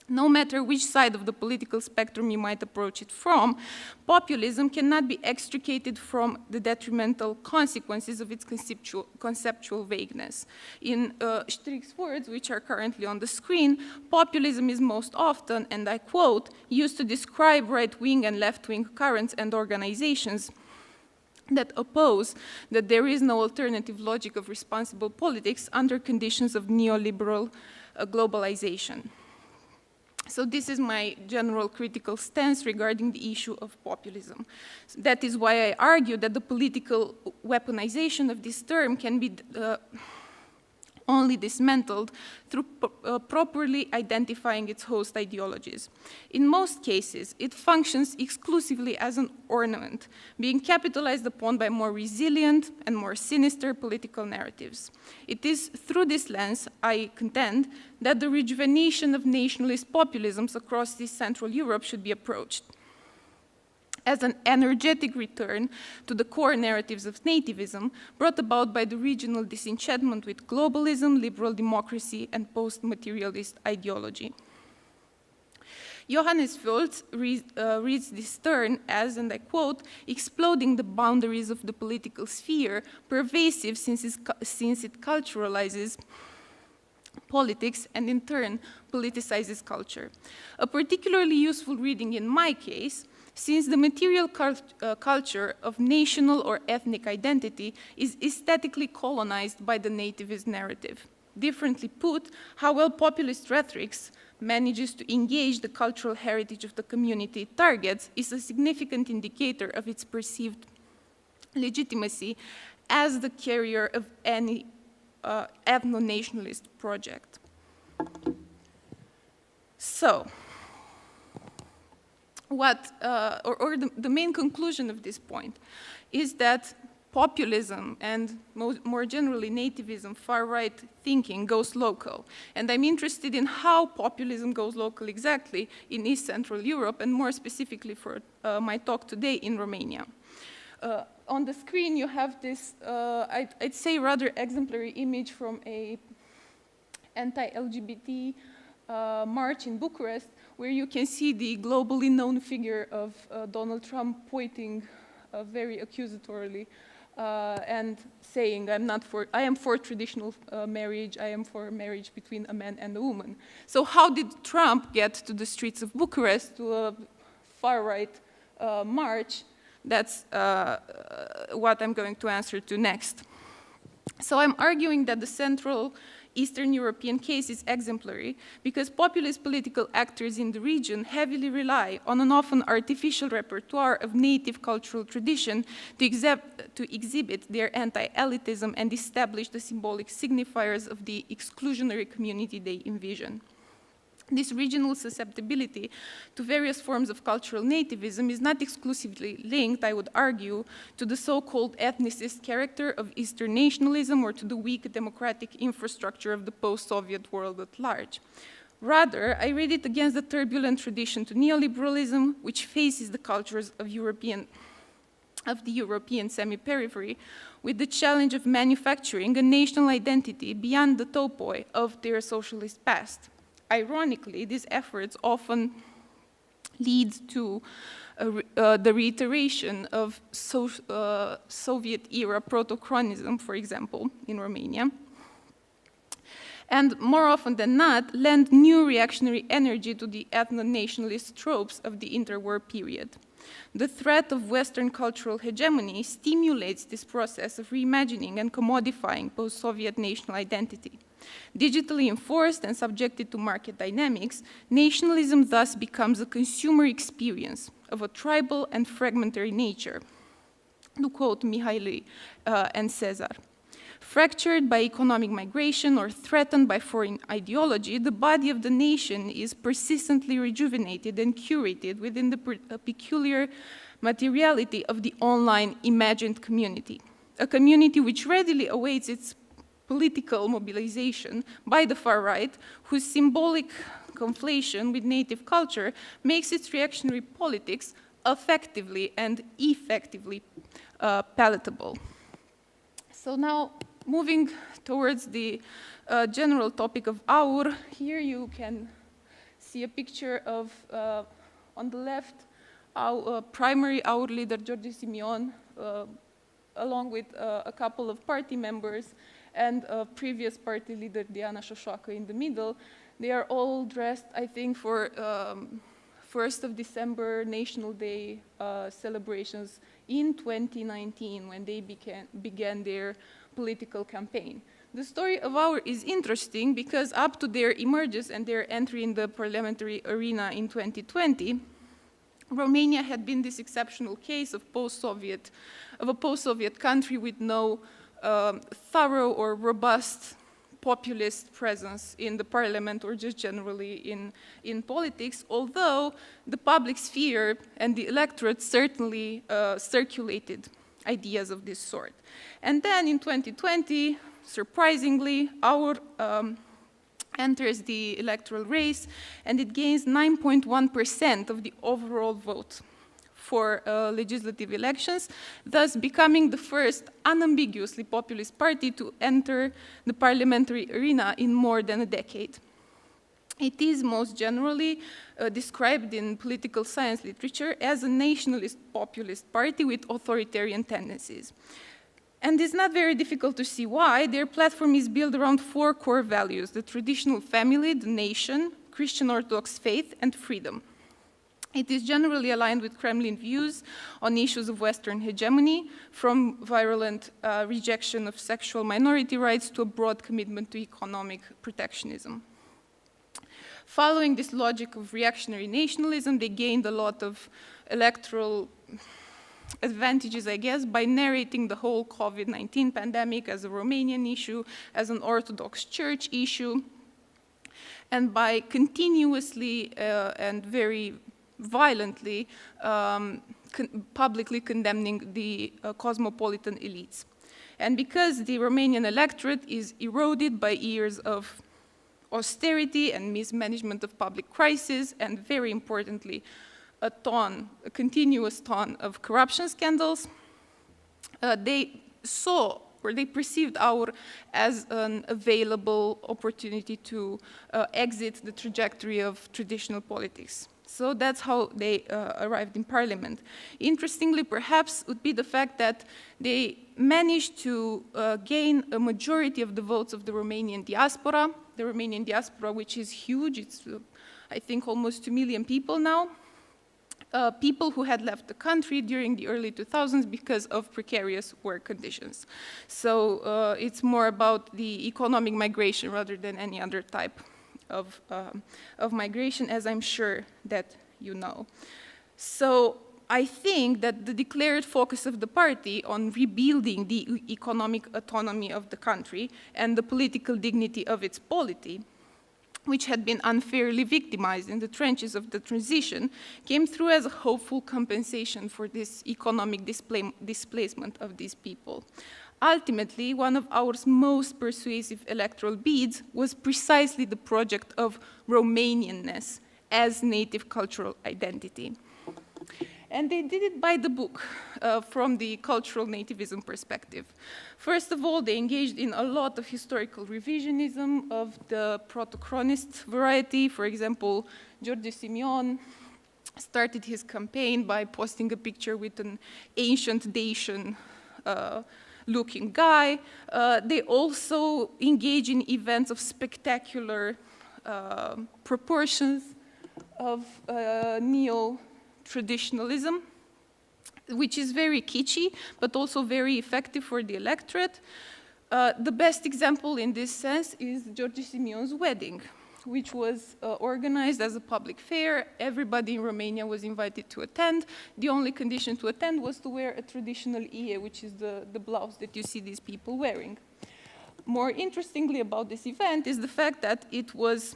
no matter which side of the political spectrum you might approach it from, populism cannot be extricated from the detrimental consequences of its conceptual vagueness. In Strick's words, which are currently on the screen, populism is most often, and I quote, used to describe right-wing and left-wing currents and organizations that oppose that there is no alternative logic of responsible politics under conditions of neoliberal globalization. So this is my general critical stance regarding the issue of populism. That is why I argue that the political weaponization of this term can be only dismantled through properly identifying its host ideologies. In most cases, it functions exclusively as an ornament, being capitalized upon by more resilient and more sinister political narratives. It is through this lens, I contend, that the rejuvenation of nationalist populisms across East Central Europe should be approached. As an energetic return to the core narratives of nativism brought about by the regional disenchantment with globalism, liberal democracy, and post-materialist ideology. Johannes Völz reads this turn as, and I quote, exploding the boundaries of the political sphere, pervasive since it culturalizes politics and in turn politicizes culture. A particularly useful reading in my case, since the material culture of national or ethnic identity is aesthetically colonized by the nativist narrative. Differently put, how well populist rhetorics manages to engage the cultural heritage of the community it targets is a significant indicator of its perceived legitimacy as the carrier of any ethno-nationalist project. So, the main conclusion of this point is that populism and more generally nativism, far-right thinking goes local. And I'm interested in how populism goes local exactly in East Central Europe and more specifically for my talk today in Romania. On the screen you have this, I'd say rather exemplary image from a anti-LGBT march in Bucharest, where you can see the globally known figure of Donald Trump pointing very accusatorily and saying, I am for traditional marriage, I am for marriage between a man and a woman. So how did Trump get to the streets of Bucharest, to a far-right march? That's what I'm going to answer to next. So I'm arguing that the Central Eastern European case is exemplary because populist political actors in the region heavily rely on an often artificial repertoire of native cultural tradition to exhibit their anti-elitism and establish the symbolic signifiers of the exclusionary community they envision. This regional susceptibility to various forms of cultural nativism is not exclusively linked, I would argue, to the so-called ethnicist character of Eastern nationalism or to the weak democratic infrastructure of the post-Soviet world at large. Rather, I read it against the turbulent tradition to neoliberalism, which faces the cultures of the European semi-periphery with the challenge of manufacturing a national identity beyond the topoi of their socialist past. Ironically, these efforts often lead to the reiteration of Soviet-era proto-chronism, for example, in Romania. And more often than not, lend new reactionary energy to the ethno-nationalist tropes of the interwar period. The threat of Western cultural hegemony stimulates this process of reimagining and commodifying post-Soviet national identity. Digitally enforced and subjected to market dynamics, nationalism thus becomes a consumer experience of a tribal and fragmentary nature, to quote Mihaly and Cesar. Fractured by economic migration or threatened by foreign ideology, the body of the nation is persistently rejuvenated and curated within the peculiar materiality of the online imagined community, a community which readily awaits its political mobilization by the far right, whose symbolic conflation with native culture makes its reactionary politics effectively and effectively palatable. So now, moving towards the general topic of Aur, here you can see a picture of, on the left, our primary Aur leader, George Simeon, along with a couple of party members, and a previous party leader, Diana Șoșoacă, in the middle. They are all dressed, I think, for 1st of December National Day celebrations in 2019, when they began their political campaign. The story of Aur is interesting because up to their emergence and their entry in the parliamentary arena in 2020, Romania had been this exceptional case of a post-Soviet country with no thorough or robust populist presence in the parliament or just generally in politics, although the public sphere and the electorate certainly circulated ideas of this sort. And then in 2020, surprisingly, Aur enters the electoral race and it gains 9.1% of the overall vote for legislative elections, thus becoming the first unambiguously populist party to enter the parliamentary arena in more than a decade. It is most generally described in political science literature as a nationalist populist party with authoritarian tendencies. And it's not very difficult to see why. Their platform is built around 4 core values: the traditional family, the nation, Christian Orthodox faith, and freedom. It is generally aligned with Kremlin views on issues of Western hegemony, from virulent rejection of sexual minority rights to a broad commitment to economic protectionism. Following this logic of reactionary nationalism, they gained a lot of electoral advantages, I guess, by narrating the whole COVID-19 pandemic as a Romanian issue, as an Orthodox Church issue, and by continuously and very violently publicly condemning the cosmopolitan elites. And because the Romanian electorate is eroded by years of austerity and mismanagement of public crisis, and very importantly, a continuous ton of corruption scandals, they saw, or they perceived Aur as an available opportunity to exit the trajectory of traditional politics. So that's how they arrived in parliament. Interestingly, perhaps, would be the fact that they managed to gain a majority of the votes of the Romanian diaspora, which is huge. It's, I think, almost 2 million people now. People who had left the country during the early 2000s because of precarious work conditions. So it's more about the economic migration rather than any other type of migration, as I'm sure that you know. So I think that the declared focus of the party on rebuilding the economic autonomy of the country and the political dignity of its polity, which had been unfairly victimized in the trenches of the transition, came through as a hopeful compensation for this economic displacement of these people. Ultimately, one of our most persuasive electoral bids was precisely the project of Romanianness as native cultural identity. And they did it by the book, from the cultural nativism perspective. First of all, they engaged in a lot of historical revisionism of the proto-chronist variety. For example, George Simeon started his campaign by posting a picture with an ancient Dacian looking guy. They also engage in events of spectacular proportions of neo-traditionalism, which is very kitschy, but also very effective for the electorate. The best example in this sense is George Simeon's wedding, which was organized as a public fair. Everybody in Romania was invited to attend. The only condition to attend was to wear a traditional ie, which is the blouse that you see these people wearing. More interestingly about this event is the fact that it was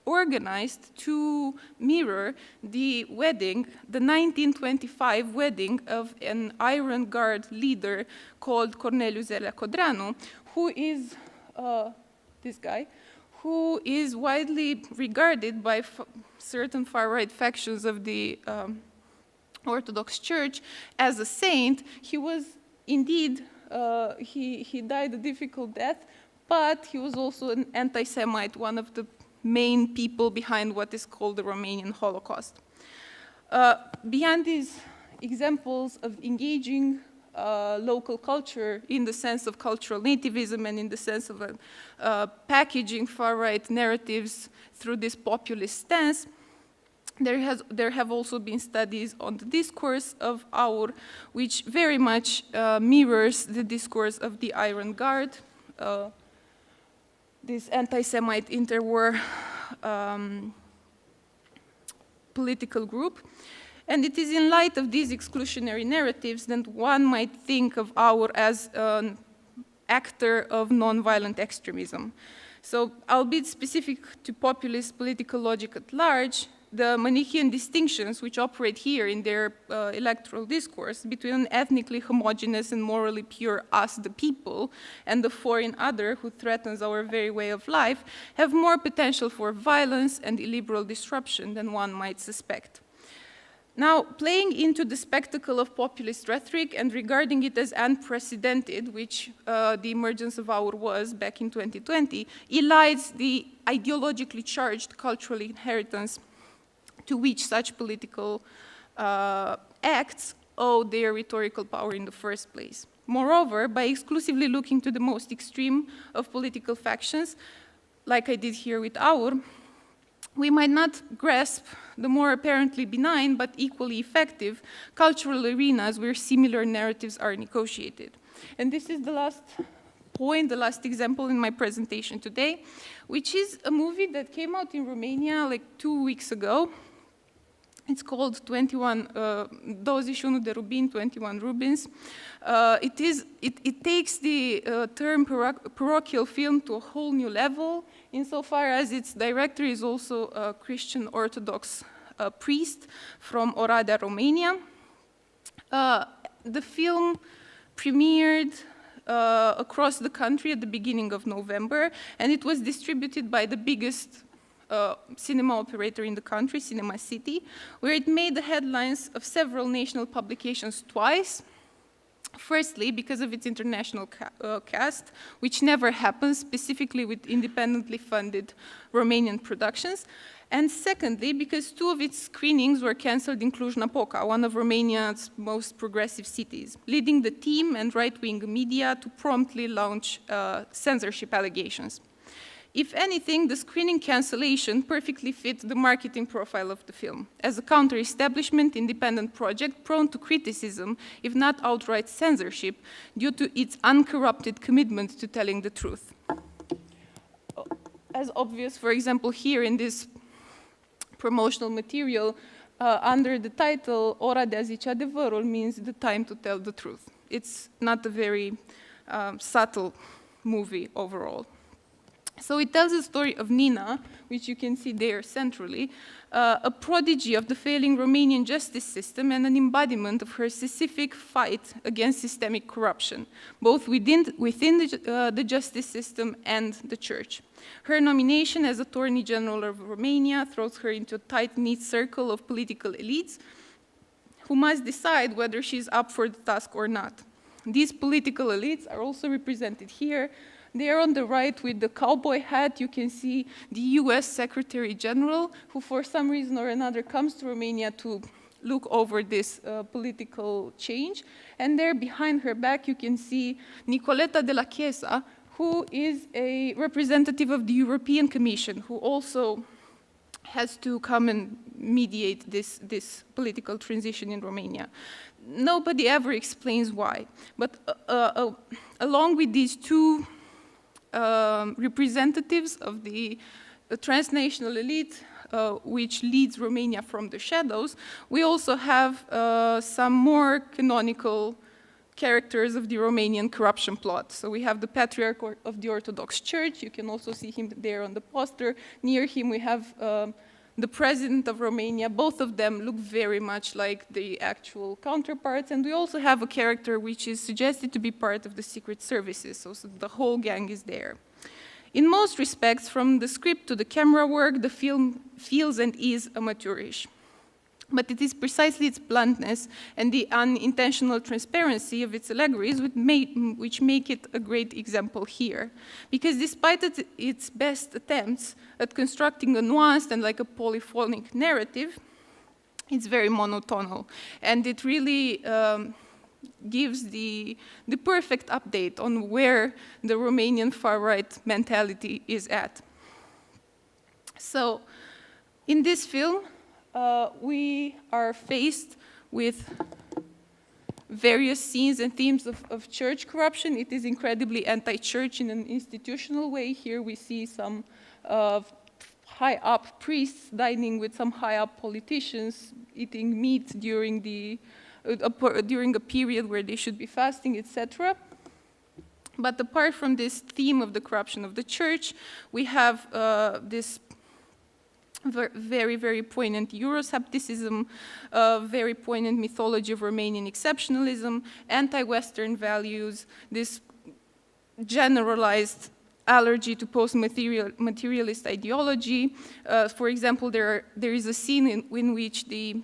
organized to mirror the wedding, the 1925 wedding of an Iron Guard leader called Corneliu Zelea Codreanu, who is this guy, who is widely regarded by certain far-right factions of the Orthodox Church as a saint. He was indeed, he died a difficult death, but he was also an anti-Semite, one of the main people behind what is called the Romanian Holocaust. Beyond these examples of engaging local culture in the sense of cultural nativism and in the sense of packaging far-right narratives through this populist stance, there have also been studies on the discourse of Aur, which very much mirrors the discourse of the Iron Guard, this anti-Semite interwar political group. And it is in light of these exclusionary narratives that one might think of Aur as an actor of nonviolent extremism. So, albeit specific to populist political logic at large, the Manichaean distinctions which operate here in their electoral discourse between an ethnically homogeneous and morally pure us, the people, and the foreign other who threatens our very way of life, have more potential for violence and illiberal disruption than one might suspect. Now, playing into the spectacle of populist rhetoric and regarding it as unprecedented, which the emergence of Aur was back in 2020, elides the ideologically charged cultural inheritance to which such political acts owe their rhetorical power in the first place. Moreover, by exclusively looking to the most extreme of political factions, like I did here with Aur, we might not grasp the more apparently benign but equally effective cultural arenas where similar narratives are negotiated. And this is the last point, the last example in my presentation today, which is a movie that came out in Romania like 2 weeks ago. It's called 21 de Rubin, 21 Rubins. It takes the term parochial film to a whole new level, insofar as its director is also a Christian Orthodox priest from Oradea, Romania. The film premiered across the country at the beginning of November, and it was distributed by the biggest cinema operator in the country, Cinema City, where it made the headlines of several national publications twice. Firstly, because of its international cast, which never happens, specifically with independently funded Romanian productions. And secondly, because 2 of its screenings were cancelled in Cluj-Napoca, one of Romania's most progressive cities, leading the team and right-wing media to promptly launch censorship allegations. If anything, the screening cancellation perfectly fit the marketing profile of the film, as a counter-establishment independent project prone to criticism, if not outright censorship, due to its uncorrupted commitment to telling the truth. As obvious, for example, here in this promotional material, under the title, Ora de a zice adevărul means the time to tell the truth. It's not a very subtle movie overall. So it tells the story of Nina, which you can see there centrally, a prodigy of the failing Romanian justice system and an embodiment of her specific fight against systemic corruption, both within the justice system and the church. Her nomination as Attorney General of Romania throws her into a tight-knit circle of political elites who must decide whether she's up for the task or not. These political elites are also represented here, There on the right with the cowboy hat, you can see the US Secretary General, who for some reason or another comes to Romania to look over this political change. And there behind her back, you can see Nicoleta de la Chiesa, who is a representative of the European Commission, who also has to come and mediate this political transition in Romania. Nobody ever explains why. But along with these two representatives of the transnational elite, which leads Romania from the shadows, we also have some more canonical characters of the Romanian corruption plot. So we have the Patriarch of the Orthodox Church. You can also see him there on the poster. Near him we have the President of Romania. Both of them look very much like the actual counterparts. And we also have a character which is suggested to be part of the secret services. So the whole gang is there. In most respects, from the script to the camera work, the film feels and is amateurish. But it is precisely its bluntness and the unintentional transparency of its allegories which make it a great example here. Because despite its best attempts at constructing a nuanced and like a polyphonic narrative, it's very monotonal. And it really gives the perfect update on where the Romanian far-right mentality is at. So, in this film, we are faced with various scenes and themes of church corruption. It is incredibly anti-church in an institutional way. Here we see some high-up priests dining with some high-up politicians, eating meat during a period where they should be fasting, etc. But apart from this theme of the corruption of the church, we have this very, very poignant Euroscepticism, very poignant mythology of Romanian exceptionalism, anti-Western values, this generalized allergy to post-materialist ideology. For example, there is a scene in which the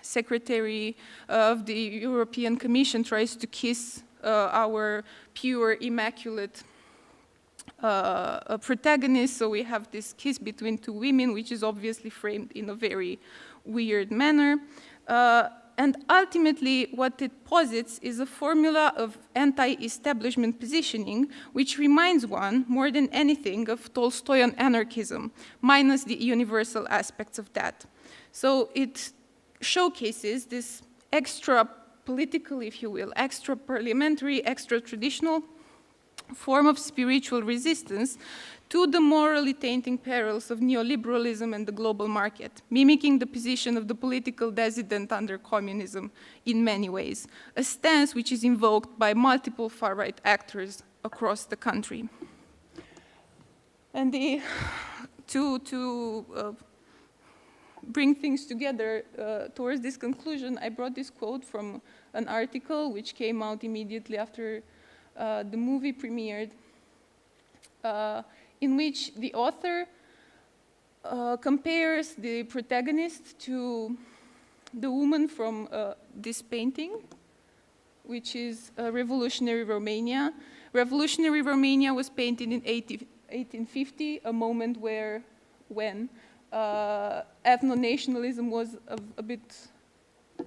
Secretary of the European Commission tries to kiss our pure, immaculate protagonist, so we have this kiss between two women, which is obviously framed in a very weird manner. And ultimately, what it posits is a formula of anti-establishment positioning, which reminds one, more than anything, of Tolstoyan anarchism, minus the universal aspects of that. So it showcases this extra political, if you will, extra parliamentary, extra traditional form of spiritual resistance to the morally tainting perils of neoliberalism and the global market, mimicking the position of the political dissident under communism in many ways, a stance which is invoked by multiple far-right actors across the country. And to bring things together towards this conclusion, I brought this quote from an article which came out immediately after the movie premiered, in which the author compares the protagonist to the woman from this painting, which is Revolutionary Romania. Revolutionary Romania was painted in 1850, a moment when ethno-nationalism was a bit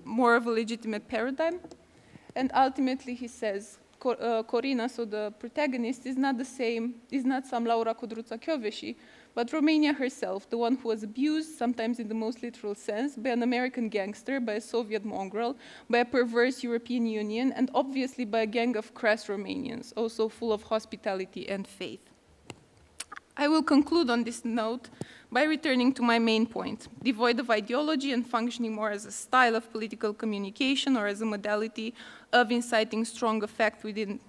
more of a legitimate paradigm. And ultimately he says, Corina, so the protagonist, is not some Laura Codruța Kövesi, but Romania herself, the one who was abused, sometimes in the most literal sense, by an American gangster, by a Soviet mongrel, by a perverse European Union, and obviously by a gang of crass Romanians, also full of hospitality and faith. I will conclude on this note by returning to my main point. Devoid of ideology and functioning more as a style of political communication or as a modality of inciting strong effect within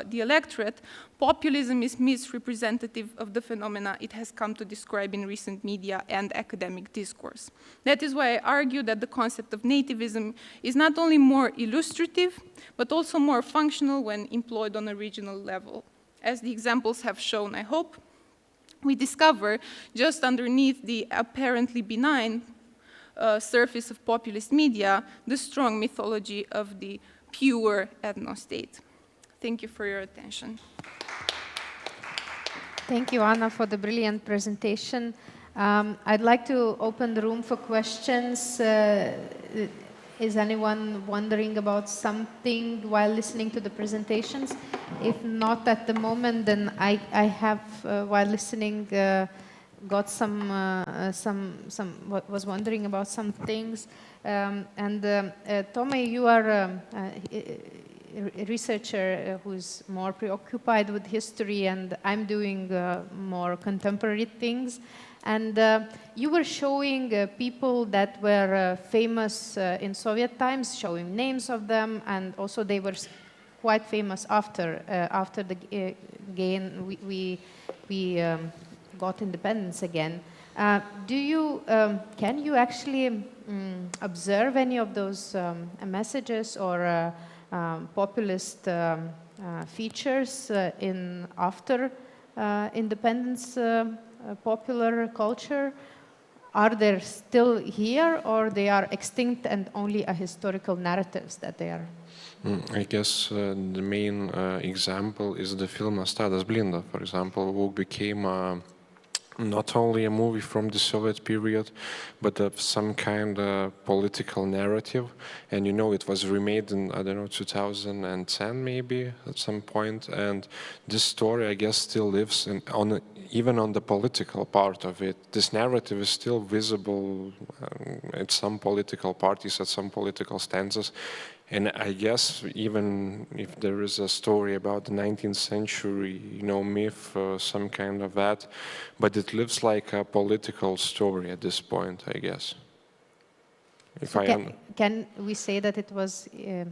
the electorate, populism is misrepresentative of the phenomena it has come to describe in recent media and academic discourse. That is why I argue that the concept of nativism is not only more illustrative, but also more functional when employed on a regional level. As the examples have shown, I hope, we discover just underneath the apparently benign surface of populist media the strong mythology of the pure ethno-state. Thank you for your attention. Thank you, Anna, for the brilliant presentation. I'd like to open the room for questions. Is anyone wondering about something while listening to the presentations? If not at the moment, then I have, while listening, got was wondering about some things. Tommy, you are a researcher who's more preoccupied with history, and I'm doing more contemporary things. And you were showing people that were famous in Soviet times, showing names of them, and also they were quite famous after the gain we got independence again. Can you actually observe any of those messages or populist features in after independence popular culture? Are they still here, or they are extinct and only a historical narratives that they are? I guess the main example is the film Tadas Blinda, for example, who became not only a movie from the Soviet period, but of some kind of political narrative. And you know, it was remade in, I don't know, 2010 maybe at some point. And this story, I guess, still lives even on the political part of it. This narrative is still visible at some political parties, at some political stances. And I guess even if there is a story about the 19th century, you know, myth, some kind of that, but it lives like a political story at this point, I guess. Can we say that it was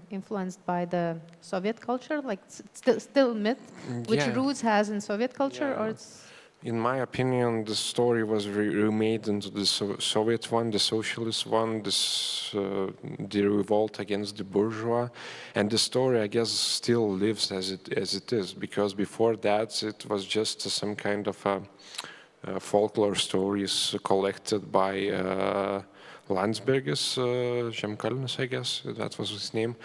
influenced by the Soviet culture, like still myth, which roots has in Soviet culture, or it's? In my opinion, the story was remade into the Soviet one, the socialist one, the revolt against the bourgeois, and the story, I guess, still lives as it is, because before that it was just some kind of folklore stories collected by Landsbergis, Žemkalnis, I guess, that was his name.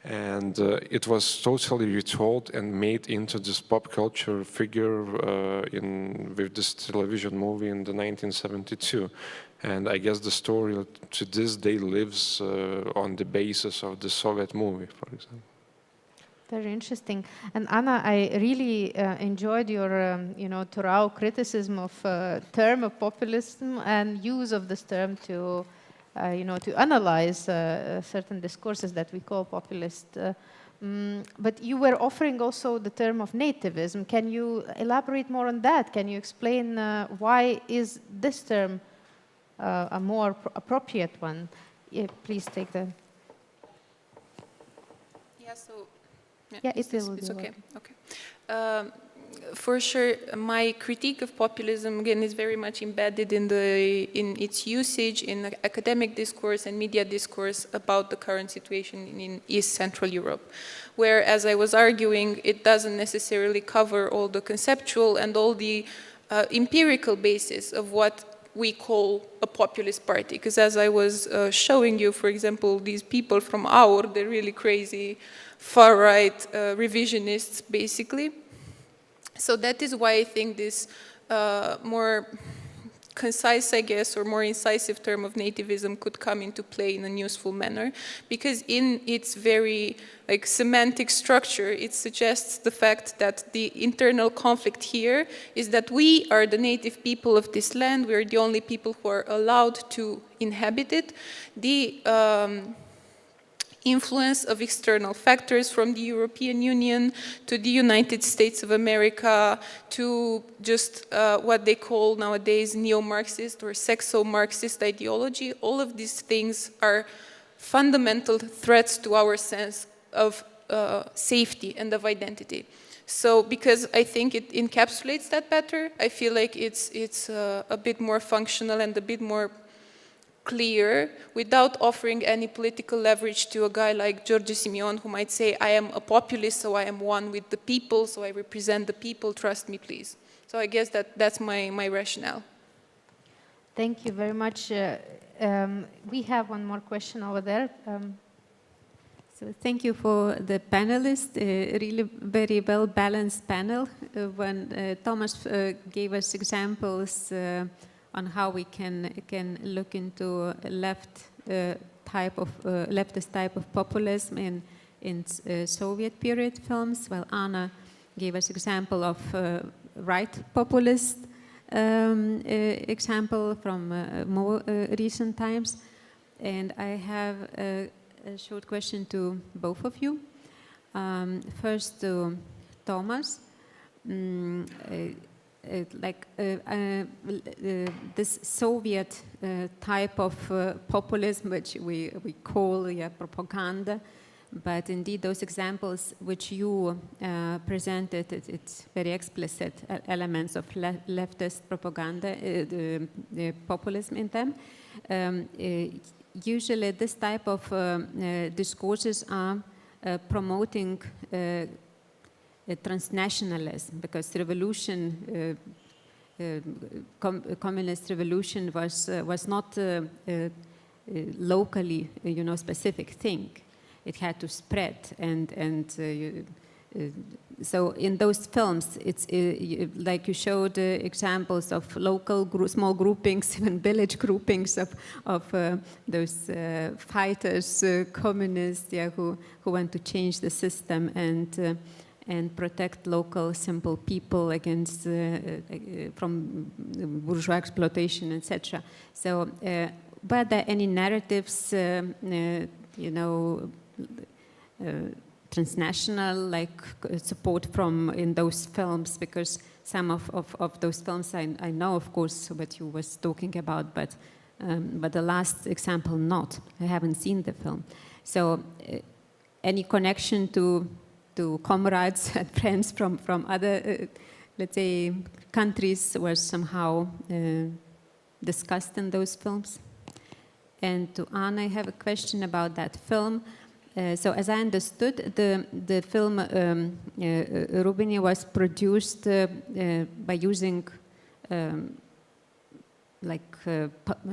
And it was totally retold and made into this pop culture figure with this television movie in the 1972. And I guess the story to this day lives on the basis of the Soviet movie, for example. Very interesting. And Anna, I really enjoyed your, thorough criticism of term of populism and use of this term to to analyze certain discourses that we call populist. But you were offering also the term of nativism. Can you elaborate more on that? Can you explain why is this term a more appropriate one? Yeah, please take the... Yeah, so... Yeah, it's okay. Okay. For sure, my critique of populism, again, is very much embedded in its usage in academic discourse and media discourse about the current situation in East Central Europe, where, as I was arguing, it doesn't necessarily cover all the conceptual and all the empirical basis of what we call a populist party. Because as I was showing you, for example, these people from Aur, they're really crazy, far-right revisionists, basically. So that is why I think this more concise, I guess, or more incisive term of nativism could come into play in a useful manner, because in its very semantic structure, it suggests the fact that the internal conflict here is that we are the native people of this land, we are the only people who are allowed to inhabit it. The influence of external factors from the European Union to the United States of America to just what they call nowadays neo-Marxist or sexo-Marxist ideology, all of these things are fundamental threats to our sense of safety and of identity. So because I think it encapsulates that better, I feel like it's a bit more functional and a bit more clear without offering any political leverage to a guy like George Simeon, who might say, I am a populist, so I am one with the people, so I represent the people, trust me, please. So I guess that's my rationale. Thank you very much. We have one more question over there. So thank you for the panelists, really very well-balanced panel. When Thomas gave us examples on how we can look into leftist type of populism in Soviet period films, while Anna gave us example of right populist example from more recent times. And I have a short question to both of you. First to Thomas. This Soviet type of populism, which we call propaganda, but indeed those examples which you presented, it's very explicit elements of leftist propaganda, the populism in them. Usually this type of discourses are promoting transnationalism, because revolution, communist revolution was not a locally, specific thing. It had to spread, and so in those films, it's like you showed examples of local small groupings, even village groupings of those fighters, communists, who want to change the system and protect local simple people against from bourgeois exploitation, etc. So, were there any narratives, transnational, like support from in those films? Because some of those films I know, of course, what you was talking about, but the last example not. I haven't seen the film. So, any connection to comrades and friends from other, let's say, countries was somehow discussed in those films? And to Anna, I have a question about that film. So as I understood, the film Rubini was produced by using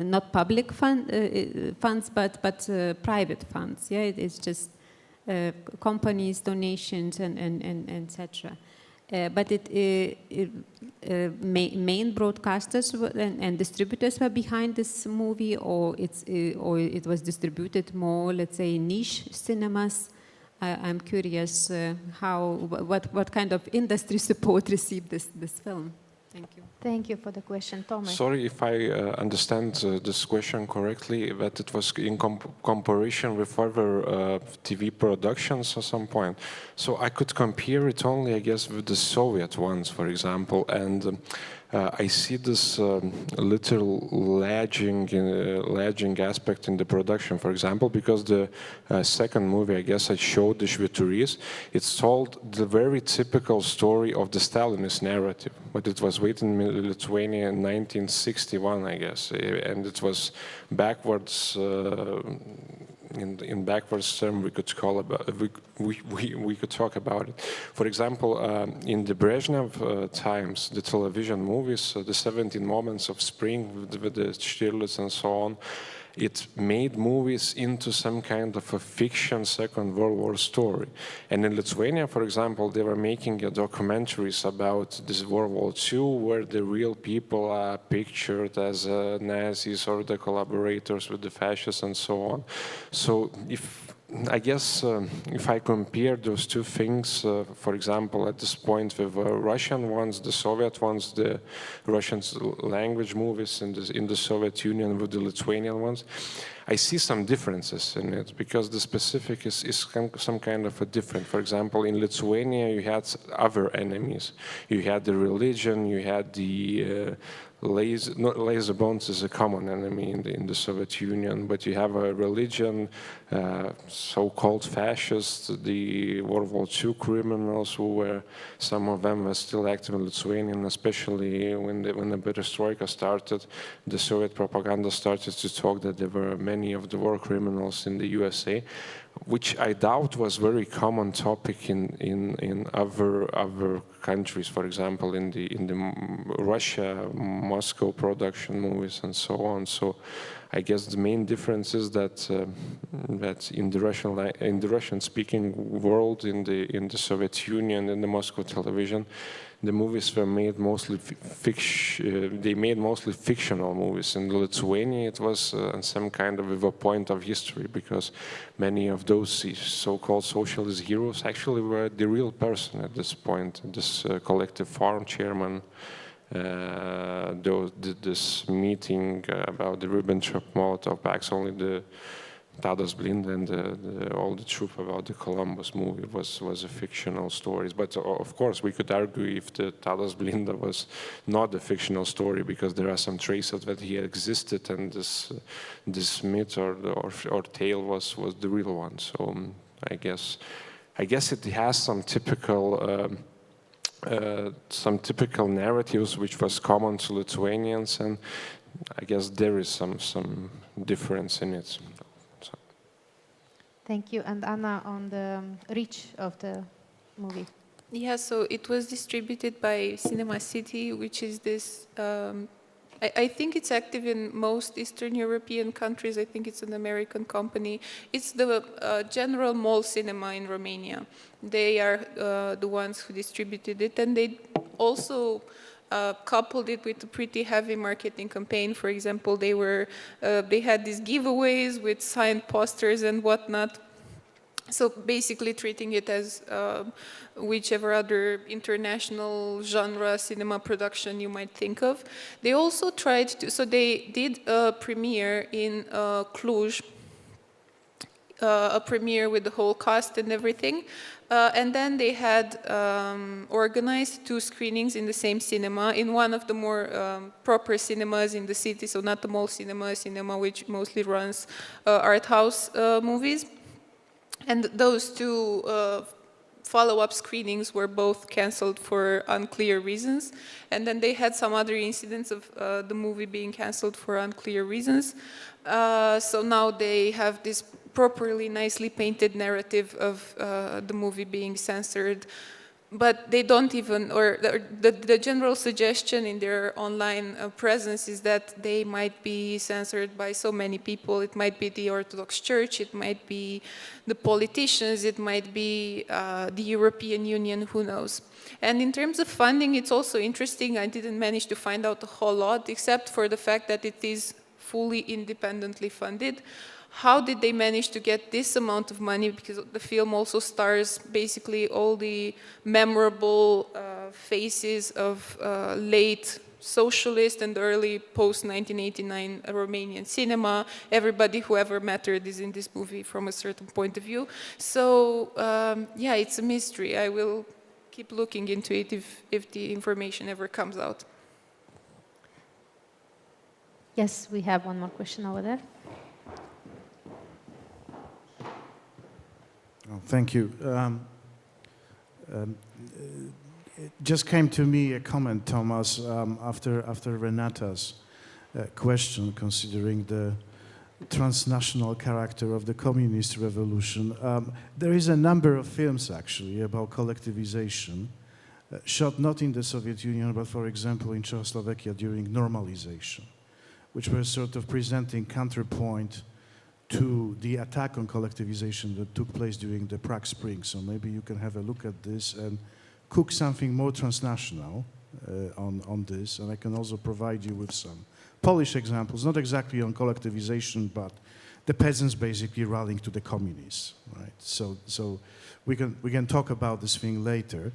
not public funds, but private funds. Yeah, it's just companies, donations, and etc. But main broadcasters and distributors were behind this movie, or it was distributed more, let's say, niche cinemas. I'm curious what kind of industry support received this film. Thank you. Thank you for the question, Thomas. Sorry if I understand this question correctly, that it was in comparison with other TV productions at some point. So I could compare it only, I guess, with the Soviet ones, for example, and I see this little lagging aspect in the production, for example, because the second movie, I guess I showed, the Švyturys, it's told the very typical story of the Stalinist narrative, but it was written in Lithuania in 1961, I guess, and it was backwards. In backwards term, we could call about we could talk about it. For example, in the Brezhnev times, the television movies, the 17 Moments of Spring with the Stirlitz and so on, it made movies into some kind of a fiction Second World War story. And in Lithuania, for example, they were making documentaries about this World War II, where the real people are pictured as Nazis or the collaborators with the fascists and so on. So I guess if I compare those two things, for example, at this point with Russian ones, the Soviet ones, the Russian language movies in the Soviet Union with the Lithuanian ones, I see some differences in it, because the specific is some kind of a different. For example, in Lithuania, you had other enemies. You had the religion, you had the laser bones is a common enemy in the Soviet Union, but you have a religion, so-called fascists, the World War II criminals, who were, some of them were still active in Lithuania, and especially when the Perestroika started, the Soviet propaganda started to talk that there were many of the war criminals in the USA, which I doubt was very common topic in other countries. For example, in the Russia, Moscow production movies and so on. So I guess the main difference is that that in the Russian-speaking world, in the Soviet Union, in the Moscow television, the movies were made mostly fictional movies. In Lithuania, it was some kind of a point of history, because many of those so-called socialist heroes actually were the real person at this point. This collective farm chairman, this meeting about the Ribbentrop-Molotov pacts, only the Tadas Blinda and all the truth about the Columbus movie was a fictional story. But of course, we could argue if the Tadas Blinda was not a fictional story, because there are some traces that he existed, and this myth or tale was the real one. So I guess it has some typical narratives which was common to Lithuanians, and I guess there is some difference in it. Thank you. And Anna, on the reach of the movie. Yeah, so it was distributed by Cinema City, which is this, I think it's active in most Eastern European countries. I think it's an American company. It's the General Mall Cinema in Romania. They are the ones who distributed it, and they also coupled it with a pretty heavy marketing campaign. For example, they had these giveaways with signed posters and whatnot. So basically treating it as whichever other international genre cinema production you might think of. They also tried to, so they did a premiere in Cluj, a premiere with the whole cast and everything. And then they had organized 2 screenings in the same cinema, in one of the more proper cinemas in the city, so not the mall cinema, a cinema which mostly runs art house movies. And those 2 follow-up screenings were both cancelled for unclear reasons. And then they had some other incidents of the movie being cancelled for unclear reasons. So now they have this properly, nicely painted narrative of the movie being censored. But they don't even, or the general suggestion in their online presence is that they might be censored by so many people. It might be the Orthodox Church, it might be the politicians, it might be the European Union, who knows. And in terms of funding, it's also interesting. I didn't manage to find out a whole lot, except for the fact that it is fully independently funded. How did they manage to get this amount of money? Because the film also stars basically all the memorable faces of late socialist and early post-1989 Romanian cinema. Everybody who ever mattered is in this movie from a certain point of view. So yeah, it's a mystery. I will keep looking into it if the information ever comes out. Yes, we have one more question over there. Oh, thank you. It just came to me a comment, Thomas, after Renata's question, considering the transnational character of the communist revolution. There is a number of films, actually, about collectivization, shot not in the Soviet Union, but, for example, in Czechoslovakia during normalization, which were sort of presenting counterpoint to the attack on collectivization that took place during the Prague Spring. So maybe you can have a look at this and cook something more transnational on this. And I can also provide you with some Polish examples, not exactly on collectivization, but the peasants basically rallying to the communists, right? So we can talk about this thing later.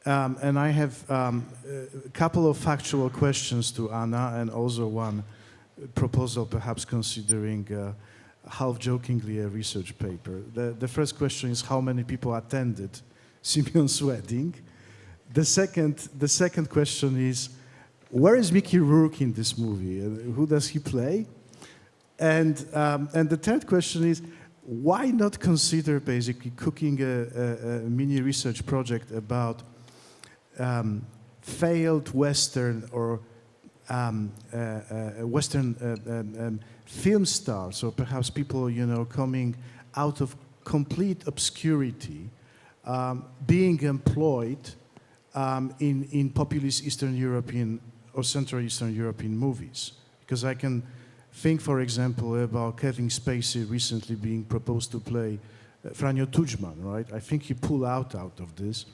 And I have a couple of factual questions to Anna, and also one proposal, perhaps considering half-jokingly a research paper. The first question is how many people attended Simeon's wedding? The second question is, where is Mickey Rourke in this movie? Who does he play? And the third question is, why not consider basically cooking a mini research project about failed Western or Western film stars, or perhaps people, you know, coming out of complete obscurity, being employed in populist Eastern European or Central Eastern European movies? Because I can Think, for example, about Kevin Spacey recently being proposed to play Franjo Tudjman, right? I think he pulled out of this.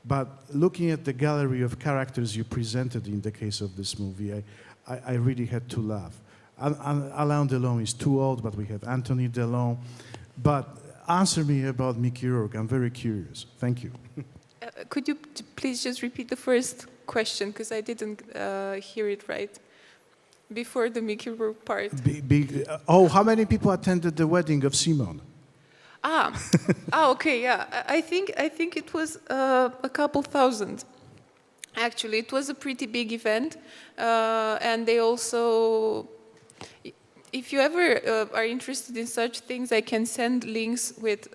But looking at the gallery of characters you presented in the case of this movie, I really had to laugh. Alain Delon is too old, but we have Anthony Delon. But answer me about Mickey Rourke. I'm very curious. Thank you. Could you please just repeat the first question, because I didn't hear it right before the Mickey Rourke part. How many people attended the wedding of Simon? Okay, yeah. I think it was a couple thousand. Actually, it was a pretty big event, and they also. If you ever are interested in such things, I can send links with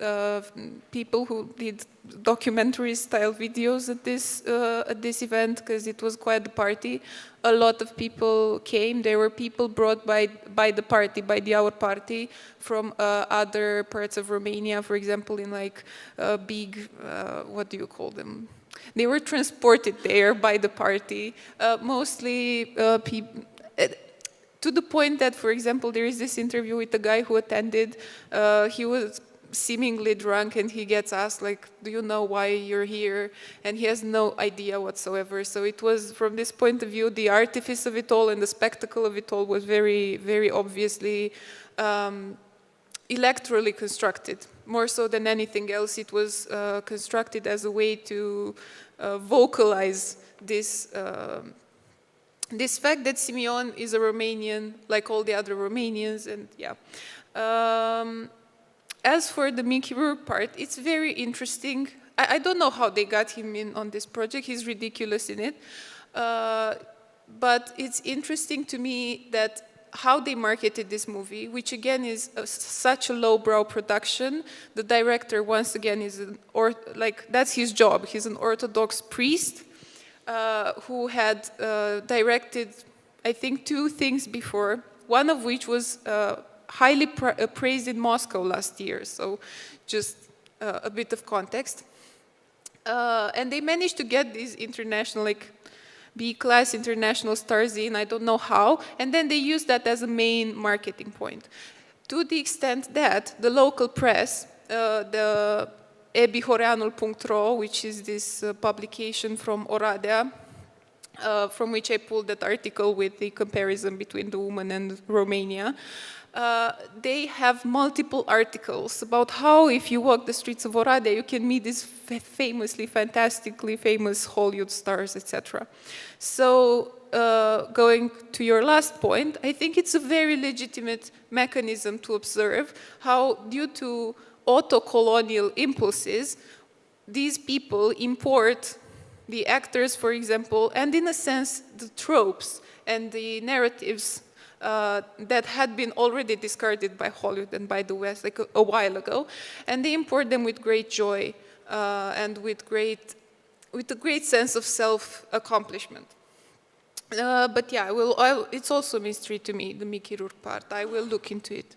people who did documentary-style videos at this event, because it was quite the party. A lot of people came. There were people brought by the party, by the Our Party, from other parts of Romania, for example, in like big, what do you call them? They were transported there by the party, mostly people. To the point that, for example, there is this interview with a guy who attended. He was seemingly drunk, and he gets asked, like, do you know why you're here? And he has no idea whatsoever. So it was, from this point of view, the artifice of it all and the spectacle of it all was very, very obviously electorally constructed. More so than anything else, it was constructed as a way to vocalize this this fact that Simeon is a Romanian, like all the other Romanians, and yeah. As for the Mickey Rourke part, it's very interesting. I don't know how they got him in on this project. He's ridiculous in it. But it's interesting to me that how they marketed this movie, which again is such a lowbrow production. The director, once again, is that's his job. He's an Orthodox priest. Who had directed, I think, 2 things before, one of which was highly praised in Moscow last year, so just a bit of context. And they managed to get these international, like B-class international stars in, I don't know how, and then they used that as a main marketing point. To the extent that the local press, the ebihoreanul.ro, which is this publication from Oradea, from which I pulled that article with the comparison between the woman and Romania. They have multiple articles about how if you walk the streets of Oradea, you can meet these famously, fantastically famous Hollywood stars, etc. So going to your last point, I think it's a very legitimate mechanism to observe how, due to auto-colonial impulses, these people import the actors, for example, and in a sense the tropes and the narratives that had been already discarded by Hollywood and by the West like a while ago, and they import them with great joy and with a great sense of self-accomplishment. But yeah, it's also a mystery to me, the Mickey Rourke part. I will look into it.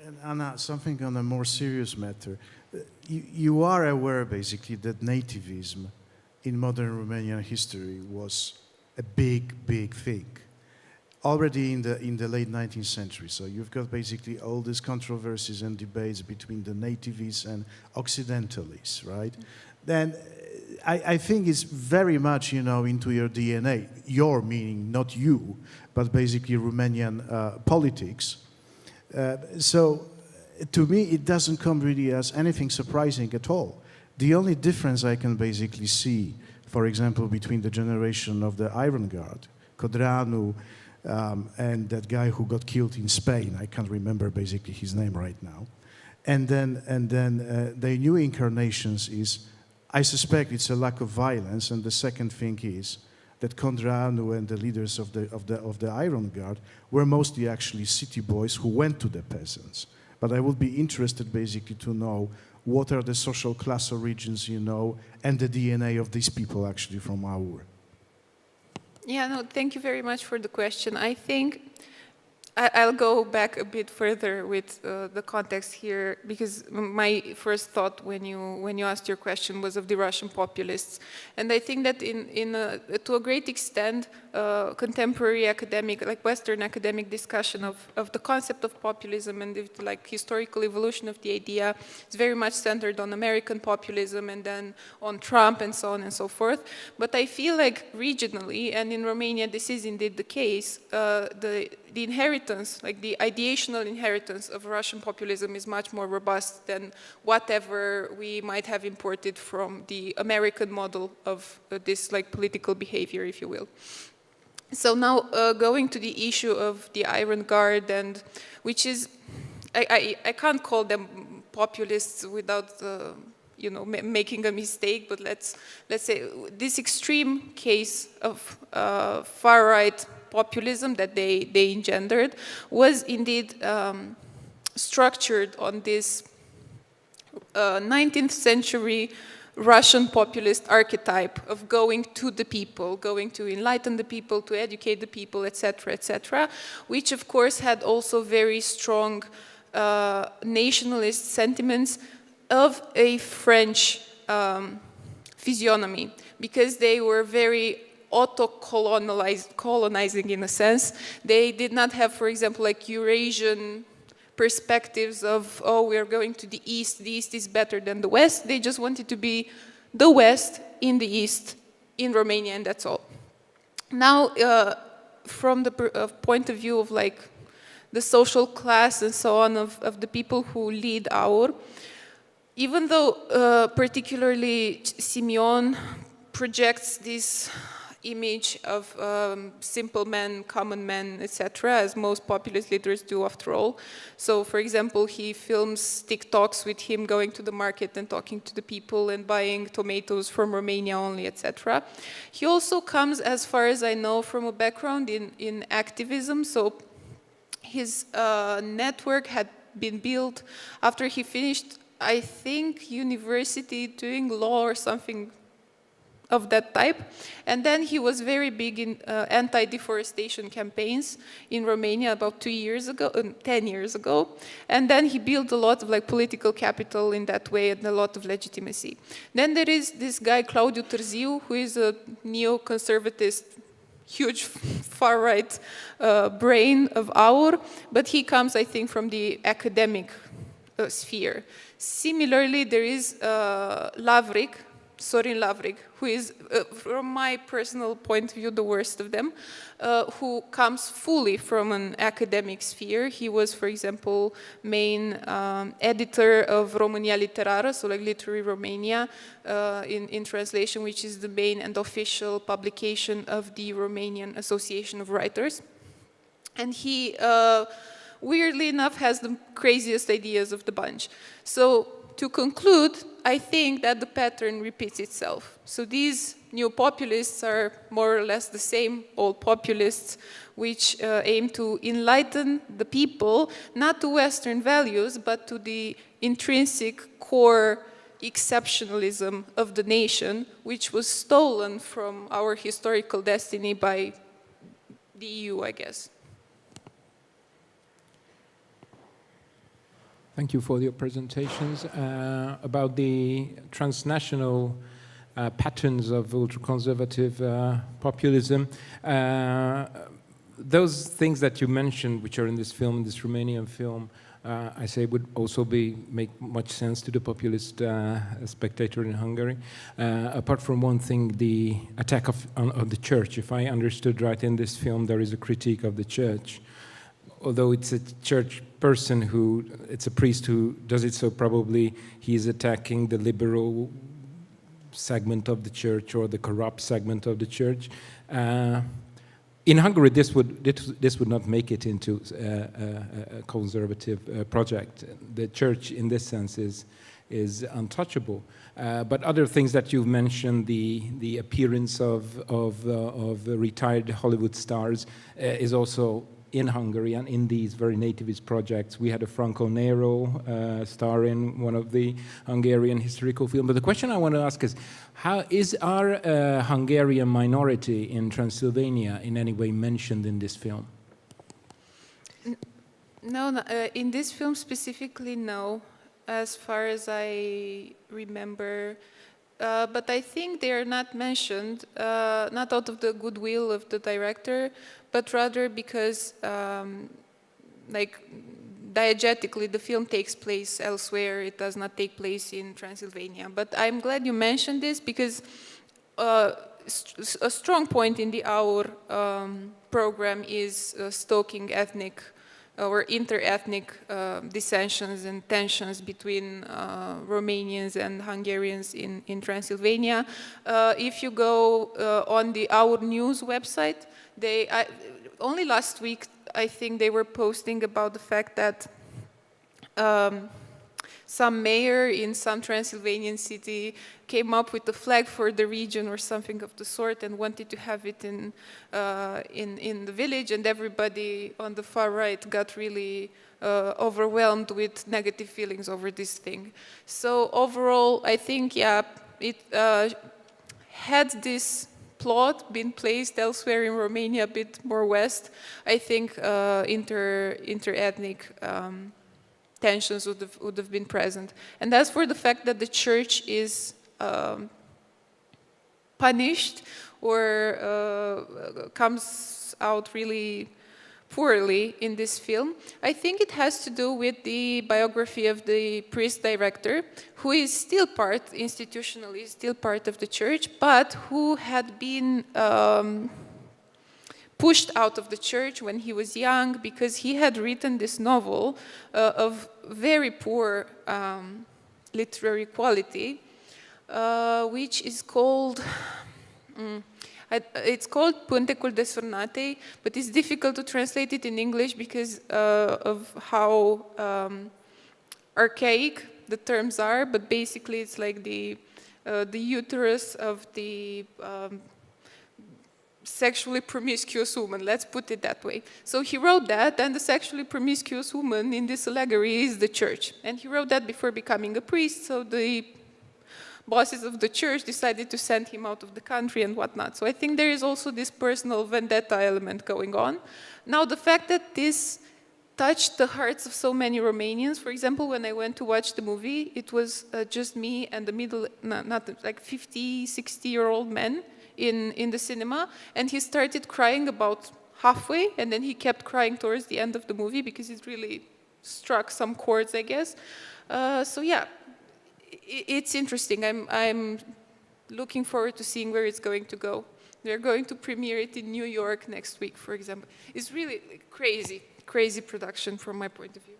And Anna, something on a more serious matter. You are aware, basically, that nativism in modern Romanian history was a big, big thing. Already in the late 19th century. So you've got basically all these controversies and debates between the nativists and Occidentalists, right? Then I think it's very much, into your DNA. Your meaning, not you, but basically Romanian politics. So to me, it doesn't come really as anything surprising at all. The only difference I can basically see, for example, between the generation of the Iron Guard, Codreanu, and that guy who got killed in Spain, I can't remember basically his name right now, and then the new incarnations is, I suspect it's a lack of violence, and the second thing is that Codreanu and the leaders of the Iron Guard were mostly actually city boys who went to the peasants. But I would be interested basically to know what are the social class origins, and the DNA of these people actually from Aur. Yeah, no, thank you very much for the question. I think I'll go back a bit further with the context here, because my first thought when you asked your question was of the Russian populists, and I think that to a great extent, contemporary academic, like Western academic discussion of the concept of populism and the historical evolution of the idea is very much centered on American populism and then on Trump and so on and so forth. But I feel like regionally, and in Romania this is indeed the case, the inheritance, like the ideational inheritance of Russian populism is much more robust than whatever we might have imported from the American model of this political behavior, if you will. So now going to the issue of the Iron Guard, and which is, I can't call them populists without making a mistake, but let's say this extreme case of far-right populism that they engendered was indeed structured on this 19th century Russian populist archetype of going to the people, going to enlighten the people, to educate the people, etc., which of course had also very strong nationalist sentiments of a French physiognomy, because they were very auto-colonizing in a sense. They did not have, for example, Eurasian perspectives of, oh, we are going to the East is better than the West. They just wanted to be the West in the East, in Romania, and that's all. Now, from the point of view of the social class and so on of the people who lead our, even though particularly Simeon projects this image of simple men, common men, etc., as most populist leaders do after all. So, for example, he films TikToks with him going to the market and talking to the people and buying tomatoes from Romania only, etc. He also comes, as far as I know, from a background in activism. So his network had been built after he finished, I think, university, doing law or something of that type. And then he was very big in anti-deforestation campaigns in Romania about 10 years ago. And then he built a lot of political capital in that way and a lot of legitimacy. Then there is this guy, Claudiu Târziu, who is a neo-conservatist, huge far-right brain of our, but he comes, I think, from the academic sphere. Similarly, there is Sorin Lavric, who is, from my personal point of view, the worst of them, who comes fully from an academic sphere. He was, for example, main editor of România Literară, so Literary Romania, in translation, which is the main and official publication of the Romanian Association of Writers. And he, weirdly enough, has the craziest ideas of the bunch. So, to conclude, I think that the pattern repeats itself. So these new populists are more or less the same old populists, which aim to enlighten the people, not to Western values, but to the intrinsic core exceptionalism of the nation, which was stolen from our historical destiny by the EU, I guess. Thank you for your presentations. About the transnational patterns of ultra-conservative populism, those things that you mentioned, which are in this film, this Romanian film, I say would also make much sense to the populist spectator in Hungary. Apart from one thing, the attack of the church. If I understood right, in this film there is a critique of the church. Although it's a church person it's a priest who does it, so probably he's attacking the liberal segment of the church or the corrupt segment of the church. In Hungary, this would not make it into a conservative project. The church, in this sense, is untouchable. But other things that you've mentioned, the appearance of retired Hollywood stars, is also in Hungary and in these very nativist projects. We had a Franco Nero star in one of the Hungarian historical films. But the question I want to ask is, how is our Hungarian minority in Transylvania in any way mentioned in this film? No, no, in this film specifically, no, as far as I remember. But I think they are not mentioned, not out of the goodwill of the director, but rather because, like, diegetically, the film takes place elsewhere. It does not take place in Transylvania. But I'm glad you mentioned this because a strong point in the Our program is stoking ethnic or inter-ethnic dissensions and tensions between Romanians and Hungarians in Transylvania. If you go on the Our News website, only last week I think they were posting about the fact that some mayor in some Transylvanian city came up with a flag for the region or something of the sort and wanted to have it in the village, and everybody on the far right got really overwhelmed with negative feelings over this thing. So overall, I think, yeah, it had this plot been placed elsewhere in Romania, a bit more west, I think inter-ethnic tensions would have been present. And as for the fact that the church is punished or comes out really poorly in this film, I think it has to do with the biography of the priest director, who is still institutionally still part of the church, but who had been pushed out of the church when he was young because he had written this novel of very poor literary quality, which is called it's called Pântecul Desfrânatei, but it's difficult to translate it in English because of how archaic the terms are, but basically it's like the uterus of the sexually promiscuous woman, let's put it that way. So he wrote that, and the sexually promiscuous woman in this allegory is the church. And he wrote that before becoming a priest, so the bosses of the church decided to send him out of the country and whatnot. So I think there is also this personal vendetta element going on. Now, the fact that this touched the hearts of so many Romanians, for example, when I went to watch the movie, it was just me and the like 50, 60-year-old man in the cinema, and he started crying about halfway, and then he kept crying towards the end of the movie because it really struck some chords, I guess. So yeah, it's interesting. I'm looking forward to seeing where it's going to go. They're going to premiere it in New York next week, for example. It's really crazy production from my point of view.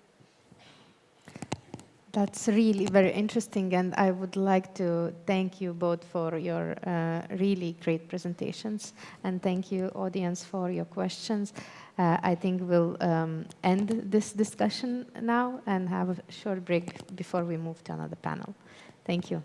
That's really very interesting, and I would like to thank you both for your really great presentations, and thank you, audience, for your questions. I think we'll end this discussion now and have a short break before we move to another panel. Thank you.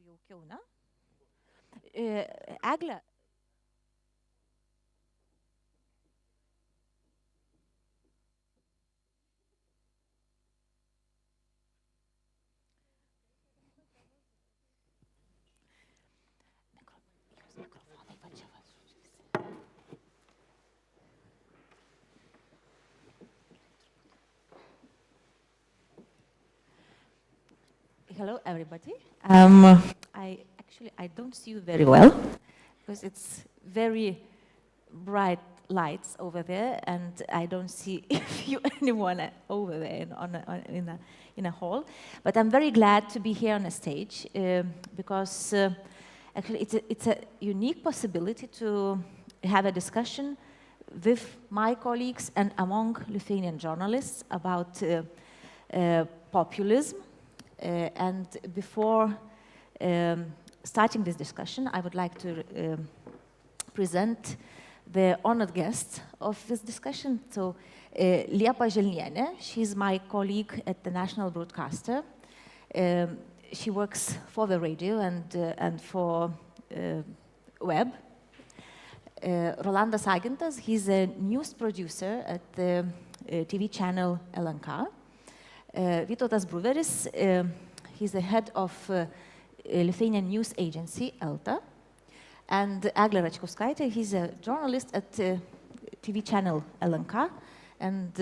jaukiau, ne? Egle. Hello, everybody. I don't see you very well because it's very bright lights over there, and I don't see anyone over there in a hall. But I'm very glad to be here on a stage because actually it's a unique possibility to have a discussion with my colleagues and among Lithuanian journalists about populism. And before starting this discussion, I would like to present the honored guest of this discussion. So, Liepa Želnienė, she's my colleague at the National Broadcaster. She works for the radio and for web. Rolandas Agintas, he's a news producer at the TV channel LNK. Vytautas Bruveris, he's the head of Lithuanian news agency, ELTA. And Eglė Račkauskaitė, he's a journalist at TV channel LNK. And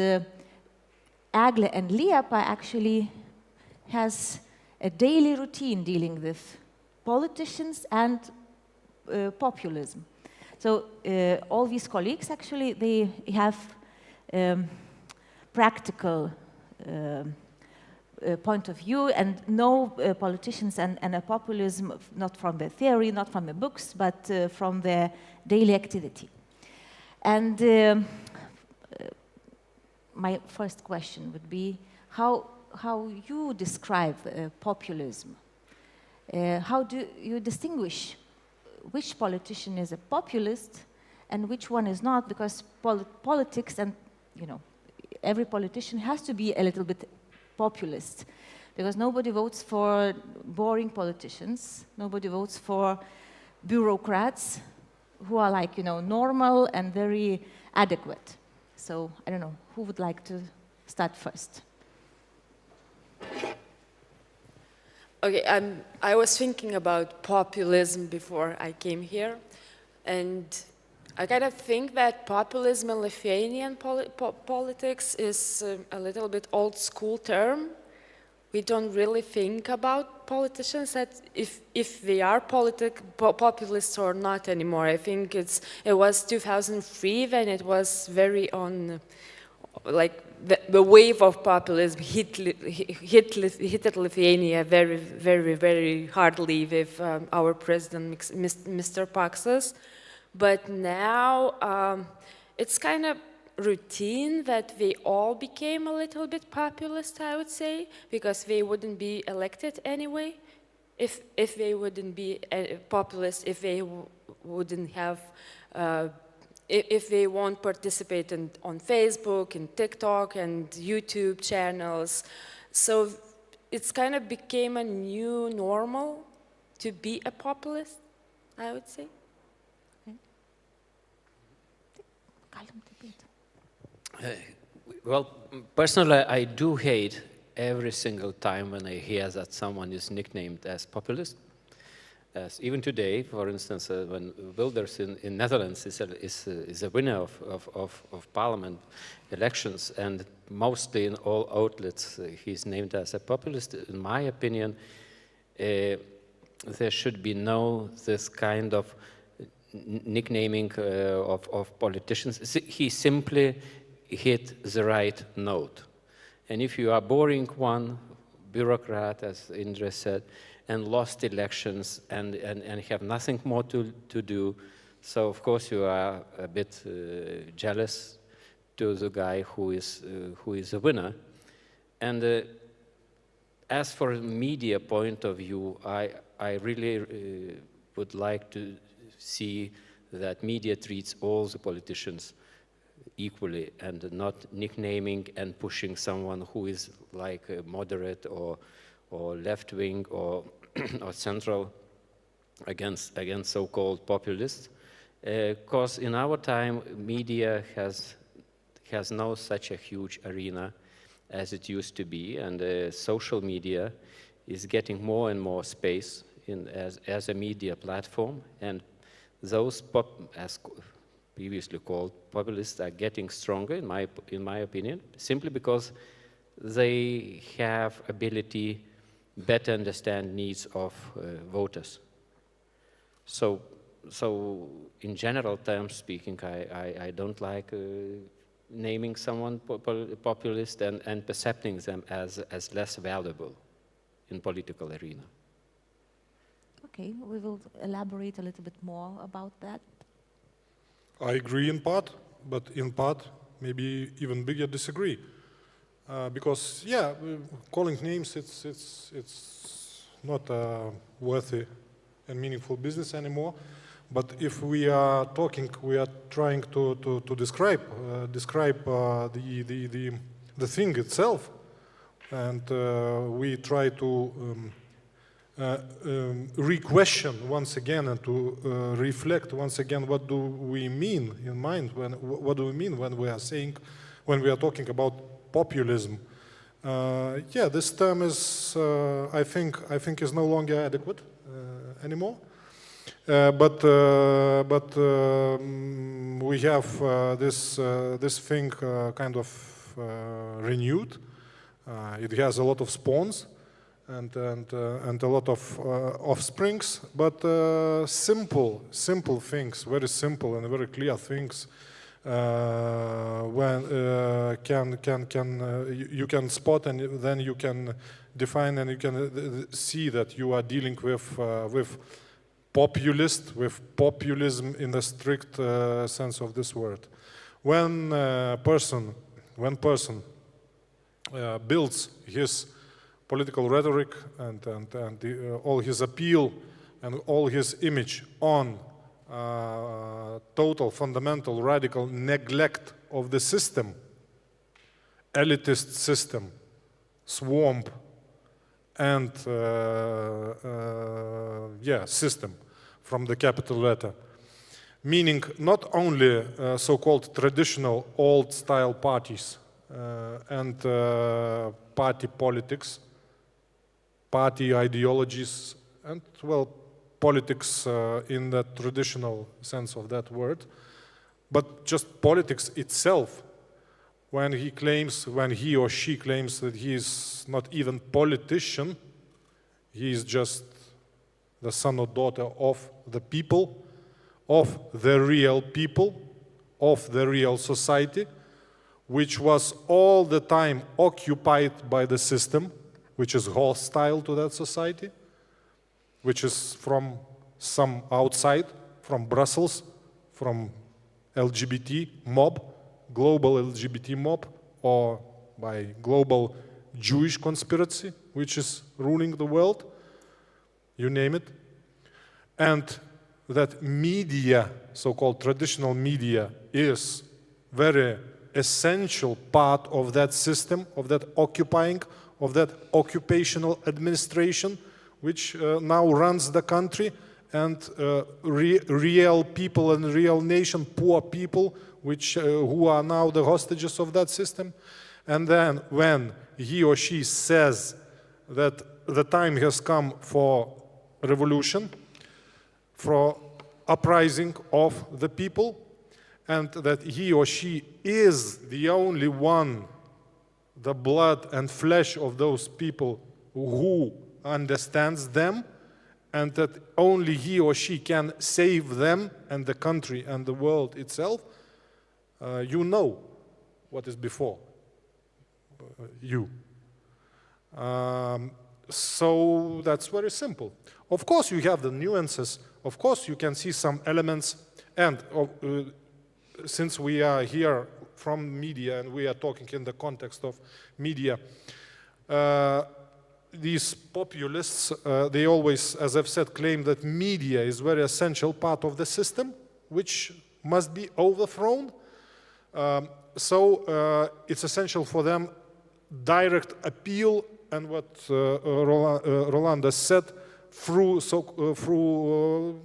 Eglė and Liepa actually has a daily routine dealing with politicians and populism. So all these colleagues, actually, they have practical point of view and know politicians and populism not from the theory, not from the books, but from their daily activity. And my first question would be how you describe populism. How do you distinguish which politician is a populist and which one is not? Because politics and, you know, every politician has to be a little bit populist, because nobody votes for boring politicians, nobody votes for bureaucrats who are like, you know, normal and very adequate. So, I don't know, who would like to start first? Okay, I was thinking about populism before I came here, and I kind of think that populism in Lithuanian politics is a little bit old school term. We don't really think about politicians that if they are populists or not anymore. I think it was 2003 when it was very on, like the wave of populism hit Lithuania very, very, very hardly with our president, Mr. Paksas. But now it's kind of routine that they all became a little bit populist, I would say, because they wouldn't be elected anyway if they wouldn't be populist, if they wouldn't have, if they won't participate on Facebook and TikTok and YouTube channels. So it's kind of became a new normal to be a populist, I would say. Well, personally, I do hate every single time when I hear that someone is nicknamed as populist. As even today, for instance, when Wilders in Netherlands is a winner of parliament elections, and mostly in all outlets he's named as a populist, in my opinion, there should be no this kind of nicknaming of politicians. He simply hit the right note. And if you are boring one, bureaucrat, as Andrius said, and lost elections and have nothing more to do, so of course you are a bit jealous to the guy who is a winner. And as for a media point of view, I really would like to see that media treats all the politicians equally and not nicknaming and pushing someone who is like a moderate or left-wing or or central against so-called populists, because in our time media has no such a huge arena as it used to be, and social media is getting more and more space as a media platform, and those as previously called populists are getting stronger in my opinion, simply because they have ability better understand needs of voters. So in general terms speaking, I don't like naming someone populist and perceiving them as less valuable in political arena. Okay, we will elaborate a little bit more about that. I agree in part, but in part maybe even bigger disagree. Because yeah, calling names, it's not a worthy and meaningful business anymore. But if we are talking, we are trying to describe the thing itself, and we try to re-question once again and to reflect once again what do we mean in mind what do we mean when we are talking about populism. Yeah, this term is I think is no longer adequate anymore. But we have this thing kind of renewed. It has a lot of spawns and a lot of offsprings, but simple things, very simple and very clear things. When you can spot, and then you can define, and you can see that you are dealing with populism in the strict sense of this word. When person builds his political rhetoric and all his appeal and all his image on total, fundamental, radical neglect of the system, elitist system, swamp, and system from the capital letter, meaning not only so-called traditional old-style parties and party politics, party ideologies, and well, politics in the traditional sense of that word, but just politics itself. When he or she claims that he is not even politician, he is just the son or daughter of the people, of the real people, of the real society, which was all the time occupied by the system, which is hostile to that society, which is from some outside, from Brussels, from LGBT mob, global LGBT mob, or by global Jewish conspiracy, which is ruling the world, you name it. And that media, so-called traditional media, is very essential part of that system, of that occupying, of that occupational administration, which now runs the country, and real people and real nation, poor people, who are now the hostages of that system. And then when he or she says that the time has come for revolution, for uprising of the people, and that he or she is the only one, the blood and flesh of those people who understands them, and that only he or she can save them and the country and the world itself, you know what is before you. So that's very simple. Of course you have the nuances, of course you can see some elements, and since we are here from media and we are talking in the context of media, these populists, they always, as I've said, claim that media is a very essential part of the system, which must be overthrown. So it's essential for them direct appeal, and what Rolanda said, through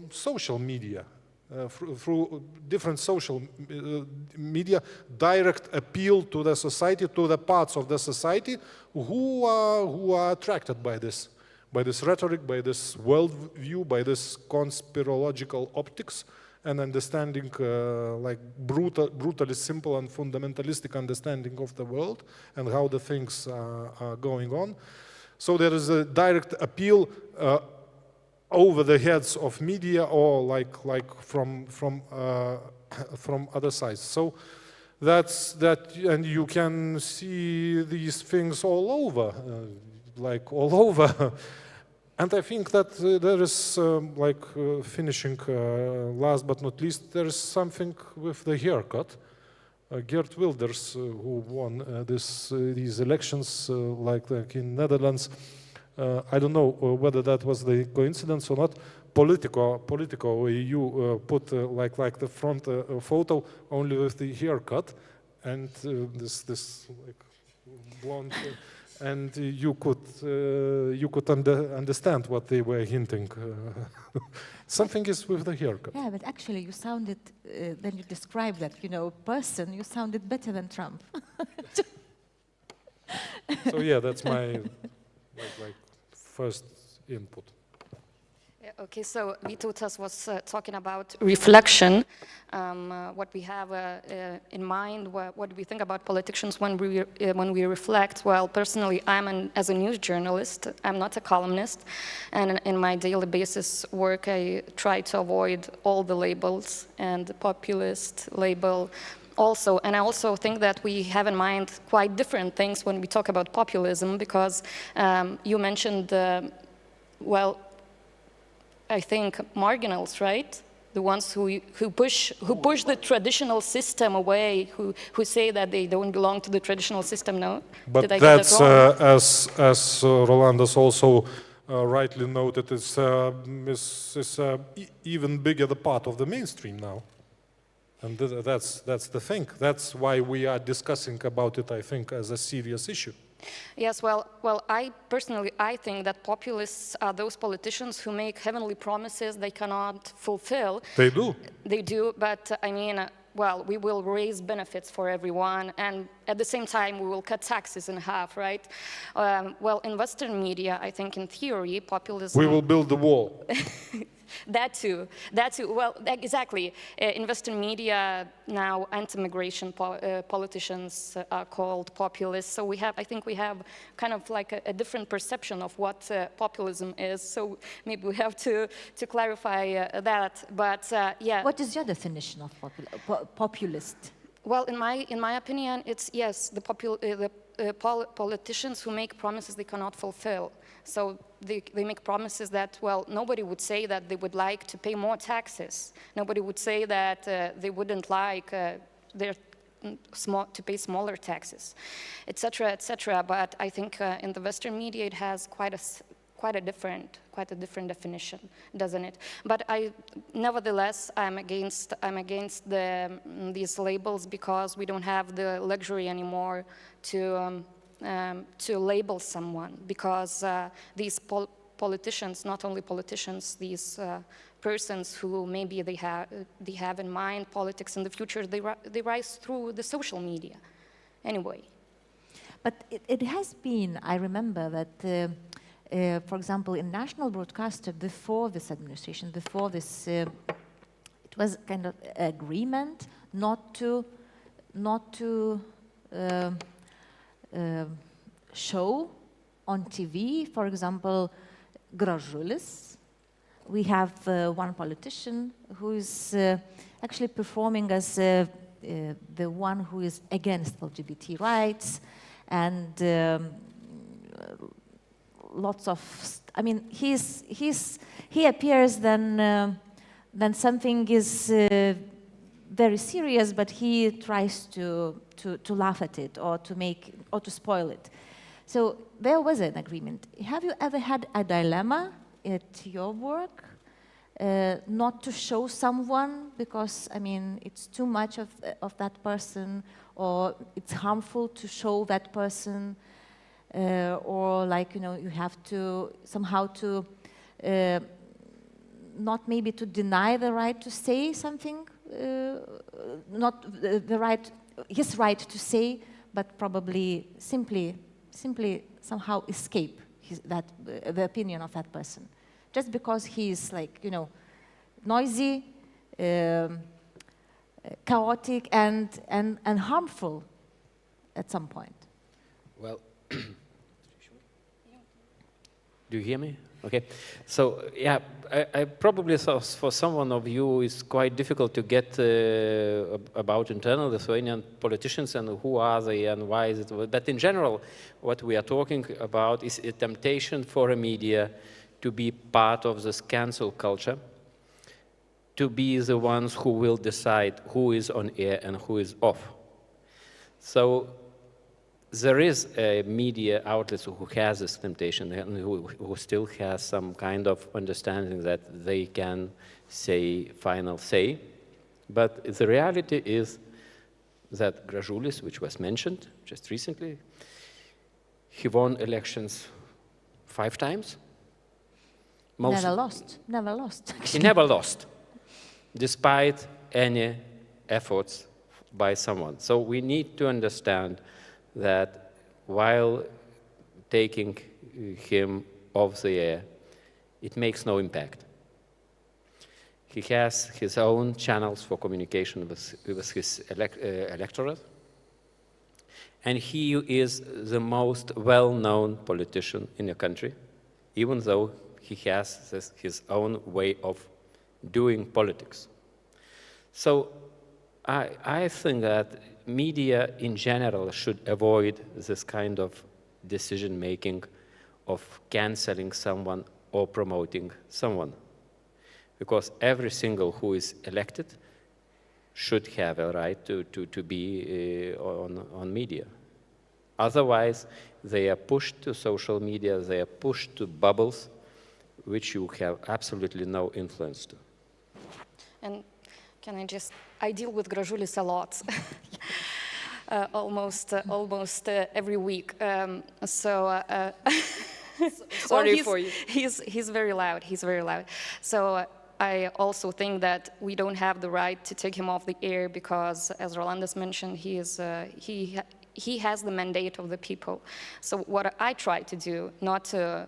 social media, through different social media, direct appeal to the society, to the parts of the society who are attracted by this rhetoric, by this worldview, by this conspirological optics, and understanding like brutally simple and fundamentalistic understanding of the world and how the things are going on. So there is a direct appeal over the heads of media or like from other sides. So that's that, and you can see these things all over, like all over. And I think that there is, finishing last but not least, there is something with the haircut. Geert Wilders, who won these elections, like in Netherlands, I don't know whether that was the coincidence or not. Politico EU put like the front photo only with the haircut and this like blonde. And you could understand what they were hinting. Something is with the haircut. Yeah, but actually you sounded, when you described that, person, you sounded better than Trump. So yeah, that's my first input. Okay, so Vytautas was talking about reflection, what we have in mind, what we think about politicians when we reflect. Well, personally, as a news journalist, I'm not a columnist, and in my daily basis work, I try to avoid all the labels and the populist label also. And I also think that we have in mind quite different things when we talk about populism, because you mentioned, I think marginals, right? The ones who push the traditional system away, who say that they don't belong to the traditional system. No, but did I get that's that wrong? as Rolandas also rightly noted, is even bigger the part of the mainstream now, and that's the thing. That's why we are discussing about it, I think, as a serious issue. Yes, well, I personally think that populists are those politicians who make heavenly promises they cannot fulfill. They do. They do, but I mean, we will raise benefits for everyone, and at the same time, we will cut taxes in half, right? In Western media, I think in theory, populism... We will build the wall. That too. Well, exactly. In Western media now, anti-migration politicians are called populists. So I think we have kind of like a different perception of what populism is. So maybe we have to clarify that. But yeah. What is your definition of populist? Well, in my opinion, it's yes, the politicians who make promises they cannot fulfill. So they make promises that, well, nobody would say that they would like to pay more taxes. Nobody would say that they wouldn't like to pay smaller taxes, etc., etc. But I think in the Western media it has quite a different definition, doesn't it? But nevertheless, I'm against these labels, because we don't have the luxury anymore to label someone, because these politicians, not only politicians, these persons who maybe they have in mind politics in the future, they rise through the social media anyway. But it has been, I remember that, for example, in national broadcaster, before this administration, before this, it was kind of agreement not to show on TV, for example, Gražulis. We have one politician who is actually performing as the one who is against LGBT rights, and lots of, I mean, he appears then something is very serious, but he tries to laugh at it or to spoil it. So there was an agreement. Have you ever had a dilemma at your work not to show someone because, I mean, it's too much of that person, or it's harmful to show that person, or like, you know, you have to somehow to not maybe to deny the right to say something, not the right, his right to say, but probably simply somehow escape the opinion of that person, just because he is like, you know, noisy, chaotic, and harmful at some point. Well, do you hear me? Okay. So, yeah, I probably thought for someone of you it's quite difficult to get about internal Lithuanian politicians and who are they and why is it. But in general, what we are talking about is a temptation for a media to be part of this cancel culture, to be the ones who will decide who is on air and who is off. So there is a media outlet who has this temptation and who still has some kind of understanding that they can say final say. But the reality is that Gražulis, which was mentioned just recently, he won elections 5 times. Never lost. He never lost, despite any efforts by someone. So we need to understand that while taking him off the air, it makes no impact. He has his own channels for communication with his electorate, and he is the most well-known politician in the country, even though he has his own way of doing politics. So I think that media in general should avoid this kind of decision-making of canceling someone or promoting someone, because every single who is elected should have a right to be on media. Otherwise, they are pushed to social media, they are pushed to bubbles, which you have absolutely no influence to. And I deal with Gražulis a lot, almost every week. Sorry for you. He's very loud. He's very loud. So I also think that we don't have the right to take him off the air because, as Rolandas mentioned, he has the mandate of the people. So what I try to do, not to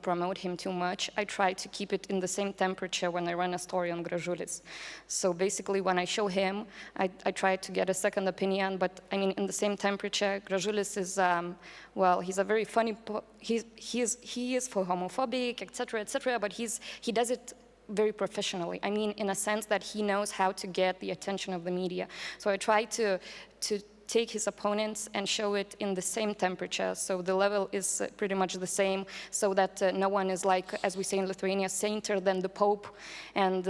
promote him too much, I try to keep it in the same temperature when I run a story on Gražulis. So basically, when I show him, I try to get a second opinion, but I mean, in the same temperature, Gražulis is, he's a very funny, he is for homophobic, etc., but he does it very professionally. I mean, in a sense that he knows how to get the attention of the media. So I try to take his opponents and show it in the same temperature, so the level is pretty much the same, so that no one is like, as we say in Lithuania, sainter than the Pope, and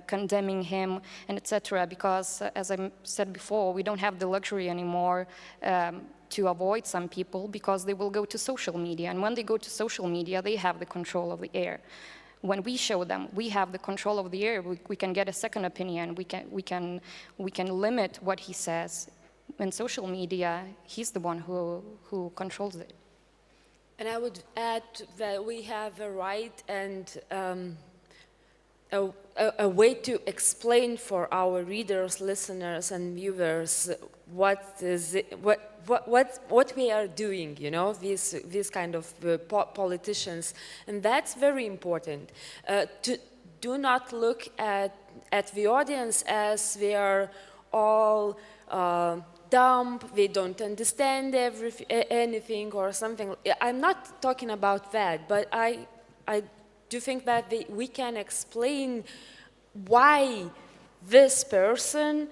condemning him, and etc. Because, as I said before, we don't have the luxury anymore to avoid some people, because they will go to social media, and when they go to social media, they have the control of the air. When we show them, we have the control of the air. We can get a second opinion. We can limit what he says. In social media, he's the one who controls it. And I would add that we have a right and a way to explain for our readers, listeners, and viewers what we are doing, you know, these kind of politicians, and that's very important. To do not look at the audience as we are all dumb, we don't understand anything or something. I'm not talking about that, but I do think that we can explain why this person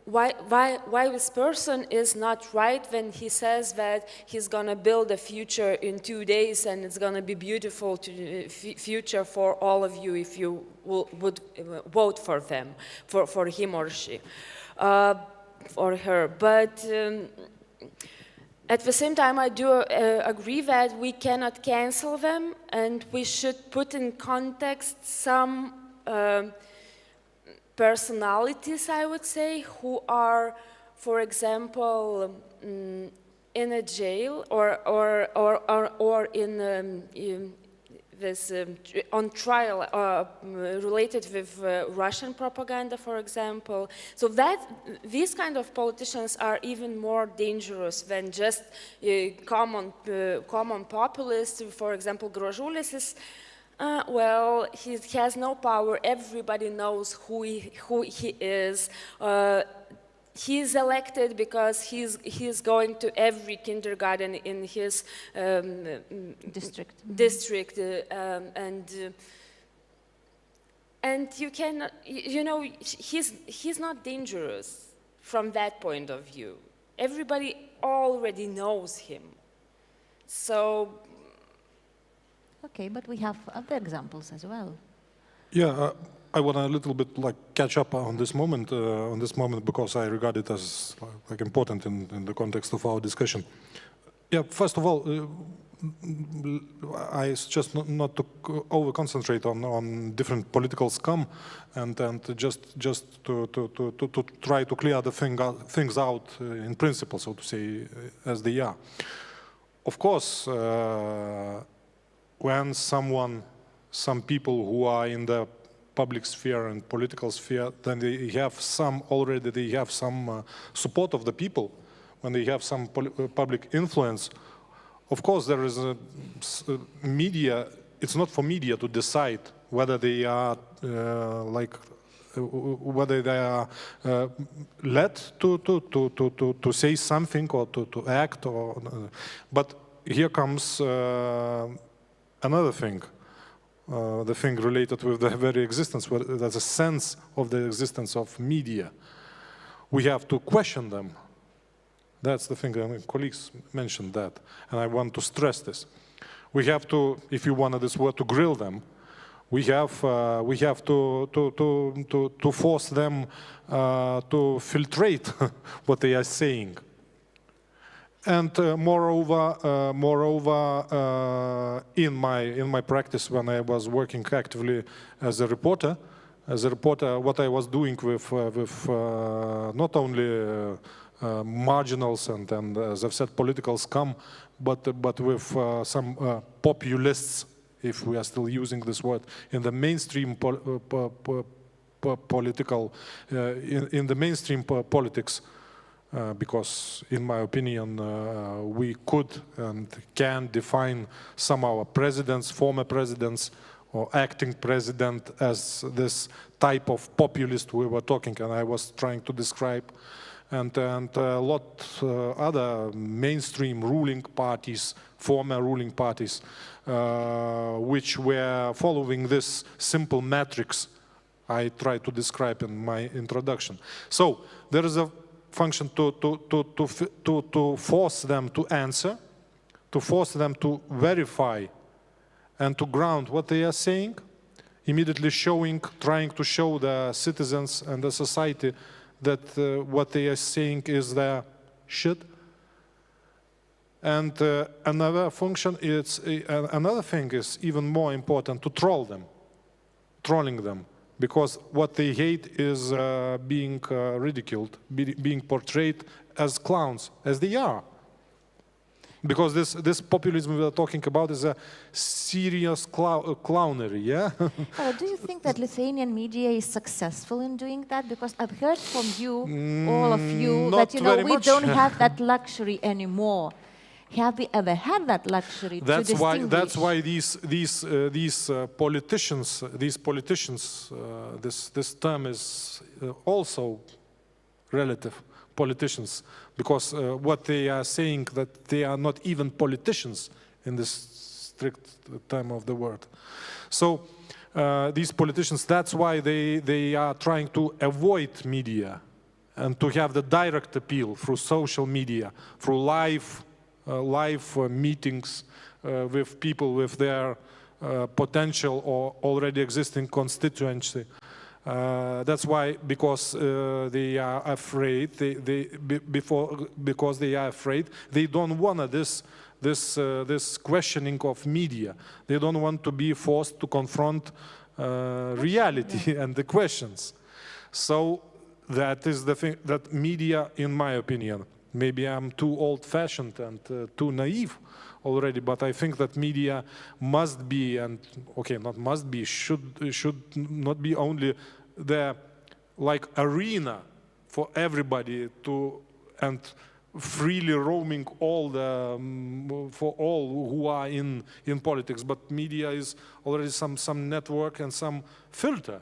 why this person is not right when he says that he's going to build a future in 2 days and it's going to be beautiful future for all of you if you would vote for them, for him or she. Or her, but at the same time I do agree that we cannot cancel them, and we should put in context some personalities, I would say, who are, for example, in a jail or in this on trial related with Russian propaganda, for example. So that these kind of politicians are even more dangerous than just common populists. For example, Gražulis is. Well, he has no power. Everybody knows who he is. He's elected because he's going to every kindergarten in his district, and you cannot, you know, he's not dangerous from that point of view. Everybody already knows him. So. Okay, but we have other examples as well. Yeah. I want to a little bit catch up on this moment, because I regard it as important in the context of our discussion. Yeah, first of all, I suggest not to over-concentrate on different political scum, and just to try to clear the things out in principle, so to say, as they are. Of course, when some people who are in the public sphere and political sphere, then they have some support of the people, when they have some public influence. Of course, there is a media. It's not for media to decide whether they are led to say something or to act. But here comes another thing. The thing related with the very existence, there's a sense of the existence of media. We have to question them. That's the thing, colleagues mentioned that, and I want to stress this. We have to, if you wanted this word, to grill them. We have to force them to filtrate what they are saying. And moreover, in my practice, when I was working actively as a reporter, what I was doing with not only marginals and as I've said, political scum, but with some populists, if we are still using this word, in the mainstream politics. Because, in my opinion, we could and can define some of our presidents, former presidents, or acting president as this type of populist we were talking, and I was trying to describe, and a lot other mainstream ruling parties, former ruling parties, which were following this simple matrix I tried to describe in my introduction. So there is a function to force them to answer, to force them to verify and to ground what they are saying, immediately trying to show the citizens and the society that what they are saying is their shit. And another thing is even more important, to trolling them. Because what they hate is being ridiculed, being portrayed as clowns, as they are. Because this populism we are talking about is a serious clownery, yeah? Do you think that Lithuanian media is successful in doing that? Because I've heard from you, all of you, that we don't have that luxury anymore. Have we ever had that luxury to distinguish? That's why these politicians, this term is also relative, politicians, because what they are saying, that they are not even politicians in this strict term of the word. So these politicians, that's why they are trying to avoid media and to have the direct appeal through social media, through live meetings with people with their potential or already existing constituency. That's why, because they are afraid. Because they are afraid, they don't want this questioning of media. They don't want to be forced to confront reality and the questions. So that is the thing, that media, in my opinion, maybe I'm too old-fashioned and too naive already, but I think that media must be, and okay, not must be, should not be only the like arena for everybody to, and freely roaming all the for all who are in politics, but media is already some network and some filter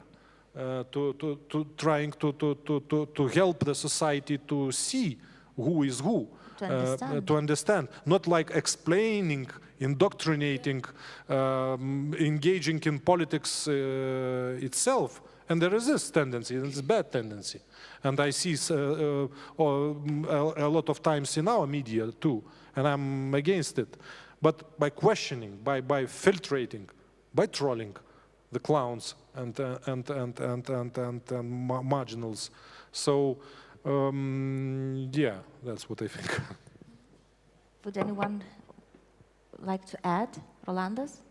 to trying to help the society to see who is who, to understand, not like explaining, indoctrinating, engaging in politics itself. And there is this tendency, and it's a bad tendency. And I see a lot of times in our media too, and I'm against it. But by questioning, by filtrating, by trolling the clowns and marginals. So yeah, that's what I think. Would anyone like to add, Rolandas?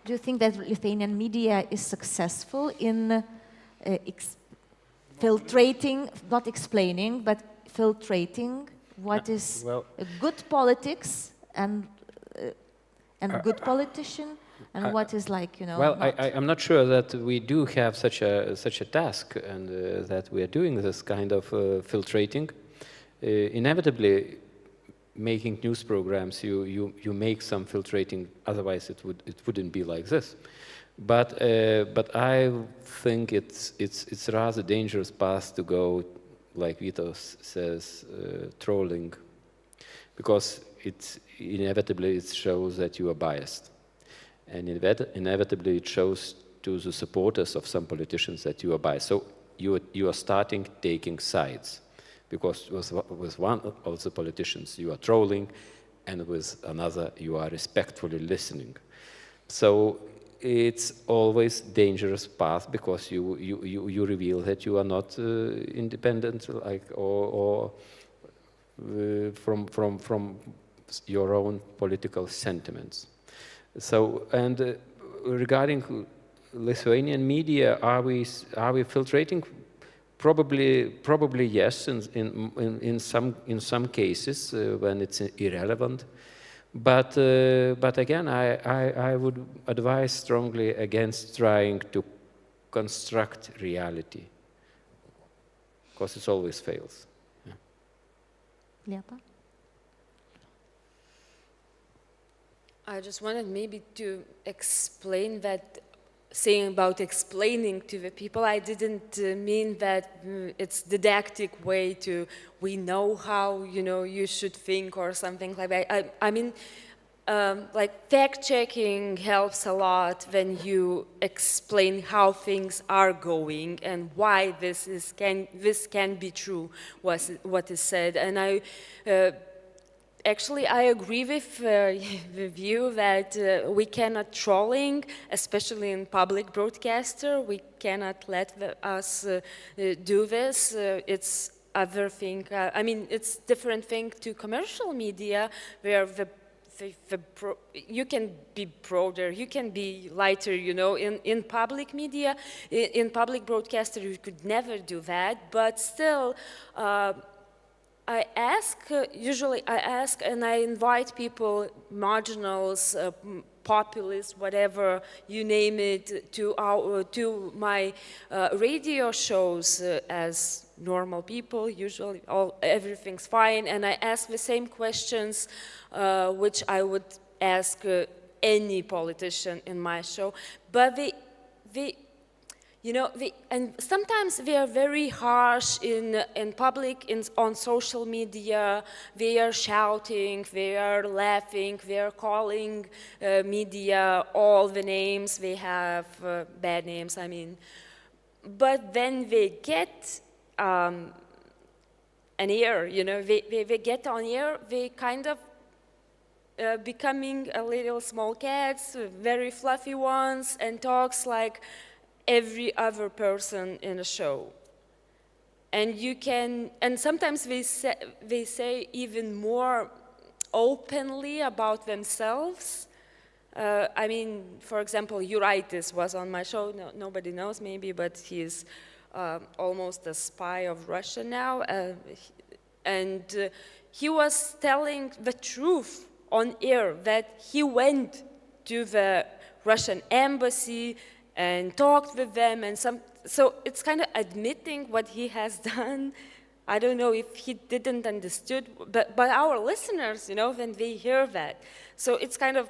Do you think that Lithuanian media is successful in filtrating, not explaining, but filtrating what is good politics and good politician, and what is like, you know? Well, I'm not sure that we do have such a task, and that we are doing this kind of filtrating. Inevitably, making news programs, you make some filtrating. Otherwise, it wouldn't be like this. But I think it's rather dangerous path to go, like Vytautas says, trolling, because inevitably it shows that you are biased, and inevitably it shows to the supporters of some politicians that you are biased. So you are starting taking sides, because with one of the politicians you are trolling, and with another you are respectfully listening. So it's always dangerous path, because you reveal that you are not independent, like or from your own political sentiments. So, and regarding Lithuanian media, are we filtrating? Probably yes, in some cases when it's irrelevant. But again, I would advise strongly against trying to construct reality, because it always fails. Yeah. I just wanted maybe to explain that, saying about explaining to the people, I didn't mean that it's didactic way to, we know how, you know, you should think or something like that. I mean, like fact-checking helps a lot when you explain how things are going and why this can be true, what is said. And actually, I agree with you that we cannot trolling, especially in public broadcaster. We cannot let us do this. It's other thing. I mean, it's different thing to commercial media, where you can be broader, you can be lighter. You know, in public media, in public broadcaster, you could never do that. But still. Usually I ask and I invite people, marginals, populists, whatever you name it, to my radio shows as normal people. Usually everything's fine, and I ask the same questions which I would ask any politician in my show. But you know, and sometimes they are very harsh in public, on social media. They are shouting, they are laughing, they are calling media all the names. They have bad names, I mean. But then they get an ear, you know, they get on air, they kind of becoming a little small cats, very fluffy ones, and talks like every other person in a show. And and sometimes they say even more openly about themselves. I mean, for example, Juraitis was on my show. No, nobody knows maybe, but he's almost a spy of Russia now. And he was telling the truth on air, that he went to the Russian embassy and talked with them, and so it's kind of admitting what he has done. I don't know if he didn't understood, but our listeners, when they hear that, so it's kind of.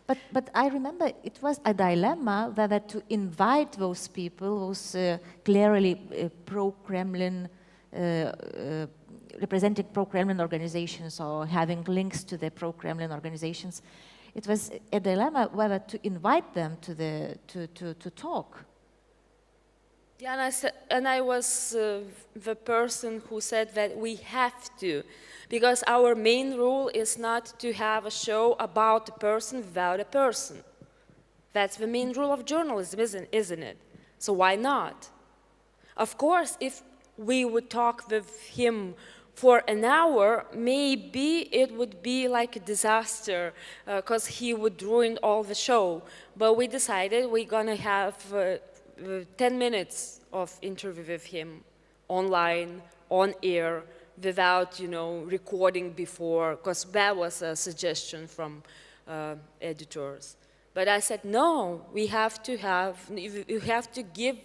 But I remember it was a dilemma whether to invite those people, those clearly pro-Kremlin, representing pro-Kremlin organizations or having links to the pro-Kremlin organizations. It was a dilemma whether to invite them to talk. Yeah, and I was the person who said that we have to, because our main rule is not to have a show about a person without a person. That's the main rule of journalism, isn't it? So why not? Of course, if we would talk with him for an hour, maybe it would be like a disaster, because he would ruin all the show. But we decided we're gonna have 10 minutes of interview with him online, on air, without, recording before, because that was a suggestion from editors. But I said, no, you have to give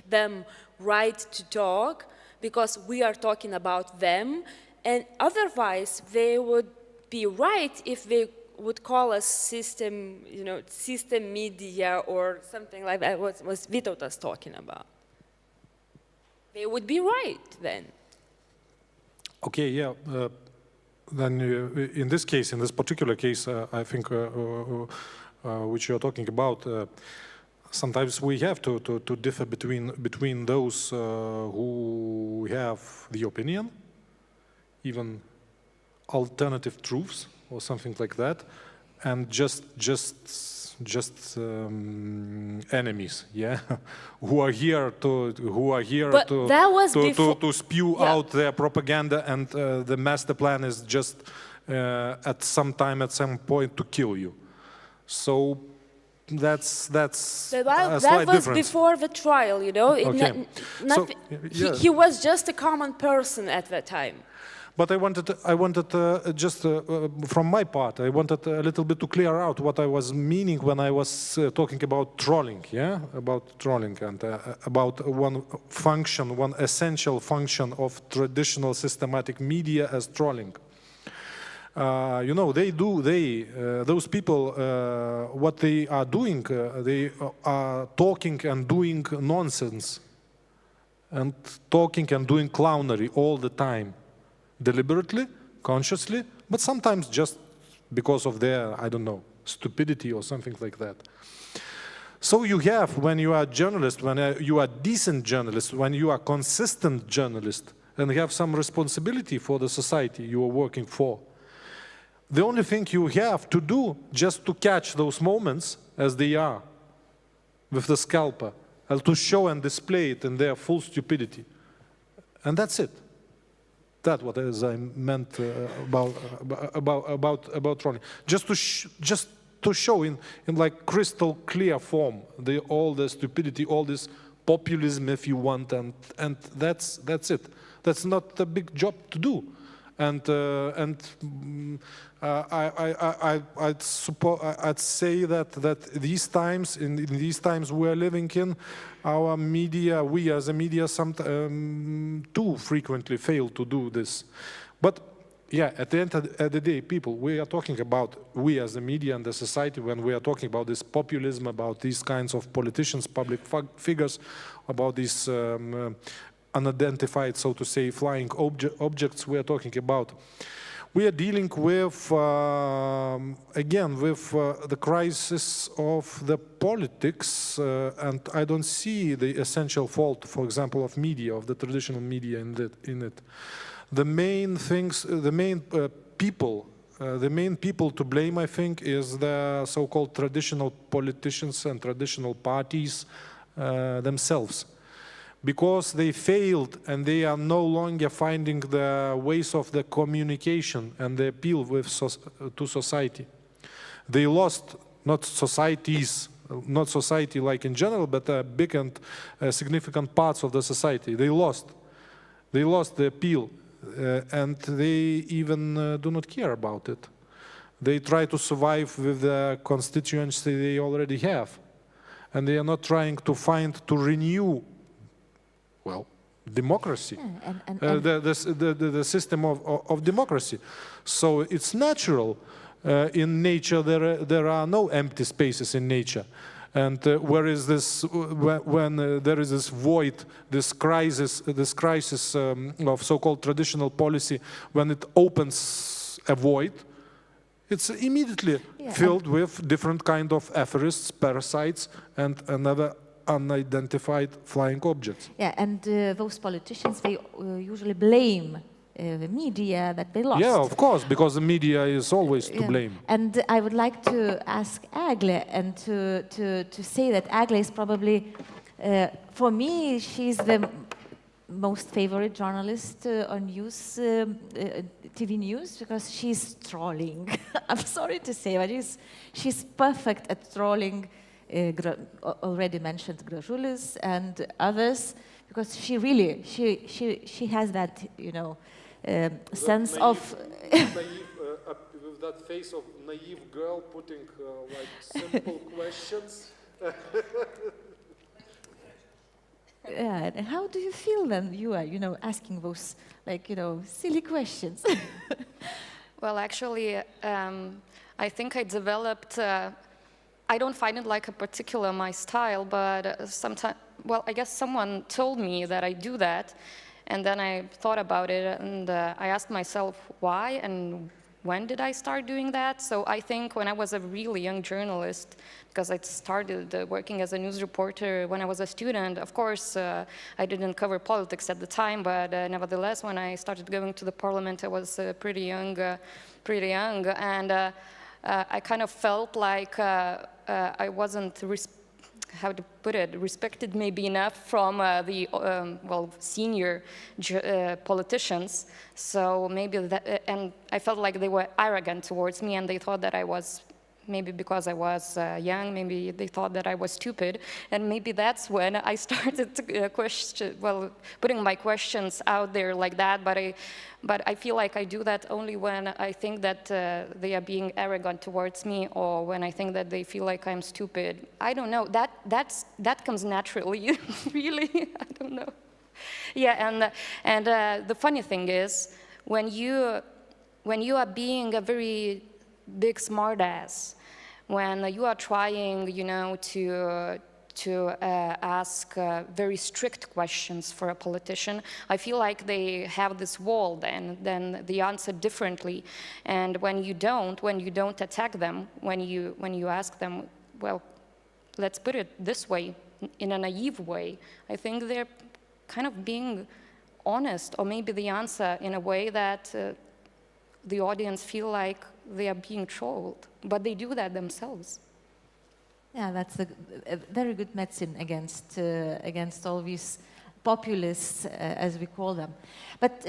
them right to talk, because we are talking about them, and otherwise they would be right if they would call us system media or something like that, what was Vytautas talking about. They would be right then. Okay, yeah. Then in this case, in this particular case, I think which you're talking about, sometimes we have to differ between those who have the opinion, even alternative truths or something like that, and just enemies, yeah, who are here to spew out their propaganda, and the master plan is just at some point to kill you. So that's that was difference. Before the trial, Okay. He was just a common person at that time. But I wanted just from my part, I wanted a little bit to clear out what I was meaning when I was talking about trolling, yeah, about trolling, and about one essential function of traditional systematic media as trolling. Those people, what they are doing, they are talking and doing nonsense, and talking and doing clownery all the time. Deliberately, consciously, but sometimes just because of their, I don't know, stupidity or something like that. So you have, when you are a journalist, when you are a decent journalist, when you are a consistent journalist, and you have some responsibility for the society you are working for, the only thing you have to do just to catch those moments as they are, with the scalpel, and to show and display it in their full stupidity. And that's it. That's what I meant about trolling. Just to show in like crystal clear form all the stupidity, all this populism, if you want, and that's it. That's not a big job to do. And I'd say that these times, in these times we are living in, our media, we as a media, too frequently fail to do this. But yeah, at the end of the day, people, we are talking about, we as the media and the society, when we are talking about this populism, about these kinds of politicians, public figures, about these unidentified, so to say, flying objects we are talking about. We are dealing with, again, with the crisis of the politics, and I don't see the essential fault, for example, of media, of the traditional media in it. The main things, the main people to blame, I think, is the so-called traditional politicians and traditional parties themselves. Because they failed and they are no longer finding the ways of the communication and the appeal to society. They lost, not society like in general, but big and significant parts of the society. They lost. They lost the appeal, and they even do not care about it. They try to survive with the constituency they already have. And they are not trying to renew, well, democracy, the system of democracy. So it's natural. In nature, there are no empty spaces in nature. And where is this, when there is this void, this crisis of so-called traditional policy, when it opens a void, it's immediately filled with different kind of aphorists, parasites, and another unidentified flying objects. Yeah, and those politicians, they usually blame the media that they lost. Yeah, of course, because the media is always to blame. And I would like to ask Egle and to say that Egle is probably, for me, she's the most favorite journalist on news, TV news, because she's trolling. I'm sorry to say, but she's perfect at trolling already mentioned Gražulis and others, because she really, she has that, you know, sense naive, of... with that face of naive girl putting like simple questions. Yeah, and how do you feel when you are, you know, asking those, like, you know, silly questions? Well, actually, I think I developed, I don't find it like a particular my style, but sometimes, well, I guess someone told me that I do that, and then I thought about it, and I asked myself why and when did I start doing that? So I think when I was a really young journalist, because I started working as a news reporter when I was a student. Of course, I didn't cover politics at the time, but nevertheless, when I started going to the parliament, I was pretty young, and I kind of felt like I wasn't, how to put it, respected maybe enough from the well, senior politicians. So maybe that, and I felt like they were arrogant towards me, and they thought that I was, maybe because I was young, maybe they thought that I was stupid, and maybe that's when I started to question, well, putting my questions out there like that. But I feel like I do that only when I think that they are being arrogant towards me, or when I think that they feel like I'm stupid. I don't know. That comes naturally. Really, I don't know. Yeah, and the funny thing is, when you are being a very big smartass, when you are trying, you know, to ask very strict questions for a politician, I feel like they have this wall then they answer differently. And when you don't attack them, when you ask them, well, let's put it this way, in a naive way, I think they're kind of being honest, or maybe the answer in a way that the audience feel like they are being trolled, but they do that themselves. Yeah, that's a very good medicine against all these populists, as we call them. But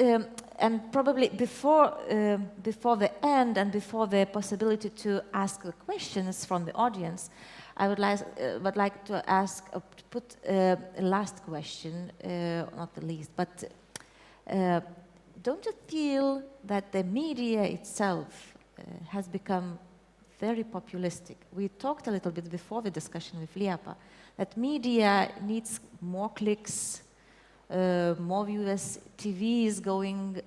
and probably before the end and before the possibility to ask the questions from the audience, I would like to ask, put a last question, not the least, but don't you feel that the media itself has become very populistic? We talked a little bit before the discussion with Liepa that media needs more clicks, more viewers. TV is going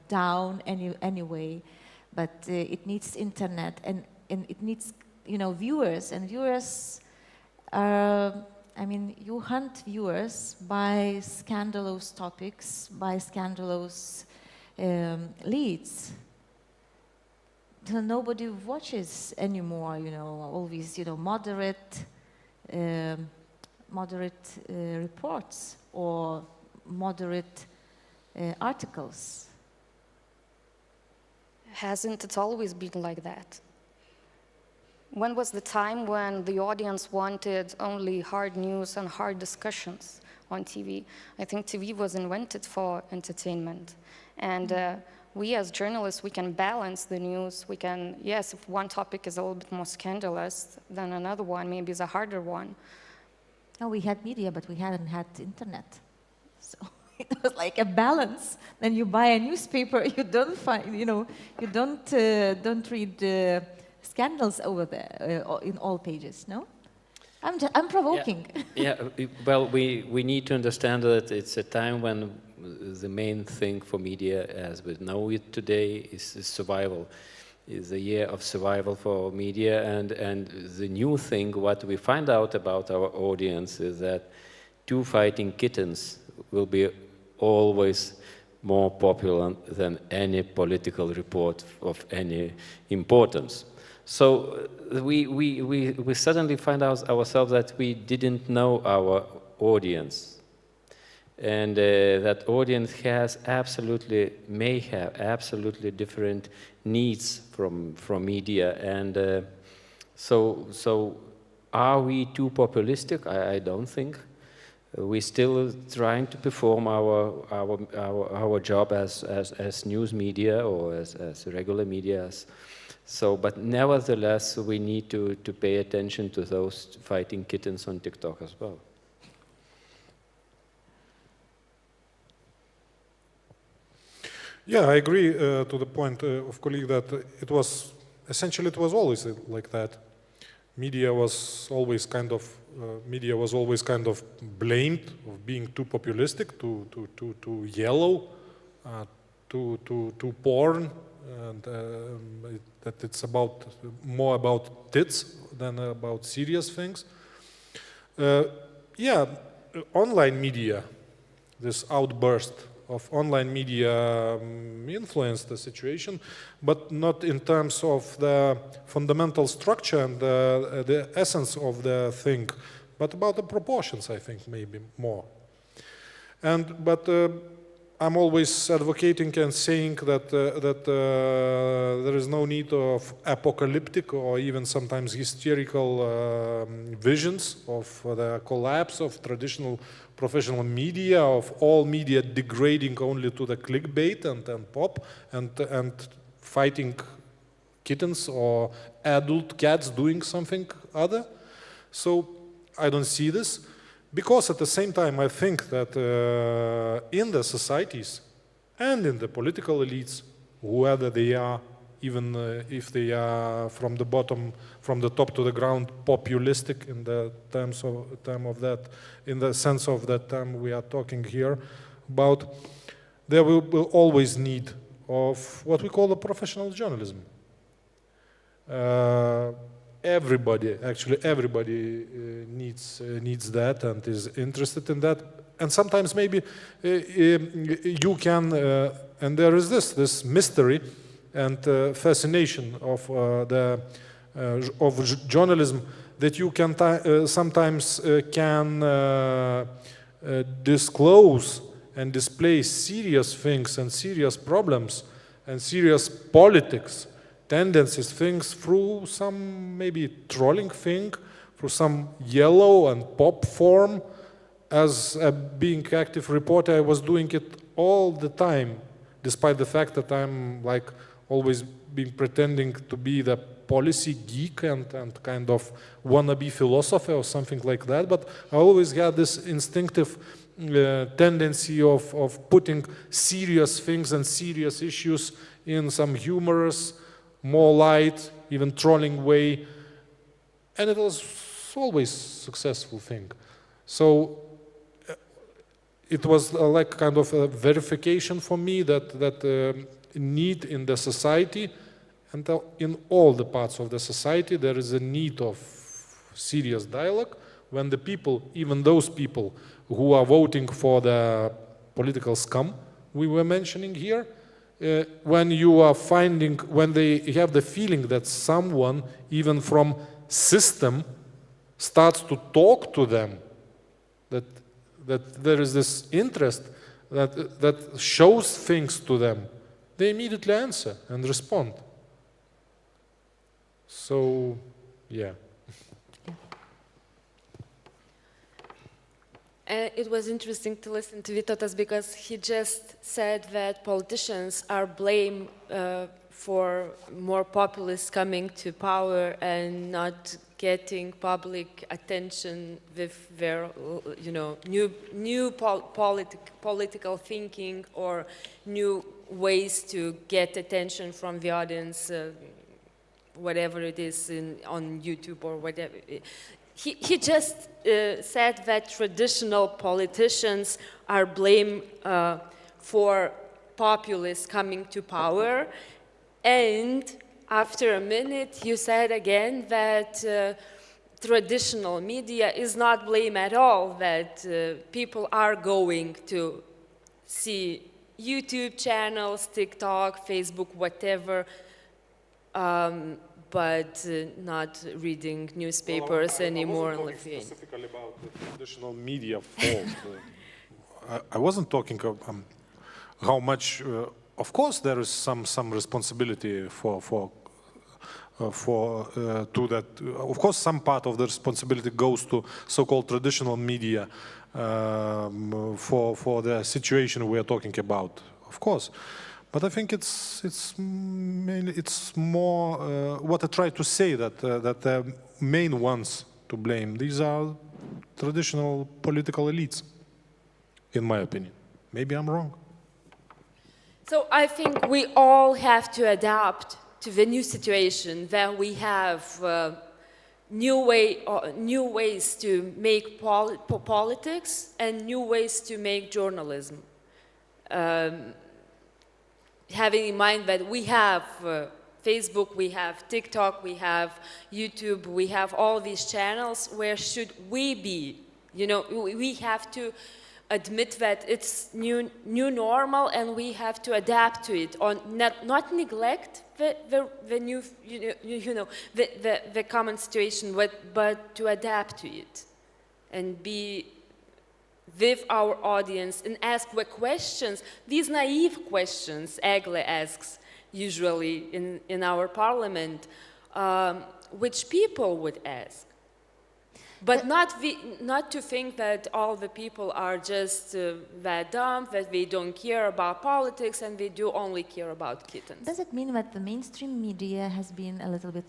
down anyway, but it needs internet and it needs, you know, viewers. And viewers are, I mean, you hunt viewers by scandalous topics, by scandalous leads. So nobody watches anymore, you know, all these, you know, moderate reports or moderate articles. Hasn't it always been like that? When was the time when the audience wanted only hard news and hard discussions on TV? I think TV was invented for entertainment. And we as journalists, we can balance the news. We can, yes, if one topic is a little bit more scandalous than another one, maybe is a harder one. No, we had media, but we hadn't had internet. So It was like a balance. Then you buy a newspaper, you don't find, you don't read scandals over there in all pages. No, I'm provoking. Well, we need to understand that it's a time when the main thing for media, as we know it today, is survival. Is a year of survival for media, and the new thing, what we find out about our audience, is that two fighting kittens will be always more popular than any political report of any importance. So we suddenly find out ourselves that we didn't know our audience, and that audience may have absolutely different needs from media, and so are we too populistic? I don't think. We're still trying to perform our job as news media or as regular media. But nevertheless, we need to pay attention to those fighting kittens on TikTok as well. Yeah, I agree to the point of colleague that it was always like that. Media was always kind of blamed of being too populistic, too yellow, too porn, and that it's more about tits than about serious things. Yeah, online media, this outburst of online media influenced the situation, but not in terms of the fundamental structure and the essence of the thing, but about the proportions, I think, maybe more. But I'm always advocating and saying that there is no need of apocalyptic or even sometimes hysterical visions of the collapse of traditional professional media, of all media degrading only to the clickbait and pop and fighting kittens or adult cats doing something other. So I don't see this. Because at the same time, I think that in the societies and in the political elites, whoever they are, even if they are from the bottom, from the top to the ground, populistic in the in the sense of that term we are talking here about, there will always need of what we call the professional journalism. Everybody needs that and is interested in that. And sometimes maybe you can, and there is this mystery and fascination of journalism that you can sometimes can disclose and display serious things and serious problems and serious politics, tendencies, things through some maybe trolling thing, through some yellow and pop form. As a being active reporter, I was doing it all the time, despite the fact that I'm like always been pretending to be the policy geek and kind of wannabe philosopher or something like that. But I always had this instinctive tendency of putting serious things and serious issues in some humorous, more light, even trolling way, and it was always a successful thing. So it was like kind of a verification for me that need in the society, and in all the parts of the society, there is a need of serious dialogue when the people, even those people who are voting for the political scum we were mentioning here, when you are finding, when they have the feeling that someone, even from system, starts to talk to them, that there is this interest that shows things to them, they immediately answer and respond. So, yeah. It was interesting to listen to Vytautas because he just said that politicians are blamed for more populists coming to power and not getting public attention with their, new political thinking or new ways to get attention from the audience, whatever it is on YouTube or whatever. He just said that traditional politicians are blamed for populists coming to power, and after a minute you said again that traditional media is not blamed at all, that people are going to see YouTube channels, TikTok, Facebook, whatever, but not reading newspapers anymore in Lithuania. Specifically about the traditional media fault. I wasn't talking of how much. Of course, there is some responsibility for to that. Of course, some part of the responsibility goes to so-called traditional media for the situation we are talking about. Of course. But I think it's more what I try to say, that the main ones to blame, these are traditional political elites, in my opinion. Maybe I'm wrong. So I think we all have to adapt to the new situation, that we have new ways to make politics and new ways to make journalism. Having in mind that we have Facebook, we have TikTok, we have YouTube, we have all these channels, where should we be? We have to admit that it's new normal, and we have to adapt to it, or not neglect the new, the common situation, but to adapt to it and be with our audience and ask the questions, these naive questions Egle asks usually in our parliament, which people would ask. But not to think that all the people are just that dumb, that they don't care about politics and they do only care about kittens. Does it mean that the mainstream media has been a little bit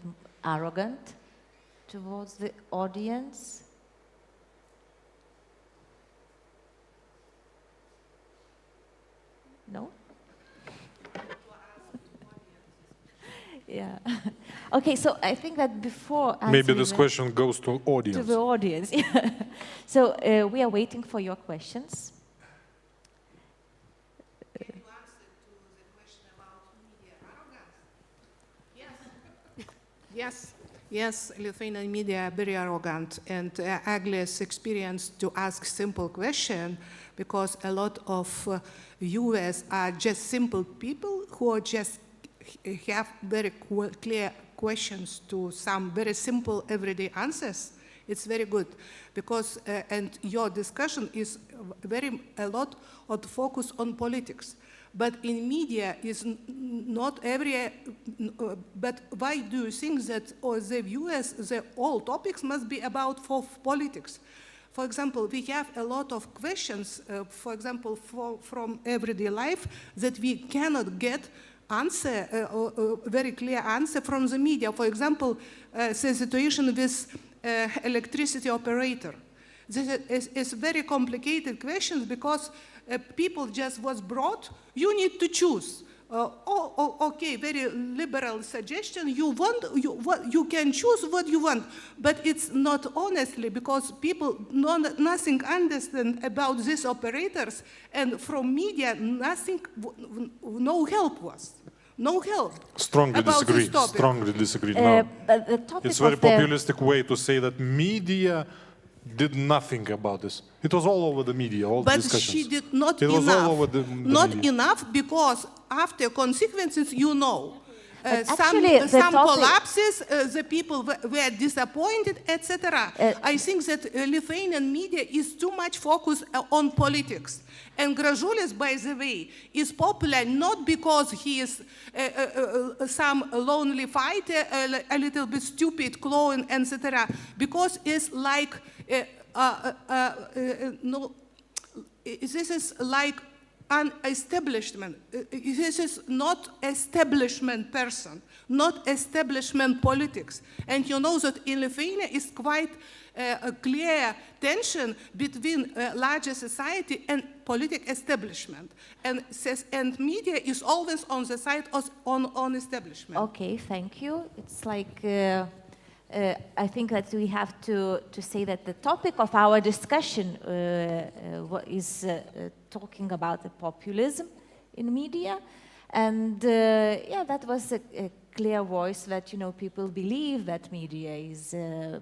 arrogant towards the audience? No? Yeah. Okay, so I think that before maybe this question goes to audience. To the audience. So we are waiting for your questions. Can you answer to the question about media arrogance? Yes, Lithuanian media are very arrogant, and Agnieszka's experience to ask simple question, because a lot of viewers are just simple people who are just have very clear questions to some very simple everyday answers. It's very good, because and your discussion is a lot of focus on politics. But in media is not every. But why do you think that the viewers, all topics must be about politics? For example, we have a lot of questions, for example, from everyday life that we cannot get very clear answer from the media. For example, the situation with electricity operator. This is very complicated questions, because people just was brought, you need to choose. Okay, very liberal suggestion. You can choose what you want, but it's not honestly, because people nothing understand about these operators, and from media nothing, no help was. No help. Strongly disagree. Strongly disagree. No. It's a very populistic way to say that media did nothing about this. It was all over the media, all the discussions. But she did not enough. Was all over the not media. Enough, because after consequences, Actually, some collapses, the people were disappointed, etc. I think that Lithuanian media is too much focused on politics. And Gražulis, by the way, is popular not because he is some lonely fighter, a little bit stupid clown, etc. Because it's like, no, this is like an establishment. This is not establishment person, not establishment politics. And you know that in Lithuania is quite a clear tension between larger society and political establishment. And media is always on the side of on establishment. Okay, thank you. It's like, I think that we have to say that the topic of our discussion is talking about the populism in media. And yeah, that was a clear voice that, you know, people believe that media is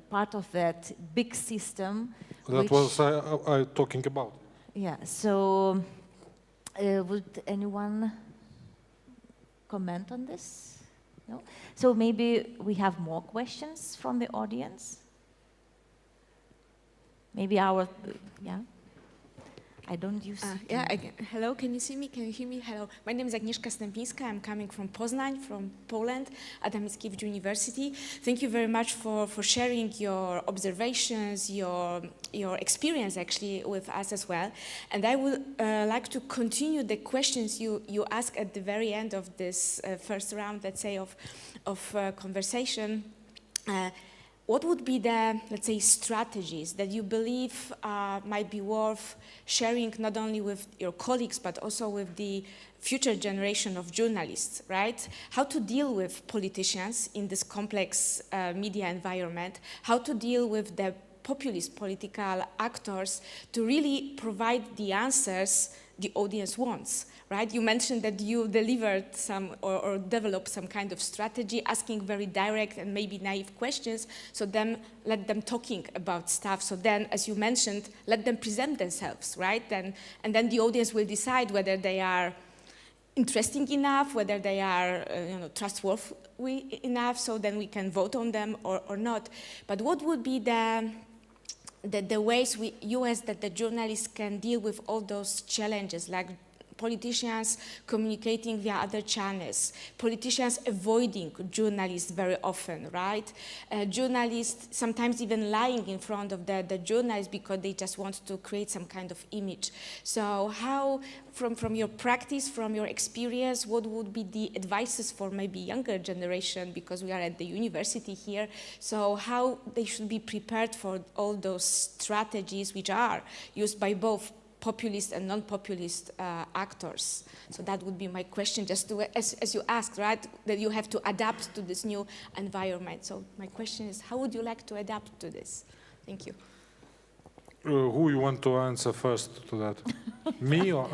part of that big system. That was I talking about. Yeah, so would anyone comment on this? No? So maybe we have more questions from the audience? Maybe our, yeah? I don't use... Hello, can you see me? Can you hear me? Hello, my name is Agnieszka Stępińska. I'm coming from Poznań, from Poland, at Mickiewicz University. Thank you very much for sharing your observations, your experience actually with us as well. And I would like to continue the questions you asked at the very end of this first round, let's say, of conversation. What would be the, let's say, strategies that you believe might be worth sharing not only with your colleagues, but also with the future generation of journalists, right? How to deal with politicians in this complex media environment, how to deal with the populist political actors to really provide the answers the audience wants, right? You mentioned that you delivered some or developed some kind of strategy, asking very direct and maybe naive questions, so then let them talking about stuff. So then, as you mentioned, let them present themselves, right? And then the audience will decide whether they are interesting enough, whether they are trustworthy enough, so then we can vote on them or not. But what would be the ways you as the journalists can deal with all those challenges, like politicians communicating via other channels, politicians avoiding journalists very often, right? Journalists sometimes even lying in front of the journalists because they just want to create some kind of image. So how, from your practice, from your experience, what would be the advices for maybe younger generation, because we are at the university here, so how they should be prepared for all those strategies which are used by both populist and non-populist actors? So that would be my question, just to, as you asked, right, that you have to adapt to this new environment. So my question is, how would you like to adapt to this? Thank you. Who you want to answer first to that? Me or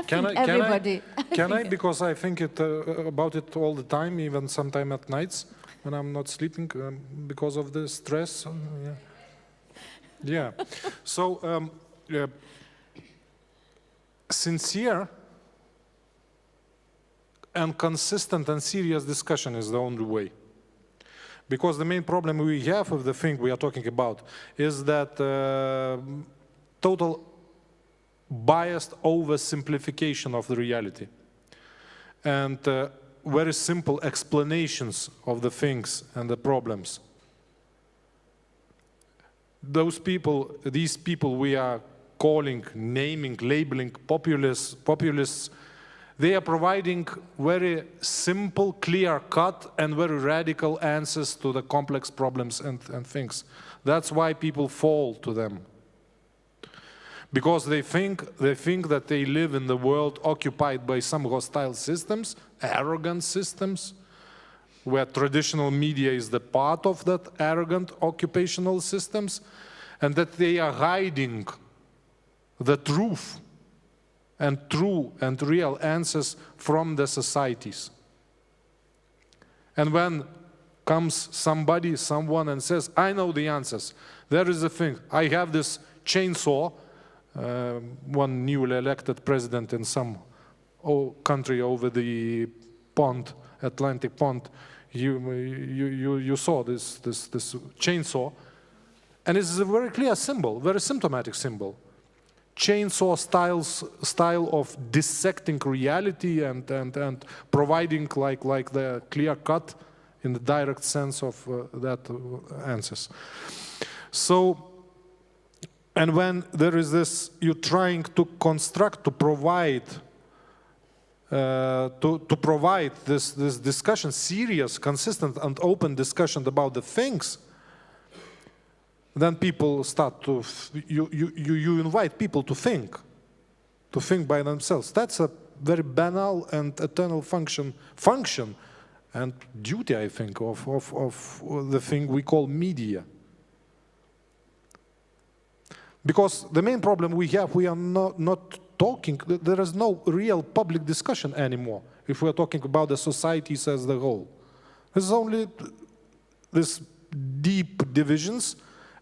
everybody? Can I? Because I think about it all the time, even sometime at nights when I'm not sleeping because of the stress. Yeah. So. Sincere and consistent and serious discussion is the only way. Because the main problem we have with the thing we are talking about is that total biased oversimplification of the reality. And very simple explanations of the things and the problems. These people we are calling, naming, labeling populists, they are providing very simple, clear-cut, and very radical answers to the complex problems and things. That's why people fall to them. Because they think that they live in the world occupied by some hostile systems, arrogant systems, where traditional media is the part of that arrogant occupational systems, and that they are hiding the truth and true and real answers from the societies. And when comes someone and says, I know the answers, there is a thing, I have this chainsaw, one newly elected president in some country over the pond, Atlantic pond, you saw this chainsaw, and it's a very clear symbol, very symptomatic symbol. Chainsaw style of dissecting reality and providing like the clear cut in the direct sense of that answers. So, and when there is this, you're trying to construct, to provide to provide this discussion, serious, consistent, and open discussion about the things, then people start to, you invite people to think by themselves. That's a very banal and eternal function and duty, I think, of the thing we call media. Because the main problem we have, we are not talking, there is no real public discussion anymore if we are talking about the societies as the whole. There's only these deep divisions,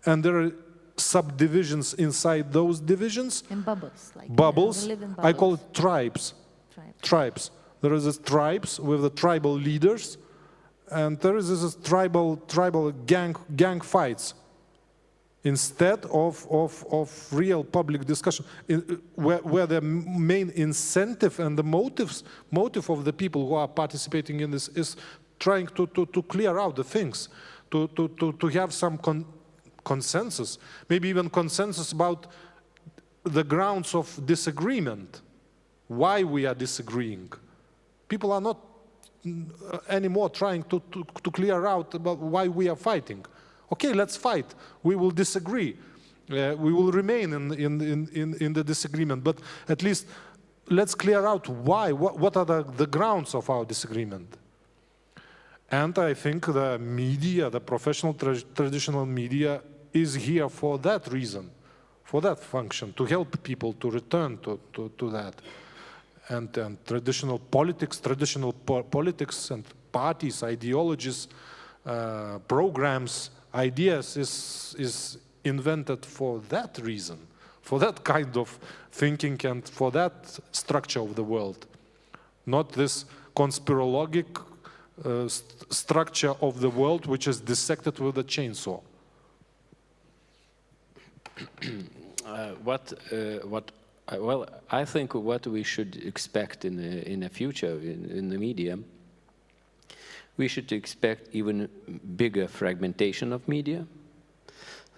and there are subdivisions inside those divisions. In bubbles. Like, bubbles. We live in bubbles. I call it tribes. Tribes. There is this tribes with the tribal leaders, and there is this tribal gang fights, instead of real public discussion, where the main incentive and the motive of the people who are participating in this is trying to clear out the things, to have some consensus, maybe even consensus about the grounds of disagreement, why we are disagreeing. People are not anymore trying to clear out about why we are fighting. Okay, let's fight. We will disagree. We will remain in the disagreement, but at least let's clear out why. What are the grounds of our disagreement? And I think the media, the professional traditional media, is here for that reason, for that function, to help people to return to that. And traditional politics and parties, ideologies, programs, ideas is invented for that reason, for that kind of thinking and for that structure of the world, not this conspirologic structure of the world which is dissected with a chainsaw. Well, I think what we should expect in the future in the media, we should expect even bigger fragmentation of media,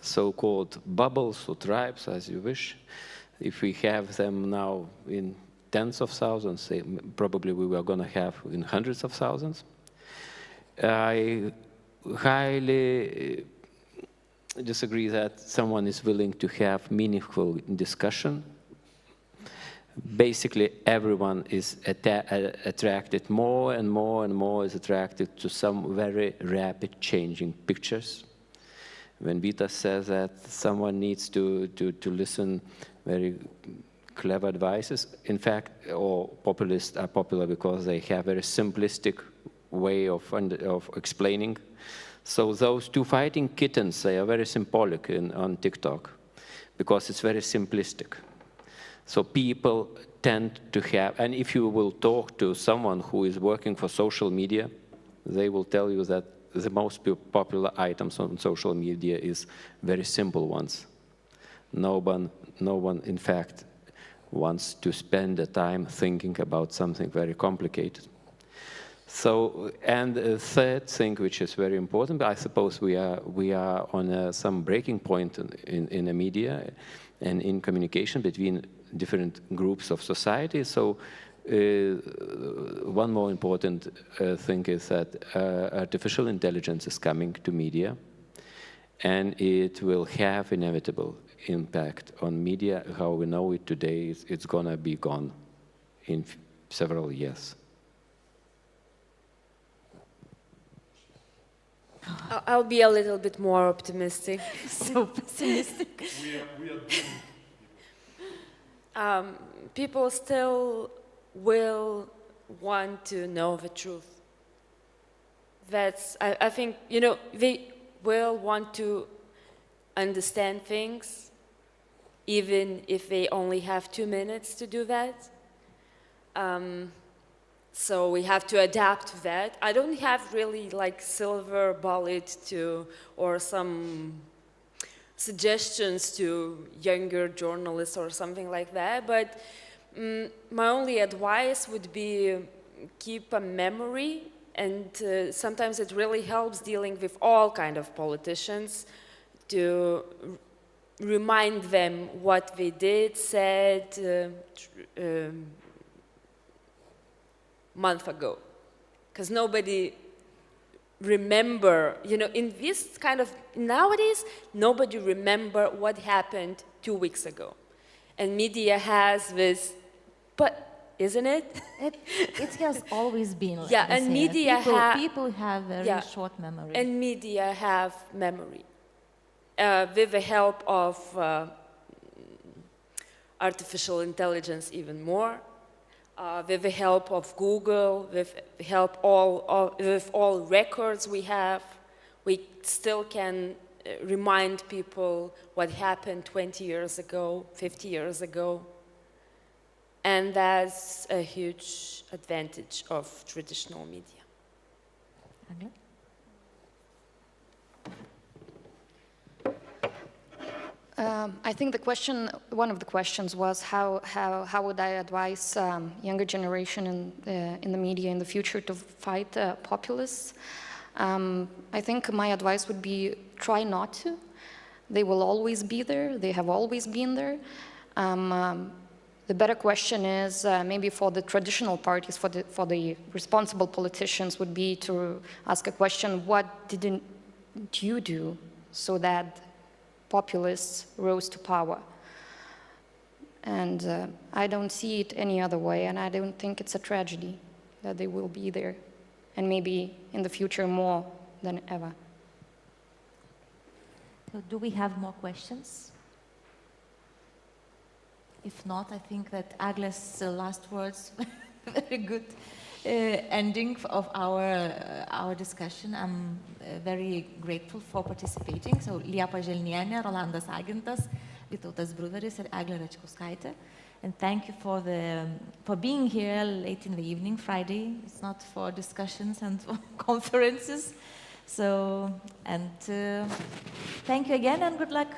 so-called bubbles or tribes, as you wish. If we have them now in tens of thousands, probably we were going to have in hundreds of thousands. I highly disagree that someone is willing to have meaningful discussion. Basically, everyone is attracted more and more is attracted to some very rapid changing pictures. When Vytautas says that someone needs to listen very clever advices, in fact, all populists are popular because they have very simplistic way of explaining. So those two fighting kittens, they are very symbolic on TikTok because it's very simplistic. So people tend to have, and if you will talk to someone who is working for social media, they will tell you that the most popular items on social media is very simple ones. No one, in fact, wants to spend the time thinking about something very complicated. So, and the third thing, which is very important, I suppose we are on some breaking point in the media and in communication between different groups of society. So one more important thing is that artificial intelligence is coming to media, and it will have inevitable impact on media. How we know it today, it's gonna be gone in several years. I'll be a little bit more optimistic. So pessimistic. People still will want to know the truth. I think, you know, they will want to understand things, even if they only have 2 minutes to do that. So we have to adapt to that. I don't have really like silver bullet or some suggestions to younger journalists or something like that, but my only advice would be keep a memory, and sometimes it really helps dealing with all kind of politicians to remind them what they did, said, month ago, because nobody remember, you know, in this kind of, nowadays, nobody remember what happened 2 weeks ago. And media has this, but isn't it? It has always been like yeah, this. and media people have very short memory. And media have memory. With the help of artificial intelligence even more, with the help of Google, with the help with all records we have, we still can remind people what happened 20 years ago, 50 years ago. And that's a huge advantage of traditional media. Agnieszka? I think the question, one of the questions was how would I advise younger generation in the media in the future to fight populists? I think my advice would be try not to. They will always be there. They have always been there. The better question is maybe for the traditional parties, for the responsible politicians, would be to ask a question: what didn't you do so that populists rose to power? And I don't see it any other way, and I don't think it's a tragedy that they will be there, and maybe in the future more than ever. So do we have more questions? If not, I think that Agnes' last words, very good ending of our discussion. I'm very grateful for participating. So Liepa Želnienė, Rolandas Agintas, Vytautas Bruveris, and Eglė Račkauskaitė. And thank you for being here late in the evening, Friday. It's not for discussions and conferences. So, and thank you again and good luck.